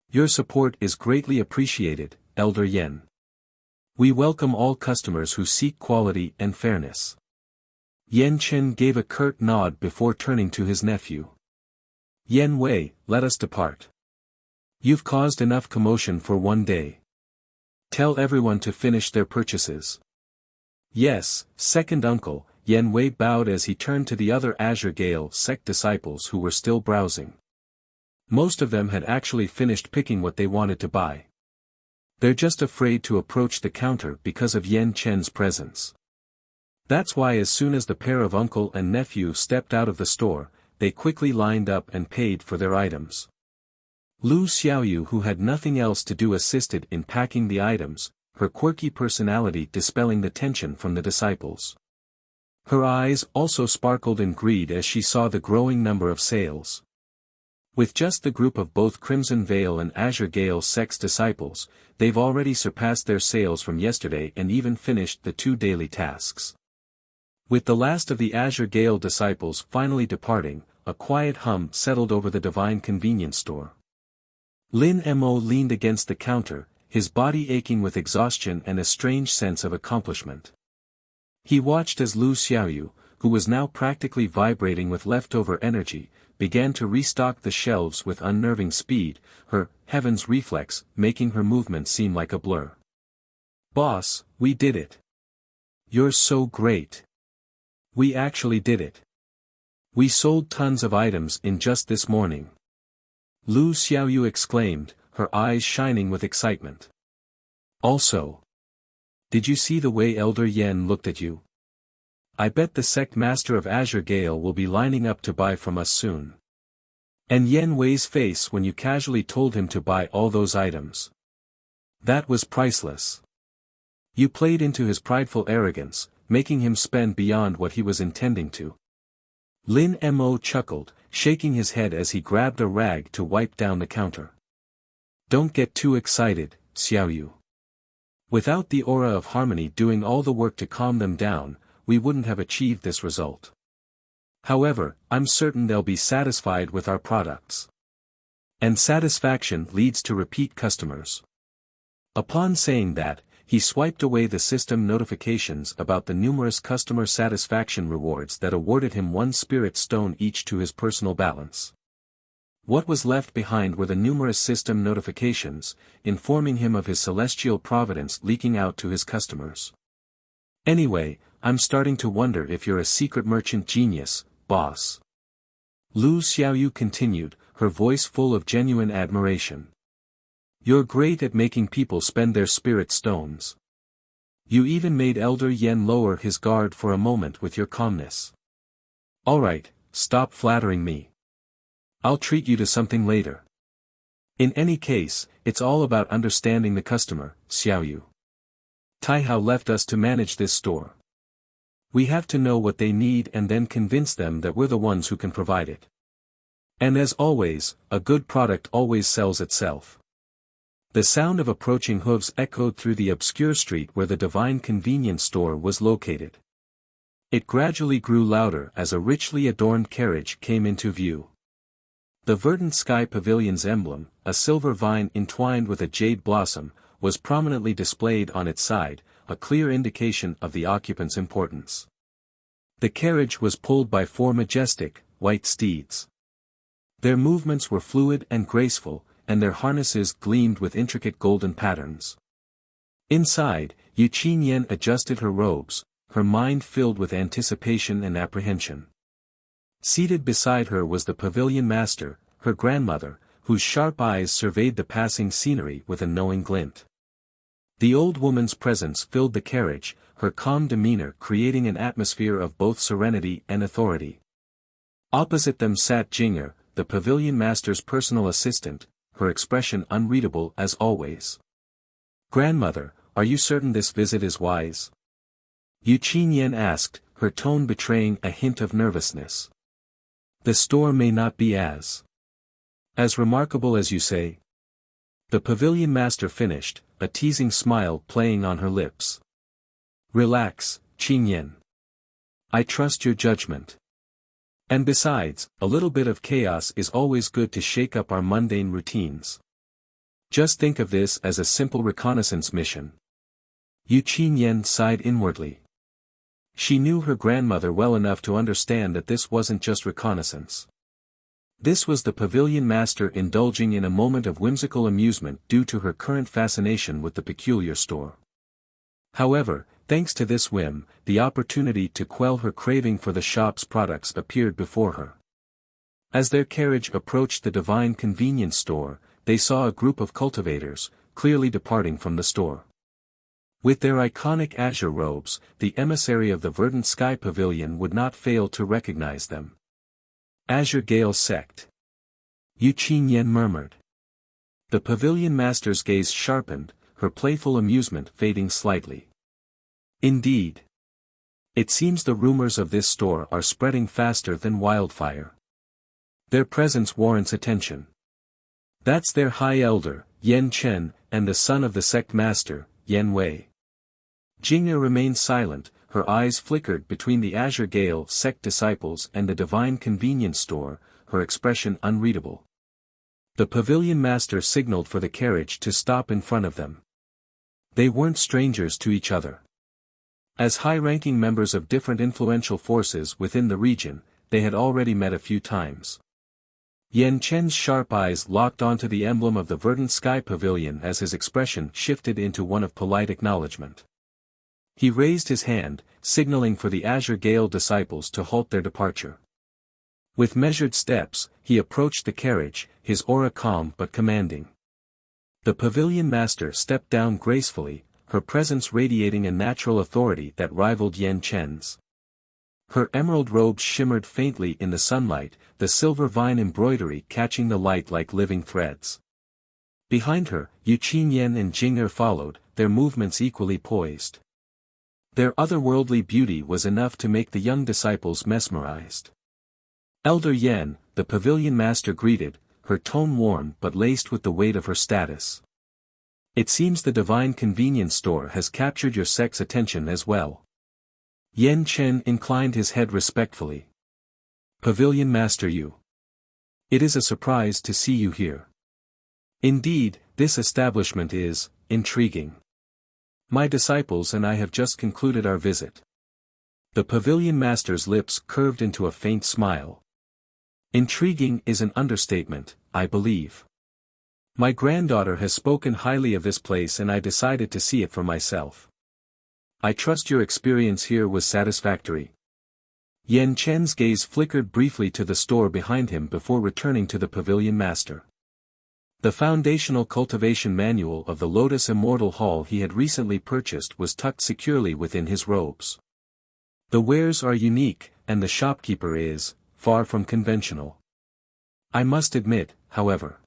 Speaker 1: Your support is greatly appreciated, Elder Yan. We welcome all customers who seek quality and fairness. Yan Chen gave a curt nod before turning to his nephew. Yan Wei, let us depart. You've caused enough commotion for one day. Tell everyone to finish their purchases. Yes, second uncle, Yan Wei bowed as he turned to the other Azure Gale Sect disciples who were still browsing. Most of them had actually finished picking what they wanted to buy. They're just afraid to approach the counter because of Yan Chen's presence. That's why as soon as the pair of uncle and nephew stepped out of the store, they quickly lined up and paid for their items. Lu Xiaoyu, who had nothing else to do, assisted in packing the items, her quirky personality dispelling the tension from the disciples. Her eyes also sparkled in greed as she saw the growing number of sales. With just the group of both Crimson Vale and Azure Gale Sect's disciples, they've already surpassed their sales from yesterday and even finished the 2 daily tasks. With the last of the Azure Gale disciples finally departing, a quiet hum settled over the Divine Convenience Store. Lin Mo leaned against the counter, his body aching with exhaustion and a strange sense of accomplishment. He watched as Lu Xiaoyu, who was now practically vibrating with leftover energy, began to restock the shelves with unnerving speed, her heaven's reflex making her movement seem like a blur. Boss, we did it. You're so great. We actually did it. We sold tons of items in just this morning. Lu Xiaoyu exclaimed, her eyes shining with excitement. Also, did you see the way Elder Yan looked at you? I bet the sect master of Azure Gale will be lining up to buy from us soon. And Yan Wei's face when you casually told him to buy all those items. That was priceless. You played into his prideful arrogance, making him spend beyond what he was intending to. Lin Mo chuckled, shaking his head as he grabbed a rag to wipe down the counter. Don't get too excited, Xiaoyu. Without the aura of harmony doing all the work to calm them down, we wouldn't have achieved this result. However, I'm certain they'll be satisfied with our products. And satisfaction leads to repeat customers. Upon saying that, he swiped away the system notifications about the numerous customer satisfaction rewards that awarded him 1 spirit stone each to his personal balance. What was left behind were the numerous system notifications, informing him of his celestial providence leaking out to his customers. Anyway, I'm starting to wonder if you're a secret merchant genius, boss. Lu Xiaoyu continued, her voice full of genuine admiration. You're great at making people spend their spirit stones. You even made Elder Yan lower his guard for a moment with your calmness. Alright, stop flattering me. I'll treat you to something later. In any case, it's all about understanding the customer, Xiaoyu. Taihao left us to manage this store. We have to know what they need and then convince them that we're the ones who can provide it. And as always, a good product always sells itself. The sound of approaching hooves echoed through the obscure street where the Divine Convenience Store was located. It gradually grew louder as a richly adorned carriage came into view. The Verdant Sky Pavilion's emblem, a silver vine entwined with a jade blossom, was prominently displayed on its side, a clear indication of the occupant's importance. The carriage was pulled by 4 majestic, white steeds. Their movements were fluid and graceful, and their harnesses gleamed with intricate golden patterns. Inside, Qingyan adjusted her robes, her mind filled with anticipation and apprehension. Seated beside her was the pavilion master, her grandmother, whose sharp eyes surveyed the passing scenery with a knowing glint. The old woman's presence filled the carriage, her calm demeanor creating an atmosphere of both serenity and authority. Opposite them sat Jing'er, the pavilion master's personal assistant, her expression unreadable as always. "Grandmother, are you certain this visit is wise?" Qingyan asked, her tone betraying a hint of nervousness. "The store may not be as remarkable as you say." The pavilion master finished, a teasing smile playing on her lips. "Relax, Qingyan. I trust your judgment. And besides, a little bit of chaos is always good to shake up our mundane routines. Just think of this as a simple reconnaissance mission." Qingyan sighed inwardly. She knew her grandmother well enough to understand that this wasn't just reconnaissance. This was the pavilion master indulging in a moment of whimsical amusement due to her current fascination with the peculiar store. However, thanks to this whim, the opportunity to quell her craving for the shop's products appeared before her. As their carriage approached the divine convenience store, they saw a group of cultivators, clearly departing from the store. With their iconic azure robes, the emissary of the Verdant Sky Pavilion would not fail to recognize them. "Azure Gale Sect," Qingyan murmured. The pavilion master's gaze sharpened, her playful amusement fading slightly. "Indeed. It seems the rumors of this store are spreading faster than wildfire. Their presence warrants attention. That's their high elder, Yan Chen, and the son of the sect master, Yan Wei." Jing'er remained silent, her eyes flickered between the Azure Gale sect disciples and the divine convenience store, her expression unreadable. The pavilion master signaled for the carriage to stop in front of them. They weren't strangers to each other. As high-ranking members of different influential forces within the region, they had already met a few times. Yan Chen's sharp eyes locked onto the emblem of the Verdant Sky Pavilion as his expression shifted into one of polite acknowledgement. He raised his hand, signaling for the Azure Gale disciples to halt their departure. With measured steps, he approached the carriage, his aura calm but commanding. The pavilion master stepped down gracefully, her presence radiating a natural authority that rivaled Yan Chen's. Her emerald robes shimmered faintly in the sunlight, the silver vine embroidery catching the light like living threads. Behind her, Qingyan and Jing'er followed, their movements equally poised. Their otherworldly beauty was enough to make the young disciples mesmerized. "Elder Yan," the pavilion master greeted, her tone warm but laced with the weight of her status. "It seems the divine convenience store has captured your sect's attention as well." Yan Chen inclined his head respectfully. "Pavilion master you. It is a surprise to see you here. Indeed, this establishment is intriguing. My disciples and I have just concluded our visit." The pavilion master's lips curved into a faint smile. "Intriguing is an understatement, I believe. My granddaughter has spoken highly of this place and I decided to see it for myself. I trust your experience here was satisfactory." Yan Chen's gaze flickered briefly to the store behind him before returning to the pavilion master. The foundational cultivation manual of the Lotus Immortal Hall he had recently purchased was tucked securely within his robes. The wares are unique, and the shopkeeper is far from conventional. I must admit, however,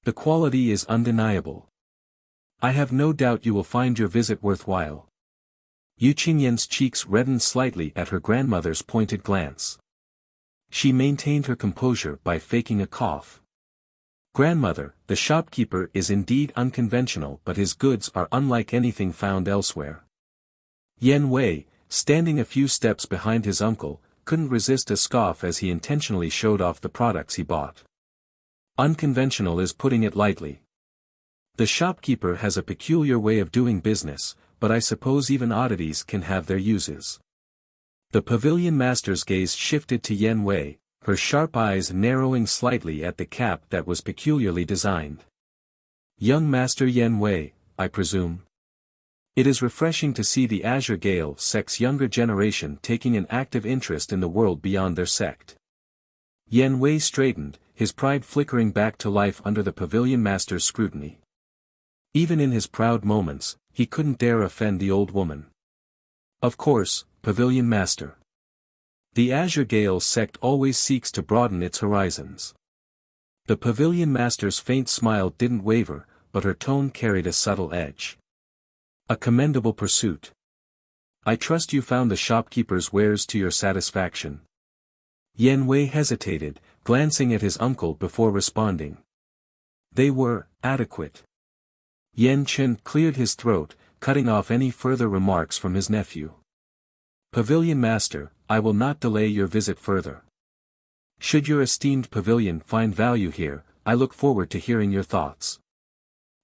Speaker 1: the quality is undeniable. I have no doubt you will find your visit worthwhile. Qingyan's cheeks reddened slightly at her grandmother's pointed glance. She maintained her composure by faking a cough. "Grandmother, the shopkeeper is indeed unconventional but his goods are unlike anything found elsewhere." Yan Wei, standing a few steps behind his uncle, couldn't resist a scoff as he intentionally showed off the products he bought. Unconventional is putting it lightly. The shopkeeper has a peculiar way of doing business, but I suppose even oddities can have their uses. The pavilion master's gaze shifted to Yen Wei, her sharp eyes narrowing slightly at the cap that was peculiarly designed. Young Master Yen Wei, I presume. It is refreshing to see the Azure Gale Sect's younger generation taking an active interest in the world beyond their sect. Yen Wei straightened, his pride flickering back to life under the pavilion master's scrutiny. Even in his proud moments, he couldn't dare offend the old woman. Of course, Pavilion Master. The Azure Gale Sect always seeks to broaden its horizons. The Pavilion Master's faint smile didn't waver, but her tone carried a subtle edge. A commendable pursuit. I trust you found the shopkeeper's wares to your satisfaction. Yen Wei hesitated, glancing at his uncle before responding. They were adequate. Yen Chen cleared his throat, cutting off any further remarks from his nephew. Pavilion Master, I will not delay your visit further. Should your esteemed pavilion find value here, I look forward to hearing your thoughts.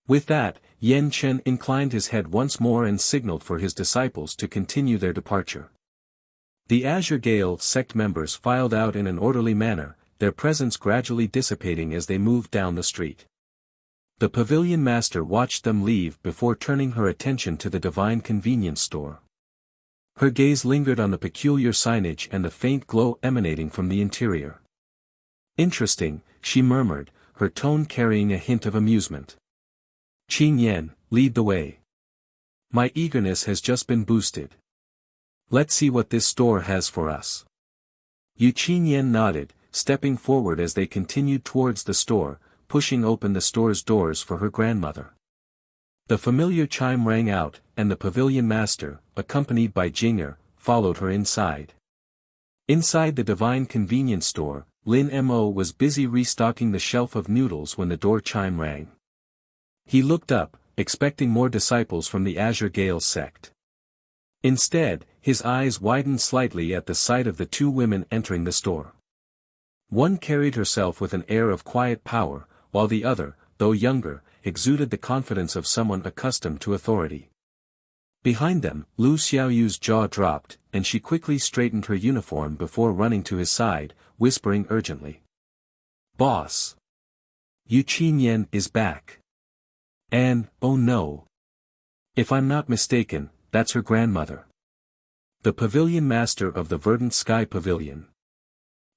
Speaker 1: With that, Yen Chen inclined his head once more and signaled for his disciples to continue their departure. The Azure Gale Sect members filed out in an orderly manner, their presence gradually dissipating as they moved down the street. The Pavilion Master watched them leave before turning her attention to the Divine Convenience Store. Her gaze lingered on the peculiar signage and the faint glow emanating from the interior. Interesting, she murmured, her tone carrying a hint of amusement. Qingyan, lead the way. My eagerness has just been boosted. Let's see what this store has for us. Qingyan nodded, stepping forward as they continued towards the store, pushing open the store's doors for her grandmother. The familiar chime rang out, and the Pavilion Master, accompanied by Jing'er, followed her inside. Inside the Divine Convenience Store, Lin Mo was busy restocking the shelf of noodles when the door chime rang. He looked up, expecting more disciples from the Azure Gale Sect. Instead, his eyes widened slightly at the sight of the two women entering the store. One carried herself with an air of quiet power, while the other, though younger, exuded the confidence of someone accustomed to authority. Behind them, Lu Xiaoyu's jaw dropped, and she quickly straightened her uniform before running to his side, whispering urgently. Boss! Qingyan is back. And, oh no. If I'm not mistaken, that's her grandmother. The Pavilion Master of the Verdant Sky Pavilion.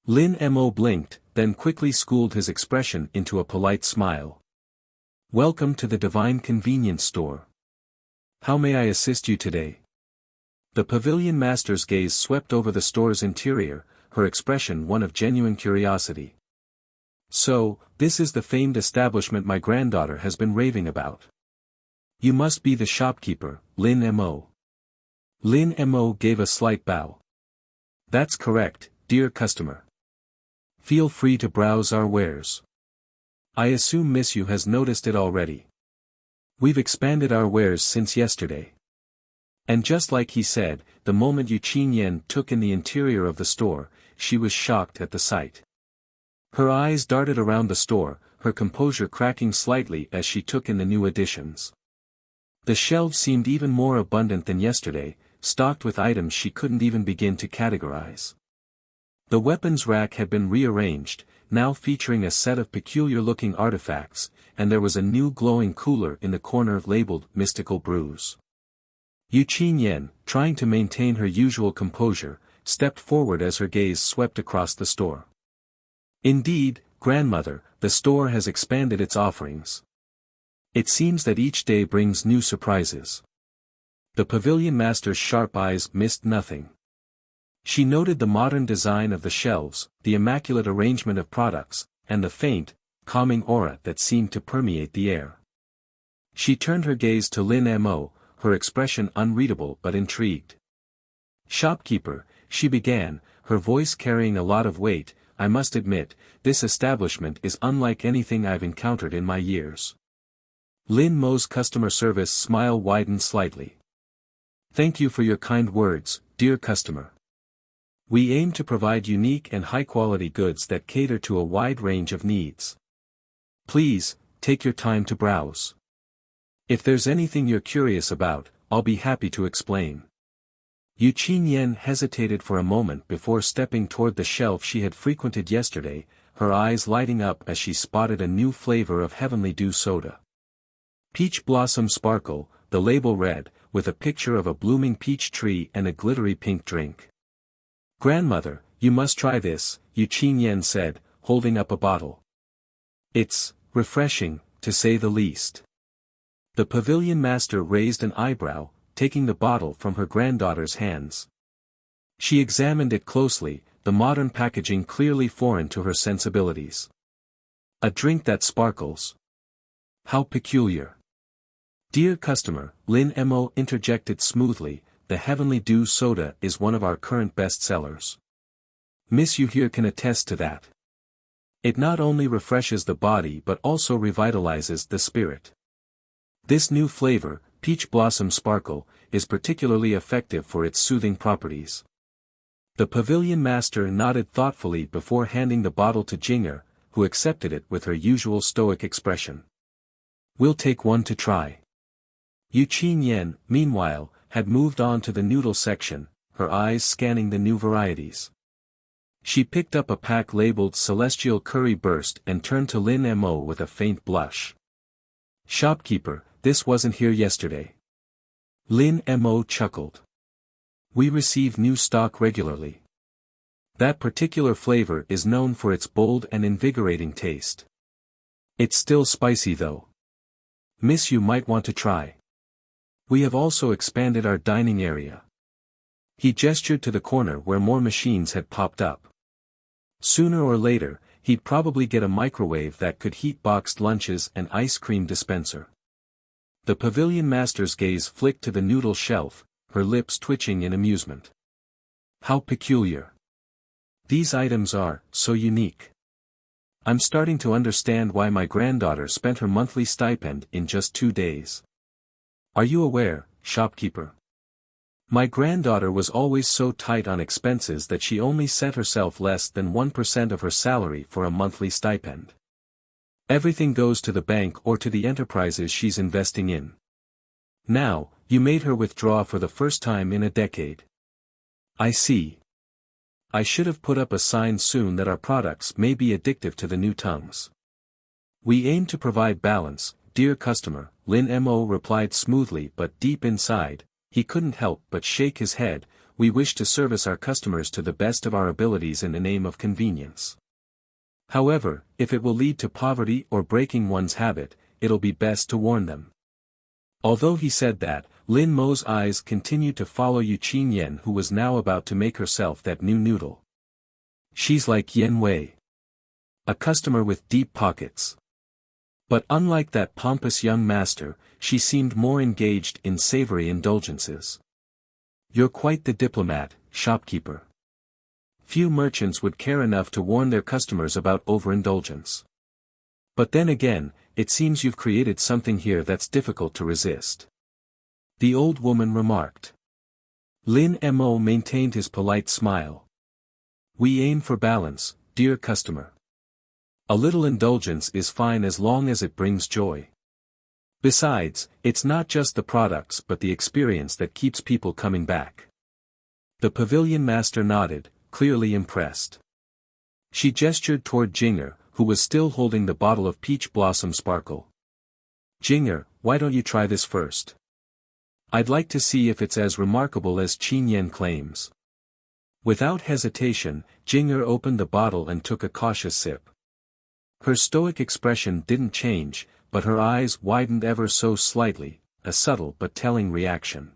Speaker 1: Lin Mo blinked, then quickly schooled his expression into a polite smile. Welcome to the Divine Convenience Store. How may I assist you today? The Pavilion Master's gaze swept over the store's interior, her expression one of genuine curiosity. So, this is the famed establishment my granddaughter has been raving about. You must be the shopkeeper, Lin Mo. Lin Mo gave a slight bow. That's correct, dear customer. Feel free to browse our wares. I assume Miss Yu has noticed it already. We've expanded our wares since yesterday. And just like he said, the moment Qingyan took in the interior of the store, she was shocked at the sight. Her eyes darted around the store, her composure cracking slightly as she took in the new additions. The shelves seemed even more abundant than yesterday, stocked with items she couldn't even begin to categorize. The weapons rack had been rearranged, now featuring a set of peculiar-looking artifacts, and there was a new glowing cooler in the corner labeled Mystical Brews. Qingyan, trying to maintain her usual composure, stepped forward as her gaze swept across the store. Indeed, grandmother, the store has expanded its offerings. It seems that each day brings new surprises. The Pavilion Master's sharp eyes missed nothing. She noted the modern design of the shelves, the immaculate arrangement of products, and the faint, calming aura that seemed to permeate the air. She turned her gaze to Lin Mo, her expression unreadable but intrigued. Shopkeeper, she began, her voice carrying a lot of weight, I must admit, this establishment is unlike anything I've encountered in my years. Lin Mo's customer service smile widened slightly. Thank you for your kind words, dear customer. We aim to provide unique and high-quality goods that cater to a wide range of needs. Please, take your time to browse. If there's anything you're curious about, I'll be happy to explain. Qingyan hesitated for a moment before stepping toward the shelf she had frequented yesterday, her eyes lighting up as she spotted a new flavor of Heavenly Dew soda. Peach Blossom Sparkle, the label read, with a picture of a blooming peach tree and a glittery pink drink. Grandmother, you must try this, Qingyan said, holding up a bottle. It's refreshing, to say the least. The pavilion master raised an eyebrow, taking the bottle from her granddaughter's hands. She examined it closely, the modern packaging clearly foreign to her sensibilities. A drink that sparkles. How peculiar. Dear customer, Lin Mo interjected smoothly, the Heavenly Dew soda is one of our current bestsellers. Miss you here can attest to that. It not only refreshes the body but also revitalizes the spirit. This new flavor, Peach Blossom Sparkle, is particularly effective for its soothing properties. The pavilion master nodded thoughtfully before handing the bottle to Jing'er, who accepted it with her usual stoic expression. We'll take one to try. Qingyan, meanwhile, had moved on to the noodle section, her eyes scanning the new varieties. She picked up a pack labeled Celestial Curry Burst and turned to Lin Mo with a faint blush. Shopkeeper, this wasn't here yesterday. Lin Mo chuckled. We receive new stock regularly. That particular flavor is known for its bold and invigorating taste. It's still spicy though. Miss you might want to try. We have also expanded our dining area. He gestured to the corner where more machines had popped up. Sooner or later, he'd probably get a microwave that could heat boxed lunches and ice cream dispenser. The pavilion master's gaze flicked to the noodle shelf, her lips twitching in amusement. How peculiar. These items are so unique. I'm starting to understand why my granddaughter spent her monthly stipend in just 2 days. Are you aware, shopkeeper? My granddaughter was always so tight on expenses that she only set herself less than 1% of her salary for a monthly stipend. Everything goes to the bank or to the enterprises she's investing in. Now, you made her withdraw for the first time in a decade. I see. I should have put up a sign soon that our products may be addictive to the new tongues. We aim to provide balance, dear customer, Lin Mo replied smoothly, but deep inside, he couldn't help but shake his head. We wish to service our customers to the best of our abilities in the name of convenience. However, if it will lead to poverty or breaking one's habit, it'll be best to warn them. Although he said that, Lin Mo's eyes continued to follow Qingyan, who was now about to make herself that new noodle. She's like Yen Wei. A customer with deep pockets. But unlike that pompous young master, she seemed more engaged in savory indulgences. You're quite the diplomat, shopkeeper. Few merchants would care enough to warn their customers about overindulgence. But then again, it seems you've created something here that's difficult to resist. The old woman remarked. Lin Mo maintained his polite smile. We aim for balance, dear customer. A little indulgence is fine as long as it brings joy. Besides, it's not just the products but the experience that keeps people coming back. The pavilion master nodded, clearly impressed. She gestured toward Jing'er, who was still holding the bottle of Peach Blossom Sparkle. Jing'er, why don't you try this first? I'd like to see if it's as remarkable as Qingyan claims. Without hesitation, Jing'er opened the bottle and took a cautious sip. Her stoic expression didn't change, but her eyes widened ever so slightly, a subtle but telling reaction.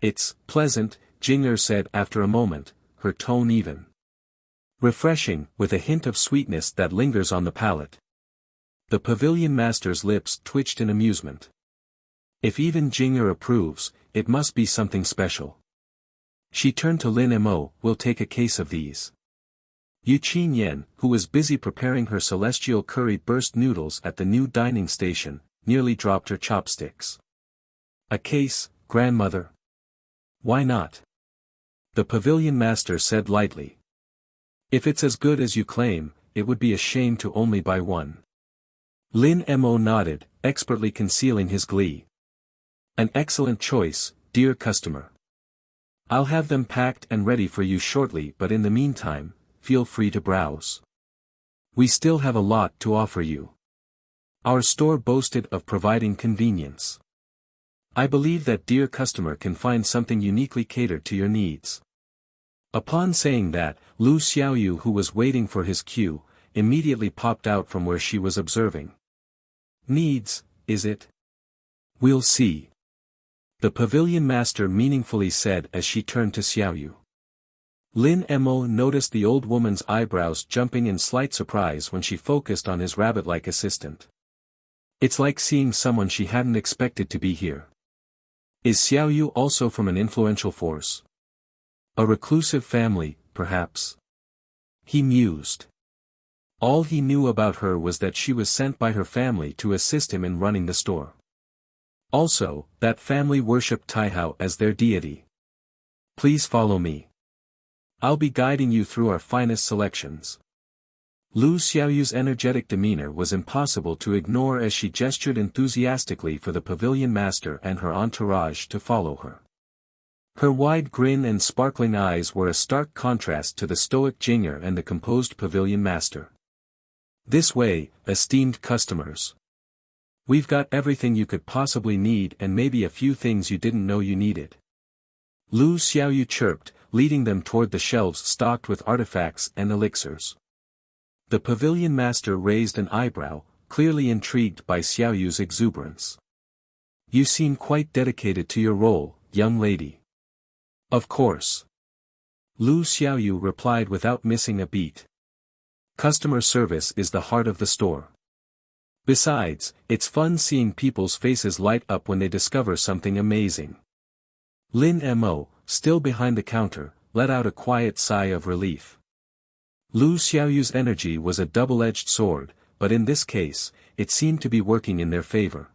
Speaker 1: It's pleasant, Jing'er said after a moment, her tone even. Refreshing, with a hint of sweetness that lingers on the palate. The pavilion master's lips twitched in amusement. If even Jing'er approves, it must be something special. She turned to Lin Mo, we'll take a case of these. Qingyan, who was busy preparing her celestial curry burst noodles at the new dining station, nearly dropped her chopsticks. A case, grandmother? Why not? The pavilion master said lightly. If it's as good as you claim, it would be a shame to only buy one. Lin Mo nodded, expertly concealing his glee. An excellent choice, dear customer. I'll have them packed and ready for you shortly, but in the meantime, feel free to browse. We still have a lot to offer you. Our store boasted of providing convenience. I believe that dear customer can find something uniquely catered to your needs. Upon saying that, Lu Xiaoyu, who was waiting for his cue, immediately popped out from where she was observing. Needs, is it? We'll see. The pavilion master meaningfully said as she turned to Xiaoyu. Lin Mo noticed the old woman's eyebrows jumping in slight surprise when she focused on his rabbit-like assistant. It's like seeing someone she hadn't expected to be here. Is Xiaoyu also from an influential force? A reclusive family, perhaps? He mused. All he knew about her was that she was sent by her family to assist him in running the store. Also, that family worshipped Taihao as their deity. Please follow me. I'll be guiding you through our finest selections. Lu Xiaoyu's energetic demeanor was impossible to ignore as she gestured enthusiastically for the pavilion master and her entourage to follow her. Her wide grin and sparkling eyes were a stark contrast to the stoic Qingyan and the composed pavilion master. This way, esteemed customers. We've got everything you could possibly need and maybe a few things you didn't know you needed. Lu Xiaoyu chirped, leading them toward the shelves stocked with artifacts and elixirs. The pavilion master raised an eyebrow, clearly intrigued by Xiaoyu's exuberance. You seem quite dedicated to your role, young lady. Of course. Lu Xiaoyu replied without missing a beat. Customer service is the heart of the store. Besides, it's fun seeing people's faces light up when they discover something amazing. Lin Mo, still behind the counter, let out a quiet sigh of relief. Lu Xiaoyu's energy was a double-edged sword, but in this case, it seemed to be working in their favor.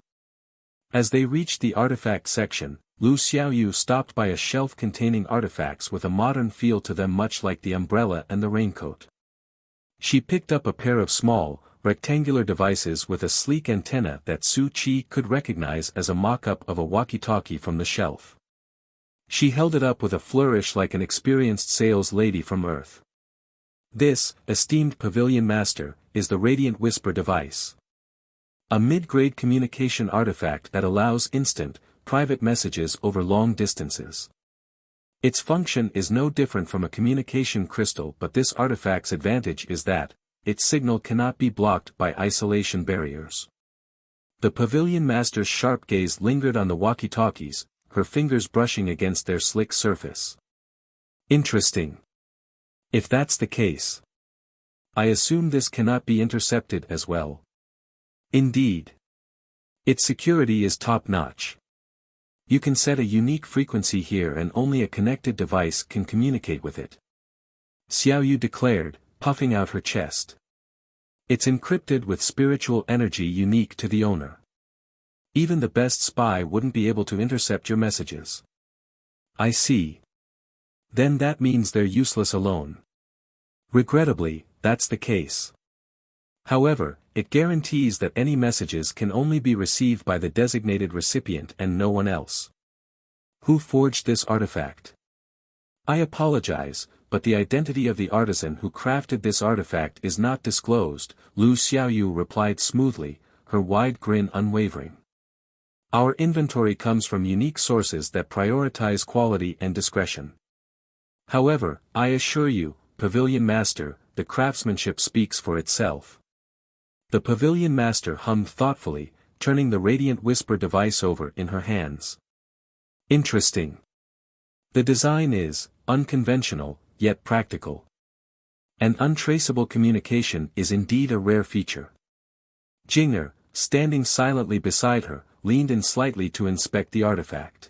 Speaker 1: As they reached the artifact section, Lu Xiaoyu stopped by a shelf containing artifacts with a modern feel to them, much like the umbrella and the raincoat. She picked up a pair of small, rectangular devices with a sleek antenna that Su Qi could recognize as a mock-up of a walkie-talkie from the shelf. She held it up with a flourish like an experienced sales lady from Earth. This, esteemed pavilion master, is the Radiant Whisper device. A mid-grade communication artifact that allows instant, private messages over long distances. Its function is no different from a communication crystal, but this artifact's advantage is that its signal cannot be blocked by isolation barriers. The pavilion master's sharp gaze lingered on the walkie-talkies, her fingers brushing against their slick surface. Interesting. If that's the case, I assume this cannot be intercepted as well. Indeed. Its security is top-notch. You can set a unique frequency here and only a connected device can communicate with it. Xiaoyu declared, puffing out her chest. It's encrypted with spiritual energy unique to the owner. Even the best spy wouldn't be able to intercept your messages. I see. Then that means they're useless alone. Regrettably, that's the case. However, it guarantees that any messages can only be received by the designated recipient and no one else. Who forged this artifact? I apologize, but the identity of the artisan who crafted this artifact is not disclosed, Lu Xiaoyu replied smoothly, her wide grin unwavering. Our inventory comes from unique sources that prioritize quality and discretion. However, I assure you, Pavilion Master, the craftsmanship speaks for itself. The Pavilion Master hummed thoughtfully, turning the Radiant Whisper device over in her hands. Interesting. The design is unconventional, yet practical. An untraceable communication is indeed a rare feature. Jing'er, standing silently beside her, leaned in slightly to inspect the artifact.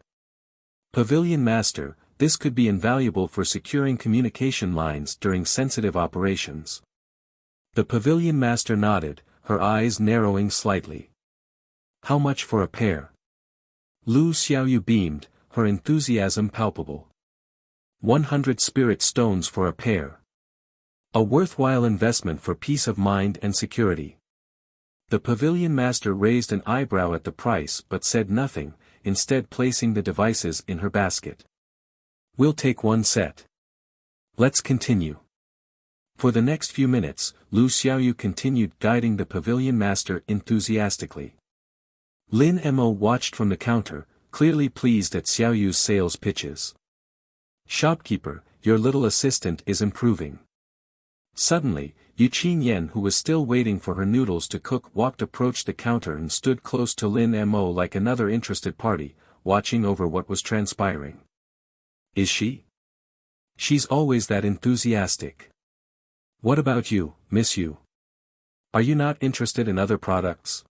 Speaker 1: Pavilion Master, this could be invaluable for securing communication lines during sensitive operations. The Pavilion Master nodded, her eyes narrowing slightly. How much for a pair? Lu Xiaoyu beamed, her enthusiasm palpable. 100 spirit stones for a pair. A worthwhile investment for peace of mind and security. The pavilion master raised an eyebrow at the price but said nothing, instead placing the devices in her basket. We'll take one set. Let's continue. For the next few minutes, Lu Xiaoyu continued guiding the pavilion master enthusiastically. Lin Mo watched from the counter, clearly pleased at Xiaoyu's sales pitches. Shopkeeper, your little assistant is improving. Suddenly, Qingyan, who was still waiting for her noodles to cook, approached the counter and stood close to Lin Mo like another interested party, watching over what was transpiring. Is she? She's always that enthusiastic. What about you, Miss Yu? Are you not interested in other products?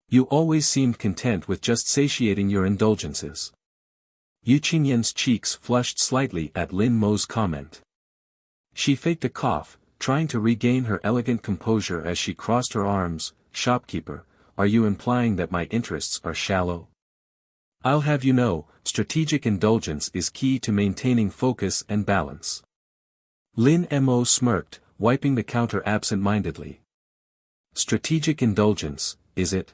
Speaker 1: You always seemed content with just satiating your indulgences. Qingyan's cheeks flushed slightly at Lin Mo's comment. She faked a cough, trying to regain her elegant composure as she crossed her arms. Shopkeeper, are you implying that my interests are shallow? I'll have you know, strategic indulgence is key to maintaining focus and balance. Lin Mo smirked, wiping the counter absent-mindedly. Strategic indulgence, is it?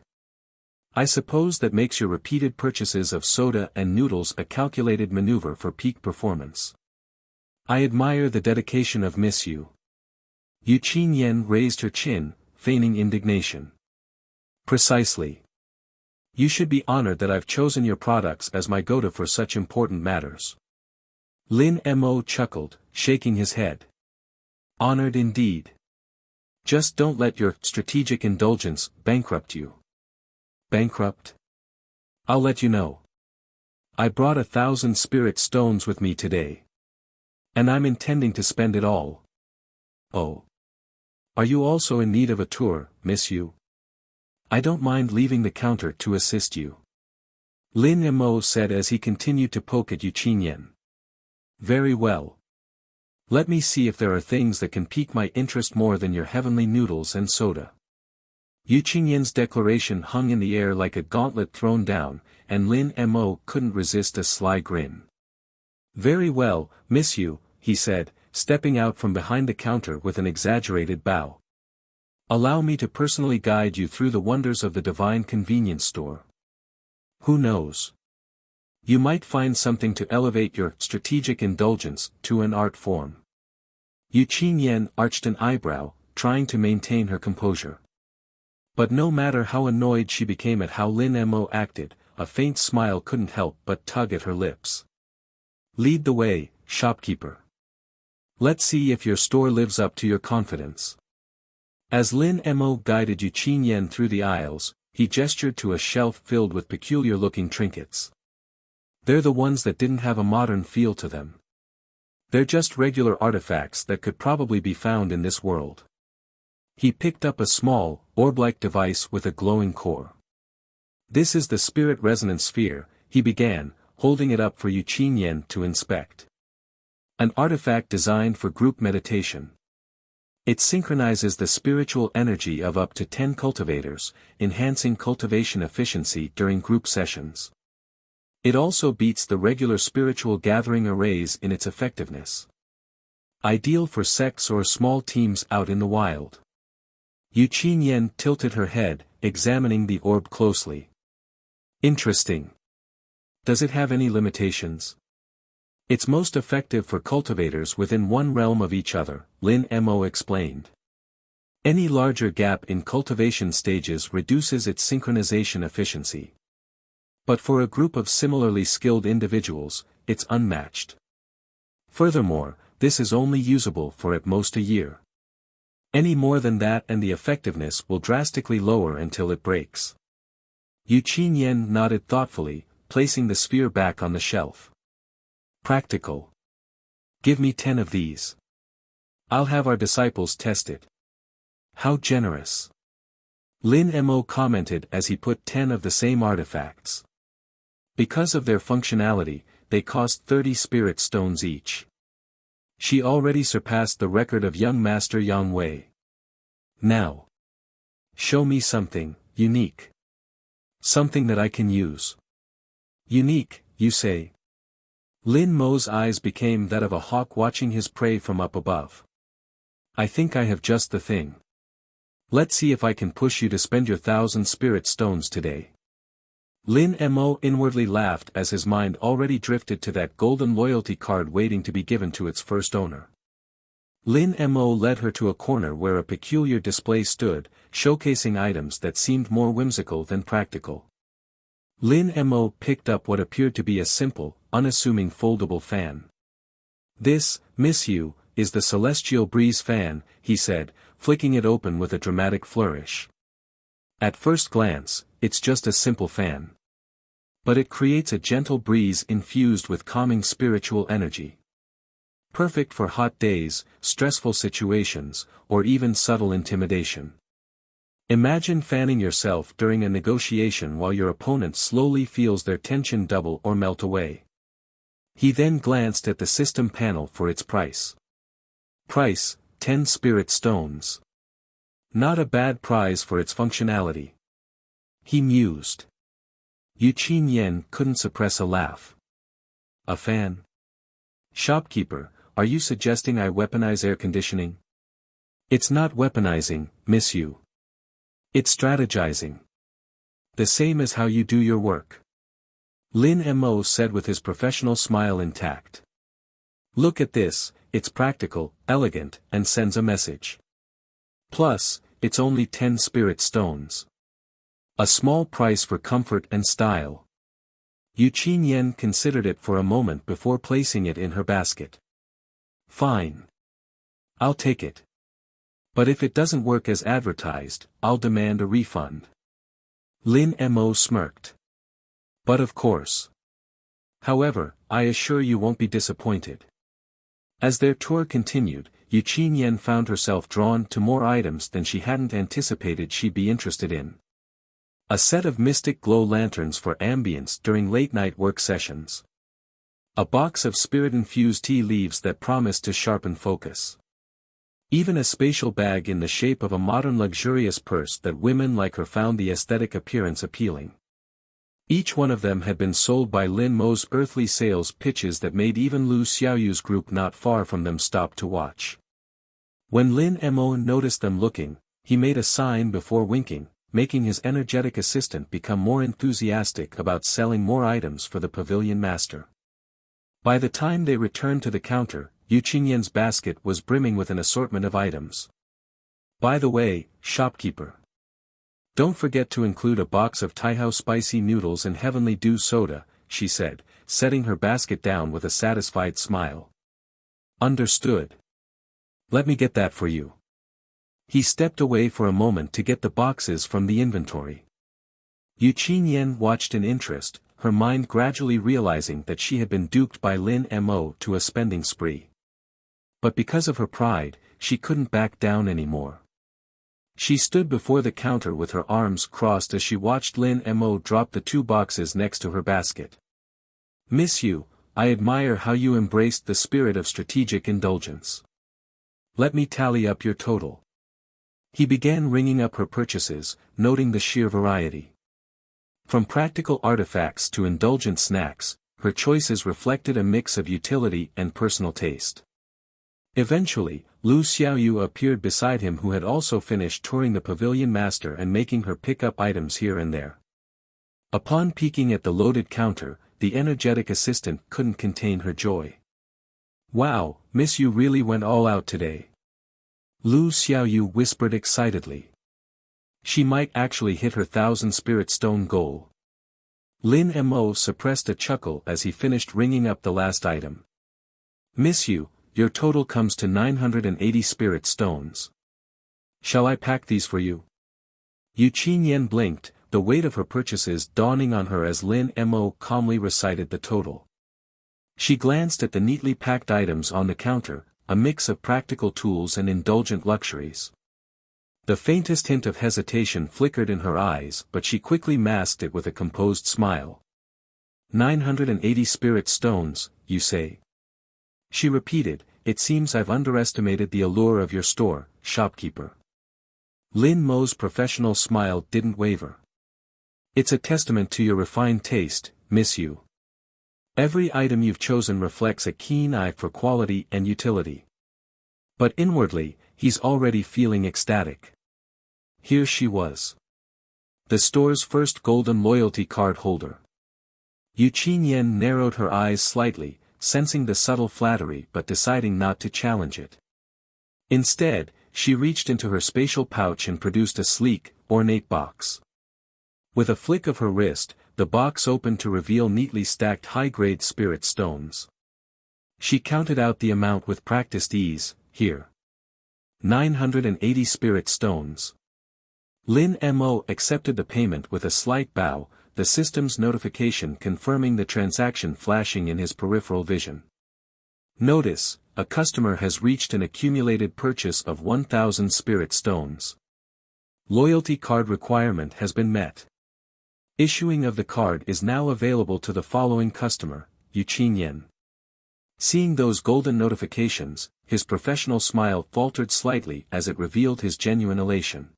Speaker 1: I suppose that makes your repeated purchases of soda and noodles a calculated maneuver for peak performance. I admire the dedication of Miss Yu. Qingyan raised her chin, feigning indignation. Precisely. You should be honored that I've chosen your products as my go-to for such important matters. Lin Mo chuckled, shaking his head. Honored indeed. Just don't let your strategic indulgence bankrupt you. Bankrupt? I'll let you know. I brought 1,000 spirit stones with me today. And I'm intending to spend it all. Oh. Are you also in need of a tour, Miss Yu? I don't mind leaving the counter to assist you. Lin Mo said as he continued to poke at Qingyan. Very well. Let me see if there are things that can pique my interest more than your heavenly noodles and soda. Qingyan's declaration hung in the air like a gauntlet thrown down, and Lin Mo couldn't resist a sly grin. Very well, Miss Yu, he said, stepping out from behind the counter with an exaggerated bow. Allow me to personally guide you through the wonders of the divine convenience store. Who knows? You might find something to elevate your strategic indulgence to an art form. Qingyan arched an eyebrow, trying to maintain her composure. But no matter how annoyed she became at how Lin Mo acted, a faint smile couldn't help but tug at her lips. Lead the way, shopkeeper. Let's see if your store lives up to your confidence. As Lin Mo guided Qingyan through the aisles, he gestured to a shelf filled with peculiar-looking trinkets. They're the ones that didn't have a modern feel to them. They're just regular artifacts that could probably be found in this world. He picked up a small, orb-like device with a glowing core. This is the spirit resonance sphere, he began, holding it up for Qingyan to inspect. An artifact designed for group meditation. It synchronizes the spiritual energy of up to 10 cultivators, enhancing cultivation efficiency during group sessions. It also beats the regular spiritual gathering arrays in its effectiveness. Ideal for sects or small teams out in the wild. Qingyan tilted her head, examining the orb closely. Interesting. Does it have any limitations? It's most effective for cultivators within one realm of each other, Lin Mo explained. Any larger gap in cultivation stages reduces its synchronization efficiency. But for a group of similarly skilled individuals, it's unmatched. Furthermore, this is only usable for at most a year. Any more than that and the effectiveness will drastically lower until it breaks. Qingyan nodded thoughtfully, placing the sphere back on the shelf. Practical. Give me 10 of these. I'll have our disciples test it. How generous. Lin Mo commented as he put 10 of the same artifacts. Because of their functionality, they cost 30 spirit stones each. She already surpassed the record of young Master Yang Wei. Now. Show me something unique. Something that I can use. Unique, you say? Lin Mo's eyes became that of a hawk watching his prey from up above. I think I have just the thing. Let's see if I can push you to spend your 1,000 spirit stones today. Lin Mo inwardly laughed as his mind already drifted to that golden loyalty card waiting to be given to its first owner. Lin Mo led her to a corner where a peculiar display stood, showcasing items that seemed more whimsical than practical. Lin Mo picked up what appeared to be a simple, unassuming foldable fan. "This, Miss Yu, is the Celestial Breeze fan," he said, flicking it open with a dramatic flourish. At first glance, it's just a simple fan. But it creates a gentle breeze infused with calming spiritual energy. Perfect for hot days, stressful situations, or even subtle intimidation. Imagine fanning yourself during a negotiation while your opponent slowly feels their tension double or melt away. He then glanced at the system panel for its price. Price, 10 spirit stones. Not a bad price for its functionality. He mused. Qingyan couldn't suppress a laugh. A fan? Shopkeeper, are you suggesting I weaponize air conditioning? It's not weaponizing, Miss Yu. It's strategizing. The same as how you do your work. Lin Mo said with his professional smile intact. Look at this, it's practical, elegant, and sends a message. Plus, it's only 10 spirit stones. A small price for comfort and style. Qingyan considered it for a moment before placing it in her basket. Fine. I'll take it. But if it doesn't work as advertised, I'll demand a refund. Lin Mo smirked. But of course. However, I assure you won't be disappointed. As their tour continued, Qingyan found herself drawn to more items than she hadn't anticipated she'd be interested in. A set of mystic glow lanterns for ambience during late-night work sessions. A box of spirit-infused tea leaves that promised to sharpen focus. Even a spatial bag in the shape of a modern luxurious purse that women like her found the aesthetic appearance appealing. Each one of them had been sold by Lin Mo's earthly sales pitches that made even Lu Xiaoyu's group not far from them stop to watch. When Lin Mo noticed them looking, he made a sign before winking, making his energetic assistant become more enthusiastic about selling more items for the pavilion master. By the time they returned to the counter, Qingyan's basket was brimming with an assortment of items. By the way, shopkeeper. Don't forget to include a box of Taihao spicy noodles and heavenly dew soda, she said, setting her basket down with a satisfied smile. Understood. Let me get that for you. He stepped away for a moment to get the boxes from the inventory. Qingyan watched in interest, her mind gradually realizing that she had been duped by Lin Mo to a spending spree. But because of her pride, she couldn't back down anymore. She stood before the counter with her arms crossed as she watched Lin Mo drop the 2 boxes next to her basket. Miss Yu, I admire how you embraced the spirit of strategic indulgence. Let me tally up your total. He began ringing up her purchases, noting the sheer variety. From practical artifacts to indulgent snacks, her choices reflected a mix of utility and personal taste. Eventually, Lu Xiaoyu appeared beside him, who had also finished touring the pavilion master and making her pick up items here and there. Upon peeking at the loaded counter, the energetic assistant couldn't contain her joy. Wow, Miss Yu really went all out today. Lu Xiaoyu whispered excitedly. She might actually hit her 1,000 spirit stone goal. Lin Mo suppressed a chuckle as he finished ringing up the last item. Miss Yu, your total comes to 980 spirit stones. Shall I pack these for you? Qingyan blinked, the weight of her purchases dawning on her as Lin Mo calmly recited the total. She glanced at the neatly packed items on the counter, a mix of practical tools and indulgent luxuries. The faintest hint of hesitation flickered in her eyes, but she quickly masked it with a composed smile. 980 spirit stones, you say? She repeated, it seems I've underestimated the allure of your store, shopkeeper. Lin Mo's professional smile didn't waver. It's a testament to your refined taste, Miss Yu. Every item you've chosen reflects a keen eye for quality and utility. But inwardly, he's already feeling ecstatic. Here she was. The store's first golden loyalty card holder. Qingyan narrowed her eyes slightly, sensing the subtle flattery but deciding not to challenge it. Instead, she reached into her spatial pouch and produced a sleek, ornate box. With a flick of her wrist, the box opened to reveal neatly stacked high-grade spirit stones. She counted out the amount with practiced ease. Here. 980 spirit stones. Lin Mo accepted the payment with a slight bow, the system's notification confirming the transaction flashing in his peripheral vision. Notice, a customer has reached an accumulated purchase of 1,000 spirit stones. Loyalty card requirement has been met. Issuing of the card is now available to the following customer, Qingyan. Seeing those golden notifications, his professional smile faltered slightly as it revealed his genuine elation.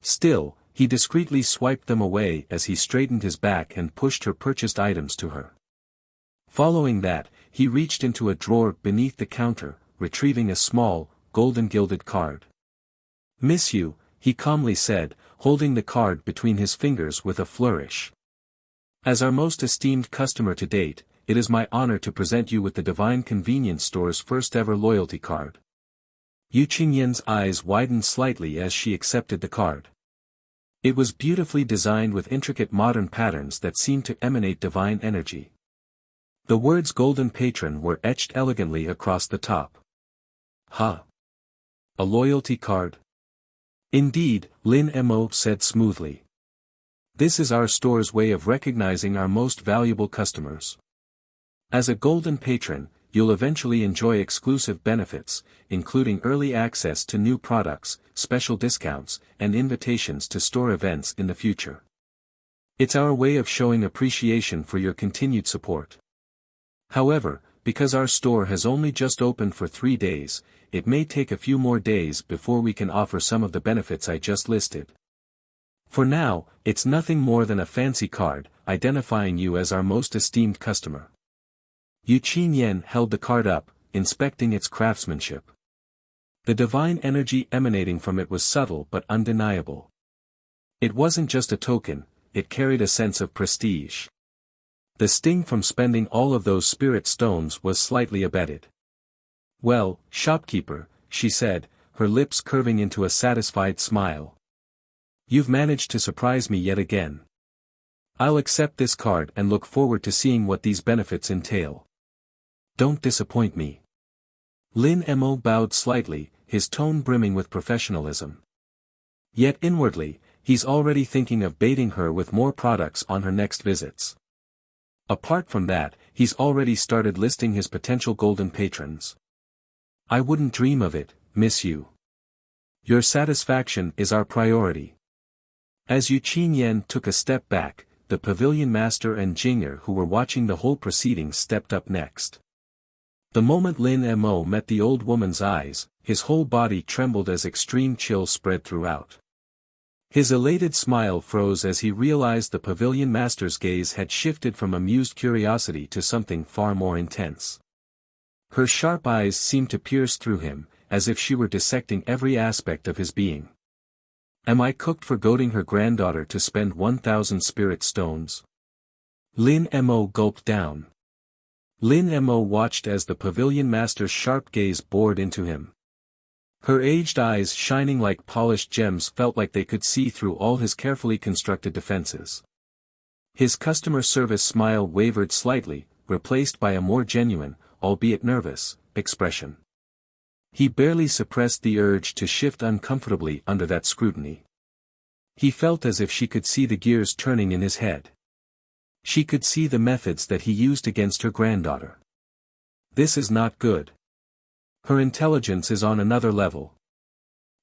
Speaker 1: Still, he discreetly swiped them away as he straightened his back and pushed her purchased items to her. Following that, he reached into a drawer beneath the counter, retrieving a small, golden gilded card. "Miss you," he calmly said, holding the card between his fingers with a flourish. "As our most esteemed customer to date, it is my honor to present you with the Divine Convenience Store's first ever loyalty card." Qingyan's eyes widened slightly as she accepted the card. It was beautifully designed with intricate modern patterns that seemed to emanate divine energy. The words Golden Patron were etched elegantly across the top. "Huh? A loyalty card?" "Indeed," Lin Mo said smoothly. "This is our store's way of recognizing our most valuable customers. As a Golden Patron, you'll eventually enjoy exclusive benefits, including early access to new products, special discounts, and invitations to store events in the future. It's our way of showing appreciation for your continued support. However, because our store has only just opened for 3 days, it may take a few more days before we can offer some of the benefits I just listed. For now, it's nothing more than a fancy card, identifying you as our most esteemed customer." Qingyan held the card up, inspecting its craftsmanship. The divine energy emanating from it was subtle but undeniable. It wasn't just a token, it carried a sense of prestige. The sting from spending all of those spirit stones was slightly abated. "Well, shopkeeper," she said, her lips curving into a satisfied smile. "You've managed to surprise me yet again. I'll accept this card and look forward to seeing what these benefits entail. Don't disappoint me." Lin Mo bowed slightly, his tone brimming with professionalism. Yet inwardly, he's already thinking of baiting her with more products on her next visits. Apart from that, he's already started listing his potential golden patrons. "I wouldn't dream of it, miss you. Your satisfaction is our priority." As Qingyan took a step back, the pavilion master and Jing'er who were watching the whole proceedings stepped up next. The moment Lin Mo met the old woman's eyes, his whole body trembled as extreme chill spread throughout. His elated smile froze as he realized the pavilion master's gaze had shifted from amused curiosity to something far more intense. Her sharp eyes seemed to pierce through him, as if she were dissecting every aspect of his being. "Am I cooked for goading her granddaughter to spend 1,000 spirit stones?" Lin Mo gulped down. Lin Mo watched as the pavilion master's sharp gaze bored into him. Her aged eyes shining like polished gems felt like they could see through all his carefully constructed defenses. His customer service smile wavered slightly, replaced by a more genuine, albeit nervous, expression. He barely suppressed the urge to shift uncomfortably under that scrutiny. He felt as if she could see the gears turning in his head. She could see the methods that he used against her granddaughter. This is not good. Her intelligence is on another level.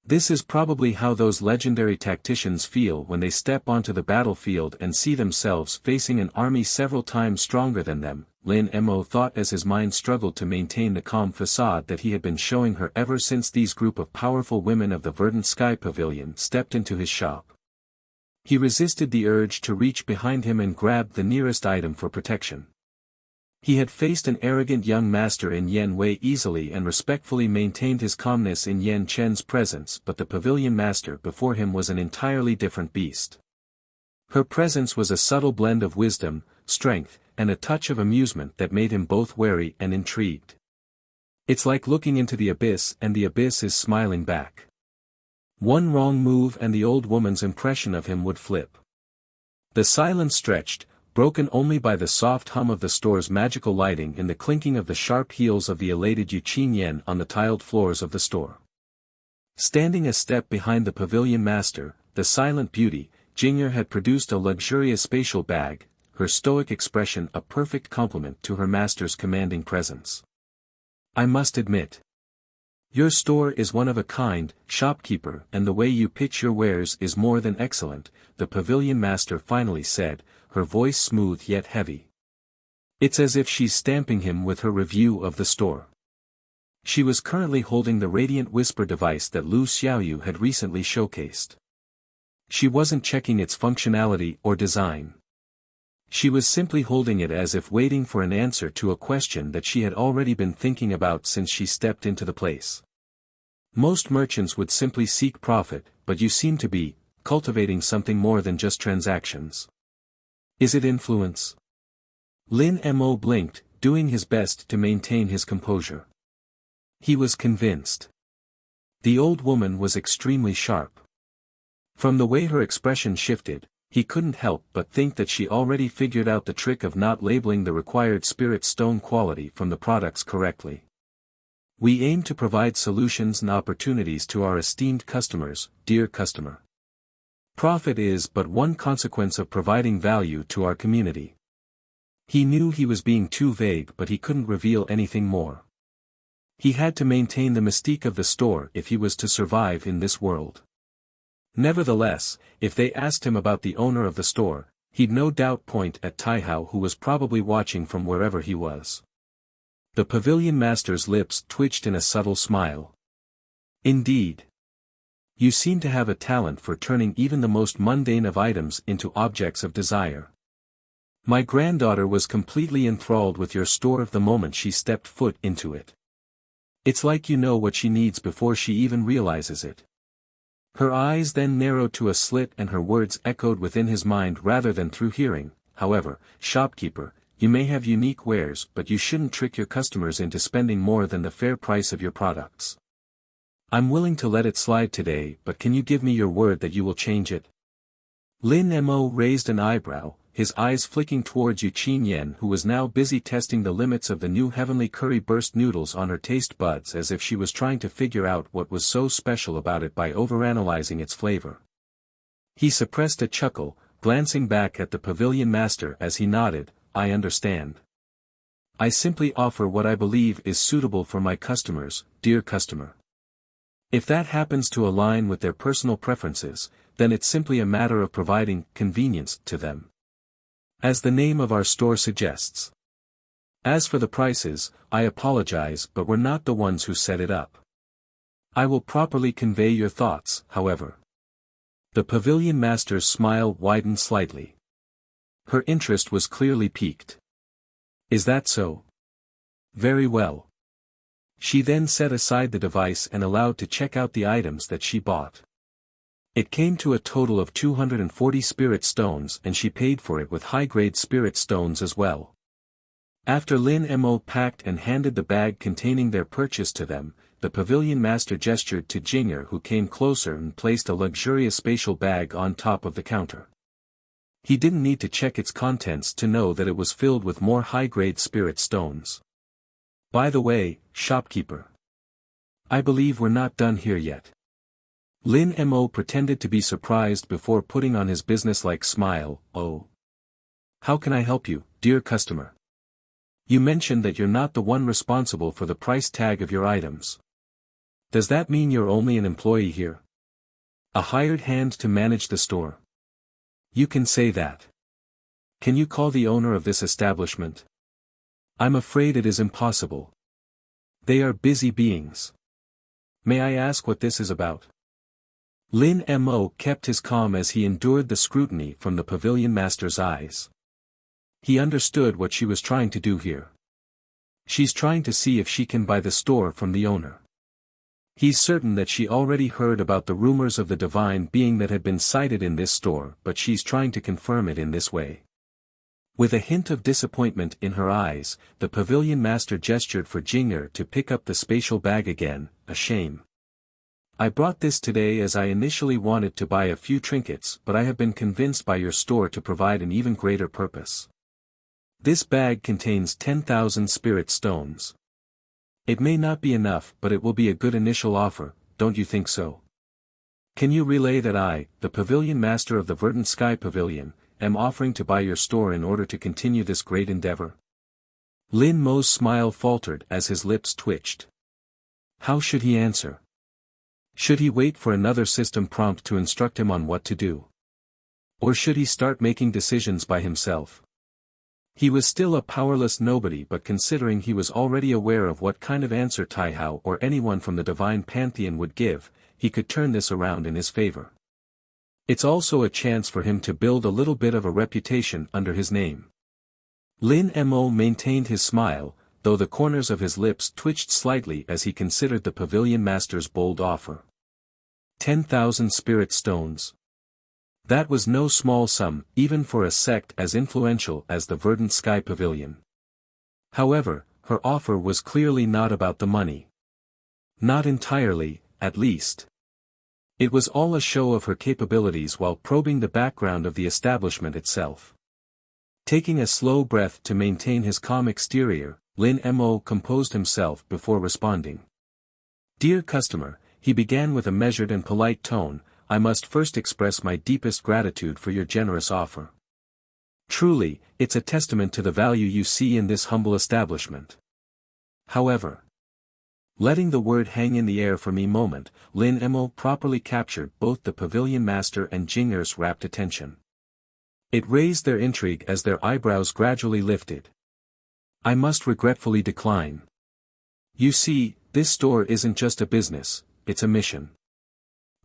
Speaker 1: This is probably how those legendary tacticians feel when they step onto the battlefield and see themselves facing an army several times stronger than them, Lin Mo thought as his mind struggled to maintain the calm facade that he had been showing her ever since these group of powerful women of the Verdant Sky Pavilion stepped into his shop. He resisted the urge to reach behind him and grab the nearest item for protection. He had faced an arrogant young master in Yan Wei easily and respectfully maintained his calmness in Yan Chen's presence, but the pavilion master before him was an entirely different beast. Her presence was a subtle blend of wisdom, strength, and a touch of amusement that made him both wary and intrigued. It's like looking into the abyss and the abyss is smiling back. One wrong move and the old woman's impression of him would flip. The silence stretched, broken only by the soft hum of the store's magical lighting and the clinking of the sharp heels of the elated Qingyan on the tiled floors of the store. Standing a step behind the pavilion master, the silent beauty, Jing'er had produced a luxurious spatial bag, her stoic expression a perfect complement to her master's commanding presence. I must admit, your store is one of a kind, shopkeeper, and the way you pitch your wares is more than excellent, the pavilion master finally said, her voice smooth yet heavy. It's as if she's stamping him with her review of the store. She was currently holding the radiant whisper device that Lu Xiaoyu had recently showcased. She wasn't checking its functionality or design. She was simply holding it as if waiting for an answer to a question that she had already been thinking about since she stepped into the place. Most merchants would simply seek profit, but you seem to be cultivating something more than just transactions. Is it influence? Lin Mo blinked, doing his best to maintain his composure. He was convinced. The old woman was extremely sharp. From the way her expression shifted, he couldn't help but think that she already figured out the trick of not labeling the required spirit stone quality from the products correctly. We aim to provide solutions and opportunities to our esteemed customers, dear customer. Profit is but one consequence of providing value to our community. He knew he was being too vague, but he couldn't reveal anything more. He had to maintain the mystique of the store if he was to survive in this world. Nevertheless, if they asked him about the owner of the store, he'd no doubt point at Taihao, who was probably watching from wherever he was. The pavilion master's lips twitched in a subtle smile. Indeed. You seem to have a talent for turning even the most mundane of items into objects of desire. My granddaughter was completely enthralled with your store the moment she stepped foot into it. It's like you know what she needs before she even realizes it. Her eyes then narrowed to a slit and her words echoed within his mind rather than through hearing. However, shopkeeper, you may have unique wares, but you shouldn't trick your customers into spending more than the fair price of your products. I'm willing to let it slide today, but can you give me your word that you will change it? Lin Mo raised an eyebrow, his eyes flicking towards Qingyan, who was now busy testing the limits of the new heavenly curry burst noodles on her taste buds as if she was trying to figure out what was so special about it by overanalyzing its flavor. He suppressed a chuckle, glancing back at the pavilion master as he nodded, I understand. I simply offer what I believe is suitable for my customers, dear customer. If that happens to align with their personal preferences, then it's simply a matter of providing convenience to them. As the name of our store suggests. As for the prices, I apologize, but we're not the ones who set it up. I will properly convey your thoughts, however. The pavilion master's smile widened slightly. Her interest was clearly piqued. Is that so? Very well. She then set aside the device and allowed to check out the items that she bought. It came to a total of 240 spirit stones and she paid for it with high-grade spirit stones as well. After Lin Mo packed and handed the bag containing their purchase to them, the pavilion master gestured to Jing'er, who came closer and placed a luxurious spatial bag on top of the counter. He didn't need to check its contents to know that it was filled with more high-grade spirit stones. By the way, shopkeeper. I believe we're not done here yet. Lin Mo pretended to be surprised before putting on his businesslike smile, oh. How can I help you, dear customer? You mentioned that you're not the one responsible for the price tag of your items. Does that mean you're only an employee here? A hired hand to manage the store? You can say that. Can you call the owner of this establishment? I'm afraid it is impossible. They are busy beings. May I ask what this is about? Lin Mo kept his calm as he endured the scrutiny from the pavilion master's eyes. He understood what she was trying to do here. She's trying to see if she can buy the store from the owner. He's certain that she already heard about the rumors of the divine being that had been sighted in this store, but she's trying to confirm it in this way. With a hint of disappointment in her eyes, the pavilion master gestured for Qingyan to pick up the spatial bag again. A shame. I brought this today as I initially wanted to buy a few trinkets, but I have been convinced by your store to provide an even greater purpose. This bag contains 10,000 spirit stones. It may not be enough, but it will be a good initial offer, don't you think so? Can you relay that I, the pavilion master of the Verdant Sky Pavilion, am offering to buy your store in order to continue this great endeavor? Lin Mo's smile faltered as his lips twitched. How should he answer? Should he wait for another system prompt to instruct him on what to do? Or should he start making decisions by himself? He was still a powerless nobody, but considering he was already aware of what kind of answer Taihao or anyone from the divine pantheon would give, he could turn this around in his favor. It's also a chance for him to build a little bit of a reputation under his name. Lin Mo maintained his smile, though the corners of his lips twitched slightly as he considered the pavilion master's bold offer. 10,000 spirit stones. That was no small sum, even for a sect as influential as the Verdant Sky Pavilion. However, her offer was clearly not about the money. Not entirely, at least. It was all a show of her capabilities while probing the background of the establishment itself. Taking a slow breath to maintain his calm exterior, Lin Mo composed himself before responding. Dear customer, he began with a measured and polite tone, I must first express my deepest gratitude for your generous offer. Truly, it's a testament to the value you see in this humble establishment. However, letting the word hang in the air for me moment, Lin Mo properly captured both the pavilion master and Qingyan's rapt attention. It raised their intrigue as their eyebrows gradually lifted. I must regretfully decline. You see, this store isn't just a business, it's a mission.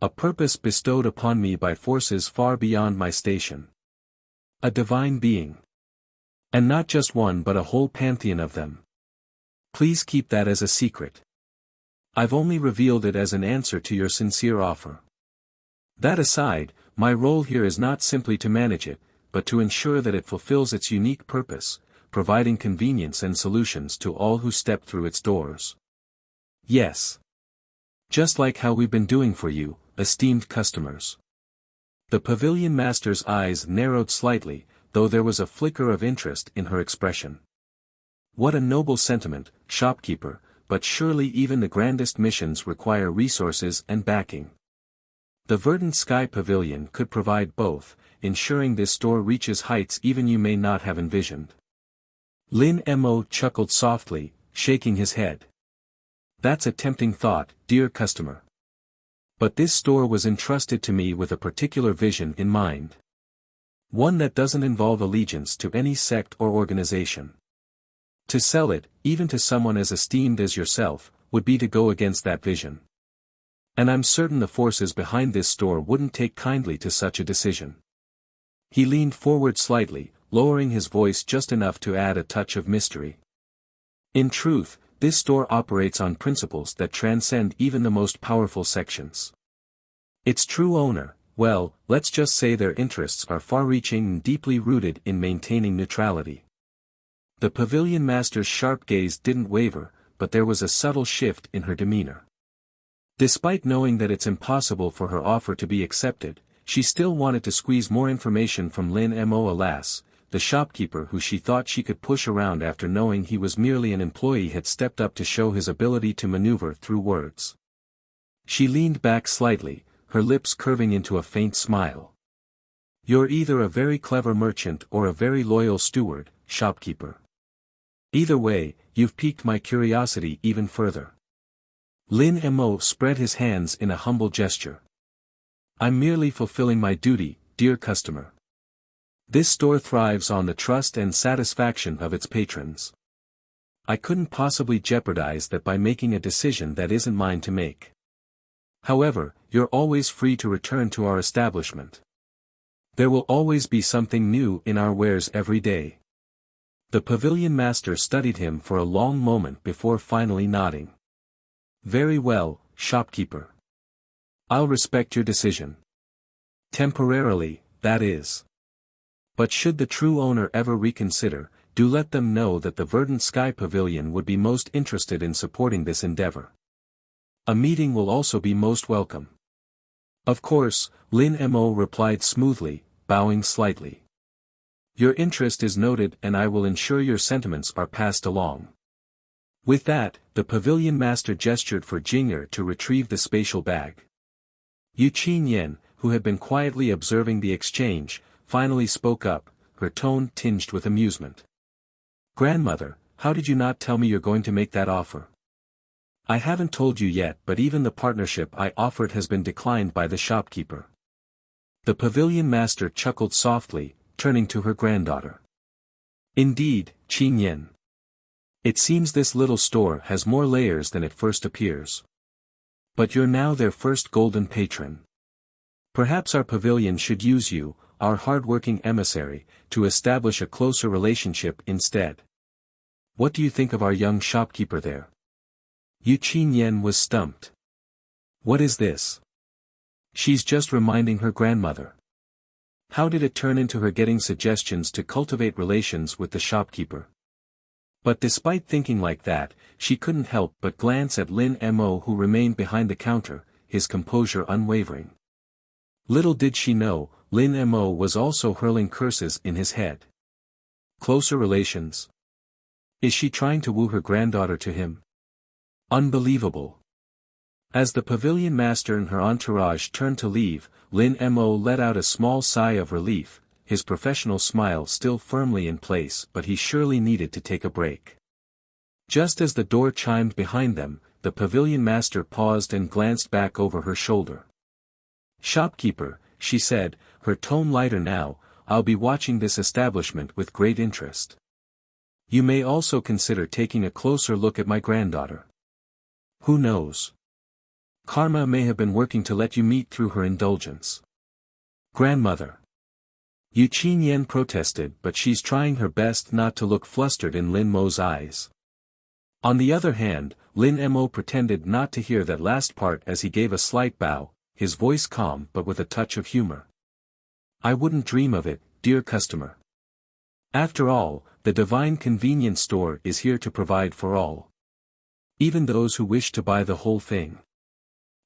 Speaker 1: A purpose bestowed upon me by forces far beyond my station. A divine being. And not just one but a whole pantheon of them. Please keep that as a secret. I've only revealed it as an answer to your sincere offer. That aside, my role here is not simply to manage it, but to ensure that it fulfills its unique purpose, providing convenience and solutions to all who step through its doors. Yes. Just like how we've been doing for you, esteemed customers. The pavilion master's eyes narrowed slightly, though there was a flicker of interest in her expression. What a noble sentiment, shopkeeper, but surely even the grandest missions require resources and backing. The Verdant Sky Pavilion could provide both, ensuring this store reaches heights even you may not have envisioned. Lin Mo chuckled softly, shaking his head. That's a tempting thought, dear customer. But this store was entrusted to me with a particular vision in mind. One that doesn't involve allegiance to any sect or organization. To sell it, even to someone as esteemed as yourself, would be to go against that vision. And I'm certain the forces behind this store wouldn't take kindly to such a decision. He leaned forward slightly, lowering his voice just enough to add a touch of mystery. In truth, this store operates on principles that transcend even the most powerful sections. Its true owner, well, let's just say their interests are far-reaching and deeply rooted in maintaining neutrality. The pavilion master's sharp gaze didn't waver, but there was a subtle shift in her demeanor. Despite knowing that it's impossible for her offer to be accepted, she still wanted to squeeze more information from Lin Mo. Alas, the shopkeeper who she thought she could push around after knowing he was merely an employee had stepped up to show his ability to maneuver through words. She leaned back slightly, her lips curving into a faint smile. You're either a very clever merchant or a very loyal steward, shopkeeper. Either way, you've piqued my curiosity even further. Lin Mo spread his hands in a humble gesture. I'm merely fulfilling my duty, dear customer. This store thrives on the trust and satisfaction of its patrons. I couldn't possibly jeopardize that by making a decision that isn't mine to make. However, you're always free to return to our establishment. There will always be something new in our wares every day. The pavilion master studied him for a long moment before finally nodding. Very well, shopkeeper. I'll respect your decision. Temporarily, that is. But should the true owner ever reconsider, do let them know that the Verdant Sky Pavilion would be most interested in supporting this endeavor. A meeting will also be most welcome. Of course, Lin Mo replied smoothly, bowing slightly. Your interest is noted and I will ensure your sentiments are passed along. With that, the pavilion master gestured for Jing'er to retrieve the spatial bag. Qingyan, who had been quietly observing the exchange, finally spoke up, her tone tinged with amusement. Grandmother, how did you not tell me you're going to make that offer? I haven't told you yet, but even the partnership I offered has been declined by the shopkeeper. The pavilion master chuckled softly, turning to her granddaughter. Indeed, Qingyan. It seems this little store has more layers than it first appears. But you're now their first golden patron. Perhaps our pavilion should use you, our hard-working emissary, to establish a closer relationship instead. What do you think of our young shopkeeper there? Qingyan was stumped. What is this? She's just reminding her grandmother. How did it turn into her getting suggestions to cultivate relations with the shopkeeper? But despite thinking like that, she couldn't help but glance at Lin Mo, who remained behind the counter, his composure unwavering. Little did she know, Lin Mo was also hurling curses in his head. Closer relations? Is she trying to woo her granddaughter to him? Unbelievable. As the pavilion master and her entourage turned to leave, Lin Mo let out a small sigh of relief, his professional smile still firmly in place, but he surely needed to take a break. Just as the door chimed behind them, the pavilion master paused and glanced back over her shoulder. Shopkeeper, she said, her tone lighter now, I'll be watching this establishment with great interest. You may also consider taking a closer look at my granddaughter. Who knows? Karma may have been working to let you meet through her indulgence. Grandmother. Qingyan protested, but she's trying her best not to look flustered in Lin Mo's eyes. On the other hand, Lin Mo pretended not to hear that last part as he gave a slight bow, his voice calm but with a touch of humor. I wouldn't dream of it, dear customer. After all, the divine convenience store is here to provide for all. Even those who wish to buy the whole thing.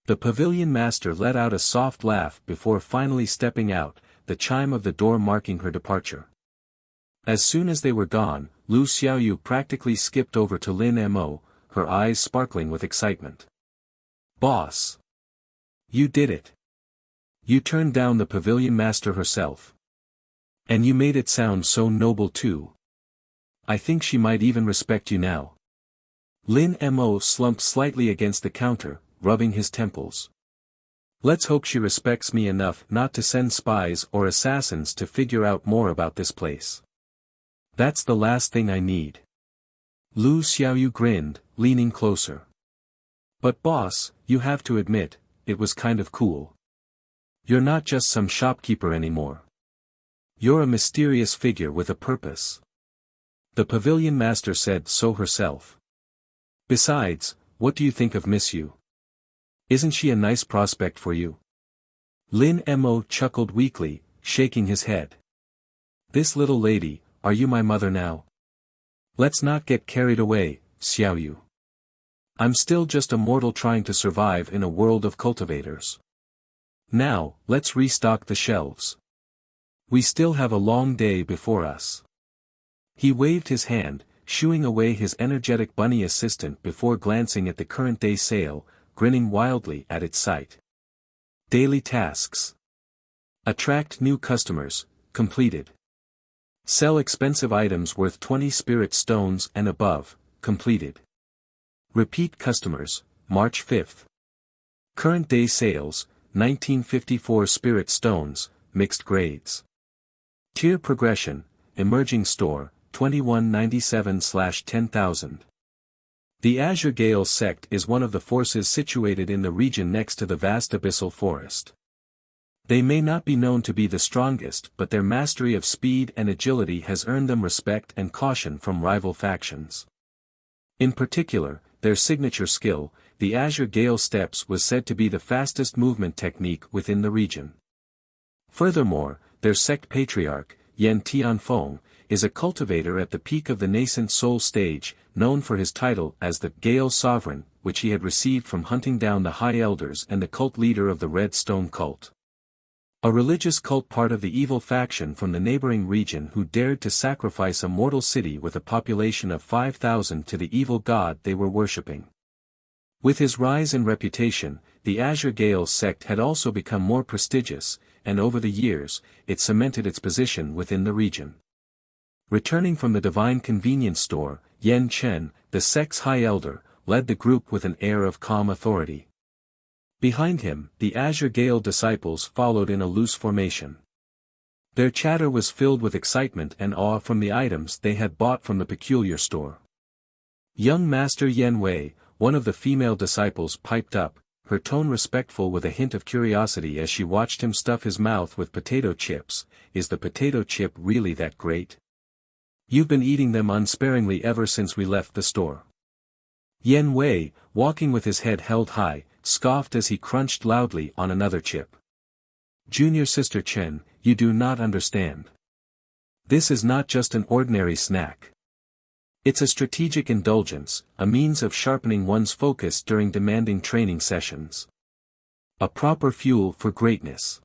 Speaker 1: The pavilion master let out a soft laugh before finally stepping out, the chime of the door marking her departure. As soon as they were gone, Lu Xiaoyu practically skipped over to Lin Mo, her eyes sparkling with excitement. Boss! You did it! You turned down the pavilion master herself. And you made it sound so noble too. I think she might even respect you now. Lin Mo slumped slightly against the counter, rubbing his temples. Let's hope she respects me enough not to send spies or assassins to figure out more about this place. That's the last thing I need. Lu Xiaoyu grinned, leaning closer. But boss, you have to admit, it was kind of cool. You're not just some shopkeeper anymore. You're a mysterious figure with a purpose. The pavilion master said so herself. Besides, what do you think of Miss Yu? Isn't she a nice prospect for you? Lin Mo chuckled weakly, shaking his head. This little lady, are you my mother now? Let's not get carried away, Xiaoyu. I'm still just a mortal trying to survive in a world of cultivators. Now, let's restock the shelves. We still have a long day before us. He waved his hand, shooing away his energetic bunny assistant before glancing at the current day sale, grinning wildly at its sight. Daily tasks. Attract new customers, completed. Sell expensive items worth 20 spirit stones and above, completed. Repeat customers, March 5th. Current day sales, 1954 spirit stones, mixed grades. Tier progression, emerging store, 2197/10,000. The Azure Gale Sect is one of the forces situated in the region next to the vast abyssal forest. They may not be known to be the strongest, but their mastery of speed and agility has earned them respect and caution from rival factions. In particular, their signature skill, the Azure Gale Steps, was said to be the fastest movement technique within the region. Furthermore, their sect patriarch, Yen Tianfeng, is a cultivator at the peak of the nascent soul stage, known for his title as the Gale Sovereign, which he had received from hunting down the High Elders and the cult leader of the Red Stone cult. A religious cult part of the evil faction from the neighboring region who dared to sacrifice a mortal city with a population of 5,000 to the evil god they were worshipping. With his rise in reputation, the Azure Gale sect had also become more prestigious, and over the years, it cemented its position within the region. Returning from the divine convenience store, Yen Chen, the sect's high elder, led the group with an air of calm authority. Behind him, the Azure Gale disciples followed in a loose formation. Their chatter was filled with excitement and awe from the items they had bought from the peculiar store. Young Master Yen Wei, one of the female disciples, piped up, her tone respectful with a hint of curiosity as she watched him stuff his mouth with potato chips. Is the potato chip really that great? You've been eating them unsparingly ever since we left the store. Yen Wei, walking with his head held high, scoffed as he crunched loudly on another chip. Junior Sister Chen, you do not understand. This is not just an ordinary snack. It's a strategic indulgence, a means of sharpening one's focus during demanding training sessions. A proper fuel for greatness.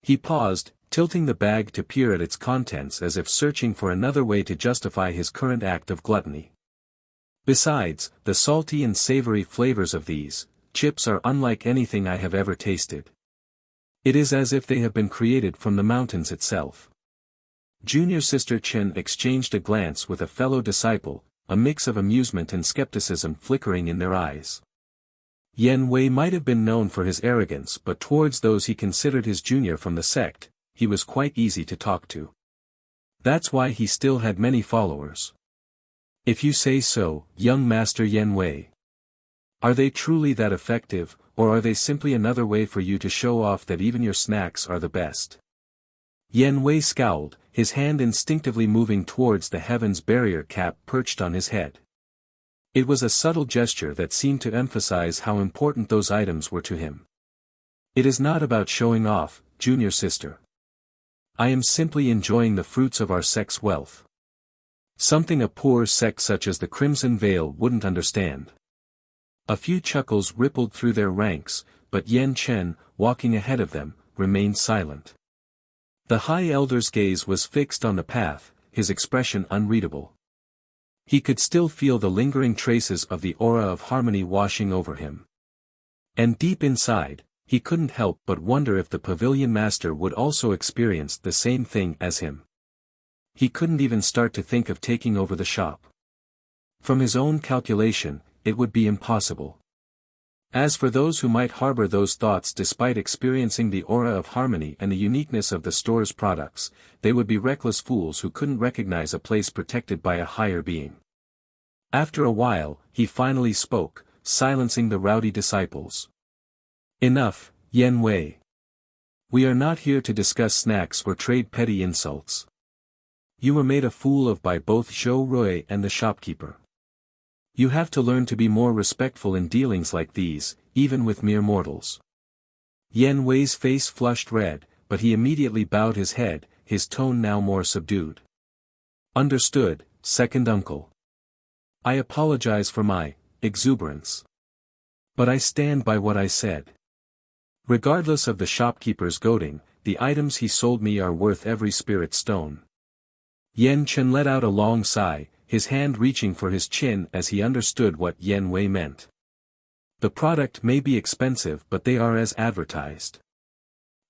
Speaker 1: He paused, tilting the bag to peer at its contents as if searching for another way to justify his current act of gluttony. Besides, the salty and savory flavors of these chips are unlike anything I have ever tasted. It is as if they have been created from the mountains itself. Junior Sister Chen exchanged a glance with a fellow disciple, a mix of amusement and skepticism flickering in their eyes. Yen Wei might have been known for his arrogance, but towards those he considered his junior from the sect, he was quite easy to talk to. That's why he still had many followers. If you say so, young Master Yen Wei. Are they truly that effective, or are they simply another way for you to show off that even your snacks are the best? Yen Wei scowled, his hand instinctively moving towards the heavens barrier cap perched on his head. It was a subtle gesture that seemed to emphasize how important those items were to him. It is not about showing off, junior sister. I am simply enjoying the fruits of our sect's wealth. Something a poor sect such as the Crimson Vale wouldn't understand. A few chuckles rippled through their ranks, but Yen Chen, walking ahead of them, remained silent. The High Elder's gaze was fixed on the path, his expression unreadable. He could still feel the lingering traces of the aura of harmony washing over him. And deep inside, he couldn't help but wonder if the Pavilion Master would also experience the same thing as him. He couldn't even start to think of taking over the shop. From his own calculation, it would be impossible. As for those who might harbor those thoughts despite experiencing the aura of harmony and the uniqueness of the store's products, they would be reckless fools who couldn't recognize a place protected by a higher being. After a while, he finally spoke, silencing the rowdy disciples. Enough, Yen Wei. We are not here to discuss snacks or trade petty insults. You were made a fool of by both Zhou and the shopkeeper. You have to learn to be more respectful in dealings like these, even with mere mortals. Yen Wei's face flushed red, but he immediately bowed his head, his tone now more subdued. Understood, second uncle. I apologize for my exuberance. But I stand by what I said. Regardless of the shopkeeper's goading, the items he sold me are worth every spirit stone. Yen Chen let out a long sigh, his hand reaching for his chin as he understood what Yen Wei meant. The product may be expensive, but they are as advertised.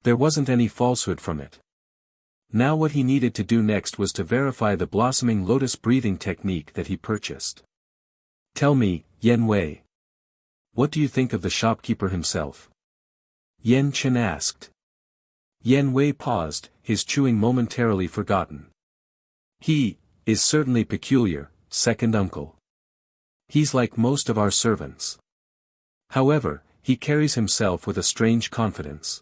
Speaker 1: There wasn't any falsehood from it. Now what he needed to do next was to verify the blossoming lotus breathing technique that he purchased. Tell me, Yen Wei. What do you think of the shopkeeper himself? Yen Chen asked. Yen Wei paused, his chewing momentarily forgotten. He is certainly peculiar, second uncle. He's like most of our servants. However, he carries himself with a strange confidence.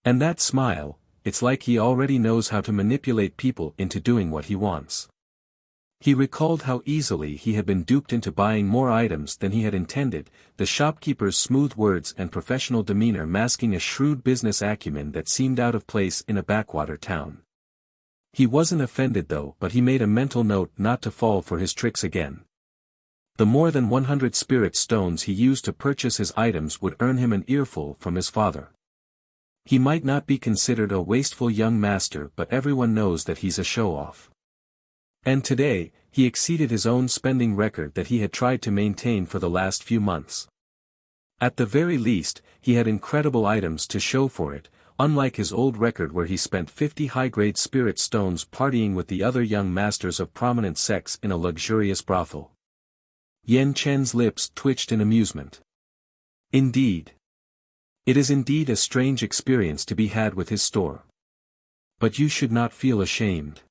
Speaker 1: And that smile, it's like he already knows how to manipulate people into doing what he wants. He recalled how easily he had been duped into buying more items than he had intended, the shopkeeper's smooth words and professional demeanor masking a shrewd business acumen that seemed out of place in a backwater town. He wasn't offended though, but he made a mental note not to fall for his tricks again. The more than 100 spirit stones he used to purchase his items would earn him an earful from his father. He might not be considered a wasteful young master, but everyone knows that he's a show-off. And today, he exceeded his own spending record that he had tried to maintain for the last few months. At the very least, he had incredible items to show for it, unlike his old record where he spent 50 high-grade spirit stones partying with the other young masters of prominent sects in a luxurious brothel. Yan Chen's lips twitched in amusement. Indeed. It is indeed a strange experience to be had with his store. But you should not feel ashamed.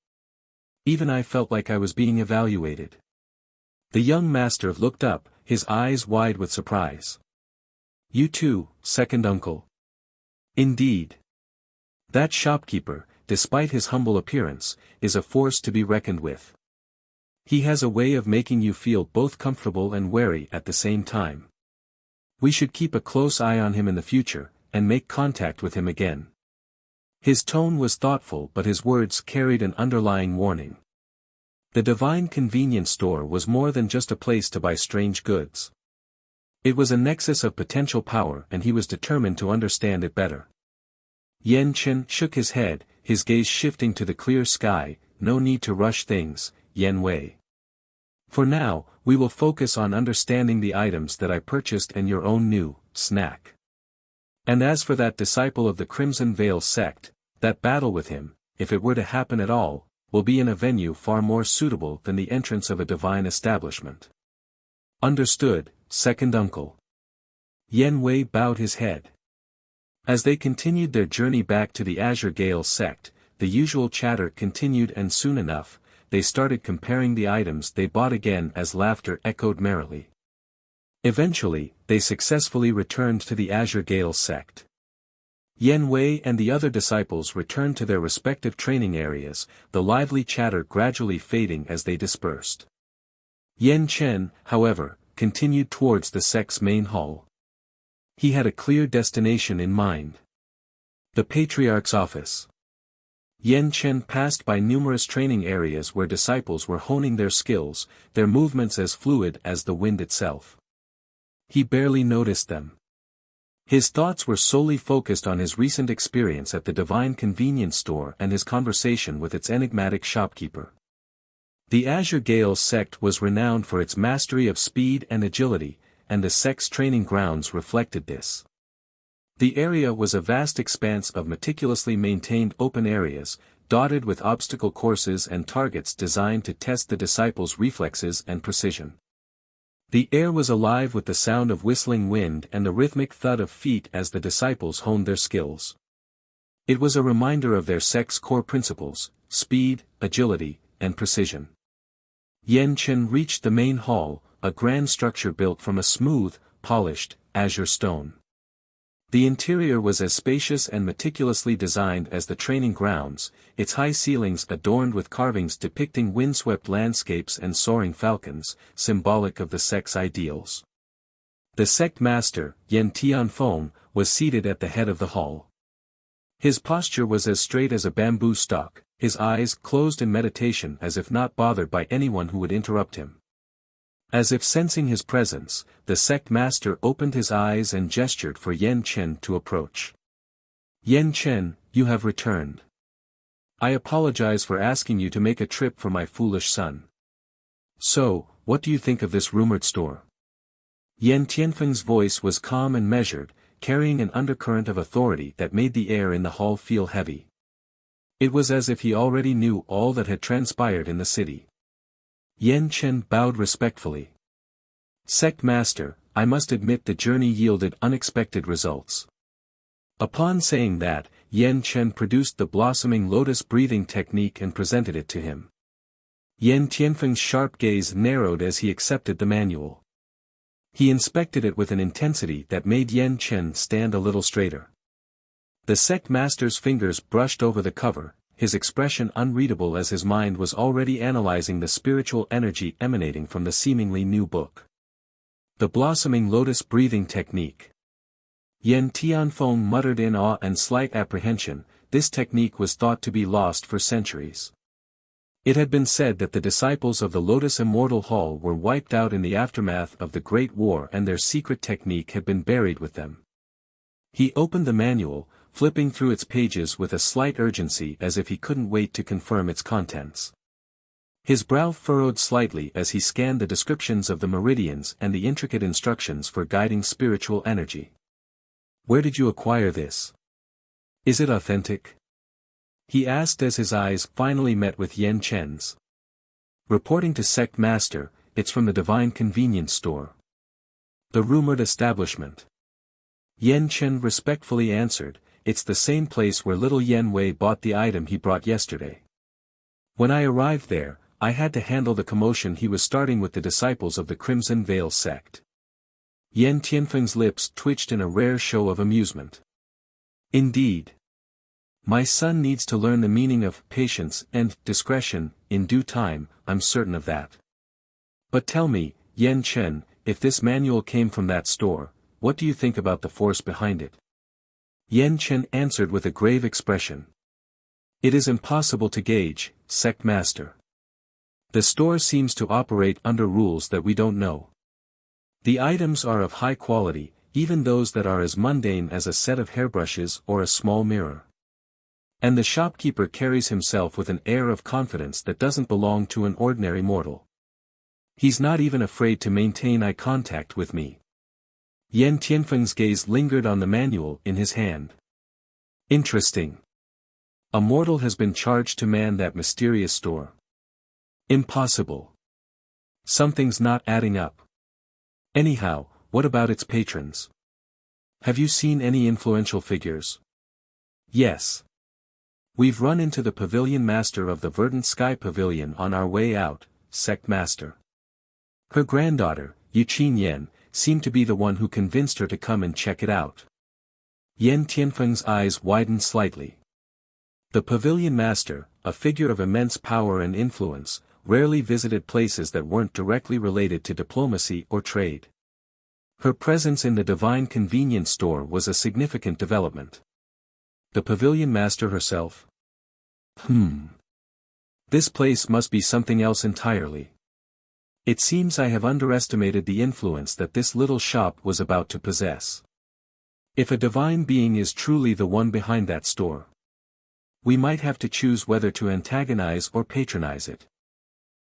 Speaker 1: Even I felt like I was being evaluated. The young master looked up, his eyes wide with surprise. You too, second uncle. Indeed. That shopkeeper, despite his humble appearance, is a force to be reckoned with. He has a way of making you feel both comfortable and wary at the same time. We should keep a close eye on him in the future, and make contact with him again. His tone was thoughtful, but his words carried an underlying warning. The Divine Convenience Store was more than just a place to buy strange goods. It was a nexus of potential power, and he was determined to understand it better. Yan Chen shook his head, his gaze shifting to the clear sky. No need to rush things, Yan Wei. For now, we will focus on understanding the items that I purchased and your own new snack. And as for that disciple of the Crimson Vale sect, that battle with him, if it were to happen at all, will be in a venue far more suitable than the entrance of a divine establishment. Understood, second uncle. Yan Wei bowed his head. As they continued their journey back to the Azure Gale sect, the usual chatter continued, and soon enough, they started comparing the items they bought again as laughter echoed merrily. Eventually, they successfully returned to the Azure Gale sect. Yan Wei and the other disciples returned to their respective training areas, the lively chatter gradually fading as they dispersed. Yan Chen, however, continued towards the sect's main hall. He had a clear destination in mind. The Patriarch's office. Yan Chen passed by numerous training areas where disciples were honing their skills, their movements as fluid as the wind itself. He barely noticed them. His thoughts were solely focused on his recent experience at the Divine Convenience Store and his conversation with its enigmatic shopkeeper. The Azure Gale sect was renowned for its mastery of speed and agility, and the sect's training grounds reflected this. The area was a vast expanse of meticulously maintained open areas, dotted with obstacle courses and targets designed to test the disciples' reflexes and precision. The air was alive with the sound of whistling wind and the rhythmic thud of feet as the disciples honed their skills. It was a reminder of their sect's core principles: speed, agility, and precision. Yan Chen reached the main hall, a grand structure built from a smooth, polished, azure stone. The interior was as spacious and meticulously designed as the training grounds, its high ceilings adorned with carvings depicting windswept landscapes and soaring falcons, symbolic of the sect's ideals. The sect master, Yan Tianfeng, was seated at the head of the hall. His posture was as straight as a bamboo stalk, his eyes closed in meditation as if not bothered by anyone who would interrupt him. As if sensing his presence, the sect master opened his eyes and gestured for Yan Chen to approach. Yan Chen, you have returned. I apologize for asking you to make a trip for my foolish son. So, what do you think of this rumored store? Yan Tianfeng's voice was calm and measured, carrying an undercurrent of authority that made the air in the hall feel heavy. It was as if he already knew all that had transpired in the city. Yan Chen bowed respectfully. Sect Master, I must admit the journey yielded unexpected results. Upon saying that, Yan Chen produced the blossoming lotus breathing technique and presented it to him. Yan Tianfeng's sharp gaze narrowed as he accepted the manual. He inspected it with an intensity that made Yan Chen stand a little straighter. The sect master's fingers brushed over the cover, his expression unreadable as his mind was already analyzing the spiritual energy emanating from the seemingly new book. The blossoming lotus breathing technique. Yen Tianfeng muttered in awe and slight apprehension. This technique was thought to be lost for centuries. It had been said that the disciples of the Lotus Immortal Hall were wiped out in the aftermath of the Great War and their secret technique had been buried with them. He opened the manual, flipping through its pages with a slight urgency as if he couldn't wait to confirm its contents. His brow furrowed slightly as he scanned the descriptions of the meridians and the intricate instructions for guiding spiritual energy. Where did you acquire this? Is it authentic? He asked as his eyes finally met with Yen Chen's. Reporting to Sect Master, it's from the Divine Convenience Store. The rumored establishment. Yen Chen respectfully answered, it's the same place where little Yen Wei bought the item he brought yesterday. When I arrived there, I had to handle the commotion he was starting with the disciples of the Crimson Vale sect. Yen Tianfeng's lips twitched in a rare show of amusement. Indeed. My son needs to learn the meaning of patience and discretion, in due time, I'm certain of that. But tell me, Yen Chen, if this manual came from that store, what do you think about the force behind it? Yen Chen answered with a grave expression. It is impossible to gauge, Sect Master. The store seems to operate under rules that we don't know. The items are of high quality, even those that are as mundane as a set of hairbrushes or a small mirror. And the shopkeeper carries himself with an air of confidence that doesn't belong to an ordinary mortal. He's not even afraid to maintain eye contact with me. Yen Tianfeng's gaze lingered on the manual in his hand. Interesting. A mortal has been charged to man that mysterious store. Impossible. Something's not adding up. Anyhow, what about its patrons? Have you seen any influential figures? Yes. We've run into the Pavilion Master of the Verdant Sky Pavilion on our way out, Sect Master. Her granddaughter, Qingyan, seemed to be the one who convinced her to come and check it out. Yen Tianfeng's eyes widened slightly. The Pavilion Master, a figure of immense power and influence, rarely visited places that weren't directly related to diplomacy or trade. Her presence in the Divine Convenience Store was a significant development. The Pavilion Master herself? This place must be something else entirely. It seems I have underestimated the influence that this little shop was about to possess. If a divine being is truly the one behind that store, we might have to choose whether to antagonize or patronize it.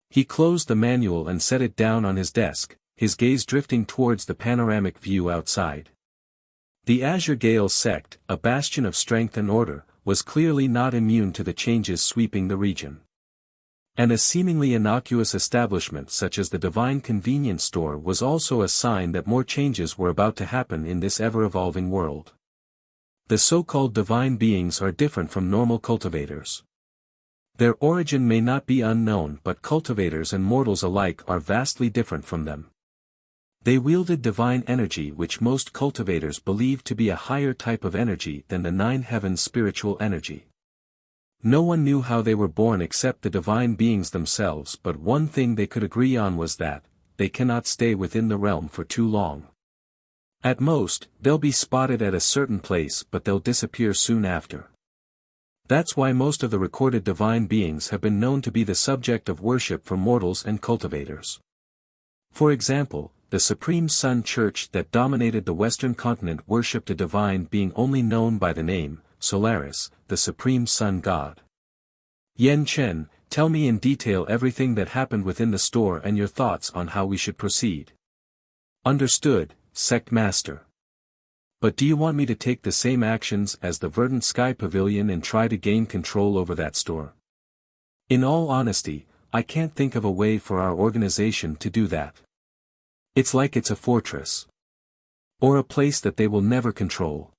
Speaker 1: He closed the manual and set it down on his desk, his gaze drifting towards the panoramic view outside. The Azure Gale sect, a bastion of strength and order, was clearly not immune to the changes sweeping the region. And a seemingly innocuous establishment such as the Divine Convenience Store was also a sign that more changes were about to happen in this ever-evolving world. The so-called divine beings are different from normal cultivators. Their origin may not be unknown, but cultivators and mortals alike are vastly different from them. They wielded divine energy which most cultivators believe to be a higher type of energy than the nine heavens spiritual energy. No one knew how they were born except the divine beings themselves, but one thing they could agree on was that, they cannot stay within the realm for too long. At most, they'll be spotted at a certain place but they'll disappear soon after. That's why most of the recorded divine beings have been known to be the subject of worship for mortals and cultivators. For example, the Supreme Sun Church that dominated the Western continent worshipped a divine being only known by the name, Solaris, the Supreme Sun God. Yen Chen, tell me in detail everything that happened within the store and your thoughts on how we should proceed. Understood, Sect Master. But do you want me to take the same actions as the Verdant Sky Pavilion and try to gain control over that store? In all honesty, I can't think of a way for our organization to do that. It's like it's a fortress. Or a place that they will never control.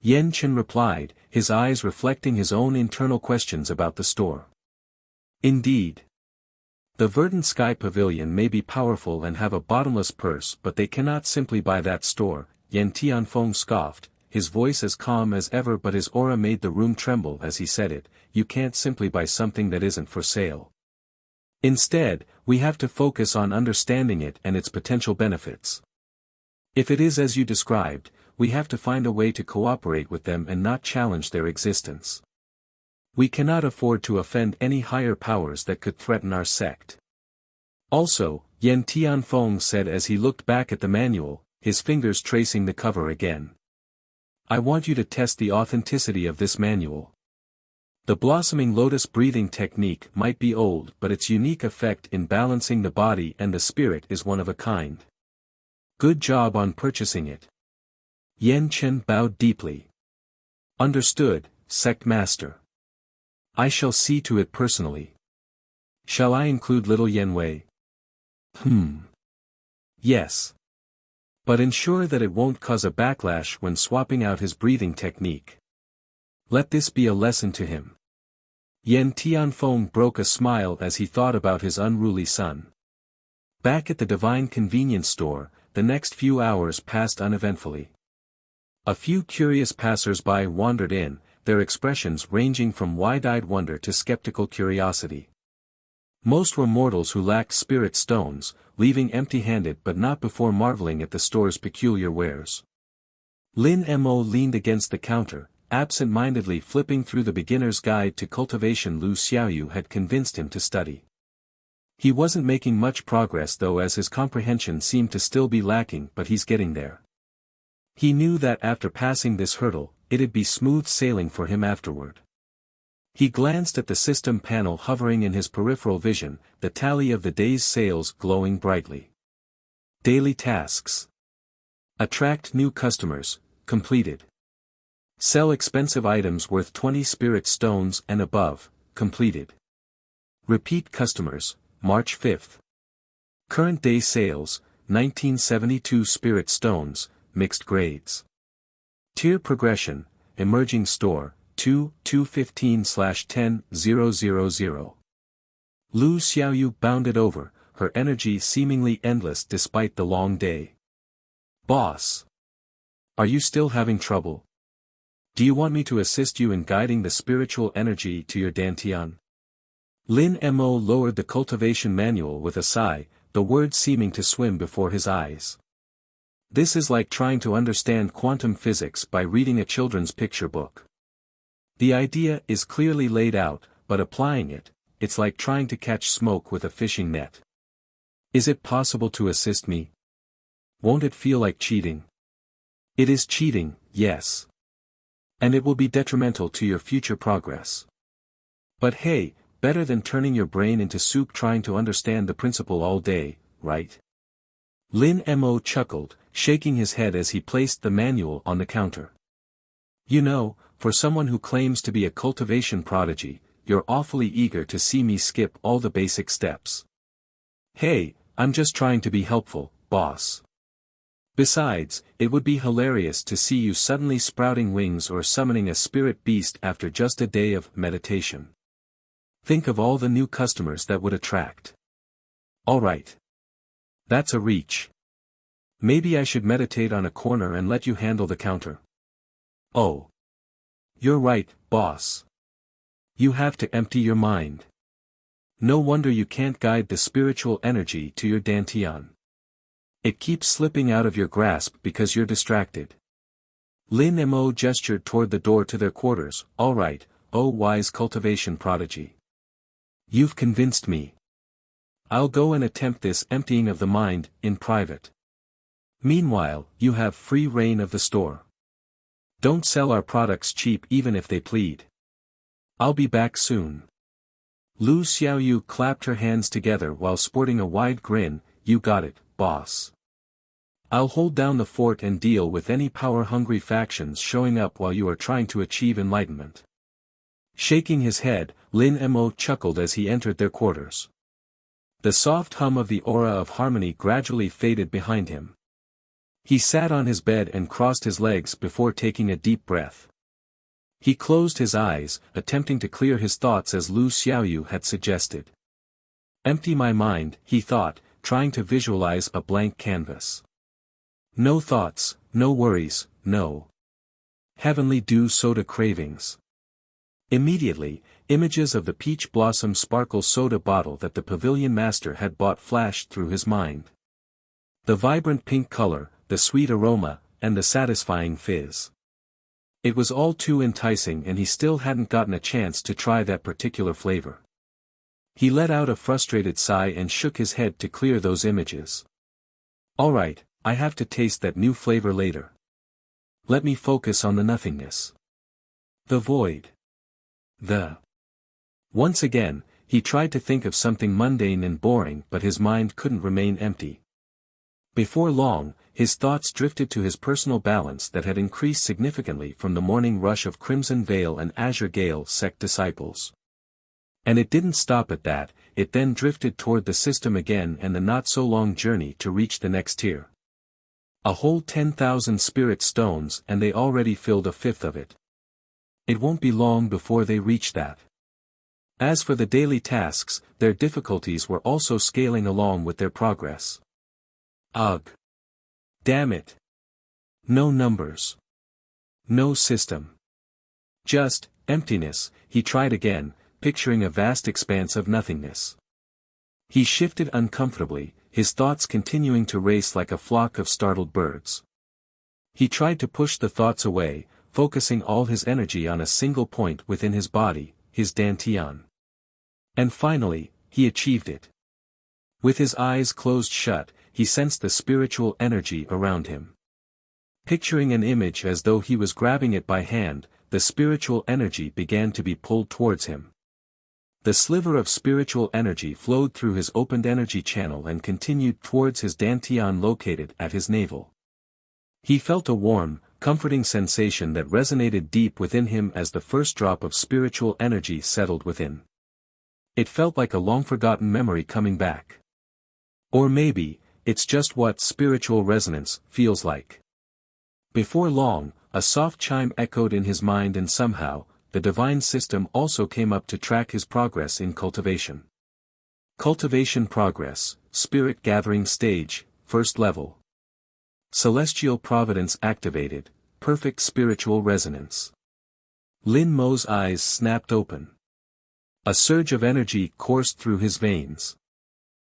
Speaker 1: Yen Chen replied, his eyes reflecting his own internal questions about the store. Indeed. The Verdant Sky Pavilion may be powerful and have a bottomless purse, but they cannot simply buy that store, Yen Tianfeng scoffed, his voice as calm as ever, but his aura made the room tremble as he said it. You can't simply buy something that isn't for sale. Instead, we have to focus on understanding it and its potential benefits. If it is as you described, we have to find a way to cooperate with them and not challenge their existence. We cannot afford to offend any higher powers that could threaten our sect. Also, Yen Tianfeng said as he looked back at the manual, his fingers tracing the cover again. I want you to test the authenticity of this manual. The blossoming lotus breathing technique might be old, but its unique effect in balancing the body and the spirit is one of a kind. Good job on purchasing it. Yen Chen bowed deeply. Understood, Sect Master. I shall see to it personally. Shall I include little Yen Wei? Yes. But ensure that it won't cause a backlash when swapping out his breathing technique. Let this be a lesson to him. Yen Tianfeng broke a smile as he thought about his unruly son. Back at the Divine Convenience Store, the next few hours passed uneventfully. A few curious passers-by wandered in, their expressions ranging from wide-eyed wonder to skeptical curiosity. Most were mortals who lacked spirit stones, leaving empty-handed but not before marveling at the store's peculiar wares. Lin Mo leaned against the counter, absent-mindedly flipping through the beginner's guide to cultivation Lu Xiaoyu had convinced him to study. He wasn't making much progress though, as his comprehension seemed to still be lacking, but he's getting there. He knew that after passing this hurdle, it'd be smooth sailing for him afterward. He glanced at the system panel hovering in his peripheral vision, the tally of the day's sales glowing brightly. Daily tasks. Attract new customers, completed. Sell expensive items worth 20 spirit stones and above, completed. Repeat customers, March 5th. Current day sales, 1972 spirit stones, mixed grades. Tier progression, emerging store, 2-215/10-000. Lu Xiaoyu bounded over, her energy seemingly endless despite the long day. Boss. Are you still having trouble? Do you want me to assist you in guiding the spiritual energy to your dantian? Lin Mo lowered the cultivation manual with a sigh, the words seeming to swim before his eyes. This is like trying to understand quantum physics by reading a children's picture book. The idea is clearly laid out, but applying it, it's like trying to catch smoke with a fishing net. Is it possible to assist me? Won't it feel like cheating? It is cheating, yes. And it will be detrimental to your future progress. But hey, better than turning your brain into soup trying to understand the principle all day, right? Lin Mo chuckled, shaking his head as he placed the manual on the counter. You know, for someone who claims to be a cultivation prodigy, you're awfully eager to see me skip all the basic steps. Hey, I'm just trying to be helpful, boss. Besides, it would be hilarious to see you suddenly sprouting wings or summoning a spirit beast after just a day of meditation. Think of all the new customers that would attract. Alright. That's a reach. Maybe I should meditate on a corner and let you handle the counter. Oh. You're right, boss. You have to empty your mind. No wonder you can't guide the spiritual energy to your dantian. It keeps slipping out of your grasp because you're distracted. Lin Mo gestured toward the door to their quarters. All right, oh wise cultivation prodigy. You've convinced me. I'll go and attempt this emptying of the mind, in private. Meanwhile, you have free reign of the store. Don't sell our products cheap even if they plead. I'll be back soon. Lu Xiaoyu clapped her hands together while sporting a wide grin. You got it, boss. I'll hold down the fort and deal with any power-hungry factions showing up while you are trying to achieve enlightenment. Shaking his head, Lin Mo chuckled as he entered their quarters. The soft hum of the aura of harmony gradually faded behind him. He sat on his bed and crossed his legs before taking a deep breath. He closed his eyes, attempting to clear his thoughts as Lu Xiaoyu had suggested. Empty my mind, he thought, trying to visualize a blank canvas. No thoughts, no worries, no Heavenly Dew Soda Cravings. Immediately, images of the peach blossom sparkle soda bottle that the Pavilion master had bought flashed through his mind. The vibrant pink color, the sweet aroma, and the satisfying fizz. It was all too enticing, and he still hadn't gotten a chance to try that particular flavor. He let out a frustrated sigh and shook his head to clear those images. Alright, I have to taste that new flavor later. Let me focus on the nothingness. The void. Once again, he tried to think of something mundane and boring, but his mind couldn't remain empty. Before long, his thoughts drifted to his personal balance that had increased significantly from the morning rush of Crimson Vale and Azure Gale Sect disciples. And it didn't stop at that, it then drifted toward the system again and the not-so-long journey to reach the next tier. A whole 10,000 spirit stones, and they already filled a fifth of it. It won't be long before they reach that. As for the daily tasks, their difficulties were also scaling along with their progress. Ugh. Damn it. No numbers. No system. Just emptiness. He tried again, picturing a vast expanse of nothingness. He shifted uncomfortably, his thoughts continuing to race like a flock of startled birds. He tried to push the thoughts away, focusing all his energy on a single point within his body, his dantian. And finally, he achieved it. With his eyes closed shut, he sensed the spiritual energy around him. Picturing an image as though he was grabbing it by hand, the spiritual energy began to be pulled towards him. The sliver of spiritual energy flowed through his opened energy channel and continued towards his dantian located at his navel. He felt a warm, comforting sensation that resonated deep within him as the first drop of spiritual energy settled within. It felt like a long-forgotten memory coming back. Or maybe, it's just what spiritual resonance feels like. Before long, a soft chime echoed in his mind, and somehow, the divine system also came up to track his progress in cultivation. Cultivation progress, spirit gathering stage, first level. Celestial providence activated, perfect spiritual resonance. Lin Mo's eyes snapped open. A surge of energy coursed through his veins.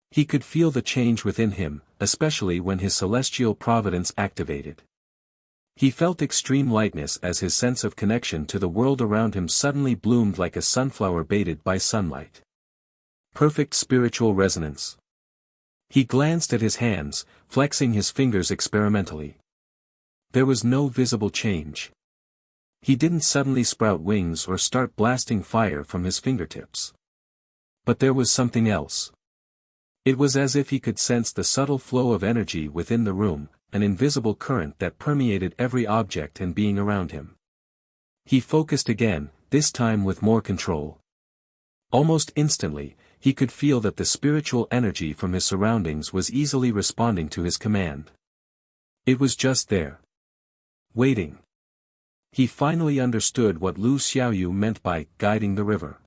Speaker 1: He could feel the change within him, especially when his celestial providence activated. He felt extreme lightness as his sense of connection to the world around him suddenly bloomed like a sunflower baited by sunlight. Perfect spiritual resonance. He glanced at his hands, flexing his fingers experimentally. There was no visible change. He didn't suddenly sprout wings or start blasting fire from his fingertips. But there was something else. It was as if he could sense the subtle flow of energy within the room, an invisible current that permeated every object and being around him. He focused again, this time with more control. Almost instantly, he could feel that the spiritual energy from his surroundings was easily responding to his command. It was just there. Waiting. He finally understood what Lu Xiaoyu meant by guiding the river.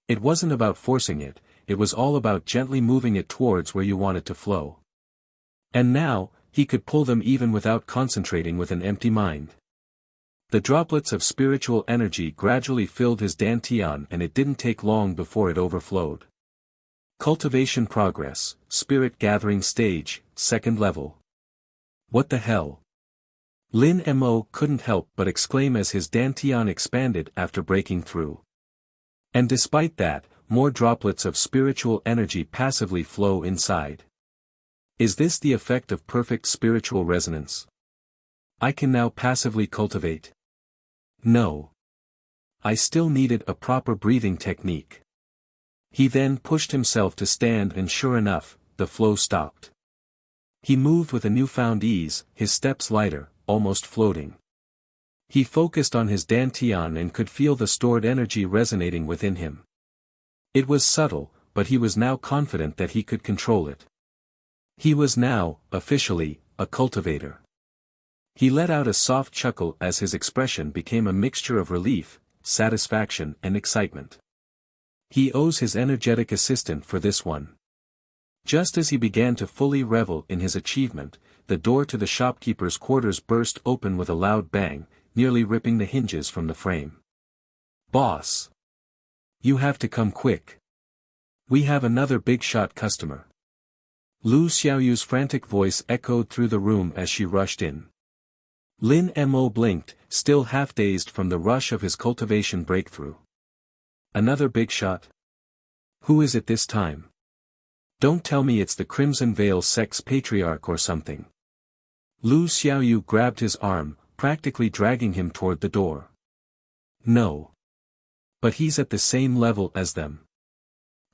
Speaker 1: It wasn't about forcing it, it was all about gently moving it towards where you want it to flow. And now, he could pull them even without concentrating with an empty mind. The droplets of spiritual energy gradually filled his dantian, and it didn't take long before it overflowed. Cultivation progress, spirit gathering stage, second level. What the hell? Lin Mo couldn't help but exclaim as his dantian expanded after breaking through. And despite that, more droplets of spiritual energy passively flow inside. Is this the effect of perfect spiritual resonance? I can now passively cultivate. No. I still needed a proper breathing technique. He then pushed himself to stand, and sure enough, the flow stopped. He moved with a newfound ease, his steps lighter, almost floating. He focused on his dantian and could feel the stored energy resonating within him. It was subtle, but he was now confident that he could control it. He was now, officially, a cultivator. He let out a soft chuckle as his expression became a mixture of relief, satisfaction and excitement. He owes his energetic assistant for this one. Just as he began to fully revel in his achievement, the door to the shopkeeper's quarters burst open with a loud bang, nearly ripping the hinges from the frame. "Boss! You have to come quick. We have another big-shot customer." Lu Xiaoyu's frantic voice echoed through the room as she rushed in. Lin Mo blinked, still half-dazed from the rush of his cultivation breakthrough. "Another big shot? Who is it this time? Don't tell me it's the Crimson Vale Sect's patriarch or something." Lu Xiaoyu grabbed his arm, practically dragging him toward the door. "No. But he's at the same level as them."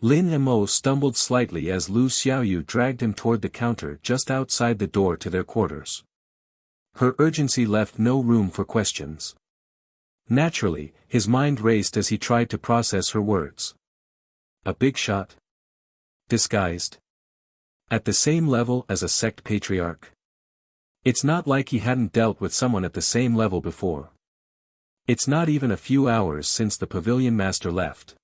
Speaker 1: Lin Mo stumbled slightly as Lu Xiaoyu dragged him toward the counter just outside the door to their quarters. Her urgency left no room for questions. Naturally, his mind raced as he tried to process her words. A big shot? Disguised? At the same level as a sect patriarch? It's not like he hadn't dealt with someone at the same level before. It's not even a few hours since the pavilion master left.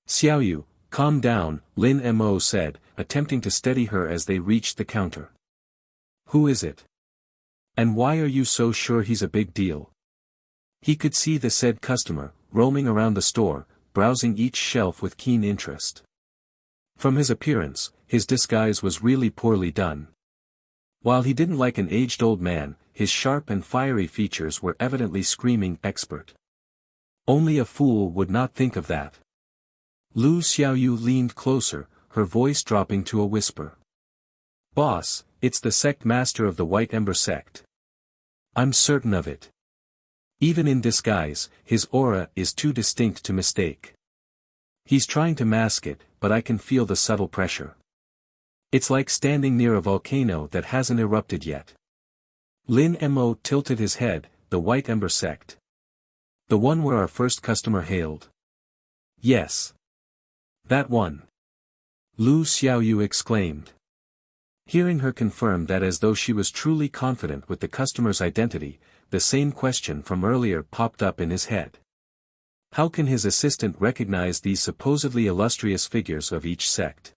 Speaker 1: "Xiaoyu, calm down," Lin Mo said, attempting to steady her as they reached the counter. "Who is it? And why are you so sure he's a big deal?" He could see the said customer, roaming around the store, browsing each shelf with keen interest. From his appearance, his disguise was really poorly done. While he didn't like an aged old man, his sharp and fiery features were evidently screaming expert. Only a fool would not think of that. Lu Xiaoyu leaned closer, her voice dropping to a whisper. "Boss, it's the sect master of the White Ember sect. I'm certain of it. Even in disguise, his aura is too distinct to mistake. He's trying to mask it, but I can feel the subtle pressure. It's like standing near a volcano that hasn't erupted yet." Lin Mo tilted his head. "The White Ember sect? The one where our first customer hailed?" "Yes. That one." Lu Xiaoyu exclaimed. Hearing her confirm that as though she was truly confident with the customer's identity, the same question from earlier popped up in his head. How can his assistant recognize these supposedly illustrious figures of each sect?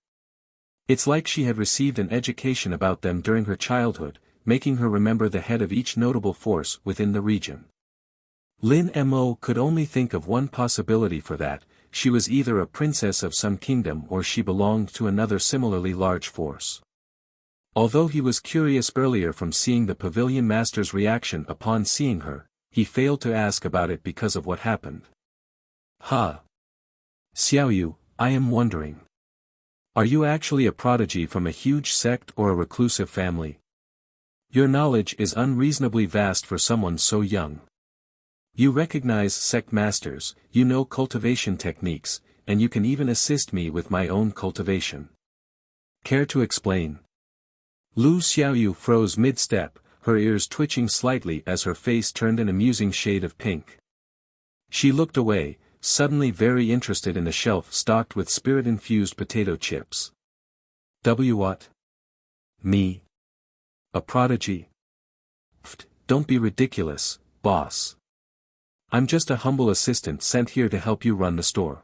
Speaker 1: It's like she had received an education about them during her childhood, making her remember the head of each notable force within the region. Lin Mo could only think of one possibility for that: she was either a princess of some kingdom or she belonged to another similarly large force. Although he was curious earlier from seeing the pavilion master's reaction upon seeing her, he failed to ask about it because of what happened. "Ha! Xiaoyu, I am wondering. Are you actually a prodigy from a huge sect or a reclusive family? Your knowledge is unreasonably vast for someone so young. You recognize sect masters, you know cultivation techniques, and you can even assist me with my own cultivation. Care to explain?" Lu Xiaoyu froze mid-step, her ears twitching slightly as her face turned an amusing shade of pink. She looked away, suddenly very interested in the shelf stocked with spirit-infused potato chips. What? Me? A prodigy? Pfft, don't be ridiculous, boss. I'm just a humble assistant sent here to help you run the store.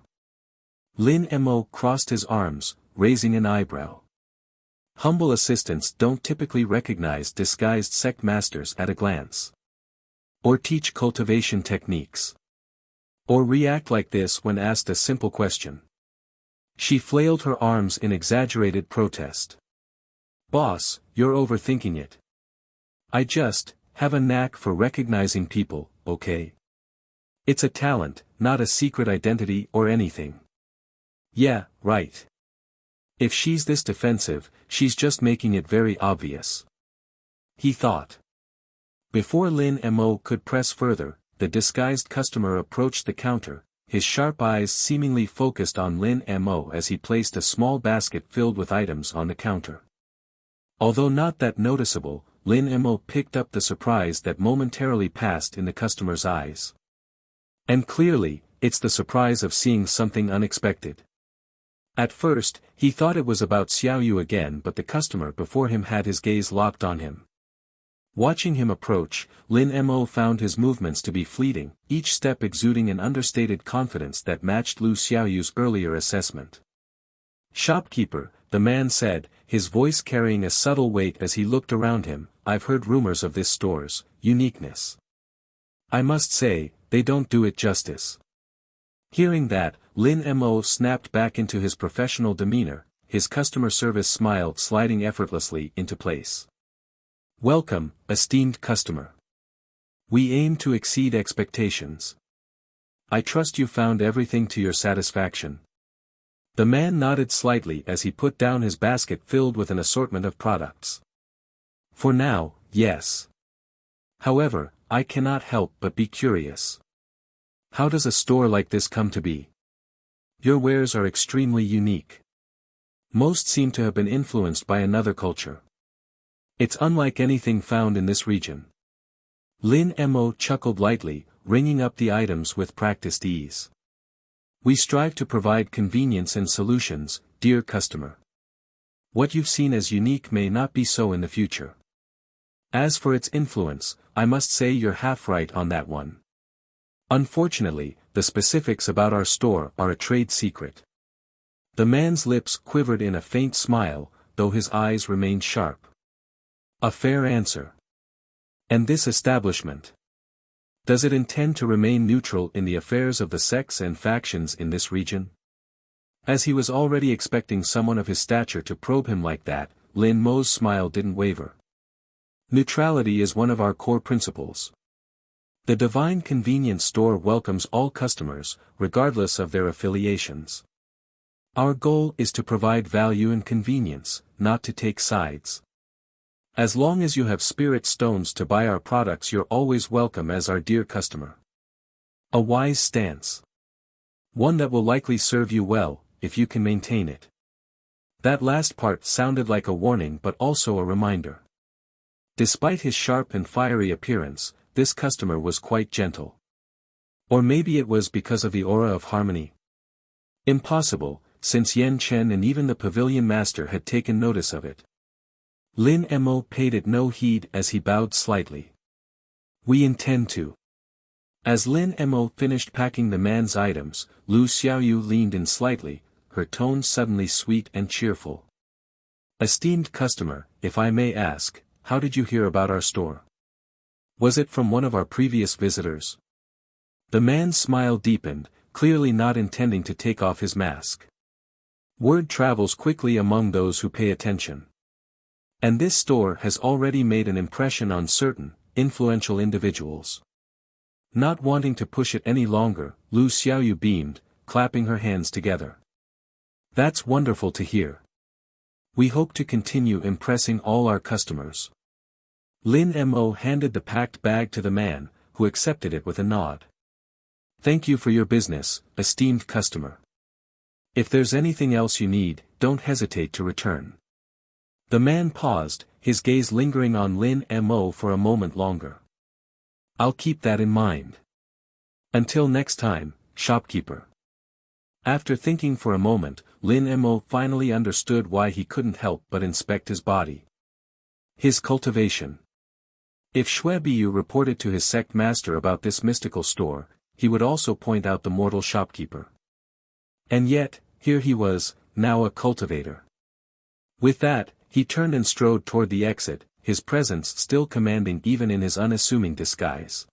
Speaker 1: Lin Mo crossed his arms, raising an eyebrow. Humble assistants don't typically recognize disguised sect masters at a glance. Or teach cultivation techniques. Or react like this when asked a simple question. She flailed her arms in exaggerated protest. "Boss, you're overthinking it. I just have a knack for recognizing people, okay? It's a talent, not a secret identity or anything." "Yeah, right. If she's this defensive, she's just making it very obvious," he thought. Before Lin Mo could press further, the disguised customer approached the counter, his sharp eyes seemingly focused on Lin Mo as he placed a small basket filled with items on the counter. Although not that noticeable, Lin Mo picked up the surprise that momentarily passed in the customer's eyes. And clearly, it's the surprise of seeing something unexpected. At first, he thought it was about Xiaoyu again, but the customer before him had his gaze locked on him. Watching him approach, Lin Mo found his movements to be fleeting, each step exuding an understated confidence that matched Lu Xiaoyu's earlier assessment. "Shopkeeper," the man said, his voice carrying a subtle weight as he looked around him, "I've heard rumors of this store's uniqueness. I must say, they don't do it justice. Hearing that, Lin Mo snapped back into his professional demeanor, his customer service smile sliding effortlessly into place. Welcome, esteemed customer. We aim to exceed expectations. I trust you found everything to your satisfaction. The man nodded slightly as he put down his basket filled with an assortment of products. For now, yes. However, I cannot help but be curious. How does a store like this come to be? Your wares are extremely unique. Most seem to have been influenced by another culture. It's unlike anything found in this region. Lin Mo chuckled lightly, ringing up the items with practiced ease. We strive to provide convenience and solutions, dear customer. What you've seen as unique may not be so in the future. As for its influence, I must say you're half right on that one. Unfortunately, the specifics about our store are a trade secret. The man's lips quivered in a faint smile, though his eyes remained sharp. A fair answer. And this establishment? Does it intend to remain neutral in the affairs of the sects and factions in this region? As he was already expecting someone of his stature to probe him like that, Lin Mo's smile didn't waver. Neutrality is one of our core principles. The Divine Convenience Store welcomes all customers, regardless of their affiliations. Our goal is to provide value and convenience, not to take sides. As long as you have spirit stones to buy our products, you're always welcome as our dear customer. A wise stance. One that will likely serve you well, if you can maintain it. That last part sounded like a warning but also a reminder. Despite his sharp and fiery appearance, this customer was quite gentle. Or maybe it was because of the aura of harmony. Impossible, since Yen Chen and even the Pavilion master had taken notice of it. Lin Mo paid it no heed as he bowed slightly. We intend to. As Lin Mo finished packing the man's items, Lu Xiaoyu leaned in slightly, her tone suddenly sweet and cheerful. Esteemed customer, if I may ask, how did you hear about our store? Was it from one of our previous visitors? The man's smile deepened, clearly not intending to take off his mask. Word travels quickly among those who pay attention. And this store has already made an impression on certain, influential individuals. Not wanting to push it any longer, Lu Xiaoyu beamed, clapping her hands together. That's wonderful to hear. We hope to continue impressing all our customers. Lin Mo handed the packed bag to the man, who accepted it with a nod. Thank you for your business, esteemed customer. If there's anything else you need, don't hesitate to return. The man paused, his gaze lingering on Lin Mo for a moment longer. I'll keep that in mind. Until next time, shopkeeper. After thinking for a moment, Lin Mo finally understood why he couldn't help but inspect his body. His cultivation. If Shui Biyu reported to his sect master about this mystical store, he would also point out the mortal shopkeeper. And yet, here he was, now a cultivator. With that, he turned and strode toward the exit, his presence still commanding even in his unassuming disguise.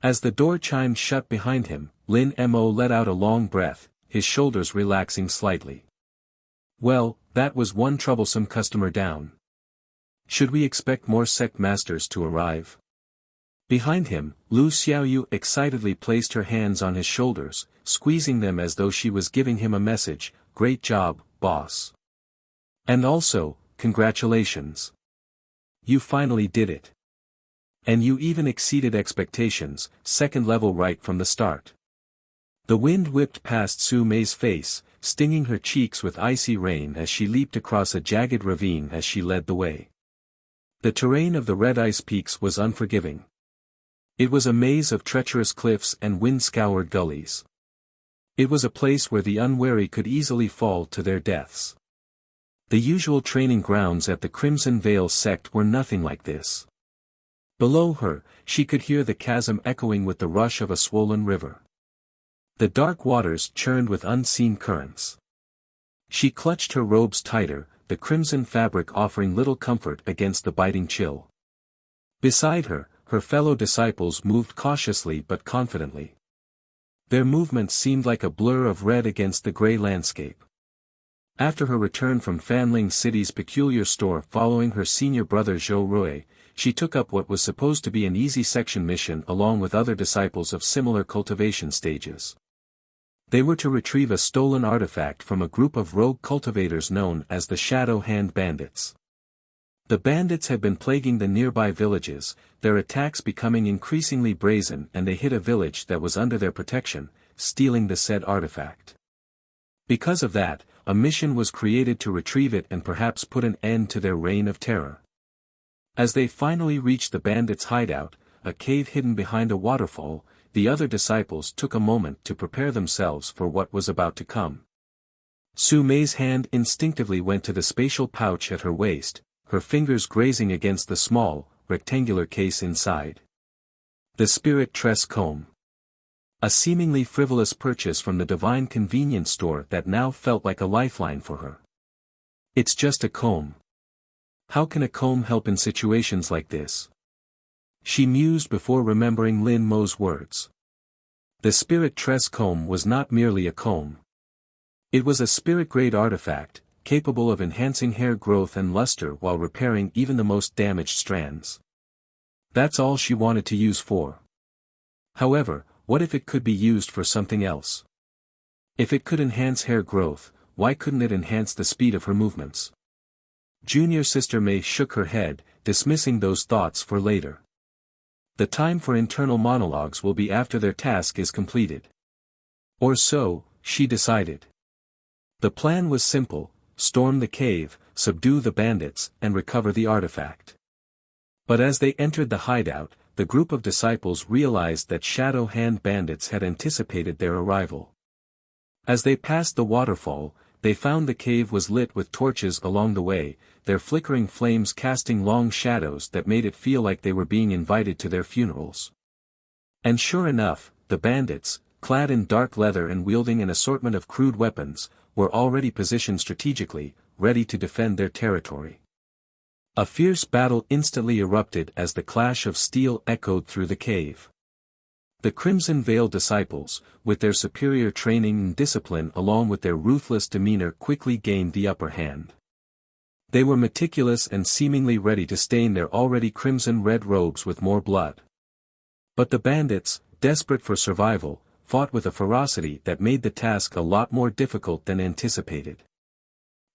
Speaker 1: As the door chimed shut behind him, Lin Mo let out a long breath, his shoulders relaxing slightly. Well, that was one troublesome customer down. Should we expect more sect masters to arrive? Behind him, Lu Xiaoyu excitedly placed her hands on his shoulders, squeezing them as though she was giving him a message, "Great job, boss. And also, congratulations. You finally did it. And you even exceeded expectations, second level right from the start." The wind whipped past Su Mei's face, stinging her cheeks with icy rain as she leaped across a jagged ravine as she led the way. The terrain of the red ice peaks was unforgiving. It was a maze of treacherous cliffs and wind-scoured gullies. It was a place where the unwary could easily fall to their deaths. The usual training grounds at the Crimson Vale sect were nothing like this. Below her, she could hear the chasm echoing with the rush of a swollen river. The dark waters churned with unseen currents. She clutched her robes tighter, the crimson fabric offering little comfort against the biting chill. Beside her, her fellow disciples moved cautiously but confidently. Their movements seemed like a blur of red against the gray landscape. After her return from Fanling City's peculiar store following her senior brother Zhou, she took up what was supposed to be an easy section mission along with other disciples of similar cultivation stages. They were to retrieve a stolen artifact from a group of rogue cultivators known as the Shadow Hand Bandits. The bandits had been plaguing the nearby villages, their attacks becoming increasingly brazen, and they hit a village that was under their protection, stealing the said artifact. Because of that, a mission was created to retrieve it and perhaps put an end to their reign of terror. As they finally reached the bandits' hideout, a cave hidden behind a waterfall, the other disciples took a moment to prepare themselves for what was about to come. Su Mei's hand instinctively went to the spatial pouch at her waist, her fingers grazing against the small, rectangular case inside. The spirit tress comb. A seemingly frivolous purchase from the divine convenience store that now felt like a lifeline for her. It's just a comb. How can a comb help in situations like this? She mused before remembering Lin Mo's words. The spirit tress comb was not merely a comb. It was a spirit-grade artifact, capable of enhancing hair growth and luster while repairing even the most damaged strands. That's all she wanted to use for. However, what if it could be used for something else? If it could enhance hair growth, why couldn't it enhance the speed of her movements? Junior Sister Mei shook her head, dismissing those thoughts for later. The time for internal monologues will be after their task is completed. Or so, she decided. The plan was simple: storm the cave, subdue the bandits, and recover the artifact. But as they entered the hideout, the group of disciples realized that Shadow Hand bandits had anticipated their arrival. As they passed the waterfall, they found the cave was lit with torches along the way, their flickering flames casting long shadows that made it feel like they were being invited to their funerals. And sure enough, the bandits, clad in dark leather and wielding an assortment of crude weapons, were already positioned strategically, ready to defend their territory. A fierce battle instantly erupted as the clash of steel echoed through the cave. The Crimson Vale disciples, with their superior training and discipline along with their ruthless demeanor, quickly gained the upper hand. They were meticulous and seemingly ready to stain their already crimson-red robes with more blood. But the bandits, desperate for survival, fought with a ferocity that made the task a lot more difficult than anticipated.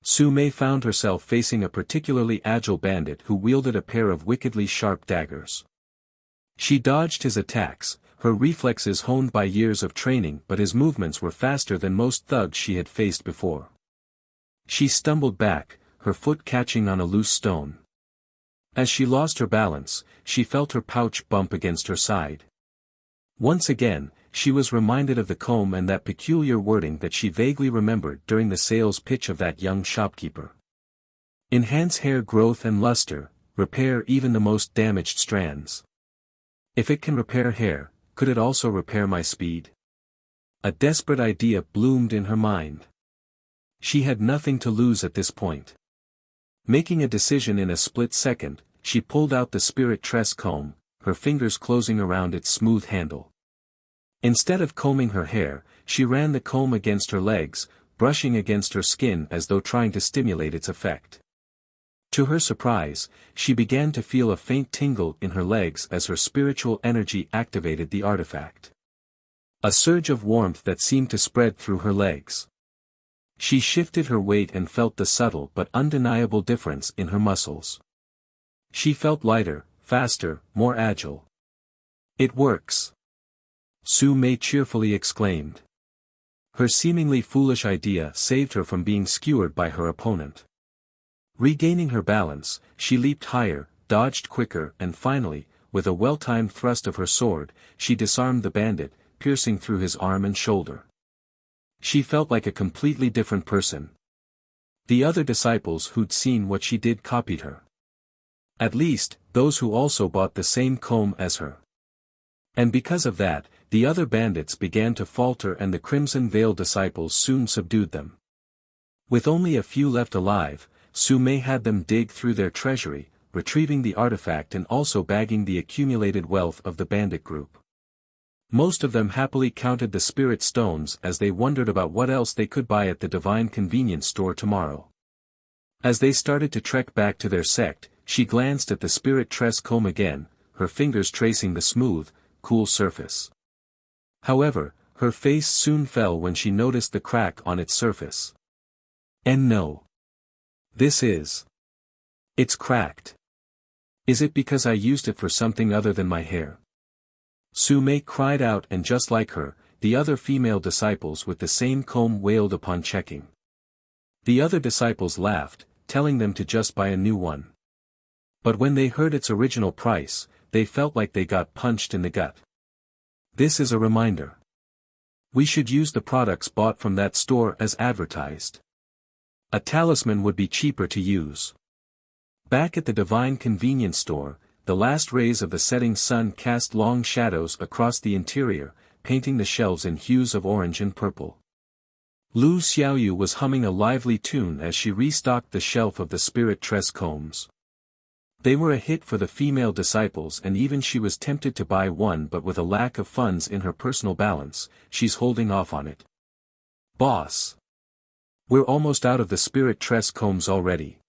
Speaker 1: Su Mei found herself facing a particularly agile bandit who wielded a pair of wickedly sharp daggers. She dodged his attacks, her reflexes honed by years of training, but his movements were faster than most thugs she had faced before. She stumbled back, her foot catching on a loose stone. As she lost her balance, she felt her pouch bump against her side. Once again, she was reminded of the comb and that peculiar wording that she vaguely remembered during the sales pitch of that young shopkeeper. Enhance hair growth and luster, repair even the most damaged strands. If it can repair hair, could it also repair my speed? A desperate idea bloomed in her mind. She had nothing to lose at this point. Making a decision in a split second, she pulled out the spirit tress comb, her fingers closing around its smooth handle. Instead of combing her hair, she ran the comb against her legs, brushing against her skin as though trying to stimulate its effect. To her surprise, she began to feel a faint tingle in her legs as her spiritual energy activated the artifact. A surge of warmth that seemed to spread through her legs. She shifted her weight and felt the subtle but undeniable difference in her muscles. She felt lighter, faster, more agile. It works! Su Mei cheerfully exclaimed. Her seemingly foolish idea saved her from being skewered by her opponent. Regaining her balance, she leaped higher, dodged quicker, and finally, with a well-timed thrust of her sword, she disarmed the bandit, piercing through his arm and shoulder. She felt like a completely different person. The other disciples who'd seen what she did copied her. At least, those who also bought the same comb as her. And because of that, the other bandits began to falter and the Crimson Veil disciples soon subdued them. With only a few left alive, Su Mei had them dig through their treasury, retrieving the artifact and also bagging the accumulated wealth of the bandit group. Most of them happily counted the spirit stones as they wondered about what else they could buy at the divine convenience store tomorrow. As they started to trek back to their sect, she glanced at the spirit tress comb again, her fingers tracing the smooth, cool surface. However, her face soon fell when she noticed the crack on its surface. And no. It's cracked. Is it because I used it for something other than my hair? Su Mei cried out, and just like her, the other female disciples with the same comb wailed upon checking. The other disciples laughed, telling them to just buy a new one. But when they heard its original price, they felt like they got punched in the gut. This is a reminder. We should use the products bought from that store as advertised. A talisman would be cheaper to use. Back at the divine convenience store, the last rays of the setting sun cast long shadows across the interior, painting the shelves in hues of orange and purple. Lu Xiaoyu was humming a lively tune as she restocked the shelf of the spirit tress combs. They were a hit for the female disciples, and even she was tempted to buy one, but with a lack of funds in her personal balance, she's holding off on it. Boss! We're almost out of the spirit tress combs already.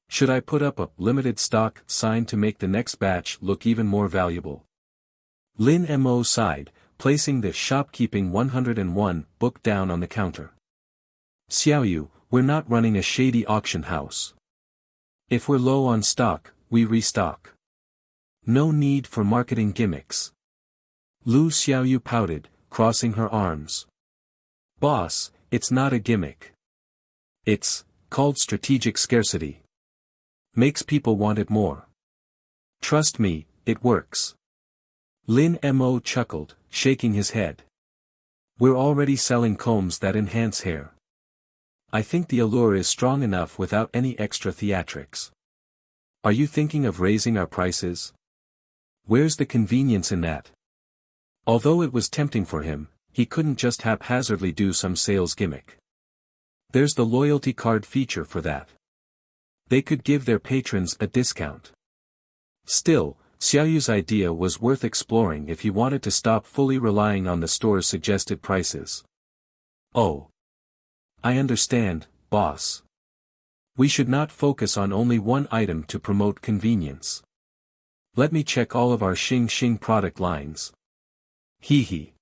Speaker 1: Should I put up a limited stock sign to make the next batch look even more valuable? Lin Mo sighed, placing the Shopkeeping 101 book down on the counter. Xiaoyu, we're not running a shady auction house. If we're low on stock, we restock. No need for marketing gimmicks. Lu Xiaoyu pouted, crossing her arms. Boss, it's not a gimmick. It's called strategic scarcity. Makes people want it more. Trust me, it works. Lin Mo chuckled, shaking his head. We're already selling combs that enhance hair. I think the allure is strong enough without any extra theatrics. Are you thinking of raising our prices? Where's the convenience in that? Although it was tempting for him, he couldn't just haphazardly do some sales gimmick. There's the loyalty card feature for that. They could give their patrons a discount. Still, Xiaoyu's idea was worth exploring if he wanted to stop fully relying on the store's suggested prices. Oh. I understand, boss. We should not focus on only one item to promote convenience. Let me check all of our Xing product lines. Hee hee.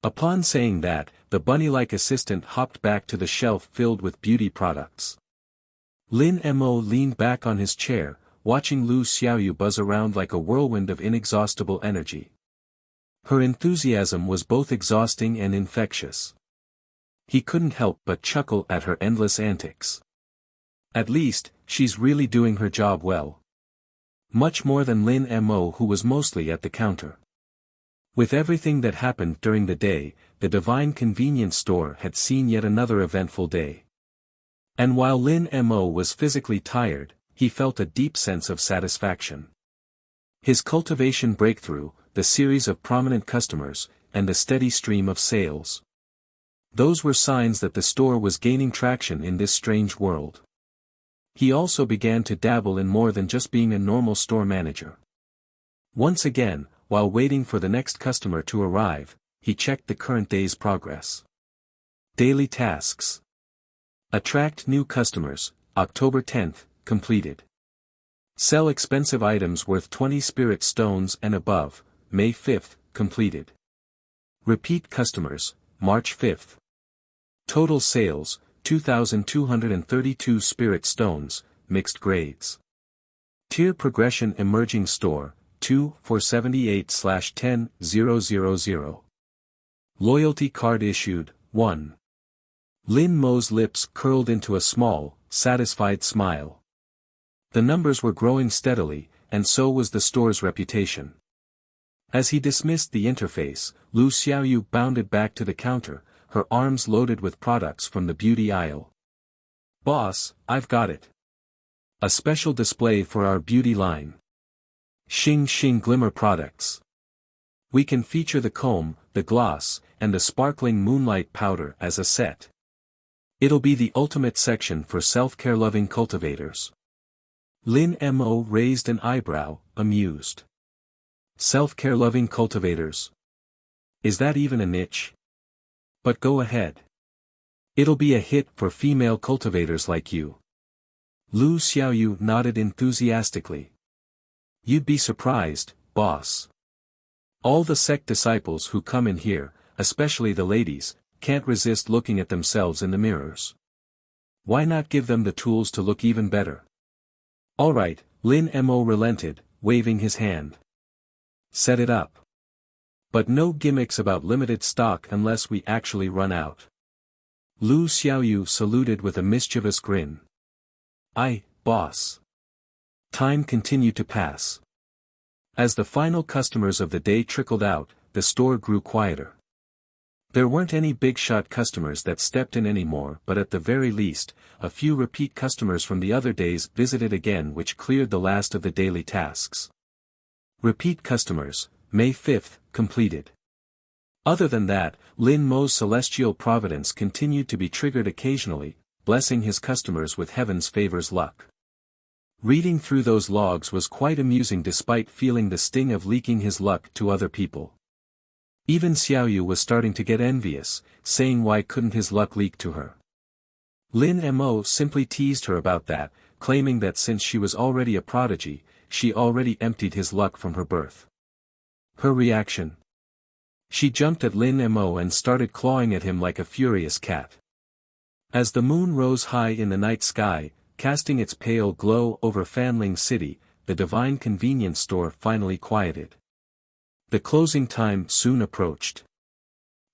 Speaker 1: Upon saying that, the bunny-like assistant hopped back to the shelf filled with beauty products. Lin Mo leaned back on his chair, watching Lu Xiaoyu buzz around like a whirlwind of inexhaustible energy. Her enthusiasm was both exhausting and infectious. He couldn't help but chuckle at her endless antics. At least, she's really doing her job well. Much more than Lin Mo, who was mostly at the counter. With everything that happened during the day, the divine convenience store had seen yet another eventful day. And while Lin Mo was physically tired, he felt a deep sense of satisfaction. His cultivation breakthrough, the series of prominent customers, and the steady stream of sales. Those were signs that the store was gaining traction in this strange world. He also began to dabble in more than just being a normal store manager. Once again, while waiting for the next customer to arrive, he checked the current day's progress. Daily tasks. Attract new customers, October 10th, completed. Sell expensive items worth 20 spirit stones and above, May 5th, completed. Repeat customers, March 5th. Total sales, 2,232 spirit stones, mixed grades. Tier progression emerging store, 2/478/10,000. Loyalty card issued, 1. Lin Mo's lips curled into a small, satisfied smile. The numbers were growing steadily, and so was the store's reputation. As he dismissed the interface, Lu Xiaoyu bounded back to the counter, her arms loaded with products from the beauty aisle. Boss, I've got it. A special display for our beauty line. Xing Glimmer products. We can feature the comb, the gloss, and the sparkling moonlight powder as a set. It'll be the ultimate section for self-care loving cultivators. Lin Mo raised an eyebrow, amused. Self-care loving cultivators. Is that even a niche? But go ahead. It'll be a hit for female cultivators like you. Lu Xiaoyu nodded enthusiastically. You'd be surprised, boss. All the sect disciples who come in here, especially the ladies, can't resist looking at themselves in the mirrors. Why not give them the tools to look even better? Alright, Lin Mo relented, waving his hand. Set it up. But no gimmicks about limited stock unless we actually run out. Lu Xiaoyu saluted with a mischievous grin. Aye, boss. Time continued to pass. As the final customers of the day trickled out, the store grew quieter. There weren't any big-shot customers that stepped in anymore, but at the very least, a few repeat customers from the other days visited again, which cleared the last of the daily tasks. Repeat customers, May 5th, completed. Other than that, Lin Mo's celestial providence continued to be triggered occasionally, blessing his customers with heaven's favors luck. Reading through those logs was quite amusing despite feeling the sting of leaking his luck to other people. Even Xiaoyu was starting to get envious, saying why couldn't his luck leak to her. Lin Mo simply teased her about that, claiming that since she was already a prodigy, she already emptied his luck from her birth. Her reaction? She jumped at Lin Mo and started clawing at him like a furious cat. As the moon rose high in the night sky, casting its pale glow over Fanling City, the divine convenience store finally quieted. The closing time soon approached.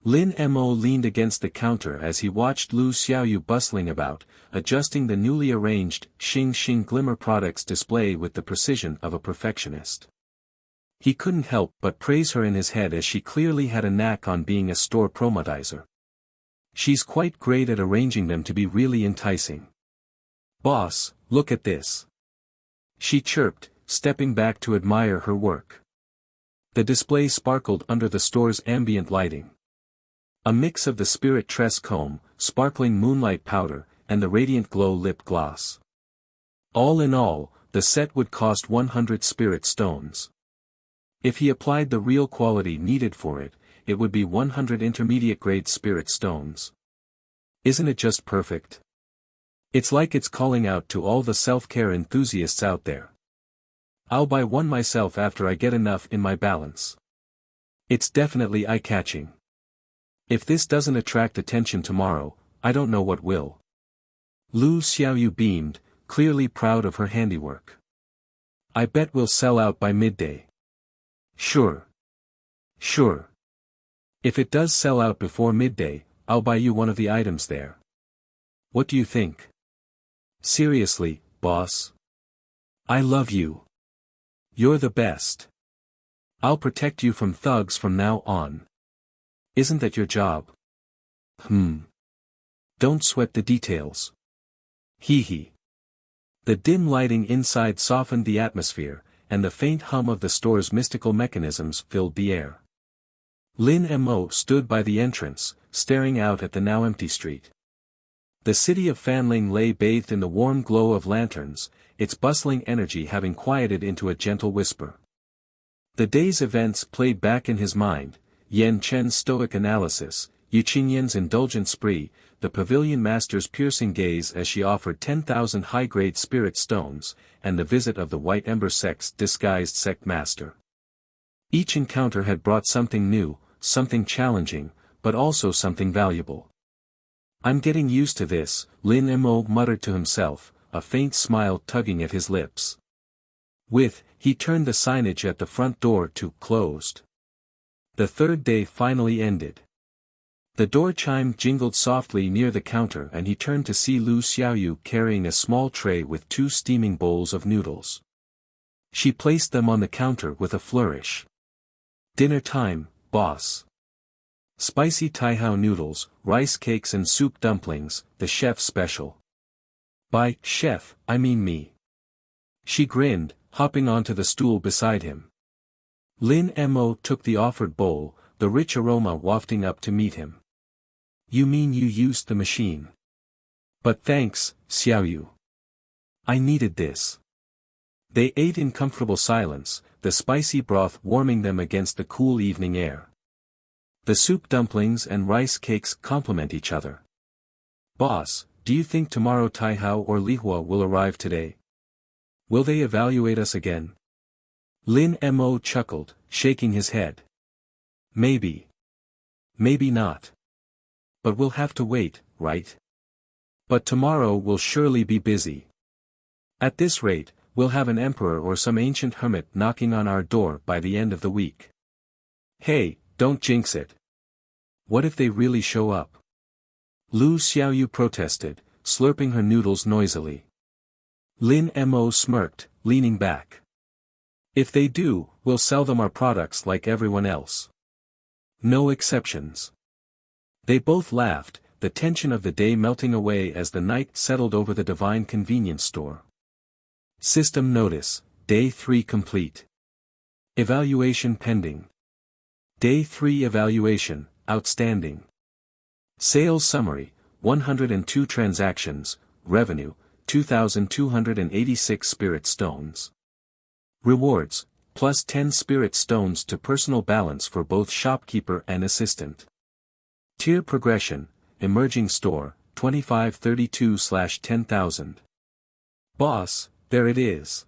Speaker 1: Lin Mo leaned against the counter as he watched Lu Xiaoyu bustling about, adjusting the newly arranged Xing Glimmer products display with the precision of a perfectionist. He couldn't help but praise her in his head as she clearly had a knack on being a store promodizer. She's quite great at arranging them to be really enticing. Boss, look at this. She chirped, stepping back to admire her work. The display sparkled under the store's ambient lighting. A mix of the spirit tress comb, sparkling moonlight powder, and the radiant glow lip gloss. All in all, the set would cost 100 spirit stones. If he applied the real quality needed for it, it would be 100 intermediate-grade spirit stones. Isn't it just perfect? It's like it's calling out to all the self-care enthusiasts out there. I'll buy one myself after I get enough in my balance. It's definitely eye-catching. If this doesn't attract attention tomorrow, I don't know what will. Lu Xiaoyu beamed, clearly proud of her handiwork. I bet we'll sell out by midday. Sure. Sure. If it does sell out before midday, I'll buy you one of the items there. What do you think? Seriously, boss. I love you. You're the best. I'll protect you from thugs from now on. Isn't that your job? Don't sweat the details. Hee hee. The dim lighting inside softened the atmosphere, and the faint hum of the store's mystical mechanisms filled the air. Lin Mo stood by the entrance, staring out at the now empty street. The city of Fanling lay bathed in the warm glow of lanterns, its bustling energy having quieted into a gentle whisper. The day's events played back in his mind: Yan Chen's stoic analysis, Qingyan's indulgent spree, the Pavilion master's piercing gaze as she offered 10,000 high-grade spirit stones, and the visit of the White Ember Sect's disguised sect master. Each encounter had brought something new, something challenging, but also something valuable. I'm getting used to this, Lin Mo muttered to himself, a faint smile tugging at his lips. He turned the signage at the front door to closed. The third day finally ended. The door chime jingled softly near the counter and he turned to see Lu Xiaoyu carrying a small tray with 2 steaming bowls of noodles. She placed them on the counter with a flourish. Dinner time, boss. Spicy Taihao Noodles, rice cakes and soup dumplings, the chef's special. By chef, I mean me. She grinned, hopping onto the stool beside him. Lin Mo took the offered bowl, the rich aroma wafting up to meet him. You mean you used the machine? But thanks, Xiaoyu. I needed this. They ate in comfortable silence, the spicy broth warming them against the cool evening air. The soup dumplings and rice cakes complement each other. Boss, do you think tomorrow Taihao or Lihua will arrive today? Will they evaluate us again? Lin Mo chuckled, shaking his head. Maybe. Maybe not. But we'll have to wait, right? But tomorrow will surely be busy. At this rate, we'll have an emperor or some ancient hermit knocking on our door by the end of the week. Hey, don't jinx it. What if they really show up? Lu Xiaoyu protested, slurping her noodles noisily. Lin Mo smirked, leaning back. If they do, we'll sell them our products like everyone else. No exceptions. They both laughed, the tension of the day melting away as the night settled over the divine convenience store. System notice, Day 3 complete. Evaluation pending. Day 3 evaluation, outstanding. Sales summary, 102 transactions, revenue, 2,286 spirit stones. Rewards, plus 10 spirit stones to personal balance for both shopkeeper and assistant. Tier progression, emerging store, 2532/10,000. Boss, there it is.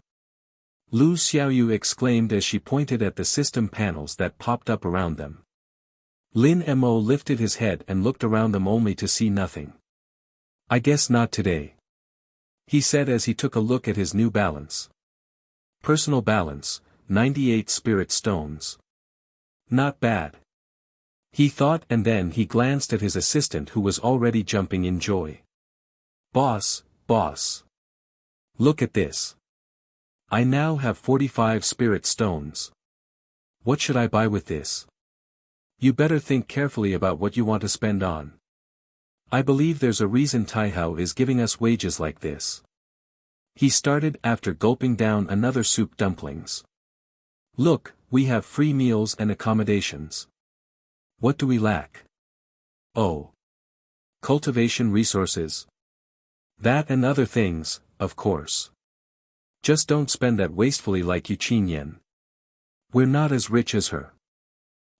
Speaker 1: Lu Xiaoyu exclaimed as she pointed at the system panels that popped up around them. Lin Mo lifted his head and looked around them only to see nothing. I guess not today, he said as he took a look at his new balance. Personal balance, 98 spirit stones. Not bad, he thought, and then he glanced at his assistant who was already jumping in joy. Boss, boss. Look at this. I now have 45 spirit stones. What should I buy with this? You better think carefully about what you want to spend on. I believe there's a reason Taihao is giving us wages like this. He started after gulping down another soup dumplings. Look, we have free meals and accommodations. What do we lack? Oh. Cultivation resources. That and other things, of course. Just don't spend that wastefully like you Qingyan. We're not as rich as her.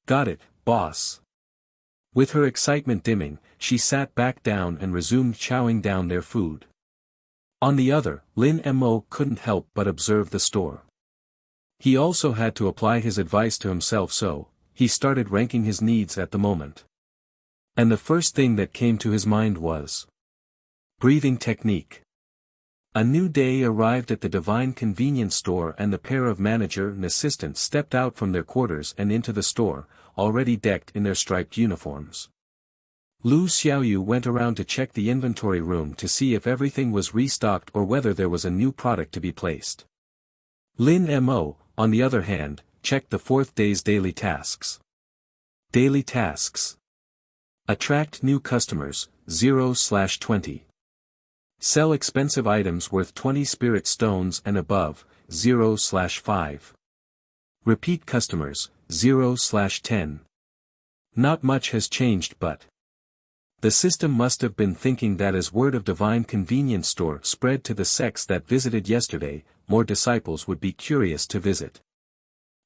Speaker 1: Got it, boss. With her excitement dimming, she sat back down and resumed chowing down their food. On the other, Lin Mo couldn't help but observe the store. He also had to apply his advice to himself, so he started ranking his needs at the moment. And the first thing that came to his mind was breathing technique. A new day arrived at the divine convenience store and the pair of manager and assistant stepped out from their quarters and into the store, already decked in their striped uniforms. Lu Xiaoyu went around to check the inventory room to see if everything was restocked or whether there was a new product to be placed. Lin Mo, on the other hand, checked the fourth day's daily tasks. Daily tasks. Attract new customers, 0/20. Sell expensive items worth 20 spirit stones and above, 0/5. Repeat customers, 0/10. Not much has changed, but the system must have been thinking that as word of divine convenience store spread to the sects that visited yesterday, more disciples would be curious to visit.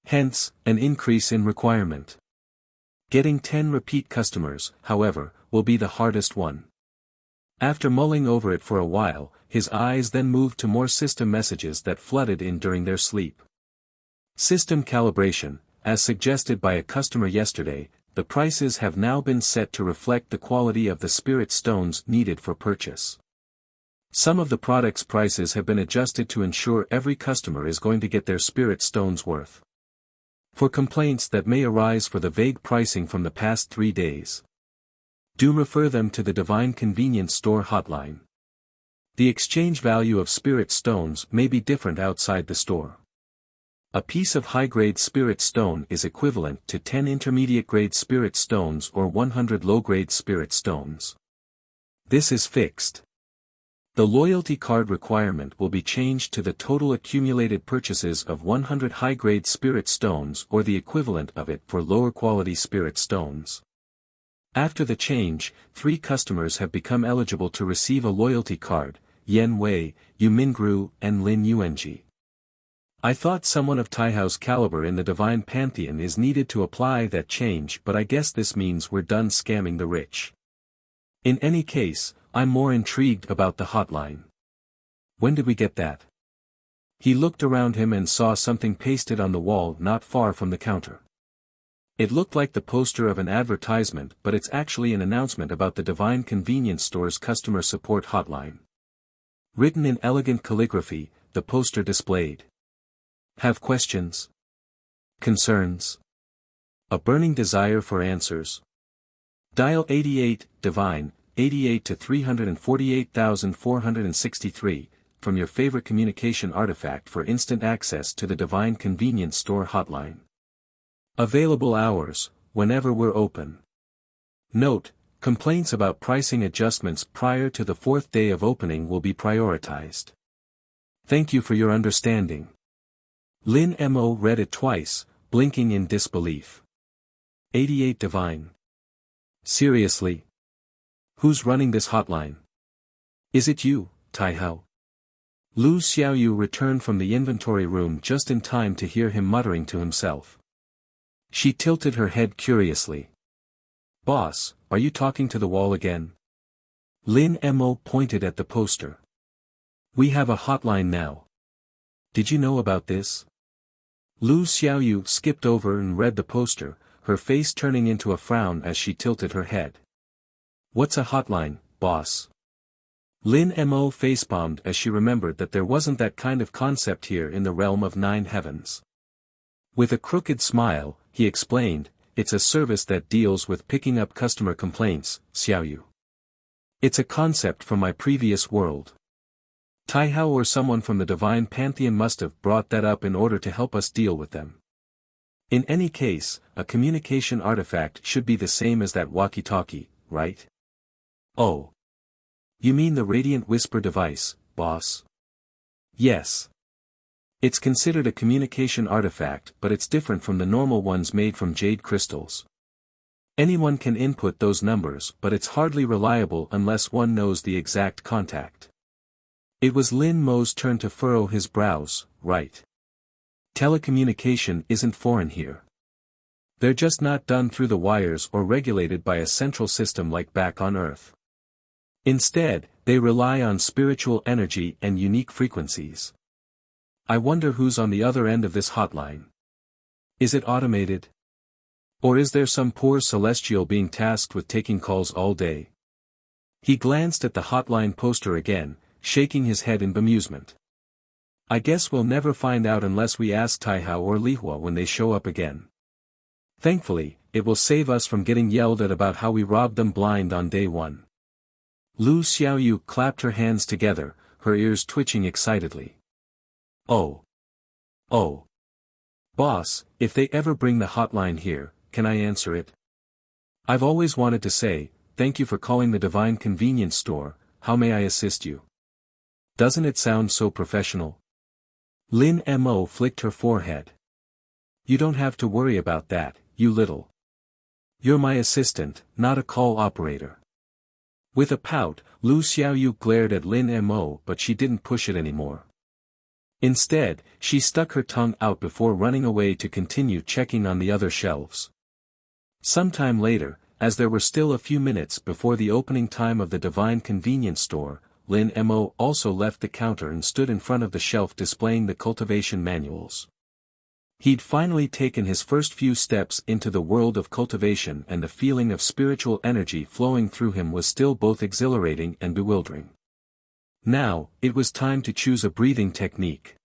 Speaker 1: Hence, an increase in requirement. Getting 10 repeat customers, however, will be the hardest one. After mulling over it for a while, his eyes then moved to more system messages that flooded in during their sleep. System calibration, as suggested by a customer yesterday, the prices have now been set to reflect the quality of the spirit stones needed for purchase. Some of the products' prices have been adjusted to ensure every customer is going to get their spirit stones worth. For complaints that may arise for the vague pricing from the past 3 days, do refer them to the Divine Convenience Store hotline. The exchange value of spirit stones may be different outside the store. A piece of high-grade spirit stone is equivalent to 10 intermediate-grade spirit stones or 100 low-grade spirit stones. This is fixed. The loyalty card requirement will be changed to the total accumulated purchases of 100 high-grade spirit stones or the equivalent of it for lower-quality spirit stones. After the change, 3 customers have become eligible to receive a loyalty card: Yan Wei, Yu Mingru, and Lin Yuanji. I thought someone of Taihao's caliber in the divine pantheon is needed to apply that change, but I guess this means we're done scamming the rich. In any case, I'm more intrigued about the hotline. When did we get that? He looked around him and saw something pasted on the wall not far from the counter. It looked like the poster of an advertisement, but it's actually an announcement about the Divine Convenience Store's customer support hotline. Written in elegant calligraphy, the poster displayed. Have questions? Concerns? A burning desire for answers? Dial 88, Divine, 88 to 348,463, from your favorite communication artifact for instant access to the Divine Convenience Store hotline. Available hours, whenever we're open. Note, complaints about pricing adjustments prior to the 4th day of opening will be prioritized. Thank you for your understanding. Lin Mo read it twice, blinking in disbelief. 88 Divine. Seriously? Who's running this hotline? Is it you, Taihao? Lu Xiaoyu returned from the inventory room just in time to hear him muttering to himself. She tilted her head curiously. Boss, are you talking to the wall again? Lin Mo pointed at the poster. We have a hotline now. Did you know about this? Lu Xiaoyu skipped over and read the poster, her face turning into a frown as she tilted her head. What's a hotline, boss? Lin Mo facepalmed as she remembered that there wasn't that kind of concept here in the realm of 9 heavens. With a crooked smile, he explained, it's a service that deals with picking up customer complaints, Xiaoyu. It's a concept from my previous world. Taihao or someone from the Divine Pantheon must have brought that up in order to help us deal with them. In any case, a communication artifact should be the same as that walkie-talkie, right? Oh. You mean the Radiant Whisper device, boss? Yes. It's considered a communication artifact, but it's different from the normal ones made from jade crystals. Anyone can input those numbers, but it's hardly reliable unless one knows the exact contact. It was Lin Mo's turn to furrow his brows, right? Telecommunication isn't foreign here. They're just not done through the wires or regulated by a central system like back on Earth. Instead, they rely on spiritual energy and unique frequencies. I wonder who's on the other end of this hotline. Is it automated? Or is there some poor celestial being tasked with taking calls all day? He glanced at the hotline poster again, shaking his head in bemusement. I guess we'll never find out unless we ask Taihao or Lihua when they show up again. Thankfully, it will save us from getting yelled at about how we robbed them blind on day 1. Lu Xiaoyu clapped her hands together, her ears twitching excitedly. Oh. Oh. Boss, if they ever bring the hotline here, can I answer it? I've always wanted to say, thank you for calling the Divine Convenience Store, how may I assist you? Doesn't it sound so professional? Lin Mo flicked her forehead. You don't have to worry about that, you little. You're my assistant, not a call operator. With a pout, Lu Xiaoyu glared at Lin Mo, but she didn't push it anymore. Instead, she stuck her tongue out before running away to continue checking on the other shelves. Sometime later, as there were still a few minutes before the opening time of the Divine Convenience Store, Lin Mo also left the counter and stood in front of the shelf displaying the cultivation manuals. He'd finally taken his first few steps into the world of cultivation, and the feeling of spiritual energy flowing through him was still both exhilarating and bewildering. Now, it was time to choose a breathing technique.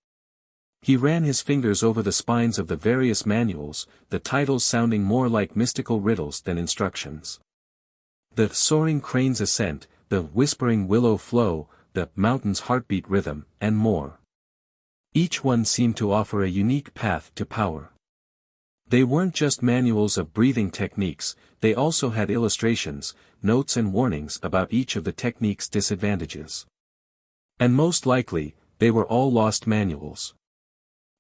Speaker 1: He ran his fingers over the spines of the various manuals, the titles sounding more like mystical riddles than instructions. The Soaring Crane's Ascent, the Whispering Willow Flow, the Mountain's Heartbeat Rhythm, and more. Each one seemed to offer a unique path to power. They weren't just manuals of breathing techniques, they also had illustrations, notes and warnings about each of the technique's disadvantages. And most likely, they were all lost manuals.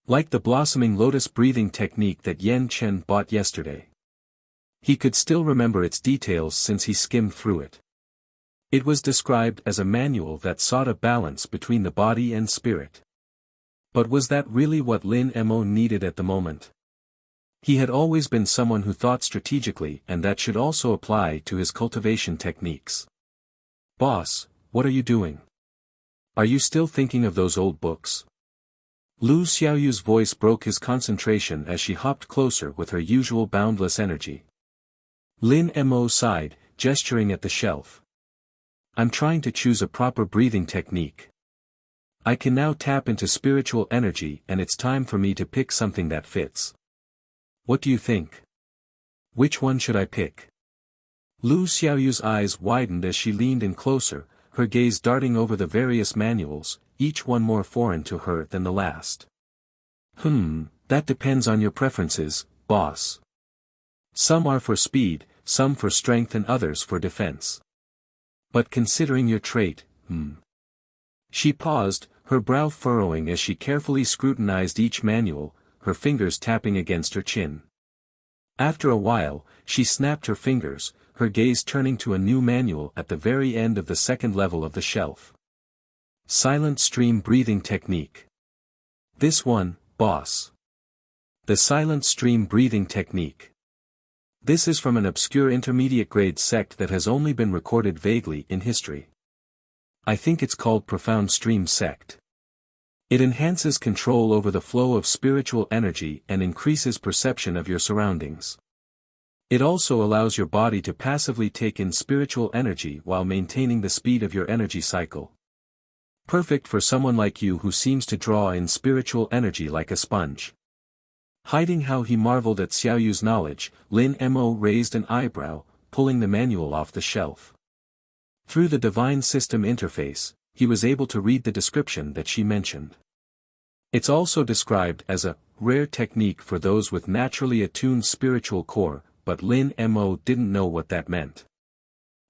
Speaker 1: Like the blossoming lotus breathing technique that Yan Chen bought yesterday. He could still remember its details since he skimmed through it. It was described as a manual that sought a balance between the body and spirit. But was that really what Lin Mo needed at the moment? He had always been someone who thought strategically, and that should also apply to his cultivation techniques. "Boss, what are you doing? Are you still thinking of those old books?" Lu Xiaoyu's voice broke his concentration as she hopped closer with her usual boundless energy. Lin Mo sighed, gesturing at the shelf. "I'm trying to choose a proper breathing technique. I can now tap into spiritual energy, and it's time for me to pick something that fits. What do you think? Which one should I pick?" Lu Xiaoyu's eyes widened as she leaned in closer, her gaze darting over the various manuals, each one more foreign to her than the last. That depends on your preferences, boss. Some are for speed, some for strength and others for defense. But considering your trait, She paused, her brow furrowing as she carefully scrutinized each manual, her fingers tapping against her chin. After a while, she snapped her fingers, her gaze turning to a new manual at the very end of the second level of the shelf. Silent Stream Breathing Technique. "This one, boss. The Silent Stream Breathing Technique. This is from an obscure intermediate-grade sect that has only been recorded vaguely in history. I think it's called Profound Stream Sect. It enhances control over the flow of spiritual energy and increases perception of your surroundings. It also allows your body to passively take in spiritual energy while maintaining the speed of your energy cycle. Perfect for someone like you who seems to draw in spiritual energy like a sponge." Hiding how he marveled at Xiaoyu's knowledge, Lin Mo raised an eyebrow, pulling the manual off the shelf. Through the Divine System interface, he was able to read the description that she mentioned. It's also described as a rare technique for those with naturally attuned spiritual core, but Lin Mo didn't know what that meant.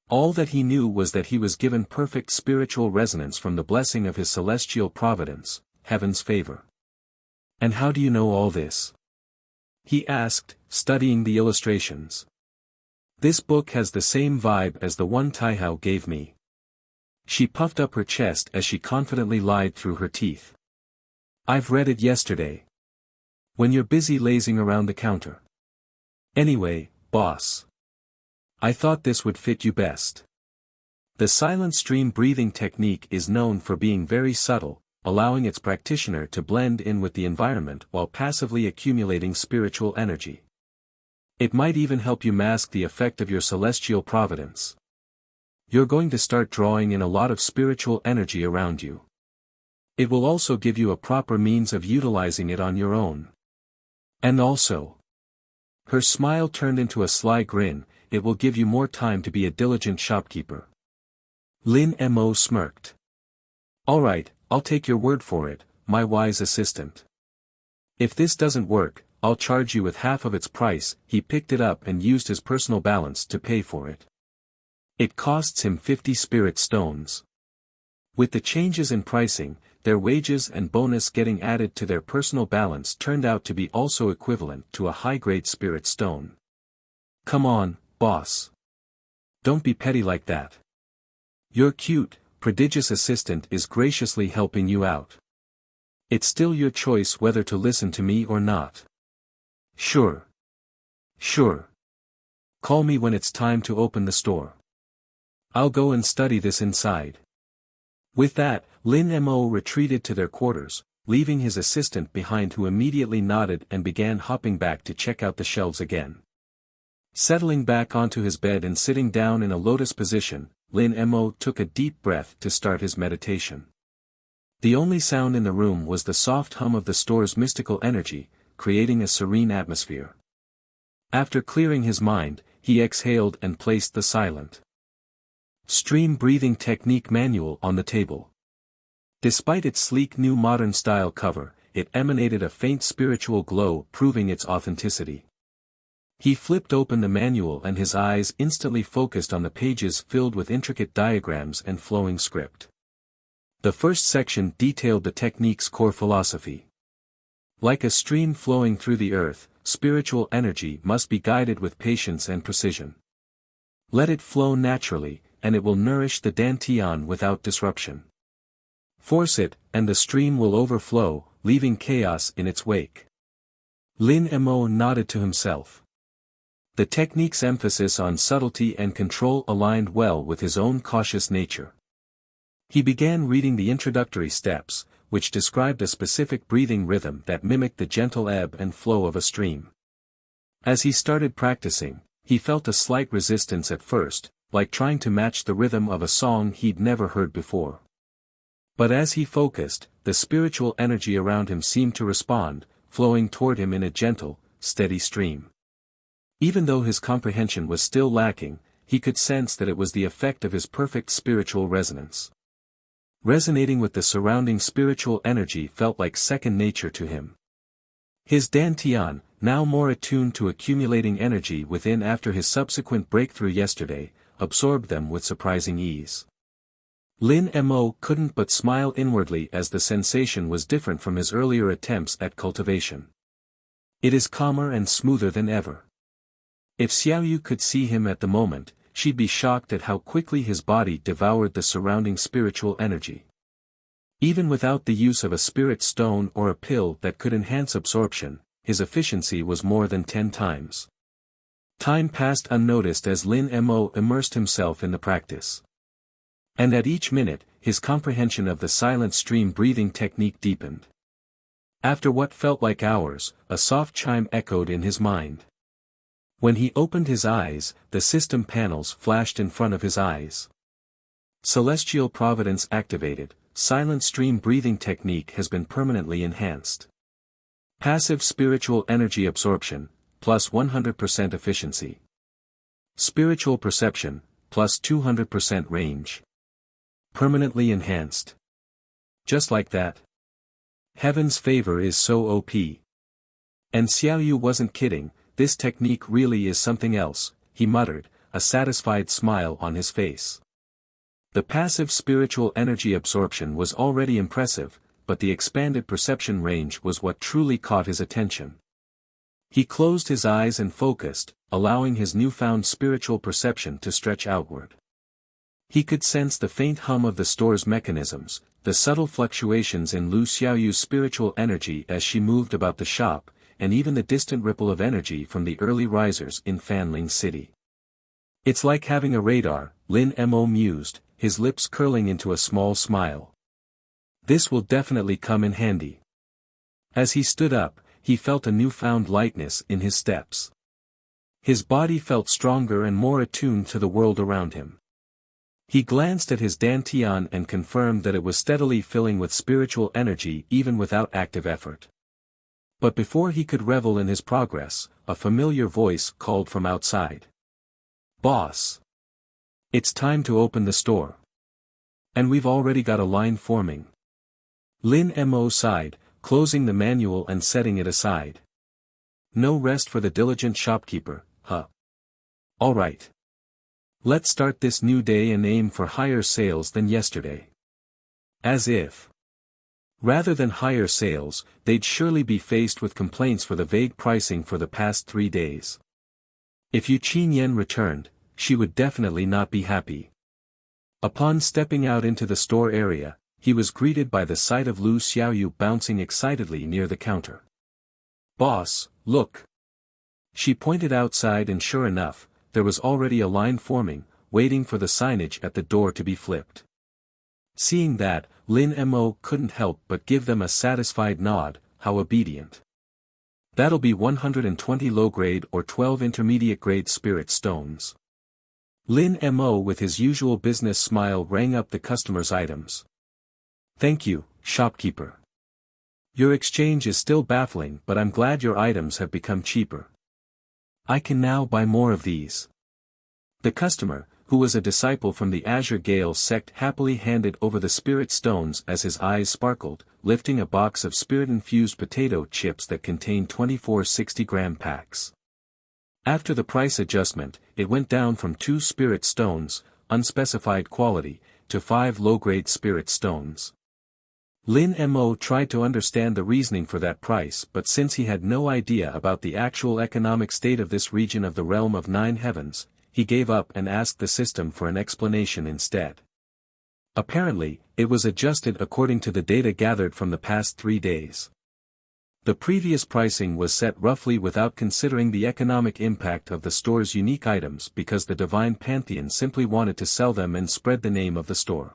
Speaker 1: All that he knew was that he was given perfect spiritual resonance from the blessing of his celestial providence, heaven's favor. "And how do you know all this?" he asked, studying the illustrations. "This book has the same vibe as the one Taihao gave me." She puffed up her chest as she confidently lied through her teeth. "I've read it yesterday. When you're busy lazing around the counter. Anyway, boss. I thought this would fit you best. The silent stream breathing technique is known for being very subtle, allowing its practitioner to blend in with the environment while passively accumulating spiritual energy. It might even help you mask the effect of your celestial providence. You're going to start drawing in a lot of spiritual energy around you. It will also give you a proper means of utilizing it on your own. And also," her smile turned into a sly grin, "it will give you more time to be a diligent shopkeeper." Lin Mo smirked. "All right, I'll take your word for it, my wise assistant. If this doesn't work, I'll charge you with half of its price." He picked it up and used his personal balance to pay for it. It costs him 50 spirit stones. With the changes in pricing, their wages and bonus getting added to their personal balance turned out to be also equivalent to a high-grade spirit stone. "Come on, boss. Don't be petty like that. Your cute, prodigious assistant is graciously helping you out. It's still your choice whether to listen to me or not." Sure. Call me when it's time to open the store. I'll go and study this inside." With that, Lin Mo retreated to their quarters, leaving his assistant behind, who immediately nodded and began hopping back to check out the shelves again. Settling back onto his bed and sitting down in a lotus position, Lin Mo took a deep breath to start his meditation. The only sound in the room was the soft hum of the store's mystical energy, creating a serene atmosphere. After clearing his mind, he exhaled and placed the silent stream breathing technique manual on the table. Despite its sleek new modern style cover, it emanated a faint spiritual glow, proving its authenticity. He flipped open the manual and his eyes instantly focused on the pages filled with intricate diagrams and flowing script. The first section detailed the technique's core philosophy. Like a stream flowing through the earth, spiritual energy must be guided with patience and precision. Let it flow naturally, and it will nourish the dantian without disruption. Force it, and the stream will overflow, leaving chaos in its wake. Lin Mo nodded to himself. The technique's emphasis on subtlety and control aligned well with his own cautious nature. He began reading the introductory steps, which described a specific breathing rhythm that mimicked the gentle ebb and flow of a stream. As he started practicing, he felt a slight resistance at first, like trying to match the rhythm of a song he'd never heard before. But as he focused, the spiritual energy around him seemed to respond, flowing toward him in a gentle, steady stream. Even though his comprehension was still lacking, he could sense that it was the effect of his perfect spiritual resonance. Resonating with the surrounding spiritual energy felt like second nature to him. His dantian, now more attuned to accumulating energy within after his subsequent breakthrough yesterday, absorbed them with surprising ease. Lin Mo couldn't but smile inwardly as the sensation was different from his earlier attempts at cultivation. It is calmer and smoother than ever. If Xiaoyu could see him at the moment, she'd be shocked at how quickly his body devoured the surrounding spiritual energy. Even without the use of a spirit stone or a pill that could enhance absorption, his efficiency was more than 10 times. Time passed unnoticed as Lin Mo immersed himself in the practice. And at each minute, his comprehension of the silent stream breathing technique deepened. After what felt like hours, a soft chime echoed in his mind. When he opened his eyes, the system panels flashed in front of his eyes. Celestial Providence activated, silent stream breathing technique has been permanently enhanced. Passive spiritual energy absorption, plus 100% efficiency. Spiritual perception, plus 200% range. Permanently enhanced. Just like that. Heaven's favor is so OP. And Xiaoyu wasn't kidding. This technique really is something else, he muttered, a satisfied smile on his face. The passive spiritual energy absorption was already impressive, but the expanded perception range was what truly caught his attention. He closed his eyes and focused, allowing his newfound spiritual perception to stretch outward. He could sense the faint hum of the store's mechanisms, the subtle fluctuations in Lu Xiaoyu's spiritual energy as she moved about the shop, and even the distant ripple of energy from the early risers in Fanling City. It's like having a radar, Lin Mo mused, his lips curling into a small smile. This will definitely come in handy. As he stood up, he felt a newfound lightness in his steps. His body felt stronger and more attuned to the world around him. He glanced at his dantian and confirmed that it was steadily filling with spiritual energy even without active effort. But before he could revel in his progress, a familiar voice called from outside. "Boss! It's time to open the store. And we've already got a line forming." Lin Mo sighed, closing the manual and setting it aside. No rest for the diligent shopkeeper, huh? All right. Let's start this new day and aim for higher sales than yesterday. As if. Rather than higher sales, they'd surely be faced with complaints for the vague pricing for the past 3 days. If Qingyan returned, she would definitely not be happy. Upon stepping out into the store area, he was greeted by the sight of Lu Xiaoyu bouncing excitedly near the counter. "Boss, look!" She pointed outside and sure enough, there was already a line forming, waiting for the signage at the door to be flipped. Seeing that, Lin Mo couldn't help but give them a satisfied nod, how obedient. That'll be 120 low-grade or 12 intermediate-grade spirit stones. Lin Mo with his usual business smile rang up the customer's items. "Thank you, shopkeeper. Your exchange is still baffling but I'm glad your items have become cheaper. I can now buy more of these." The customer, who was a disciple from the Azure Gale sect, happily handed over the spirit stones as his eyes sparkled, lifting a box of spirit-infused potato chips that contained 24 60-gram packs. After the price adjustment, it went down from 2 spirit stones, unspecified quality, to 5 low-grade spirit stones. Lin Mo tried to understand the reasoning for that price, but since he had no idea about the actual economic state of this region of the realm of 9 heavens, he gave up and asked the system for an explanation instead. Apparently, it was adjusted according to the data gathered from the past 3 days. The previous pricing was set roughly without considering the economic impact of the store's unique items because the Divine Pantheon simply wanted to sell them and spread the name of the store.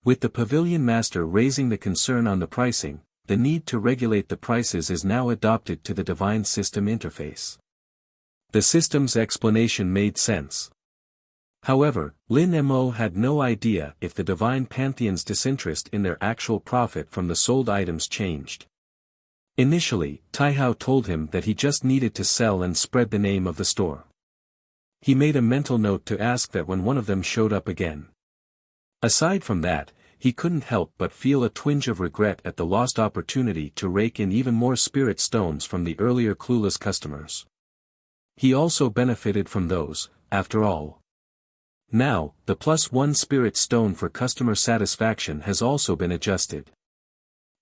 Speaker 1: With the Pavilion Master raising the concern on the pricing, the need to regulate the prices is now adopted to the Divine System interface. The system's explanation made sense. However, Lin Mo had no idea if the Divine Pantheon's disinterest in their actual profit from the sold items changed. Initially, Taihao told him that he just needed to sell and spread the name of the store. He made a mental note to ask that when one of them showed up again. Aside from that, he couldn't help but feel a twinge of regret at the lost opportunity to rake in even more spirit stones from the earlier clueless customers. He also benefited from those, after all. Now, the +1 spirit stone for customer satisfaction has also been adjusted.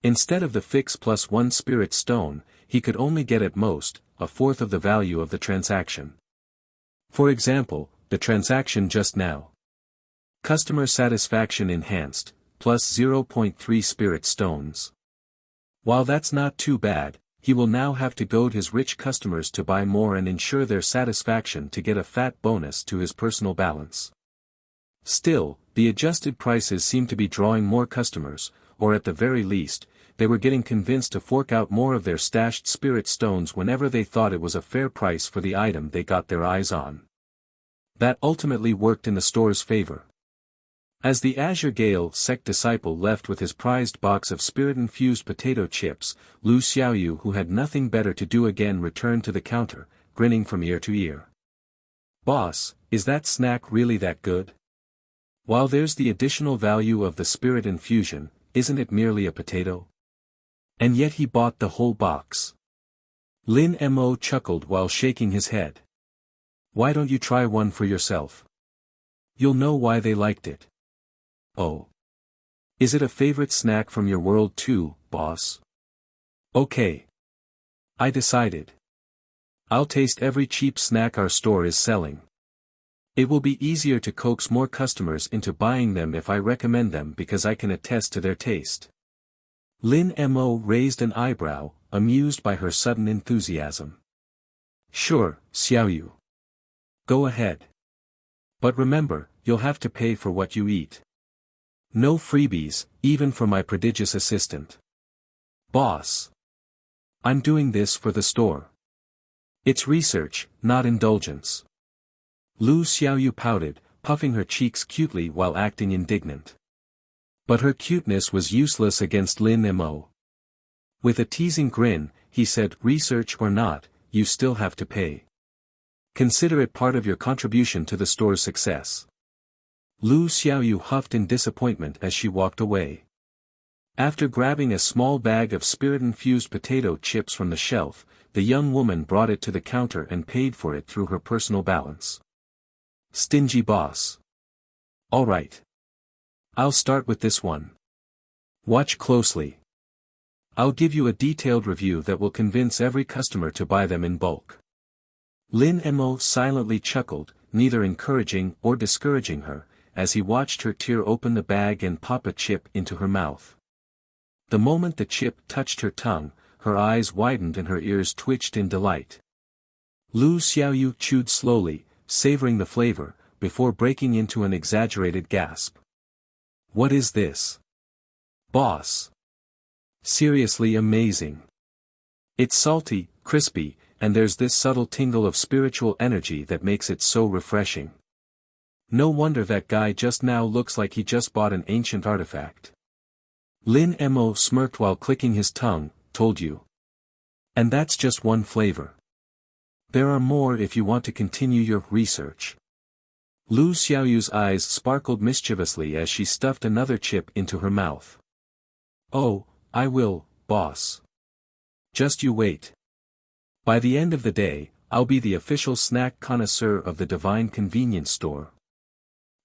Speaker 1: Instead of the fixed +1 spirit stone, he could only get at most, a fourth of the value of the transaction. For example, the transaction just now. Customer satisfaction enhanced, +0.3 spirit stones. While that's not too bad, he will now have to goad his rich customers to buy more and ensure their satisfaction to get a fat bonus to his personal balance. Still, the adjusted prices seem to be drawing more customers, or at the very least, they were getting convinced to fork out more of their stashed spirit stones whenever they thought it was a fair price for the item they got their eyes on. That ultimately worked in the store's favor. As the Azure Gale Sect disciple left with his prized box of spirit-infused potato chips, Lu Xiaoyu, who had nothing better to do, again returned to the counter, grinning from ear to ear. "Boss, is that snack really that good? While there's the additional value of the spirit infusion, isn't it merely a potato?" And yet he bought the whole box. Lin Mo chuckled while shaking his head. "Why don't you try one for yourself? You'll know why they liked it." "Oh. Is it a favorite snack from your world too, boss?" "Okay. I decided. I'll taste every cheap snack our store is selling. It will be easier to coax more customers into buying them if I recommend them because I can attest to their taste." Lin Mo raised an eyebrow, amused by her sudden enthusiasm. "Sure, Xiaoyu. Go ahead. But remember, you'll have to pay for what you eat. No freebies, even for my prodigious assistant." "Boss. I'm doing this for the store. It's research, not indulgence." Lu Xiaoyu pouted, puffing her cheeks cutely while acting indignant. But her cuteness was useless against Lin Mo. With a teasing grin, he said, "Research or not, you still have to pay. Consider it part of your contribution to the store's success." Lu Xiaoyu huffed in disappointment as she walked away. After grabbing a small bag of spirit-infused potato chips from the shelf, the young woman brought it to the counter and paid for it through her personal balance. Stingy boss. "All right. I'll start with this one. Watch closely. I'll give you a detailed review that will convince every customer to buy them in bulk." Lin Mo silently chuckled, neither encouraging or discouraging her, as he watched her tear open the bag and pop a chip into her mouth. The moment the chip touched her tongue, her eyes widened and her ears twitched in delight. Lu Xiaoyu chewed slowly, savoring the flavor, before breaking into an exaggerated gasp. "What is this? Boss. Seriously amazing. It's salty, crispy, and there's this subtle tingle of spiritual energy that makes it so refreshing. No wonder that guy just now looks like he just bought an ancient artifact." Lin Mo smirked while clicking his tongue. "Told you. And that's just one flavor. There are more if you want to continue your research." Lu Xiaoyu's eyes sparkled mischievously as she stuffed another chip into her mouth. "Oh, I will, boss. Just you wait. By the end of the day, I'll be the official snack connoisseur of the Divine Convenience Store."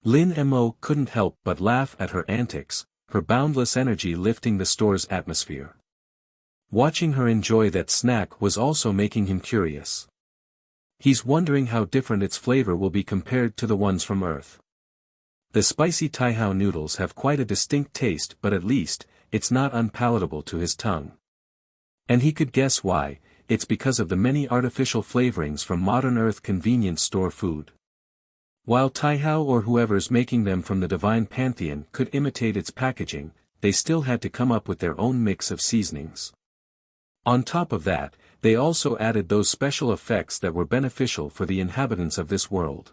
Speaker 1: Lin Mo couldn't help but laugh at her antics, her boundless energy lifting the store's atmosphere. Watching her enjoy that snack was also making him curious. He's wondering how different its flavor will be compared to the ones from Earth. The spicy Taihao noodles have quite a distinct taste, but at least, it's not unpalatable to his tongue. And he could guess why. It's because of the many artificial flavorings from modern earth convenience store food. While Taihao or whoever's making them from the divine pantheon could imitate its packaging, they still had to come up with their own mix of seasonings. On top of that, they also added those special effects that were beneficial for the inhabitants of this world.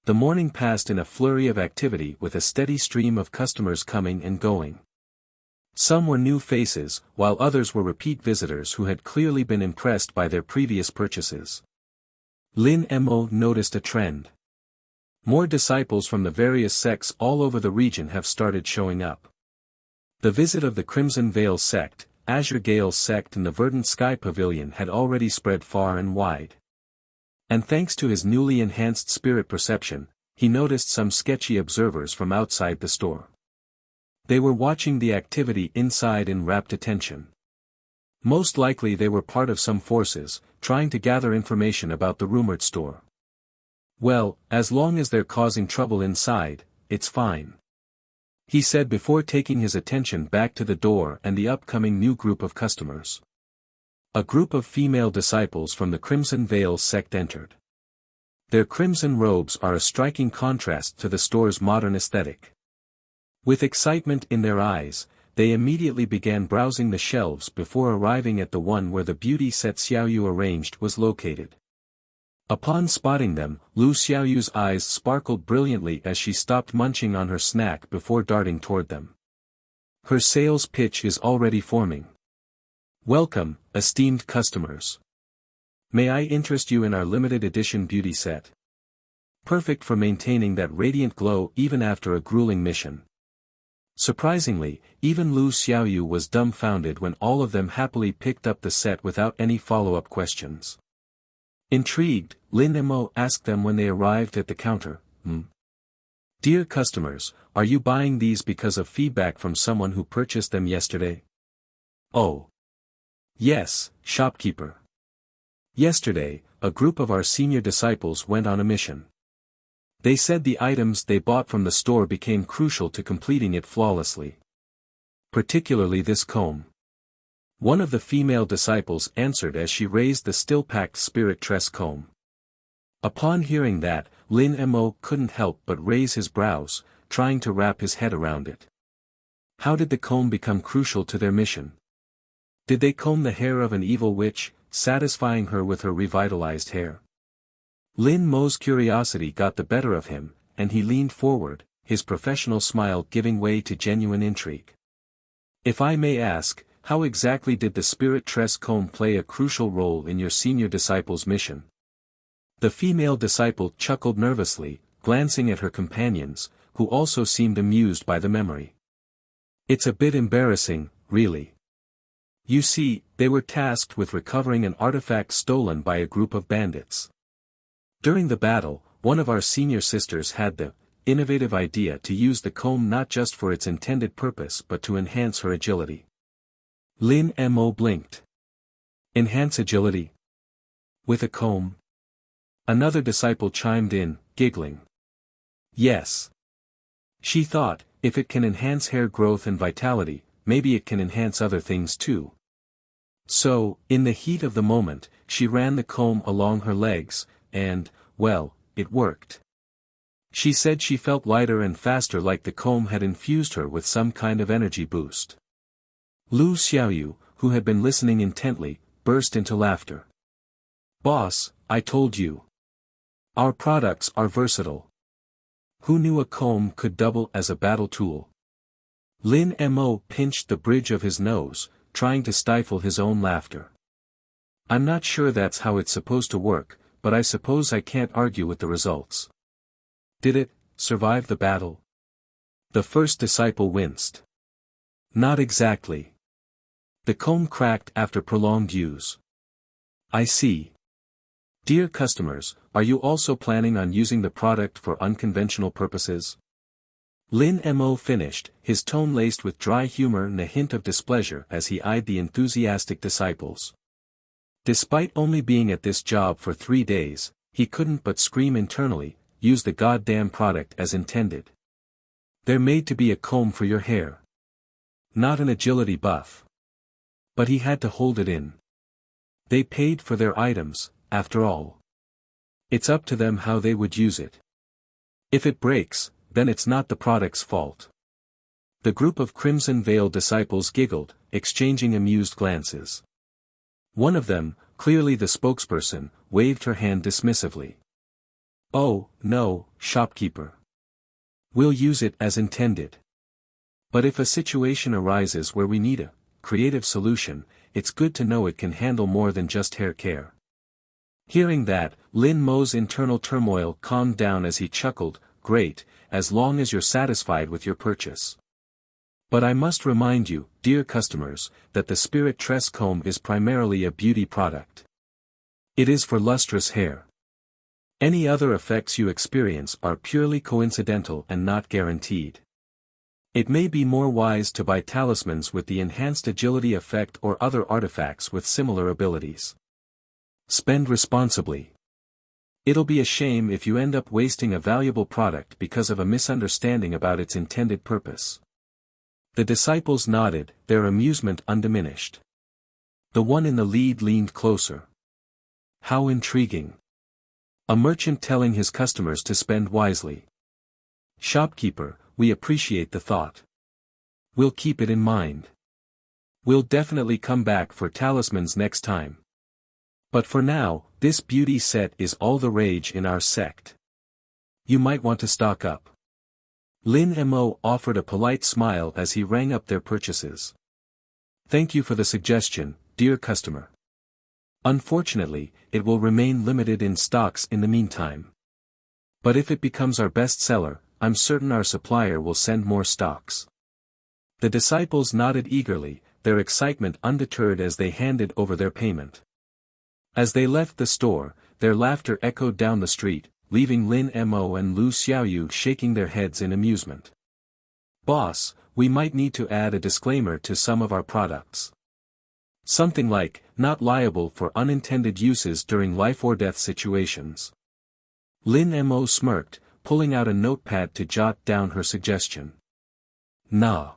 Speaker 1: The morning passed in a flurry of activity with a steady stream of customers coming and going. Some were new faces, while others were repeat visitors who had clearly been impressed by their previous purchases. Lin Mo noticed a trend. More disciples from the various sects all over the region have started showing up. The visit of the Crimson Vale Sect, Azure Gale's Sect and the Verdant Sky Pavilion had already spread far and wide. And thanks to his newly enhanced spirit perception, he noticed some sketchy observers from outside the store. They were watching the activity inside in rapt attention. Most likely they were part of some forces, trying to gather information about the rumored store. Well, as long as they're causing trouble inside, it's fine, he said before taking his attention back to the door and the upcoming new group of customers. A group of female disciples from the Crimson Vale Sect entered. Their crimson robes are a striking contrast to the store's modern aesthetic. With excitement in their eyes, they immediately began browsing the shelves before arriving at the one where the beauty set Xiaoyu arranged was located. Upon spotting them, Lu Xiaoyu's eyes sparkled brilliantly as she stopped munching on her snack before darting toward them. Her sales pitch is already forming. Welcome, esteemed customers. May I interest you in our limited edition beauty set? Perfect for maintaining that radiant glow even after a grueling mission. Surprisingly, even Lu Xiaoyu was dumbfounded when all of them happily picked up the set without any follow-up questions. Intrigued, Lin Mo asked them when they arrived at the counter, Dear customers, are you buying these because of feedback from someone who purchased them yesterday? Oh. Yes, shopkeeper. Yesterday, a group of our senior disciples went on a mission. They said the items they bought from the store became crucial to completing it flawlessly. Particularly this comb. One of the female disciples answered as she raised the still-packed spirit tress comb. Upon hearing that, Lin Mo couldn't help but raise his brows, trying to wrap his head around it. How did the comb become crucial to their mission? Did they comb the hair of an evil witch, satisfying her with her revitalized hair? Lin Mo's curiosity got the better of him, and he leaned forward, his professional smile giving way to genuine intrigue. If I may ask, how exactly did the spirit tress comb play a crucial role in your senior disciple's mission? The female disciple chuckled nervously, glancing at her companions, who also seemed amused by the memory. It's a bit embarrassing, really. You see, they were tasked with recovering an artifact stolen by a group of bandits. During the battle, one of our senior sisters had the innovative idea to use the comb not just for its intended purpose but to enhance her agility. Lin Mo blinked. Enhance agility? With a comb? Another disciple chimed in, giggling. Yes. She thought, if it can enhance hair growth and vitality, maybe it can enhance other things too. So, in the heat of the moment, she ran the comb along her legs, and, well, it worked. She said she felt lighter and faster, like the comb had infused her with some kind of energy boost. Lu Xiaoyu, who had been listening intently, burst into laughter. Boss, I told you. Our products are versatile. Who knew a comb could double as a battle tool? Lin Mo pinched the bridge of his nose, trying to stifle his own laughter. I'm not sure that's how it's supposed to work, but I suppose I can't argue with the results. Did it survive the battle? The first disciple winced. Not exactly. The comb cracked after prolonged use. I see. Dear customers, are you also planning on using the product for unconventional purposes? Lin Mo finished, his tone laced with dry humor and a hint of displeasure as he eyed the enthusiastic disciples. Despite only being at this job for 3 days, he couldn't but scream internally, use the goddamn product as intended. They're made to be a comb for your hair. Not an agility buff. But he had to hold it in. They paid for their items, after all. It's up to them how they would use it. If it breaks, then it's not the product's fault. The group of Crimson Veil disciples giggled, exchanging amused glances. One of them, clearly the spokesperson, waved her hand dismissively. Oh, no, shopkeeper. We'll use it as intended. But if a situation arises where we need a creative solution, it's good to know it can handle more than just hair care. Hearing that, Lin Mo's internal turmoil calmed down as he chuckled, great, as long as you're satisfied with your purchase. But I must remind you, dear customers, that the Spirit Tress Comb is primarily a beauty product. It is for lustrous hair. Any other effects you experience are purely coincidental and not guaranteed. It may be more wise to buy talismans with the enhanced agility effect or other artifacts with similar abilities. Spend responsibly. It'll be a shame if you end up wasting a valuable product because of a misunderstanding about its intended purpose. The disciples nodded, their amusement undiminished. The one in the lead leaned closer. How intriguing. A merchant telling his customers to spend wisely. Shopkeeper, we appreciate the thought. We'll keep it in mind. We'll definitely come back for talismans next time. But for now, this beauty set is all the rage in our sect. You might want to stock up. Lin Mo offered a polite smile as he rang up their purchases. Thank you for the suggestion, dear customer. Unfortunately, it will remain limited in stocks in the meantime. But if it becomes our best seller, I'm certain our supplier will send more stocks. The disciples nodded eagerly, their excitement undeterred as they handed over their payment. As they left the store, their laughter echoed down the street, leaving Lin Mo and Lu Xiaoyu shaking their heads in amusement. Boss, we might need to add a disclaimer to some of our products. Something like, not liable for unintended uses during life or death situations. Lin Mo smirked, pulling out a notepad to jot down her suggestion. Nah.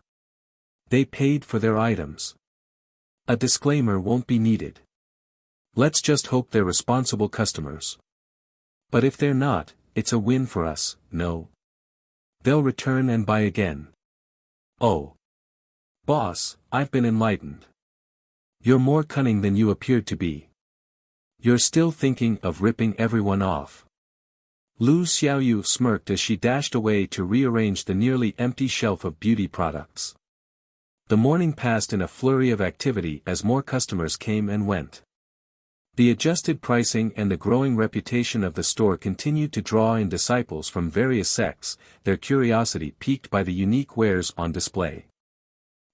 Speaker 1: They paid for their items. A disclaimer won't be needed. Let's just hope they're responsible customers. But if they're not, it's a win for us, no? They'll return and buy again. Oh. Boss, I've been enlightened. You're more cunning than you appeared to be. You're still thinking of ripping everyone off. Lu Xiaoyu smirked as she dashed away to rearrange the nearly empty shelf of beauty products. The morning passed in a flurry of activity as more customers came and went. The adjusted pricing and the growing reputation of the store continued to draw in disciples from various sects, their curiosity piqued by the unique wares on display.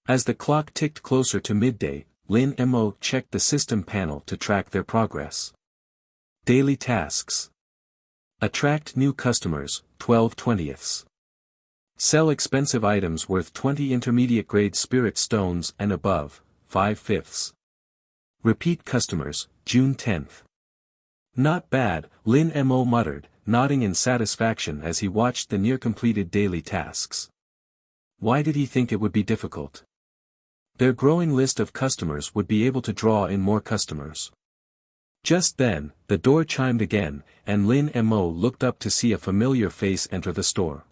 Speaker 1: As the clock ticked closer to midday, Lin Mo checked the system panel to track their progress. Daily tasks. Attract new customers, 12/20. Sell expensive items worth 20 intermediate-grade spirit stones and above, 5/5. Repeat customers, June 10th. Not bad, Lin Mo muttered, nodding in satisfaction as he watched the near-completed daily tasks. Why did he think it would be difficult? Their growing list of customers would be able to draw in more customers. Just then, the door chimed again, and Lin Mo looked up to see a familiar face enter the store.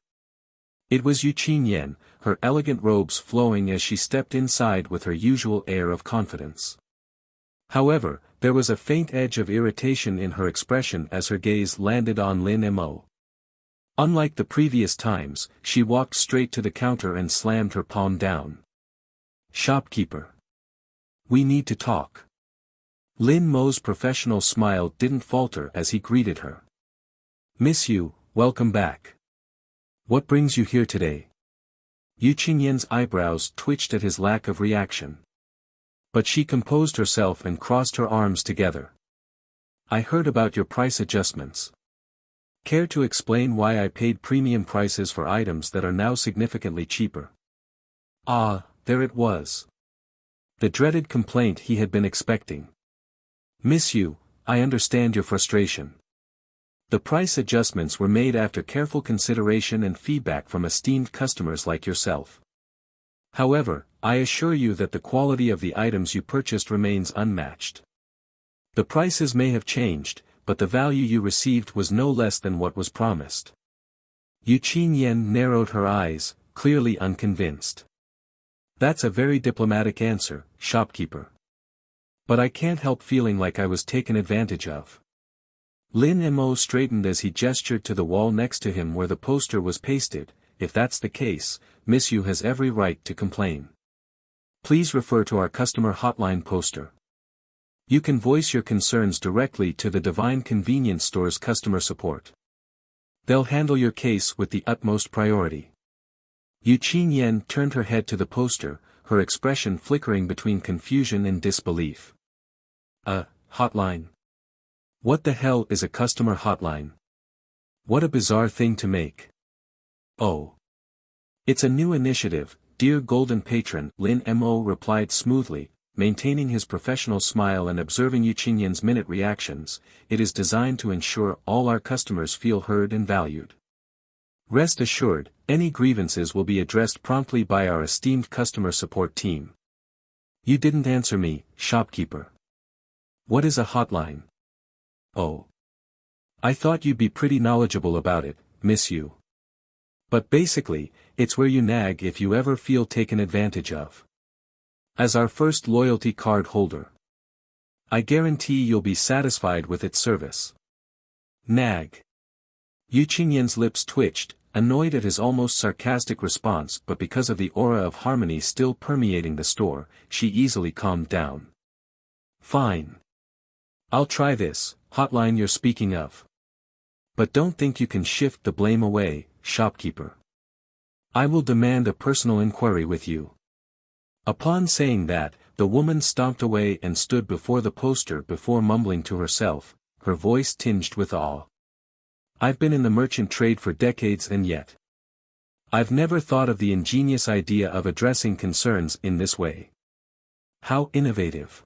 Speaker 1: It was Qingyan, her elegant robes flowing as she stepped inside with her usual air of confidence. However, there was a faint edge of irritation in her expression as her gaze landed on Lin Mo. Unlike the previous times, she walked straight to the counter and slammed her palm down. Shopkeeper. We need to talk. Lin Mo's professional smile didn't falter as he greeted her. Miss Yu, welcome back. What brings you here today? Qingyan's eyebrows twitched at his lack of reaction. But she composed herself and crossed her arms together. I heard about your price adjustments. Care to explain why I paid premium prices for items that are now significantly cheaper? Ah, there it was. The dreaded complaint he had been expecting. Miss Yu, I understand your frustration. The price adjustments were made after careful consideration and feedback from esteemed customers like yourself. However, I assure you that the quality of the items you purchased remains unmatched. The prices may have changed, but the value you received was no less than what was promised. Qingyan narrowed her eyes, clearly unconvinced. That's a very diplomatic answer, shopkeeper. But I can't help feeling like I was taken advantage of. Lin Mo straightened as he gestured to the wall next to him where the poster was pasted. If that's the case, Miss Yu has every right to complain. Please refer to our customer hotline poster. You can voice your concerns directly to the Divine Convenience Store's customer support. They'll handle your case with the utmost priority. Qingyan turned her head to the poster, her expression flickering between confusion and disbelief. A hotline? What the hell is a customer hotline? What a bizarre thing to make. Oh. It's a new initiative, dear golden patron, Lin Mo replied smoothly, maintaining his professional smile and observing Qingyan's minute reactions. It is designed to ensure all our customers feel heard and valued. Rest assured, any grievances will be addressed promptly by our esteemed customer support team. You didn't answer me, shopkeeper. What is a hotline? Oh. I thought you'd be pretty knowledgeable about it, Miss Yu. But basically, it's where you nag if you ever feel taken advantage of. As our first loyalty card holder, I guarantee you'll be satisfied with its service. Nag. Qingyan's lips twitched, annoyed at his almost sarcastic response, but because of the aura of harmony still permeating the store, she easily calmed down. Fine. I'll try this hotline you're speaking of. But don't think you can shift the blame away, shopkeeper. I will demand a personal inquiry with you. Upon saying that, the woman stomped away and stood before the poster before mumbling to herself, her voice tinged with awe. I've been in the merchant trade for decades and yet I've never thought of the ingenious idea of addressing concerns in this way. How innovative.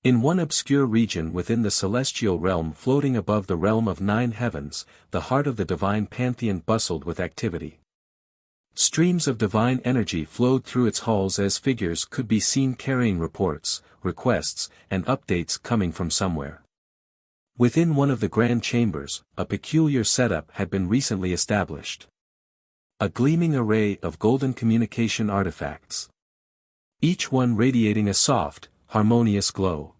Speaker 1: In one obscure region within the celestial realm floating above the realm of 9 heavens, the heart of the divine pantheon bustled with activity. Streams of divine energy flowed through its halls as figures could be seen carrying reports, requests, and updates coming from somewhere. Within one of the grand chambers, a peculiar setup had been recently established. A gleaming array of golden communication artifacts. Each one radiating a soft, harmonious glow.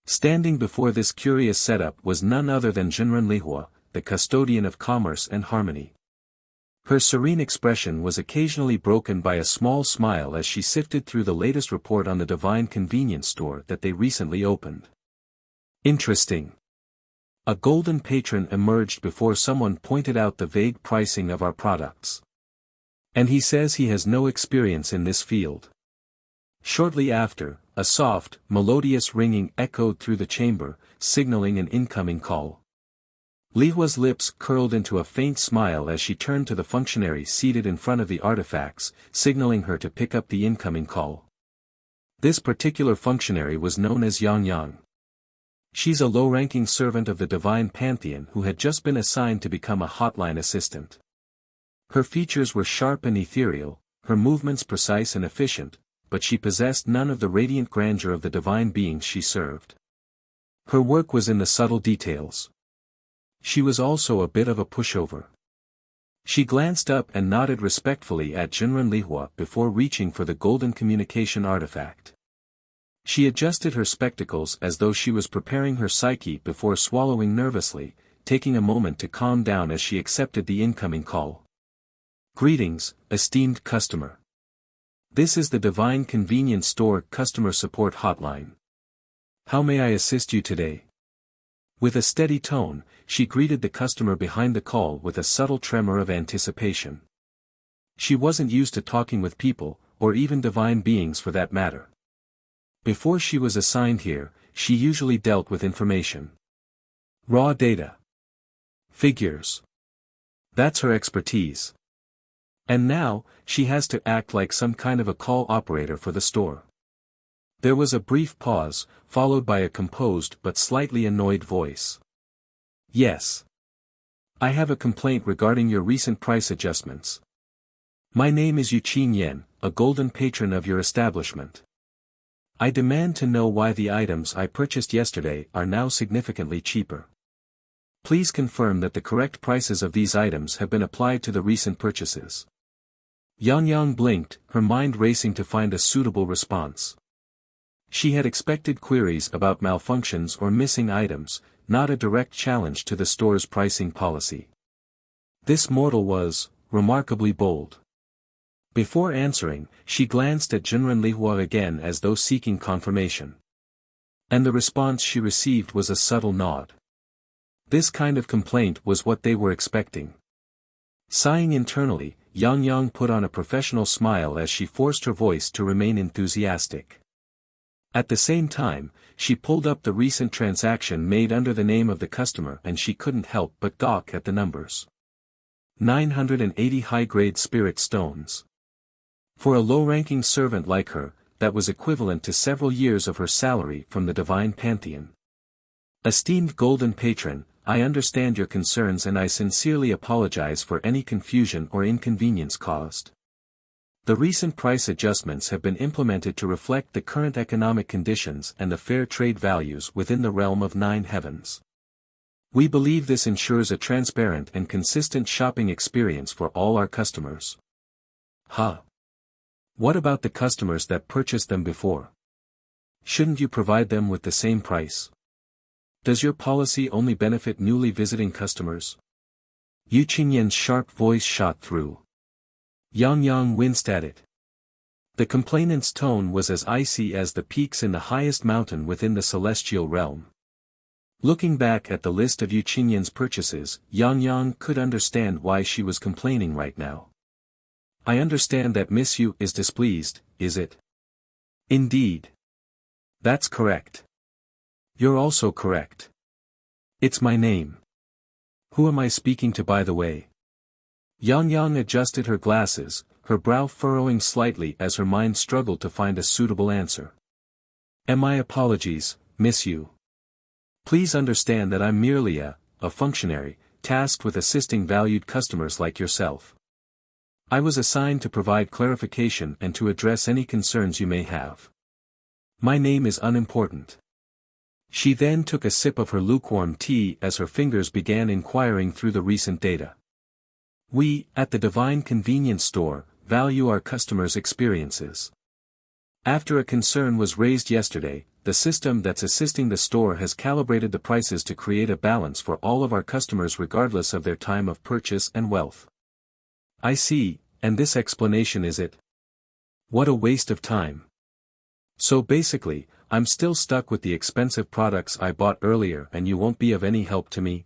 Speaker 1: Standing before this curious setup was none other than Zhenren Lihua, the custodian of commerce and harmony. Her serene expression was occasionally broken by a small smile as she sifted through the latest report on the Divine Convenience Store that they recently opened. Interesting. A golden patron emerged before someone pointed out the vague pricing of our products. And he says he has no experience in this field. Shortly after, a soft, melodious ringing echoed through the chamber, signaling an incoming call. Lihua's lips curled into a faint smile as she turned to the functionary seated in front of the artifacts, signaling her to pick up the incoming call. This particular functionary was known as Yang Yang. She's a low-ranking servant of the Divine Pantheon who had just been assigned to become a hotline assistant. Her features were sharp and ethereal, her movements precise and efficient, but she possessed none of the radiant grandeur of the divine beings she served. Her work was in the subtle details. She was also a bit of a pushover. She glanced up and nodded respectfully at Zhenren Lihua before reaching for the golden communication artifact. She adjusted her spectacles as though she was preparing her psyche before swallowing nervously, taking a moment to calm down as she accepted the incoming call. Greetings, esteemed customer. This is the Divine Convenience Store customer support hotline. How may I assist you today? With a steady tone, she greeted the customer behind the call with a subtle tremor of anticipation. She wasn't used to talking with people, or even divine beings for that matter. Before she was assigned here, she usually dealt with information. Raw data. Figures. That's her expertise. And now, she has to act like some kind of a call operator for the store. There was a brief pause, followed by a composed but slightly annoyed voice. Yes. I have a complaint regarding your recent price adjustments. My name is Qingyan, a golden patron of your establishment. I demand to know why the items I purchased yesterday are now significantly cheaper. Please confirm that the correct prices of these items have been applied to the recent purchases. Yang blinked, her mind racing to find a suitable response. She had expected queries about malfunctions or missing items, not a direct challenge to the store's pricing policy. This mortal was remarkably bold. Before answering, she glanced at Jinren again as though seeking confirmation. And the response she received was a subtle nod. This kind of complaint was what they were expecting. Sighing internally, Yang put on a professional smile as she forced her voice to remain enthusiastic. At the same time, she pulled up the recent transaction made under the name of the customer and she couldn't help but gawk at the numbers. 980 high-grade spirit stones. For a low-ranking servant like her, that was equivalent to several years of her salary from the divine pantheon. Esteemed golden patron, I understand your concerns and I sincerely apologize for any confusion or inconvenience caused. The recent price adjustments have been implemented to reflect the current economic conditions and the fair trade values within the realm of 9 heavens. We believe this ensures a transparent and consistent shopping experience for all our customers. What about the customers that purchased them before? Shouldn't you provide them with the same price? Does your policy only benefit newly visiting customers? Qingyan's sharp voice shot through. Yang winced at it. The complainant's tone was as icy as the peaks in the highest mountain within the celestial realm. Looking back at the list of Qingyan's purchases, Yang could understand why she was complaining right now. I understand that Miss Yu is displeased, is it? Indeed. That's correct. You're also correct. It's my name. Who am I speaking to, by the way? Yang adjusted her glasses, her brow furrowing slightly as her mind struggled to find a suitable answer. My apologies, Miss Yu. Please understand that I'm merely a functionary, tasked with assisting valued customers like yourself. I was assigned to provide clarification and to address any concerns you may have. My name is unimportant. She then took a sip of her lukewarm tea as her fingers began inquiring through the recent data. We, at the Divine Convenience Store, value our customers' experiences. After a concern was raised yesterday, the system that's assisting the store has calibrated the prices to create a balance for all of our customers regardless of their time of purchase and wealth. I see, and this explanation is it? What a waste of time. So basically, I'm still stuck with the expensive products I bought earlier and you won't be of any help to me?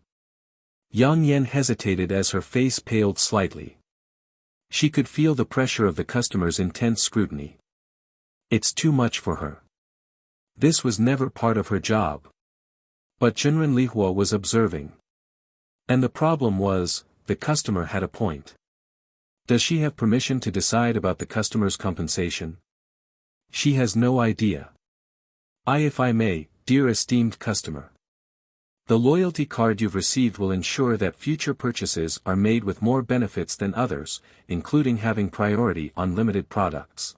Speaker 1: Yang hesitated as her face paled slightly. She could feel the pressure of the customer's intense scrutiny. It's too much for her. This was never part of her job. But Jinren was observing. And the problem was, the customer had a point. Does she have permission to decide about the customer's compensation? She has no idea. If I may, dear esteemed customer. The loyalty card you've received will ensure that future purchases are made with more benefits than others, including having priority on limited products.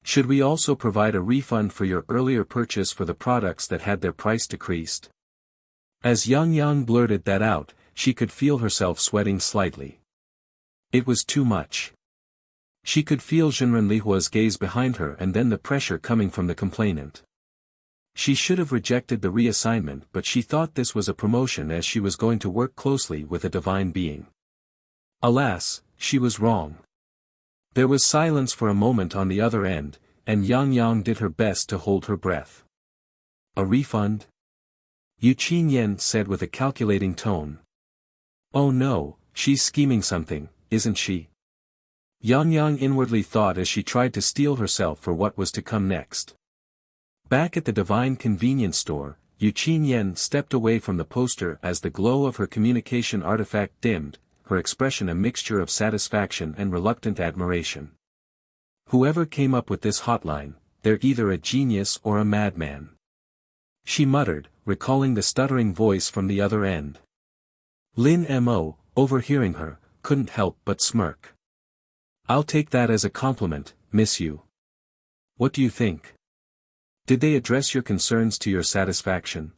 Speaker 1: Should we also provide a refund for your earlier purchase for the products that had their price decreased? As Yang blurted that out, she could feel herself sweating slightly. It was too much. She could feel Jinren gaze behind her and then the pressure coming from the complainant. She should have rejected the reassignment, but she thought this was a promotion as she was going to work closely with a divine being. Alas, she was wrong. There was silence for a moment on the other end, and Yang did her best to hold her breath. A refund? Qingyan said with a calculating tone. Oh no, she's scheming something, isn't she? Yang inwardly thought as she tried to steel herself for what was to come next. Back at the Divine Convenience Store, Qingyan stepped away from the poster as the glow of her communication artifact dimmed, her expression a mixture of satisfaction and reluctant admiration. Whoever came up with this hotline, they're either a genius or a madman. She muttered, recalling the stuttering voice from the other end. Lin Mo, overhearing her, couldn't help but smirk. I'll take that as a compliment, Miss Yu. What do you think? Did they address your concerns to your satisfaction?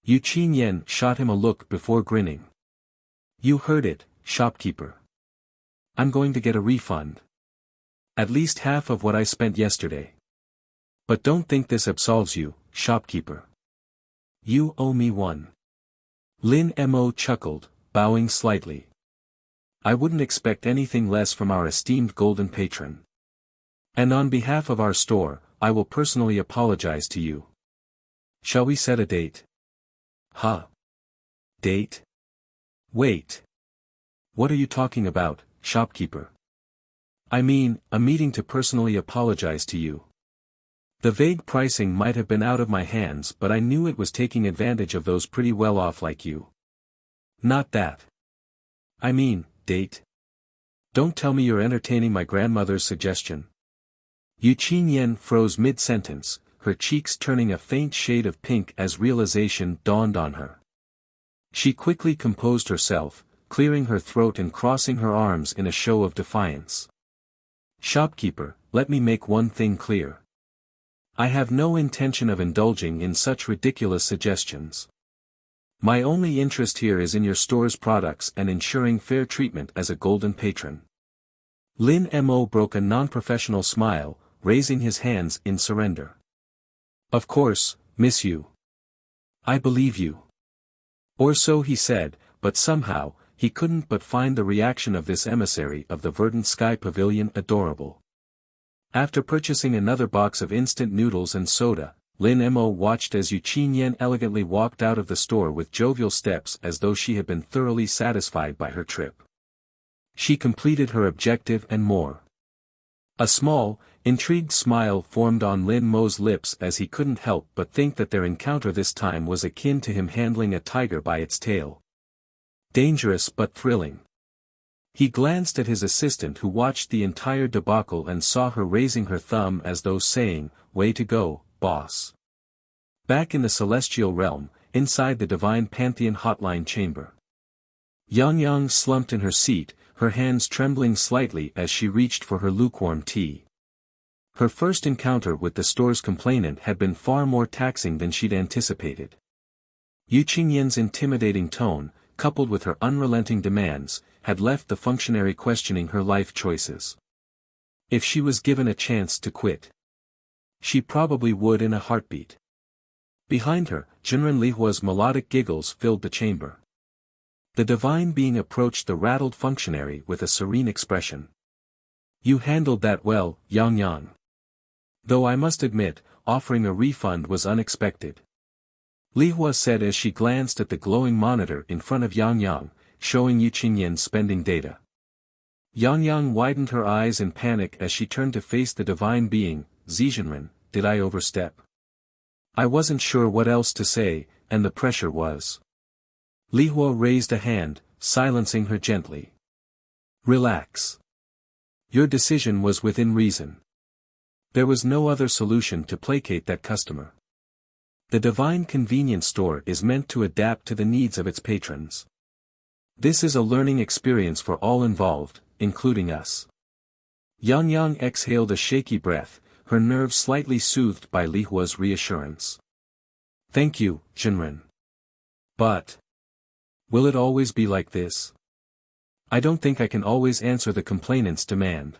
Speaker 1: Qingyan shot him a look before grinning. You heard it, shopkeeper. I'm going to get a refund. At least half of what I spent yesterday. But don't think this absolves you, shopkeeper. You owe me one. Lin Mo chuckled, bowing slightly. I wouldn't expect anything less from our esteemed golden patron. And on behalf of our store, I will personally apologize to you. Shall we set a date? Huh? Date? Wait. What are you talking about, shopkeeper? I mean, a meeting to personally apologize to you. The vague pricing might have been out of my hands, but I knew it was taking advantage of those pretty well off like you. Not that. I mean, date? Don't tell me you're entertaining my grandmother's suggestion. Qingyan froze mid-sentence, her cheeks turning a faint shade of pink as realization dawned on her. She quickly composed herself, clearing her throat and crossing her arms in a show of defiance. Shopkeeper, let me make one thing clear. I have no intention of indulging in such ridiculous suggestions. My only interest here is in your store's products and ensuring fair treatment as a golden patron. Lin Mo broke a non-professional smile, raising his hands in surrender. Of course, Miss Yu. I believe you. Or so he said, but somehow, he couldn't but find the reaction of this emissary of the Verdant Sky Pavilion adorable. After purchasing another box of instant noodles and soda, Lin Mo watched as Qingyan elegantly walked out of the store with jovial steps as though she had been thoroughly satisfied by her trip. She completed her objective and more. A small, intrigued smile formed on Lin Mo's lips as he couldn't help but think that their encounter this time was akin to him handling a tiger by its tail. Dangerous but thrilling. He glanced at his assistant who watched the entire debacle and saw her raising her thumb as though saying, "Way to go, boss." Back in the celestial realm, inside the divine pantheon hotline chamber. Yang slumped in her seat, her hands trembling slightly as she reached for her lukewarm tea. Her first encounter with the store's complainant had been far more taxing than she'd anticipated. Qingyan's intimidating tone, coupled with her unrelenting demands, had left the functionary questioning her life choices. If she was given a chance to quit, she probably would in a heartbeat. Behind her, Jinren Lihua's melodic giggles filled the chamber. The divine being approached the rattled functionary with a serene expression. You handled that well, Yang. Though I must admit, offering a refund was unexpected. Lihua said as she glanced at the glowing monitor in front of Yang, showing Qingyan spending data. Yang widened her eyes in panic as she turned to face the divine being. Zhizhenren, did I overstep? I wasn't sure what else to say, and the pressure was. Lihua raised a hand, silencing her gently. Relax. Your decision was within reason. There was no other solution to placate that customer. The divine convenience store is meant to adapt to the needs of its patrons. This is a learning experience for all involved, including us. Yang exhaled a shaky breath, her nerves slightly soothed by Lihua's reassurance. Thank you, Jinren. But will it always be like this? I don't think I can always answer the complainant's demand.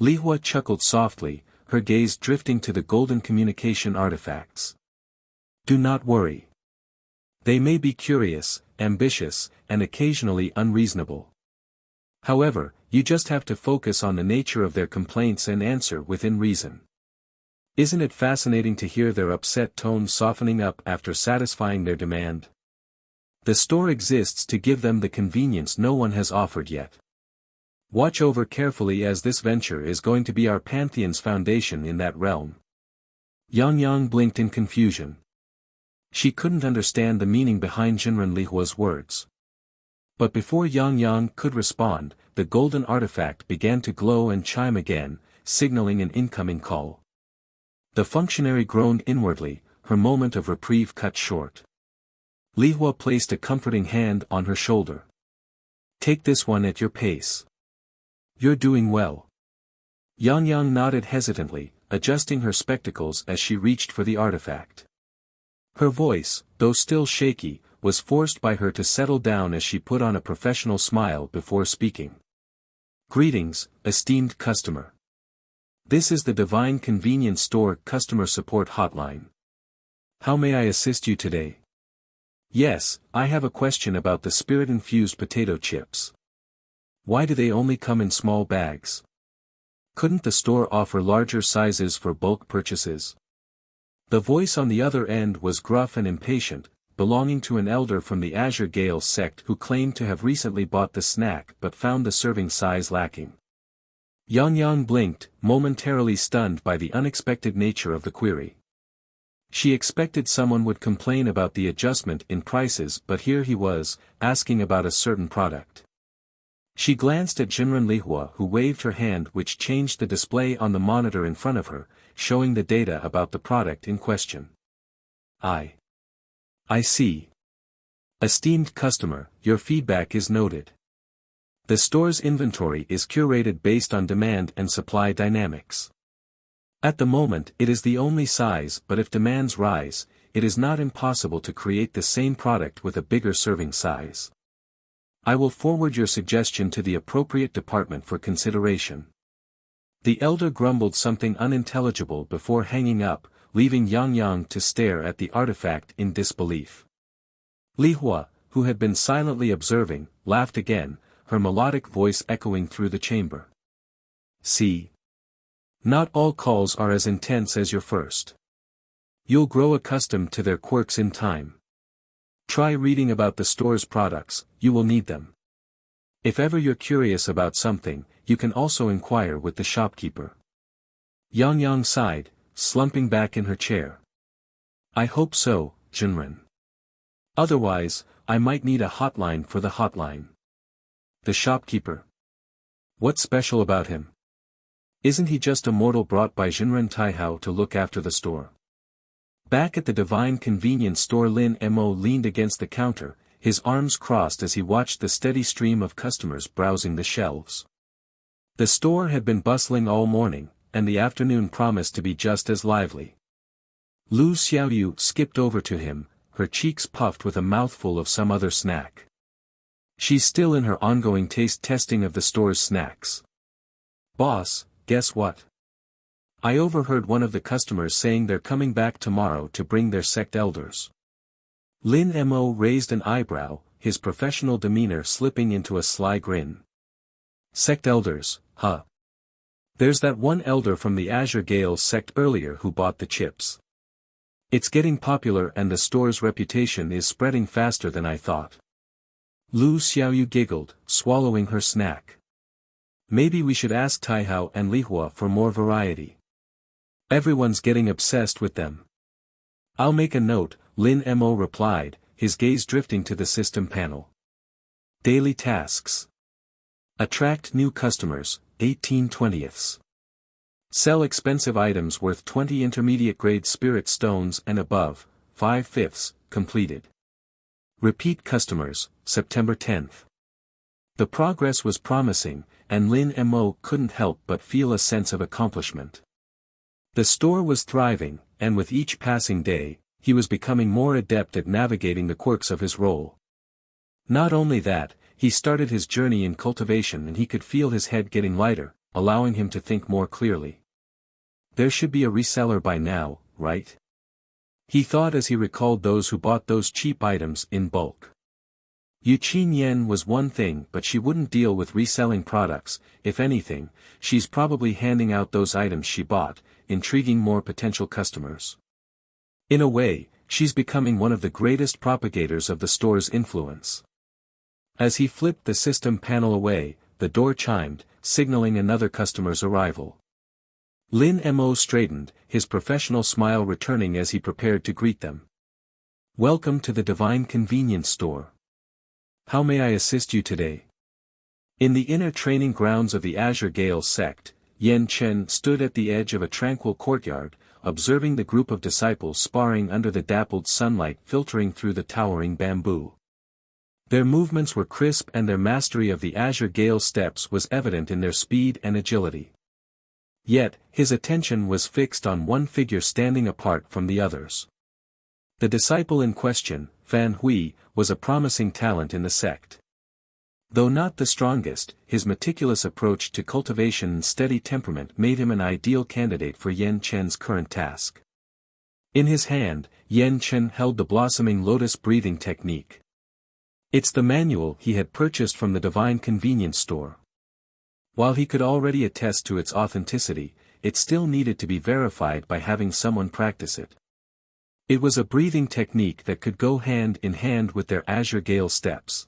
Speaker 1: Lihua chuckled softly, her gaze drifting to the golden communication artifacts. Do not worry. They may be curious, ambitious, and occasionally unreasonable. However, you just have to focus on the nature of their complaints and answer within reason. Isn't it fascinating to hear their upset tone softening up after satisfying their demand? The store exists to give them the convenience no one has offered yet. Watch over carefully as this venture is going to be our pantheon's foundation in that realm. Yang blinked in confusion. She couldn't understand the meaning behind Jinren Lihua's words. But before Yang could respond, the golden artifact began to glow and chime again, signaling an incoming call. The functionary groaned inwardly, her moment of reprieve cut short. Li Hua placed a comforting hand on her shoulder. Take this one at your pace. You're doing well. Yang Yang nodded hesitantly, adjusting her spectacles as she reached for the artifact. Her voice, though still shaky, was forced by her to settle down as she put on a professional smile before speaking. Greetings, esteemed customer. This is the Divine Convenience Store customer support hotline. How may I assist you today? Yes, I have a question about the spirit-infused potato chips. Why do they only come in small bags? Couldn't the store offer larger sizes for bulk purchases? The voice on the other end was gruff and impatient, belonging to an elder from the Azure Gale sect who claimed to have recently bought the snack but found the serving size lacking. Yang Yang blinked, momentarily stunned by the unexpected nature of the query. She expected someone would complain about the adjustment in prices, but here he was, asking about a certain product. She glanced at Jinren Lihua, who waved her hand, which changed the display on the monitor in front of her, showing the data about the product in question. I see. Esteemed customer, your feedback is noted. The store's inventory is curated based on demand and supply dynamics. At the moment it is the only size, but if demands rise, it is not impossible to create the same product with a bigger serving size. I will forward your suggestion to the appropriate department for consideration. The elder grumbled something unintelligible before hanging up, leaving Yang Yang to stare at the artifact in disbelief. Li Hua, who had been silently observing, laughed again, her melodic voice echoing through the chamber. See. Not all calls are as intense as your first. You'll grow accustomed to their quirks in time. Try reading about the store's products, you will need them. If ever you're curious about something, you can also inquire with the shopkeeper. Yang Yang sighed, slumping back in her chair. I hope so, Jinren. Otherwise, I might need a hotline for the hotline. The shopkeeper. What's special about him? Isn't he just a mortal brought by Jinren Taihao to look after the store? Back at the Divine Convenience Store, Lin Mo leaned against the counter, his arms crossed as he watched the steady stream of customers browsing the shelves. The store had been bustling all morning, and the afternoon promised to be just as lively. Lu Xiaoyu skipped over to him, her cheeks puffed with a mouthful of some other snack. She's still in her ongoing taste testing of the store's snacks. Boss, guess what? I overheard one of the customers saying they're coming back tomorrow to bring their sect elders. Lin Mo raised an eyebrow, his professional demeanor slipping into a sly grin. Sect elders, huh? There's that one elder from the Azure Gale sect earlier who bought the chips. It's getting popular and the store's reputation is spreading faster than I thought. Lu Xiaoyu giggled, swallowing her snack. Maybe we should ask Taihao and Lihua for more variety. Everyone's getting obsessed with them. I'll make a note, Lin Mo replied, his gaze drifting to the system panel. Daily tasks. Attract new customers, 18/20. Sell expensive items worth 20 intermediate-grade spirit stones and above, 5/5, completed. Repeat customers, September 10th. The progress was promising, and Lin Mo couldn't help but feel a sense of accomplishment. The store was thriving, and with each passing day, he was becoming more adept at navigating the quirks of his role. Not only that, he started his journey in cultivation and he could feel his head getting lighter, allowing him to think more clearly. There should be a reseller by now, right? He thought as he recalled those who bought those cheap items in bulk. Qingyan was one thing, but she wouldn't deal with reselling products. If anything, she's probably handing out those items she bought, intriguing more potential customers. In a way, she's becoming one of the greatest propagators of the store's influence. As he flipped the system panel away, the door chimed, signaling another customer's arrival. Lin Mo straightened, his professional smile returning as he prepared to greet them. Welcome to the Divine Convenience Store. How may I assist you today? In the inner training grounds of the Azure Gale sect, Yan Chen stood at the edge of a tranquil courtyard, observing the group of disciples sparring under the dappled sunlight filtering through the towering bamboo. Their movements were crisp and their mastery of the azure gale steps was evident in their speed and agility. Yet, his attention was fixed on one figure standing apart from the others. The disciple in question, Fan Hui, was a promising talent in the sect. Though not the strongest, his meticulous approach to cultivation and steady temperament made him an ideal candidate for Yan Chen's current task. In his hand, Yan Chen held the blossoming lotus breathing technique. It's the manual he had purchased from the divine convenience store. While he could already attest to its authenticity, it still needed to be verified by having someone practice it. It was a breathing technique that could go hand in hand with their azure gale steps.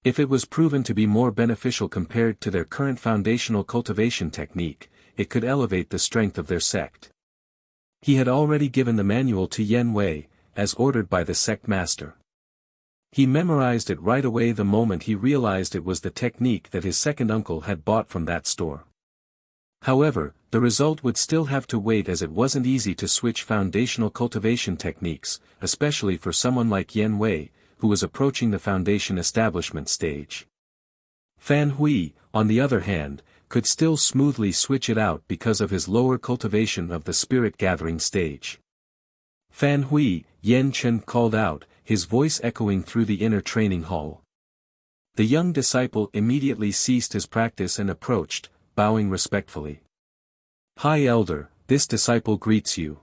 Speaker 1: If it was proven to be more beneficial compared to their current foundational cultivation technique, it could elevate the strength of their sect. He had already given the manual to Yen Wei, as ordered by the sect master. He memorized it right away the moment he realized it was the technique that his second uncle had bought from that store. However, the result would still have to wait as it wasn't easy to switch foundational cultivation techniques, especially for someone like Yen Wei, who was approaching the foundation establishment stage. Fan Hui, on the other hand, could still smoothly switch it out because of his lower cultivation of the spirit gathering stage. Fan Hui, Yan Chen called out, his voice echoing through the inner training hall. The young disciple immediately ceased his practice and approached, bowing respectfully. "High Elder, this disciple greets you."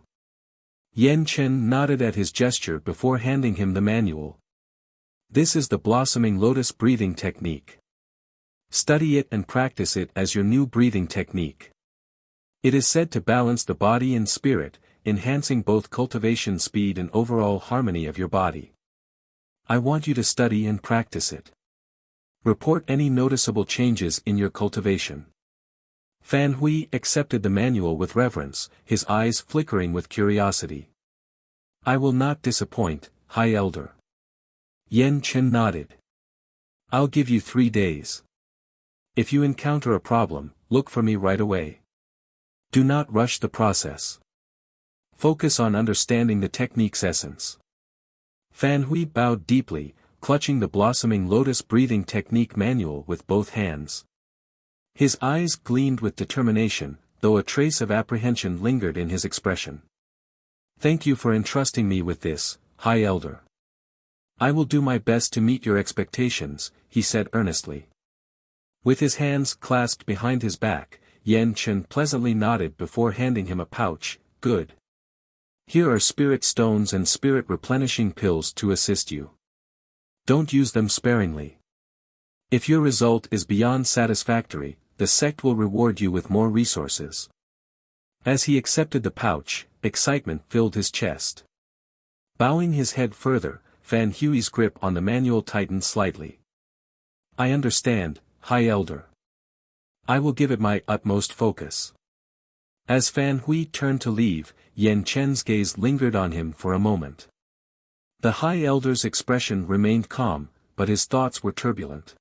Speaker 1: Yan Chen nodded at his gesture before handing him the manual. "This is the blossoming lotus breathing technique. Study it and practice it as your new breathing technique. It is said to balance the body and spirit, enhancing both cultivation speed and overall harmony of your body. I want you to study and practice it. Report any noticeable changes in your cultivation." Fan Hui accepted the manual with reverence, his eyes flickering with curiosity. "I will not disappoint, High Elder." Yan Chen nodded. "I'll give you 3 days. If you encounter a problem, look for me right away. Do not rush the process. Focus on understanding the technique's essence." Fan Hui bowed deeply, clutching the blossoming lotus breathing technique manual with both hands. His eyes gleamed with determination, though a trace of apprehension lingered in his expression. "Thank you for entrusting me with this, High Elder. I will do my best to meet your expectations," he said earnestly. With his hands clasped behind his back, Yan Chen pleasantly nodded before handing him a pouch. "Good. Here are spirit stones and spirit replenishing pills to assist you. Don't use them sparingly. If your result is beyond satisfactory, the sect will reward you with more resources." As he accepted the pouch, excitement filled his chest. Bowing his head further, Fan Hui's grip on the manual tightened slightly. "I understand, High Elder. I will give it my utmost focus." As Fan Hui turned to leave, Yan Chen's gaze lingered on him for a moment. The High Elder's expression remained calm, but his thoughts were turbulent.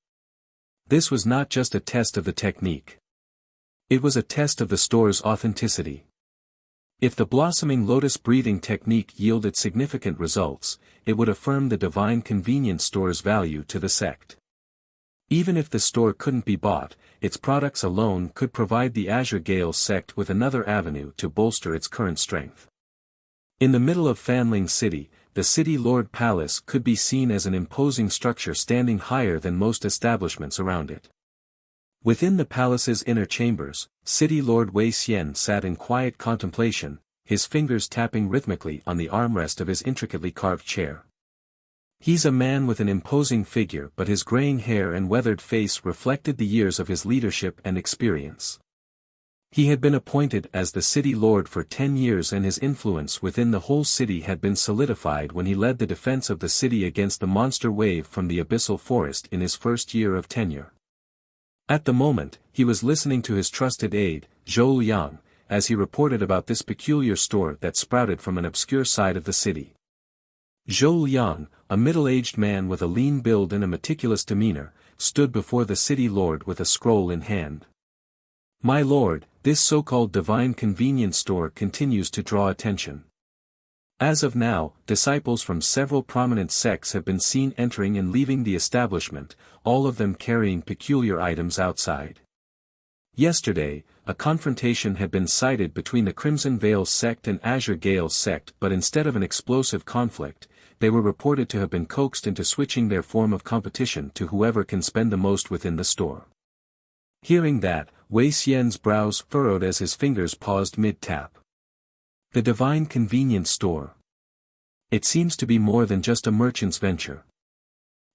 Speaker 1: This was not just a test of the technique. It was a test of the store's authenticity. If the blossoming lotus breathing technique yielded significant results, it would affirm the divine convenience store's value to the sect. Even if the store couldn't be bought, its products alone could provide the Azure Gale sect with another avenue to bolster its current strength. In the middle of Fanling City, the City Lord Palace could be seen as an imposing structure standing higher than most establishments around it. Within the palace's inner chambers, City Lord Wei Xian sat in quiet contemplation, his fingers tapping rhythmically on the armrest of his intricately carved chair. He's a man with an imposing figure, but his graying hair and weathered face reflected the years of his leadership and experience. He had been appointed as the city lord for 10 years and his influence within the whole city had been solidified when he led the defense of the city against the monster wave from the abyssal forest in his first year of tenure. At the moment, he was listening to his trusted aide, Zhou Yang, as he reported about this peculiar store that sprouted from an obscure side of the city. Zhou Yang, a middle-aged man with a lean build and a meticulous demeanor, stood before the city lord with a scroll in hand. My lord, this so-called divine convenience store continues to draw attention. As of now, disciples from several prominent sects have been seen entering and leaving the establishment, all of them carrying peculiar items outside. Yesterday, a confrontation had been cited between the Crimson Vale sect and Azure Gale sect, but instead of an explosive conflict, they were reported to have been coaxed into switching their form of competition to whoever can spend the most within the store. Hearing that, Wei Xian's brows furrowed as his fingers paused mid-tap. The divine convenience store. It seems to be more than just a merchant's venture.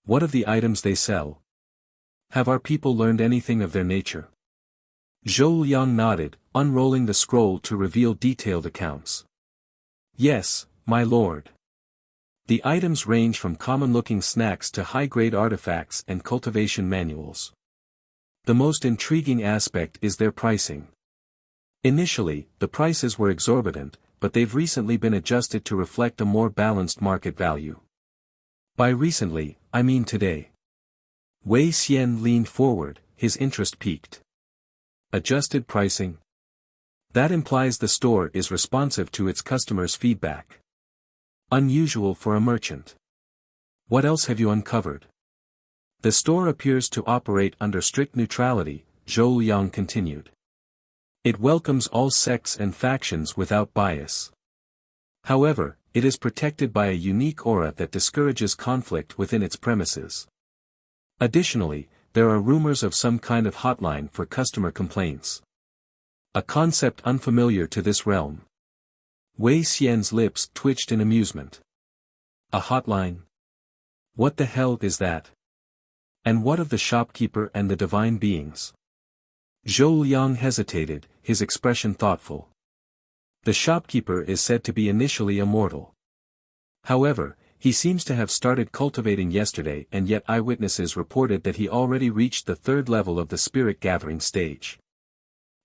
Speaker 1: What of the items they sell? Have our people learned anything of their nature? Zhou Liang nodded, unrolling the scroll to reveal detailed accounts. Yes, my lord. The items range from common-looking snacks to high-grade artifacts and cultivation manuals. The most intriguing aspect is their pricing. Initially, the prices were exorbitant, but they've recently been adjusted to reflect a more balanced market value. By recently, I mean today. Wei Xian leaned forward, his interest piqued. Adjusted pricing? That implies the store is responsive to its customers' feedback. Unusual for a merchant. What else have you uncovered? The store appears to operate under strict neutrality, Zhou Liang continued. It welcomes all sects and factions without bias. However, it is protected by a unique aura that discourages conflict within its premises. Additionally, there are rumors of some kind of hotline for customer complaints. A concept unfamiliar to this realm. Wei Xian's lips twitched in amusement. A hotline? What the hell is that? And what of the shopkeeper and the divine beings? Zhou Liang hesitated, his expression thoughtful. The shopkeeper is said to be initially immortal. However, he seems to have started cultivating yesterday, and yet eyewitnesses reported that he already reached the third level of the spirit gathering stage.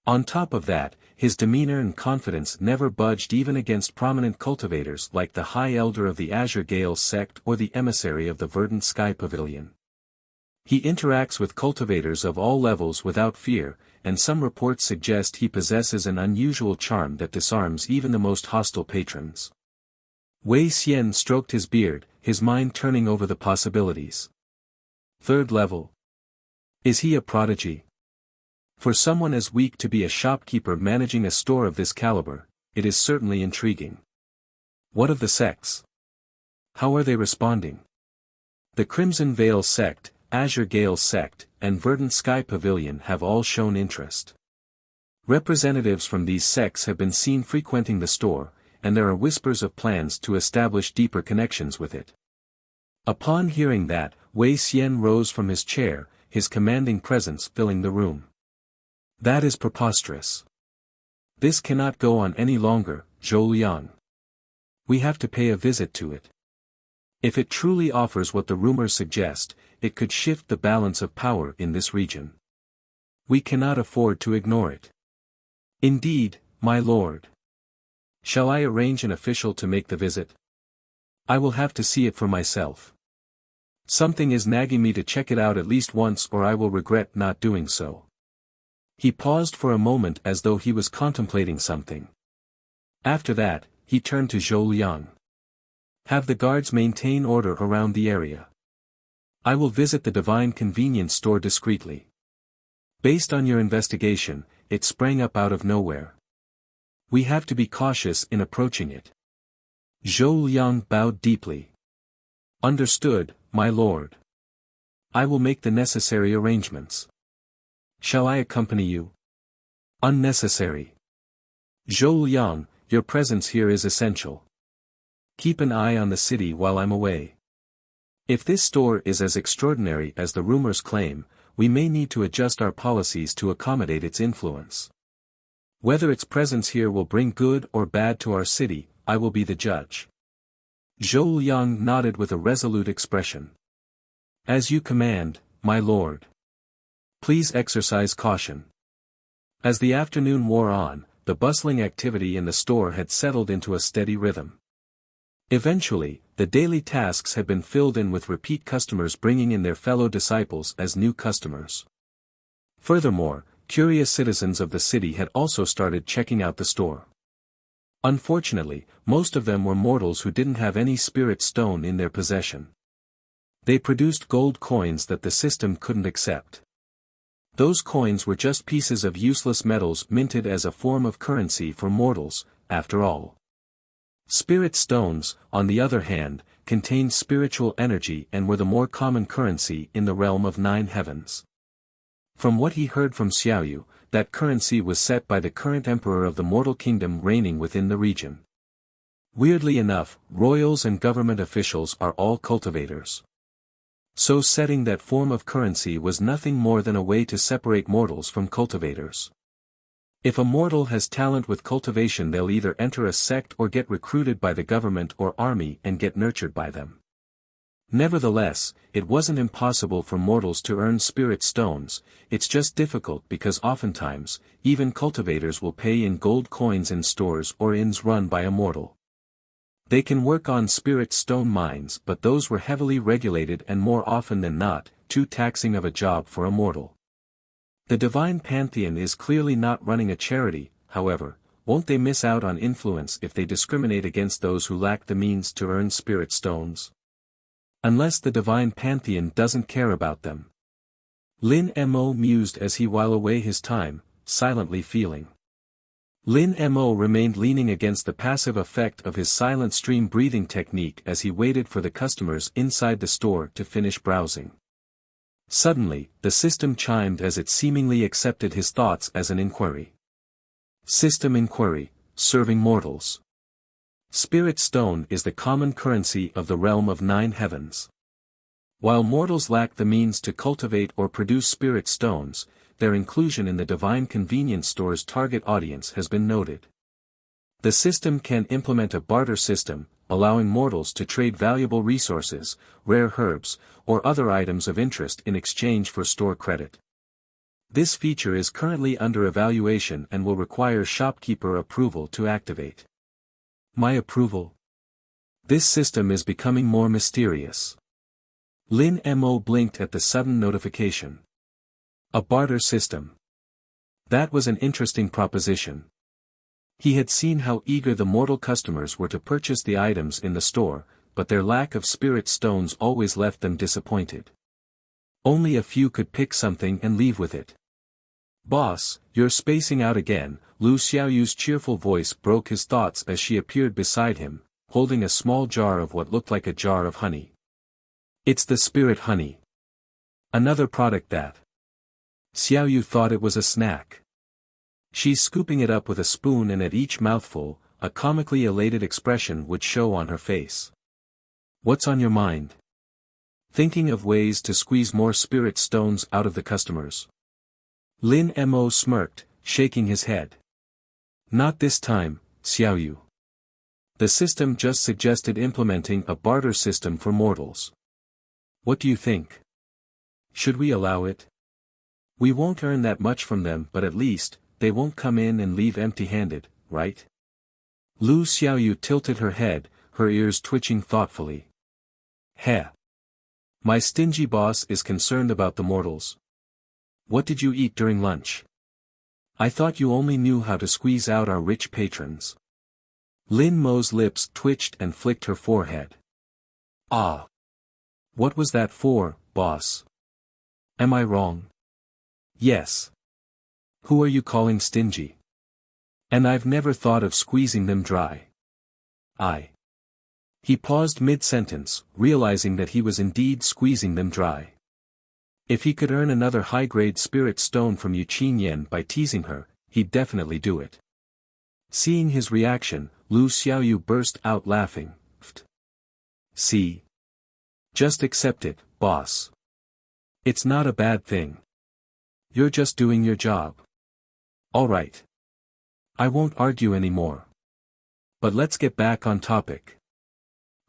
Speaker 1: On top of that, his demeanor and confidence never budged even against prominent cultivators like the High Elder of the Azure Gale sect or the Emissary of the Verdant Sky Pavilion. He interacts with cultivators of all levels without fear, and some reports suggest he possesses an unusual charm that disarms even the most hostile patrons. Wei Xian stroked his beard, his mind turning over the possibilities. Third level? Is he a prodigy? For someone as weak to be a shopkeeper managing a store of this caliber, it is certainly intriguing. What of the sects? How are they responding? The Crimson Vale sect, Azure Gale sect, and Verdant Sky Pavilion have all shown interest. Representatives from these sects have been seen frequenting the store, and there are whispers of plans to establish deeper connections with it. Upon hearing that, Wei Xian rose from his chair, his commanding presence filling the room. That is preposterous. This cannot go on any longer, Zhou Liang. We have to pay a visit to it. If it truly offers what the rumors suggest, it could shift the balance of power in this region. We cannot afford to ignore it. Indeed, my lord. Shall I arrange an official to make the visit? I will have to see it for myself. Something is nagging me to check it out at least once, or I will regret not doing so. He paused for a moment as though he was contemplating something. After that, he turned to Zhou Liang. Have the guards maintain order around the area. I will visit the divine convenience store discreetly. Based on your investigation, it sprang up out of nowhere. We have to be cautious in approaching it. Zhou Liang bowed deeply. Understood, my lord. I will make the necessary arrangements. Shall I accompany you? Unnecessary. Zhou Liang, your presence here is essential. Keep an eye on the city while I'm away. If this store is as extraordinary as the rumors claim, we may need to adjust our policies to accommodate its influence. Whether its presence here will bring good or bad to our city, I will be the judge. Zhou Liang nodded with a resolute expression. As you command, my lord. Please exercise caution. As the afternoon wore on, the bustling activity in the store had settled into a steady rhythm. Eventually, the daily tasks had been filled in with repeat customers bringing in their fellow disciples as new customers. Furthermore, curious citizens of the city had also started checking out the store. Unfortunately, most of them were mortals who didn't have any spirit stone in their possession. They produced gold coins that the system couldn't accept. Those coins were just pieces of useless metals minted as a form of currency for mortals, after all. Spirit stones, on the other hand, contained spiritual energy and were the more common currency in the realm of 9 heavens. From what he heard from Xiaoyu, that currency was set by the current emperor of the mortal kingdom reigning within the region. Weirdly enough, royals and government officials are all cultivators. So setting that form of currency was nothing more than a way to separate mortals from cultivators. If a mortal has talent with cultivation, they'll either enter a sect or get recruited by the government or army and get nurtured by them. Nevertheless, it wasn't impossible for mortals to earn spirit stones, it's just difficult because oftentimes, even cultivators will pay in gold coins in stores or inns run by a mortal. They can work on spirit stone mines, but those were heavily regulated and more often than not, too taxing of a job for a mortal. The divine pantheon is clearly not running a charity, however, won't they miss out on influence if they discriminate against those who lack the means to earn spirit stones? Unless the divine pantheon doesn't care about them. Lin Mo mused as he while away his time, silently feeling. Lin Mo remained leaning against the passive effect of his silent stream breathing technique as he waited for the customers inside the store to finish browsing. Suddenly, the system chimed as it seemingly accepted his thoughts as an inquiry. System inquiry, serving mortals. Spirit stone is the common currency of the realm of 9 heavens. While mortals lack the means to cultivate or produce spirit stones, their inclusion in the divine convenience store's target audience has been noted. The system can implement a barter system, allowing mortals to trade valuable resources, rare herbs, or other items of interest in exchange for store credit. This feature is currently under evaluation and will require shopkeeper approval to activate. My approval? This system is becoming more mysterious. Lin Mo blinked at the sudden notification. A barter system. That was an interesting proposition. He had seen how eager the mortal customers were to purchase the items in the store, but their lack of spirit stones always left them disappointed. Only a few could pick something and leave with it. Boss, you're spacing out again, Lu Xiaoyu's cheerful voice broke his thoughts as she appeared beside him, holding a small jar of what looked like a jar of honey. It's the spirit honey. Another product that. Xiaoyu thought it was a snack. She's scooping it up with a spoon and at each mouthful, a comically elated expression would show on her face. What's on your mind? Thinking of ways to squeeze more spirit stones out of the customers. Lin Mo smirked, shaking his head. Not this time, Xiaoyu. The system just suggested implementing a barter system for mortals. What do you think? Should we allow it? We won't earn that much from them, but at least, they won't come in and leave empty-handed, right? Lu Xiaoyu tilted her head, her ears twitching thoughtfully. Heh. My stingy boss is concerned about the mortals. What did you eat during lunch? I thought you only knew how to squeeze out our rich patrons. Lin Mo's lips twitched and flicked her forehead. Ah. What was that for, boss? Am I wrong? Yes. Who are you calling stingy? And I've never thought of squeezing them dry. He paused mid-sentence, realizing that he was indeed squeezing them dry. If he could earn another high-grade spirit stone from Qingyan by teasing her, he'd definitely do it. Seeing his reaction, Lu Xiaoyu burst out laughing. Pfft. See? Just accept it, boss. It's not a bad thing. You're just doing your job. All right. I won't argue anymore. But let's get back on topic.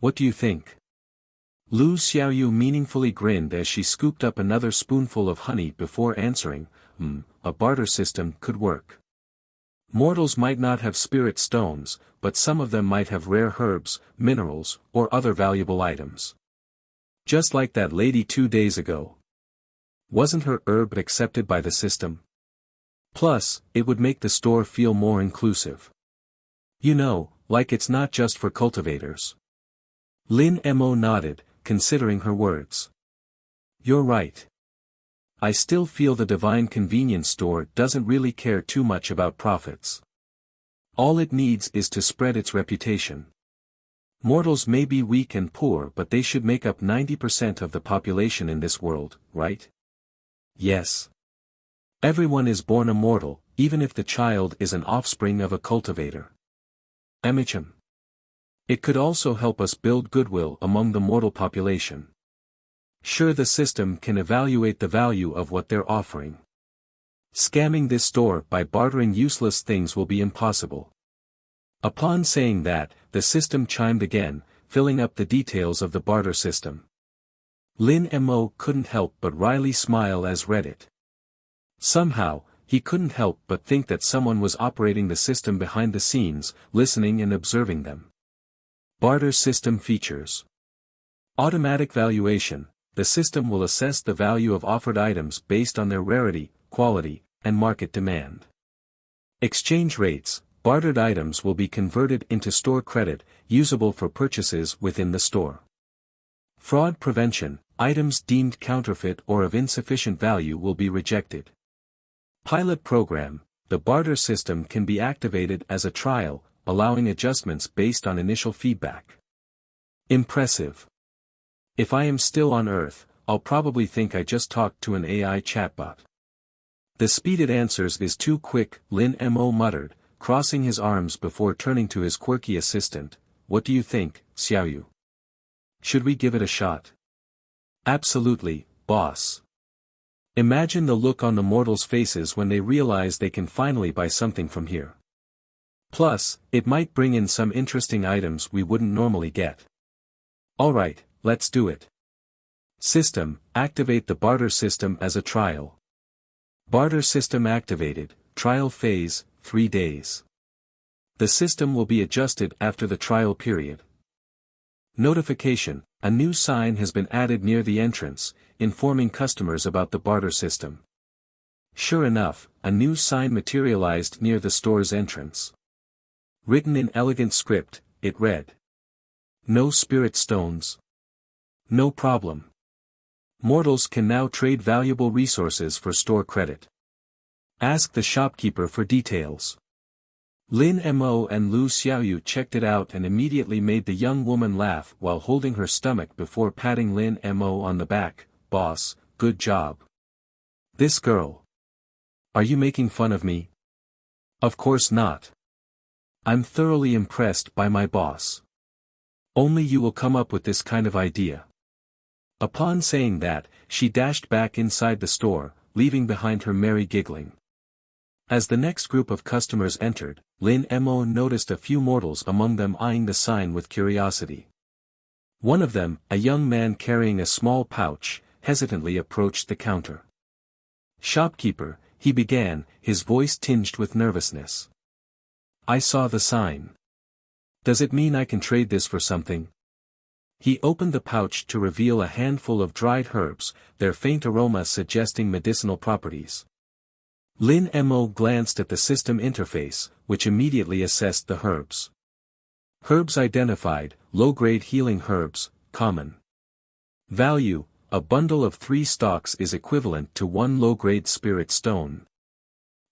Speaker 1: What do you think? Lu Xiaoyu meaningfully grinned as she scooped up another spoonful of honey before answering, a barter system could work. Mortals might not have spirit stones, but some of them might have rare herbs, minerals, or other valuable items. Just like that lady 2 days ago. Wasn't her herb accepted by the system? Plus, it would make the store feel more inclusive. You know, like it's not just for cultivators. Lin Mo nodded, considering her words. You're right. I still feel the divine convenience store doesn't really care too much about profits. All it needs is to spread its reputation. Mortals may be weak and poor, but they should make up 90% of the population in this world, right? Yes. Everyone is born a mortal, even if the child is an offspring of a cultivator. Emissary. It could also help us build goodwill among the mortal population. Sure, the system can evaluate the value of what they're offering. Scamming this store by bartering useless things will be impossible. Upon saying that, the system chimed again, filling up the details of the barter system. Lin Mo couldn't help but wryly smile as read it. Somehow, he couldn't help but think that someone was operating the system behind the scenes, listening and observing them. Barter system features. Automatic valuation. The system will assess the value of offered items based on their rarity, quality, and market demand. Exchange rates. Bartered items will be converted into store credit, usable for purchases within the store. Fraud prevention. Items deemed counterfeit or of insufficient value will be rejected. Pilot program. The barter system can be activated as a trial, allowing adjustments based on initial feedback. Impressive. If I am still on Earth, I'll probably think I just talked to an AI chatbot. The speed it answers is too quick, Lin Mo muttered, crossing his arms before turning to his quirky assistant. What do you think, Xiaoyu? Should we give it a shot? Absolutely, boss. Imagine the look on the mortals' faces when they realize they can finally buy something from here. Plus, it might bring in some interesting items we wouldn't normally get. Alright, let's do it. System, activate the barter system as a trial. Barter system activated, trial phase, 3 days. The system will be adjusted after the trial period. Notification, a new sign has been added near the entrance, informing customers about the barter system. Sure enough, a new sign materialized near the store's entrance. Written in elegant script, it read. No spirit stones. No problem. Mortals can now trade valuable resources for store credit. Ask the shopkeeper for details. Lin Mo and Lu Xiaoyu checked it out and immediately made the young woman laugh while holding her stomach before patting Lin Mo on the back. Boss, good job. This girl. Are you making fun of me? Of course not. I'm thoroughly impressed by my boss. Only you will come up with this kind of idea. Upon saying that, she dashed back inside the store, leaving behind her merry giggling. As the next group of customers entered, Lin Mo noticed a few mortals among them eyeing the sign with curiosity. One of them, a young man carrying a small pouch, hesitantly approached the counter. Shopkeeper, he began, his voice tinged with nervousness. I saw the sign. Does it mean I can trade this for something? He opened the pouch to reveal a handful of dried herbs, their faint aroma suggesting medicinal properties. Lin Mo glanced at the system interface, which immediately assessed the herbs. Herbs identified, low-grade healing herbs, common. Value, a bundle of 3 stalks is equivalent to 1 low-grade spirit stone.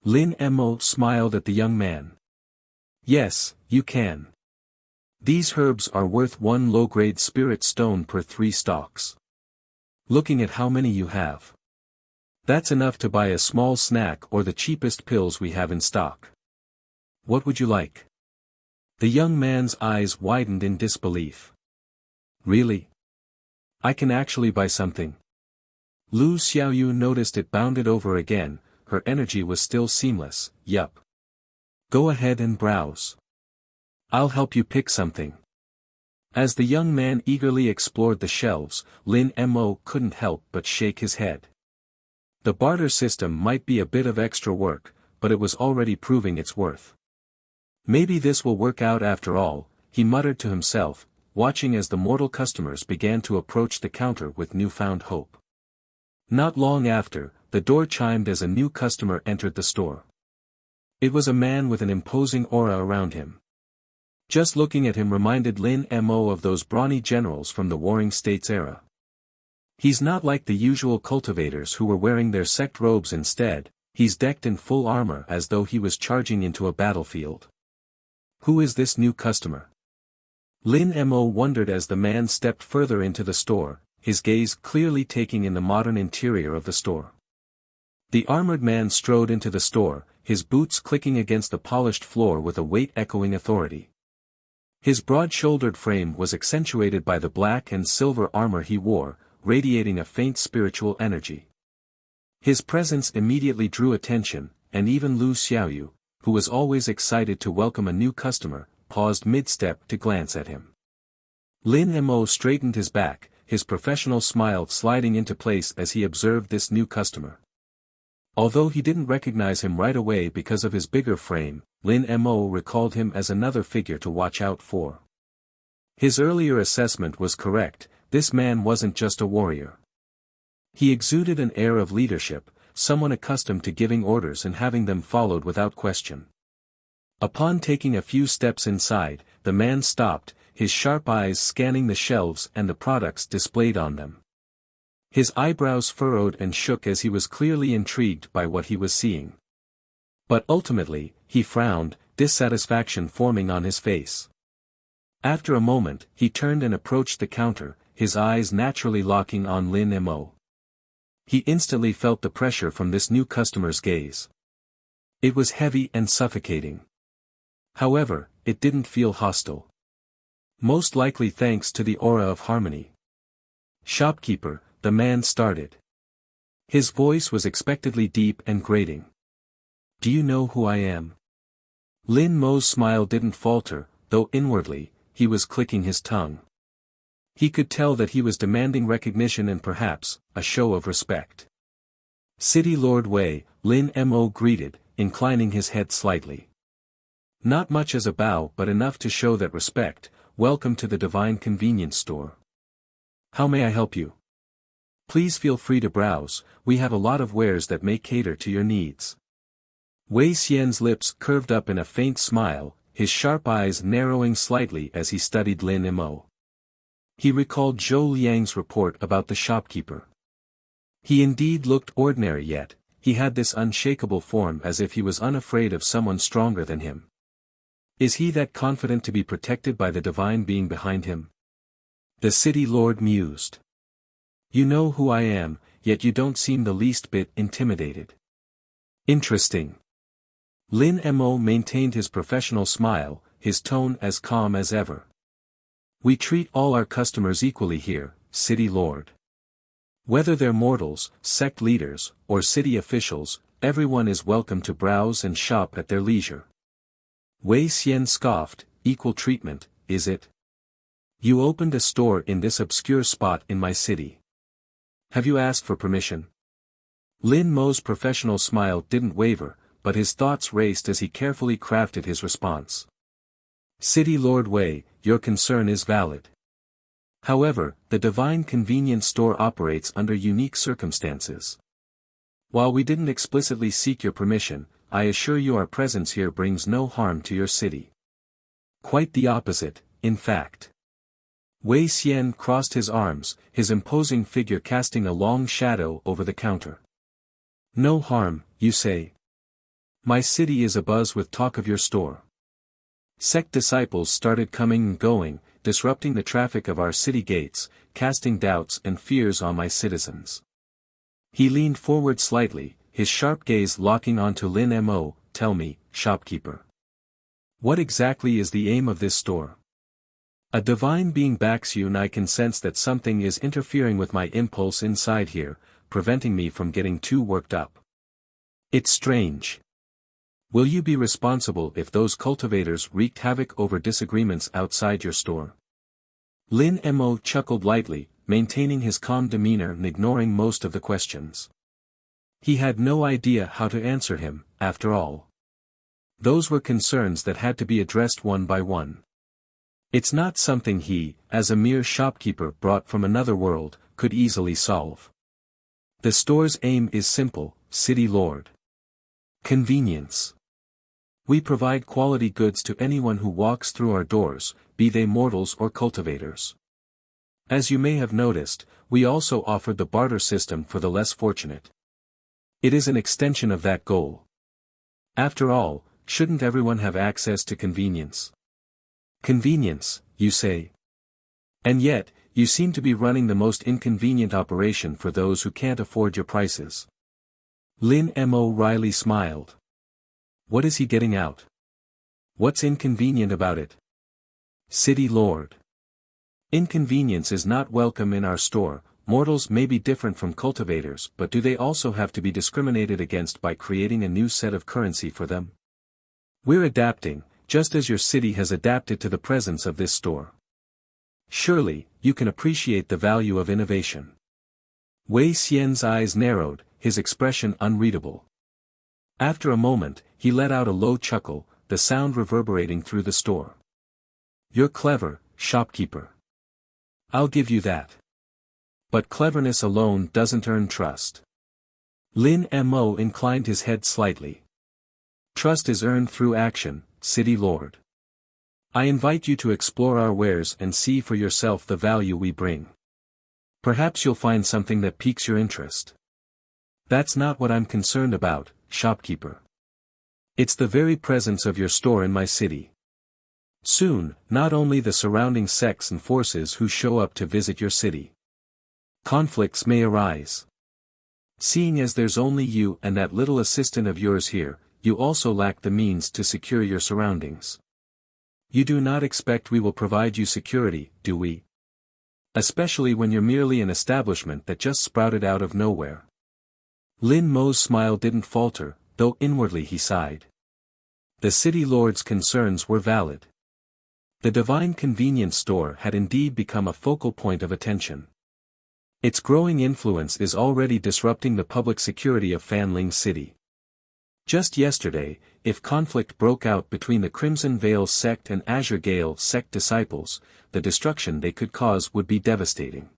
Speaker 1: Lin Mo smiled at the young man. Yes, you can. These herbs are worth 1 low-grade spirit stone per 3 stalks. Looking at how many you have. That's enough to buy a small snack or the cheapest pills we have in stock. What would you like? The young man's eyes widened in disbelief. Really? I can actually buy something. Lu Xiaoyu noticed it bounded over again, her energy was still seamless. Yup. Go ahead and browse. I'll help you pick something. As the young man eagerly explored the shelves, Lin Mo couldn't help but shake his head. The barter system might be a bit of extra work, but it was already proving its worth. Maybe this will work out after all, he muttered to himself, watching as the mortal customers began to approach the counter with newfound hope. Not long after, the door chimed as a new customer entered the store. It was a man with an imposing aura around him. Just looking at him reminded Lin Mo of those brawny generals from the Warring States era. He's not like the usual cultivators who were wearing their sect robes instead, he's decked in full armor as though he was charging into a battlefield. Who is this new customer? Lin Mo wondered as the man stepped further into the store, his gaze clearly taking in the modern interior of the store. The armored man strode into the store, his boots clicking against the polished floor with a weight echoing authority. His broad-shouldered frame was accentuated by the black and silver armor he wore, radiating a faint spiritual energy. His presence immediately drew attention, and even Lu Xiaoyu, who was always excited to welcome a new customer, paused mid-step to glance at him. Lin Mo straightened his back, his professional smile sliding into place as he observed this new customer. Although he didn't recognize him right away because of his bigger frame, Lin Mo recalled him as another figure to watch out for. His earlier assessment was correct, this man wasn't just a warrior. He exuded an air of leadership, someone accustomed to giving orders and having them followed without question. Upon taking a few steps inside, the man stopped, his sharp eyes scanning the shelves and the products displayed on them. His eyebrows furrowed and shook as he was clearly intrigued by what he was seeing. But ultimately, he frowned, dissatisfaction forming on his face. After a moment, he turned and approached the counter, his eyes naturally locking on Lin Mo. He instantly felt the pressure from this new customer's gaze. It was heavy and suffocating. However, it didn't feel hostile. Most likely thanks to the aura of harmony. "Shopkeeper," the man started. His voice was expectedly deep and grating. "Do you know who I am?" Lin Mo's smile didn't falter, though inwardly, he was clicking his tongue. He could tell that he was demanding recognition and perhaps, a show of respect. "City Lord Wei," Lin Mo greeted, inclining his head slightly. Not much as a bow but enough to show that respect. "Welcome to the Divine Convenience Store. How may I help you? Please feel free to browse, we have a lot of wares that may cater to your needs." Wei Xian's lips curved up in a faint smile, his sharp eyes narrowing slightly as he studied Lin Mo. He recalled Zhou Liang's report about the shopkeeper. He indeed looked ordinary yet, he had this unshakable form as if he was unafraid of someone stronger than him. Is he that confident to be protected by the divine being behind him? The city lord mused. "You know who I am, yet you don't seem the least bit intimidated." "Interesting." Lin Mo maintained his professional smile, his tone as calm as ever. "We treat all our customers equally here, city lord. Whether they're mortals, sect leaders, or city officials, everyone is welcome to browse and shop at their leisure." Wei Xian scoffed, "Equal treatment, is it? You opened a store in this obscure spot in my city. Have you asked for permission?" Lin Mo's professional smile didn't waver, but his thoughts raced as he carefully crafted his response. "City Lord Wei, your concern is valid. However, the Divine Convenience Store operates under unique circumstances. While we didn't explicitly seek your permission, I assure you our presence here brings no harm to your city. Quite the opposite, in fact." Wei Xian crossed his arms, his imposing figure casting a long shadow over the counter. "No harm, you say? My city is abuzz with talk of your store. Sect disciples started coming and going, disrupting the traffic of our city gates, casting doubts and fears on my citizens." He leaned forward slightly, his sharp gaze locking onto Lin Mo. "Tell me, shopkeeper. What exactly is the aim of this store? A divine being backs you and I can sense that something is interfering with my impulse inside here, preventing me from getting too worked up. It's strange. Will you be responsible if those cultivators wreaked havoc over disagreements outside your store?" Lin Mo chuckled lightly, maintaining his calm demeanor and ignoring most of the questions. He had no idea how to answer him, after all. Those were concerns that had to be addressed one by one. It's not something he, as a mere shopkeeper brought from another world, could easily solve. The store's aim is simple, city lord. Convenience. We provide quality goods to anyone who walks through our doors, be they mortals or cultivators. As you may have noticed, we also offered the barter system for the less fortunate. It is an extension of that goal. After all, shouldn't everyone have access to convenience? Convenience, you say? And yet, you seem to be running the most inconvenient operation for those who can't afford your prices. Lin Mo wryly smiled. What is he getting out? What's inconvenient about it? City Lord. Inconvenience is not welcome in our store. Mortals may be different from cultivators, but do they also have to be discriminated against by creating a new set of currency for them? We're adapting, just as your city has adapted to the presence of this store. Surely, you can appreciate the value of innovation. Wei Xian's eyes narrowed, his expression unreadable. After a moment, he let out a low chuckle, the sound reverberating through the store. You're clever, shopkeeper. I'll give you that. But cleverness alone doesn't earn trust. Lin Mo inclined his head slightly. Trust is earned through action, City Lord. I invite you to explore our wares and see for yourself the value we bring. Perhaps you'll find something that piques your interest. That's not what I'm concerned about, shopkeeper. It's the very presence of your store in my city. Soon, not only the surrounding sects and forces who show up to visit your city. Conflicts may arise. Seeing as there's only you and that little assistant of yours here, you also lack the means to secure your surroundings. You do not expect we will provide you security, do we? Especially when you're merely an establishment that just sprouted out of nowhere. Lin Mo's smile didn't falter, though inwardly he sighed. The city lord's concerns were valid. The divine convenience store had indeed become a focal point of attention. Its growing influence is already disrupting the public security of Fanling City. Just yesterday, if conflict broke out between the Crimson Vale Sect and Azure Gale Sect disciples, the destruction they could cause would be devastating.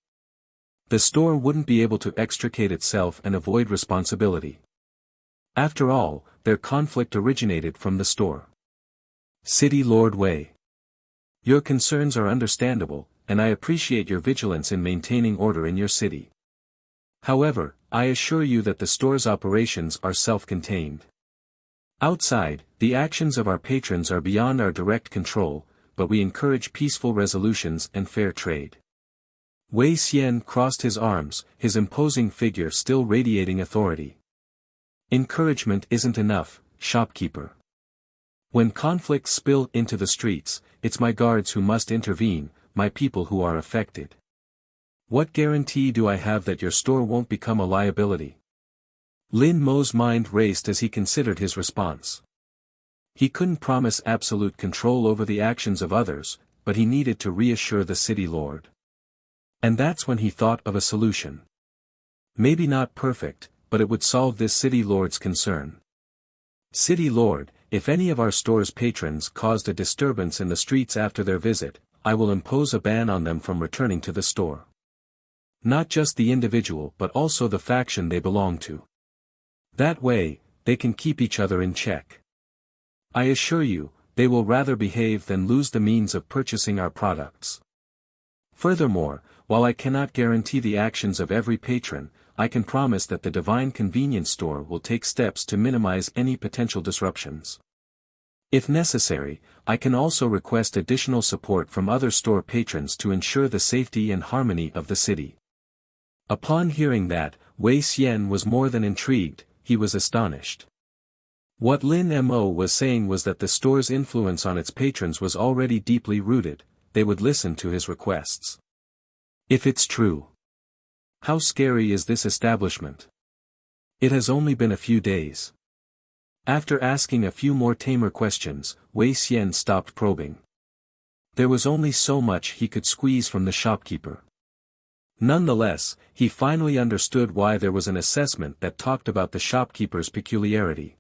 Speaker 1: The store wouldn't be able to extricate itself and avoid responsibility. After all, their conflict originated from the store. City Lord Wei. Your concerns are understandable, and I appreciate your vigilance in maintaining order in your city. However, I assure you that the store's operations are self-contained. Outside, the actions of our patrons are beyond our direct control, but we encourage peaceful resolutions and fair trade. Wei Xian crossed his arms, his imposing figure still radiating authority. Encouragement isn't enough, shopkeeper. When conflicts spill into the streets, it's my guards who must intervene, my people who are affected. What guarantee do I have that your store won't become a liability? Lin Mo's mind raced as he considered his response. He couldn't promise absolute control over the actions of others, but he needed to reassure the city lord. And that's when he thought of a solution. Maybe not perfect, but it would solve this city lord's concern. City Lord, if any of our store's patrons caused a disturbance in the streets after their visit, I will impose a ban on them from returning to the store. Not just the individual but also the faction they belong to. That way, they can keep each other in check. I assure you, they will rather behave than lose the means of purchasing our products. Furthermore, while I cannot guarantee the actions of every patron, I can promise that the Divine Convenience Store will take steps to minimize any potential disruptions. If necessary, I can also request additional support from other store patrons to ensure the safety and harmony of the city. Upon hearing that, Wei Xian was more than intrigued, he was astonished. What Lin Mo was saying was that the store's influence on its patrons was already deeply rooted, they would listen to his requests. If it's true. How scary is this establishment? It has only been a few days. After asking a few more tamer questions, Wei Xian stopped probing. There was only so much he could squeeze from the shopkeeper. Nonetheless, he finally understood why there was an assessment that talked about the shopkeeper's peculiarity.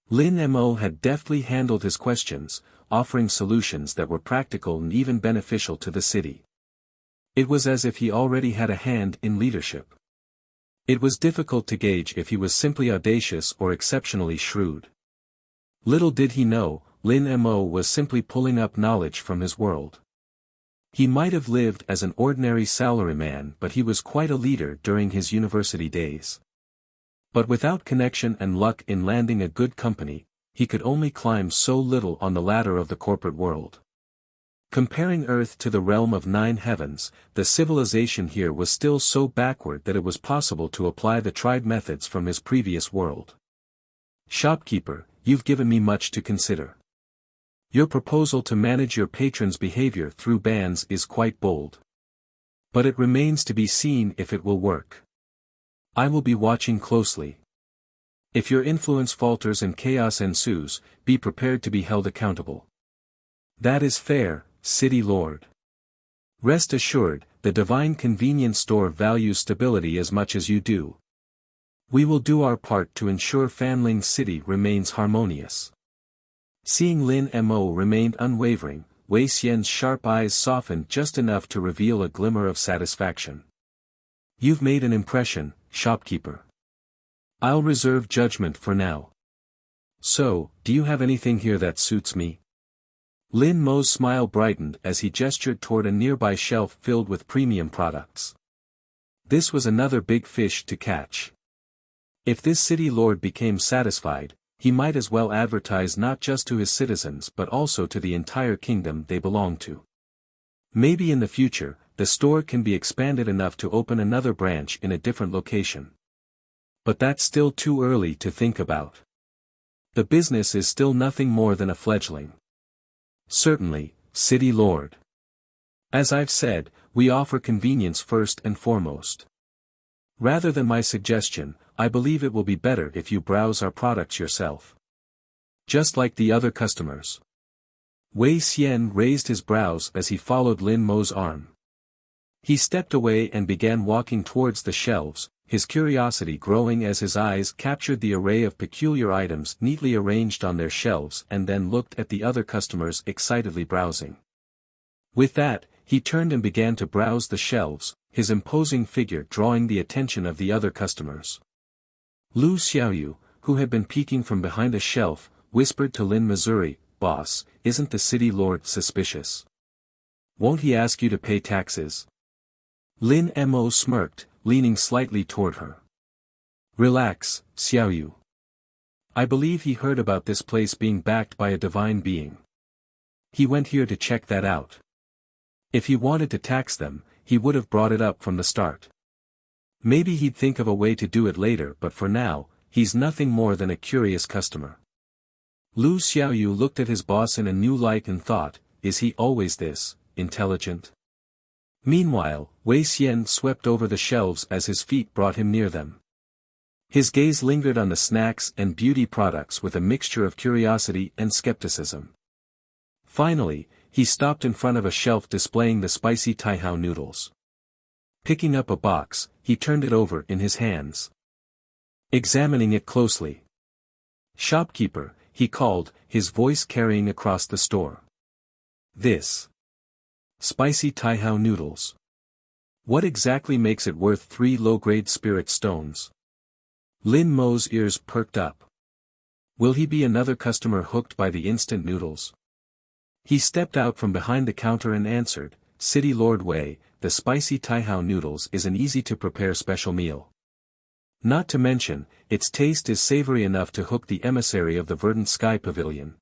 Speaker 1: Lin Mo had deftly handled his questions, offering solutions that were practical and even beneficial to the city. It was as if he already had a hand in leadership. It was difficult to gauge if he was simply audacious or exceptionally shrewd. Little did he know, Lin Mo was simply pulling up knowledge from his world. He might have lived as an ordinary salaryman, but he was quite a leader during his university days. But without connection and luck in landing a good company, he could only climb so little on the ladder of the corporate world. Comparing Earth to the realm of 9 heavens, the civilization here was still so backward that it was possible to apply the tried methods from his previous world. Shopkeeper, you've given me much to consider. Your proposal to manage your patrons' behavior through bans is quite bold. But it remains to be seen if it will work. I will be watching closely. If your influence falters and chaos ensues, be prepared to be held accountable. That is fair, City Lord. Rest assured, the Divine Convenience Store values stability as much as you do. We will do our part to ensure Fanling City remains harmonious. Seeing Lin Mo remained unwavering, Wei Xian's sharp eyes softened just enough to reveal a glimmer of satisfaction. You've made an impression, Shopkeeper. I'll reserve judgment for now. So, do you have anything here that suits me? Lin Mo's smile brightened as he gestured toward a nearby shelf filled with premium products. This was another big fish to catch. If this city lord became satisfied, he might as well advertise not just to his citizens but also to the entire kingdom they belong to. Maybe in the future, the store can be expanded enough to open another branch in a different location. But that's still too early to think about. The business is still nothing more than a fledgling. Certainly, City Lord. As I've said, we offer convenience first and foremost. Rather than my suggestion, I believe it will be better if you browse our products yourself. Just like the other customers. Wei Xian raised his brows as he followed Lin Mo's arm. He stepped away and began walking towards the shelves, his curiosity growing as his eyes captured the array of peculiar items neatly arranged on their shelves and then looked at the other customers excitedly browsing. With that, he turned and began to browse the shelves, his imposing figure drawing the attention of the other customers. Lu Xiaoyu, who had been peeking from behind a shelf, whispered to Lin Missouri, "Boss, isn't the city lord suspicious? Won't he ask you to pay taxes?" Lin Mo smirked, leaning slightly toward her. "Relax, Xiaoyu. I believe he heard about this place being backed by a divine being. He went here to check that out. If he wanted to tax them, he would have brought it up from the start. Maybe he'd think of a way to do it later, but for now, he's nothing more than a curious customer." Lu Xiaoyu looked at his boss in a new light and thought, is he always this intelligent? Meanwhile, Wei Xian swept over the shelves as his feet brought him near them. His gaze lingered on the snacks and beauty products with a mixture of curiosity and skepticism. Finally, he stopped in front of a shelf displaying the Spicy Taihao Noodles. Picking up a box, he turned it over in his hands. Examining it closely. "Shopkeeper," he called, his voice carrying across the store. "This Spicy Taihao Noodles. What exactly makes it worth 3 low-grade spirit stones?" Lin Mo's ears perked up. Will he be another customer hooked by the instant noodles? He stepped out from behind the counter and answered, "City Lord Wei, the Spicy Taihao Noodles is an easy-to-prepare special meal. Not to mention, its taste is savory enough to hook the emissary of the Verdant Sky Pavilion."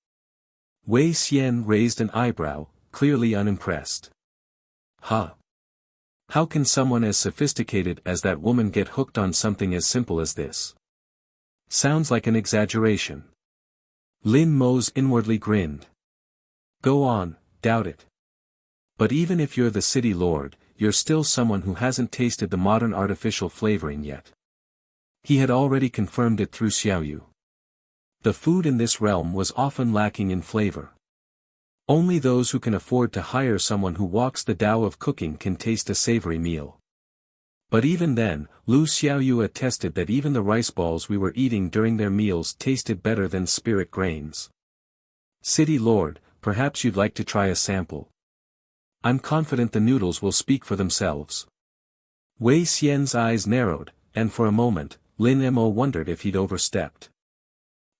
Speaker 1: Wei Xian raised an eyebrow, clearly unimpressed. Huh? How can someone as sophisticated as that woman get hooked on something as simple as this? Sounds like an exaggeration. Lin Mo's inwardly grinned. Go on, doubt it. But even if you're the city lord, you're still someone who hasn't tasted the modern artificial flavoring yet. He had already confirmed it through Xiaoyu. The food in this realm was often lacking in flavor. Only those who can afford to hire someone who walks the Tao of cooking can taste a savory meal. But even then, Lu Xiaoyu attested that even the rice balls we were eating during their meals tasted better than spirit grains. City Lord, perhaps you'd like to try a sample. I'm confident the noodles will speak for themselves. Wei Xian's eyes narrowed, and for a moment, Lin Mo wondered if he'd overstepped.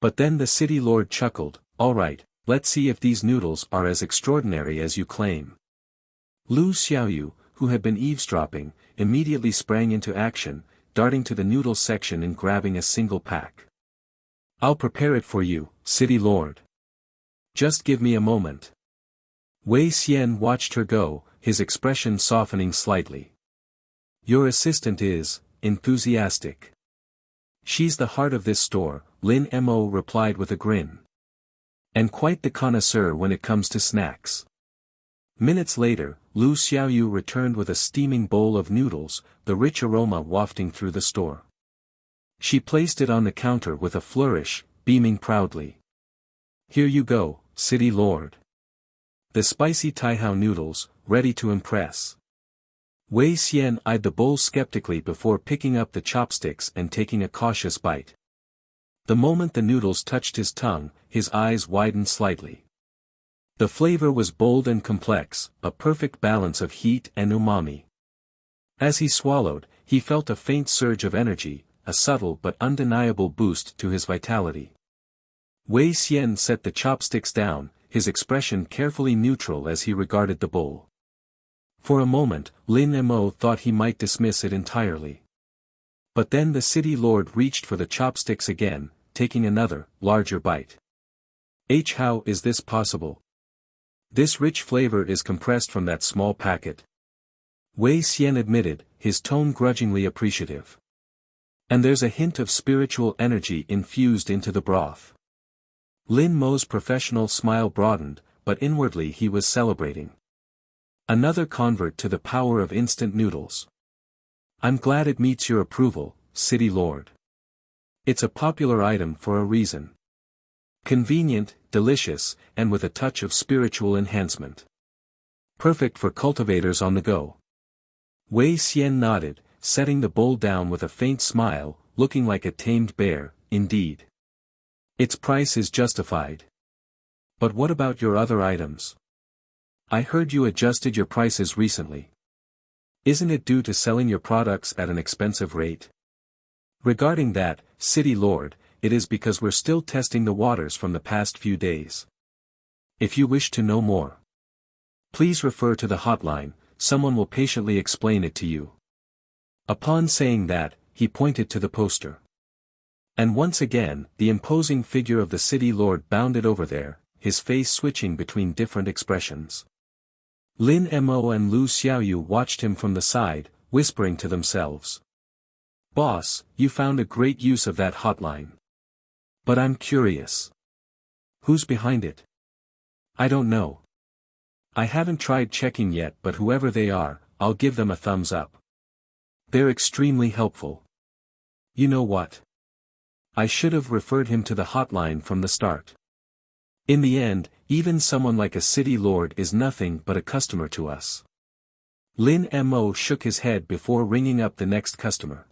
Speaker 1: But then the city lord chuckled, "Alright, let's see if these noodles are as extraordinary as you claim." Lu Xiaoyu, who had been eavesdropping, immediately sprang into action, darting to the noodle section and grabbing a single pack. "I'll prepare it for you, city lord. Just give me a moment." Wei Xian watched her go, his expression softening slightly. "Your assistant is enthusiastic. She's the heart of this store," Lin Mo replied with a grin. "And quite the connoisseur when it comes to snacks." Minutes later, Lu Xiaoyu returned with a steaming bowl of noodles, the rich aroma wafting through the store. She placed it on the counter with a flourish, beaming proudly. "Here you go, city lord. The spicy Taihao noodles, ready to impress." Wei Xian eyed the bowl skeptically before picking up the chopsticks and taking a cautious bite. The moment the noodles touched his tongue, his eyes widened slightly. The flavor was bold and complex, a perfect balance of heat and umami. As he swallowed, he felt a faint surge of energy, a subtle but undeniable boost to his vitality. Wei Xian set the chopsticks down, his expression carefully neutral as he regarded the bowl. For a moment, Lin Mo thought he might dismiss it entirely. But then the city lord reached for the chopsticks again, taking another, larger bite. How is this possible? This rich flavor is compressed from that small packet. Wei Xian admitted, his tone grudgingly appreciative. And there's a hint of spiritual energy infused into the broth. Lin Mo's professional smile broadened, but inwardly he was celebrating. Another convert to the power of instant noodles. "I'm glad it meets your approval, city lord. It's a popular item for a reason. Convenient, delicious, and with a touch of spiritual enhancement. Perfect for cultivators on the go." Wei Xian nodded, setting the bowl down with a faint smile, looking like a tamed bear, indeed. "Its price is justified. But what about your other items? I heard you adjusted your prices recently. Isn't it due to selling your products at an expensive rate?" "Regarding that, city lord, it is because we're still testing the waters from the past few days. If you wish to know more, please refer to the hotline, someone will patiently explain it to you." Upon saying that, he pointed to the poster. And once again, the imposing figure of the city lord bounded over there, his face switching between different expressions. Lin Mo and Lu Xiaoyu watched him from the side, whispering to themselves. "Boss, you found a great use of that hotline. But I'm curious. Who's behind it?" "I don't know. I haven't tried checking yet, but whoever they are, I'll give them a thumbs up. They're extremely helpful. You know what? I should have referred him to the hotline from the start. In the end, even someone like a city lord is nothing but a customer to us." Lin Mo shook his head before ringing up the next customer.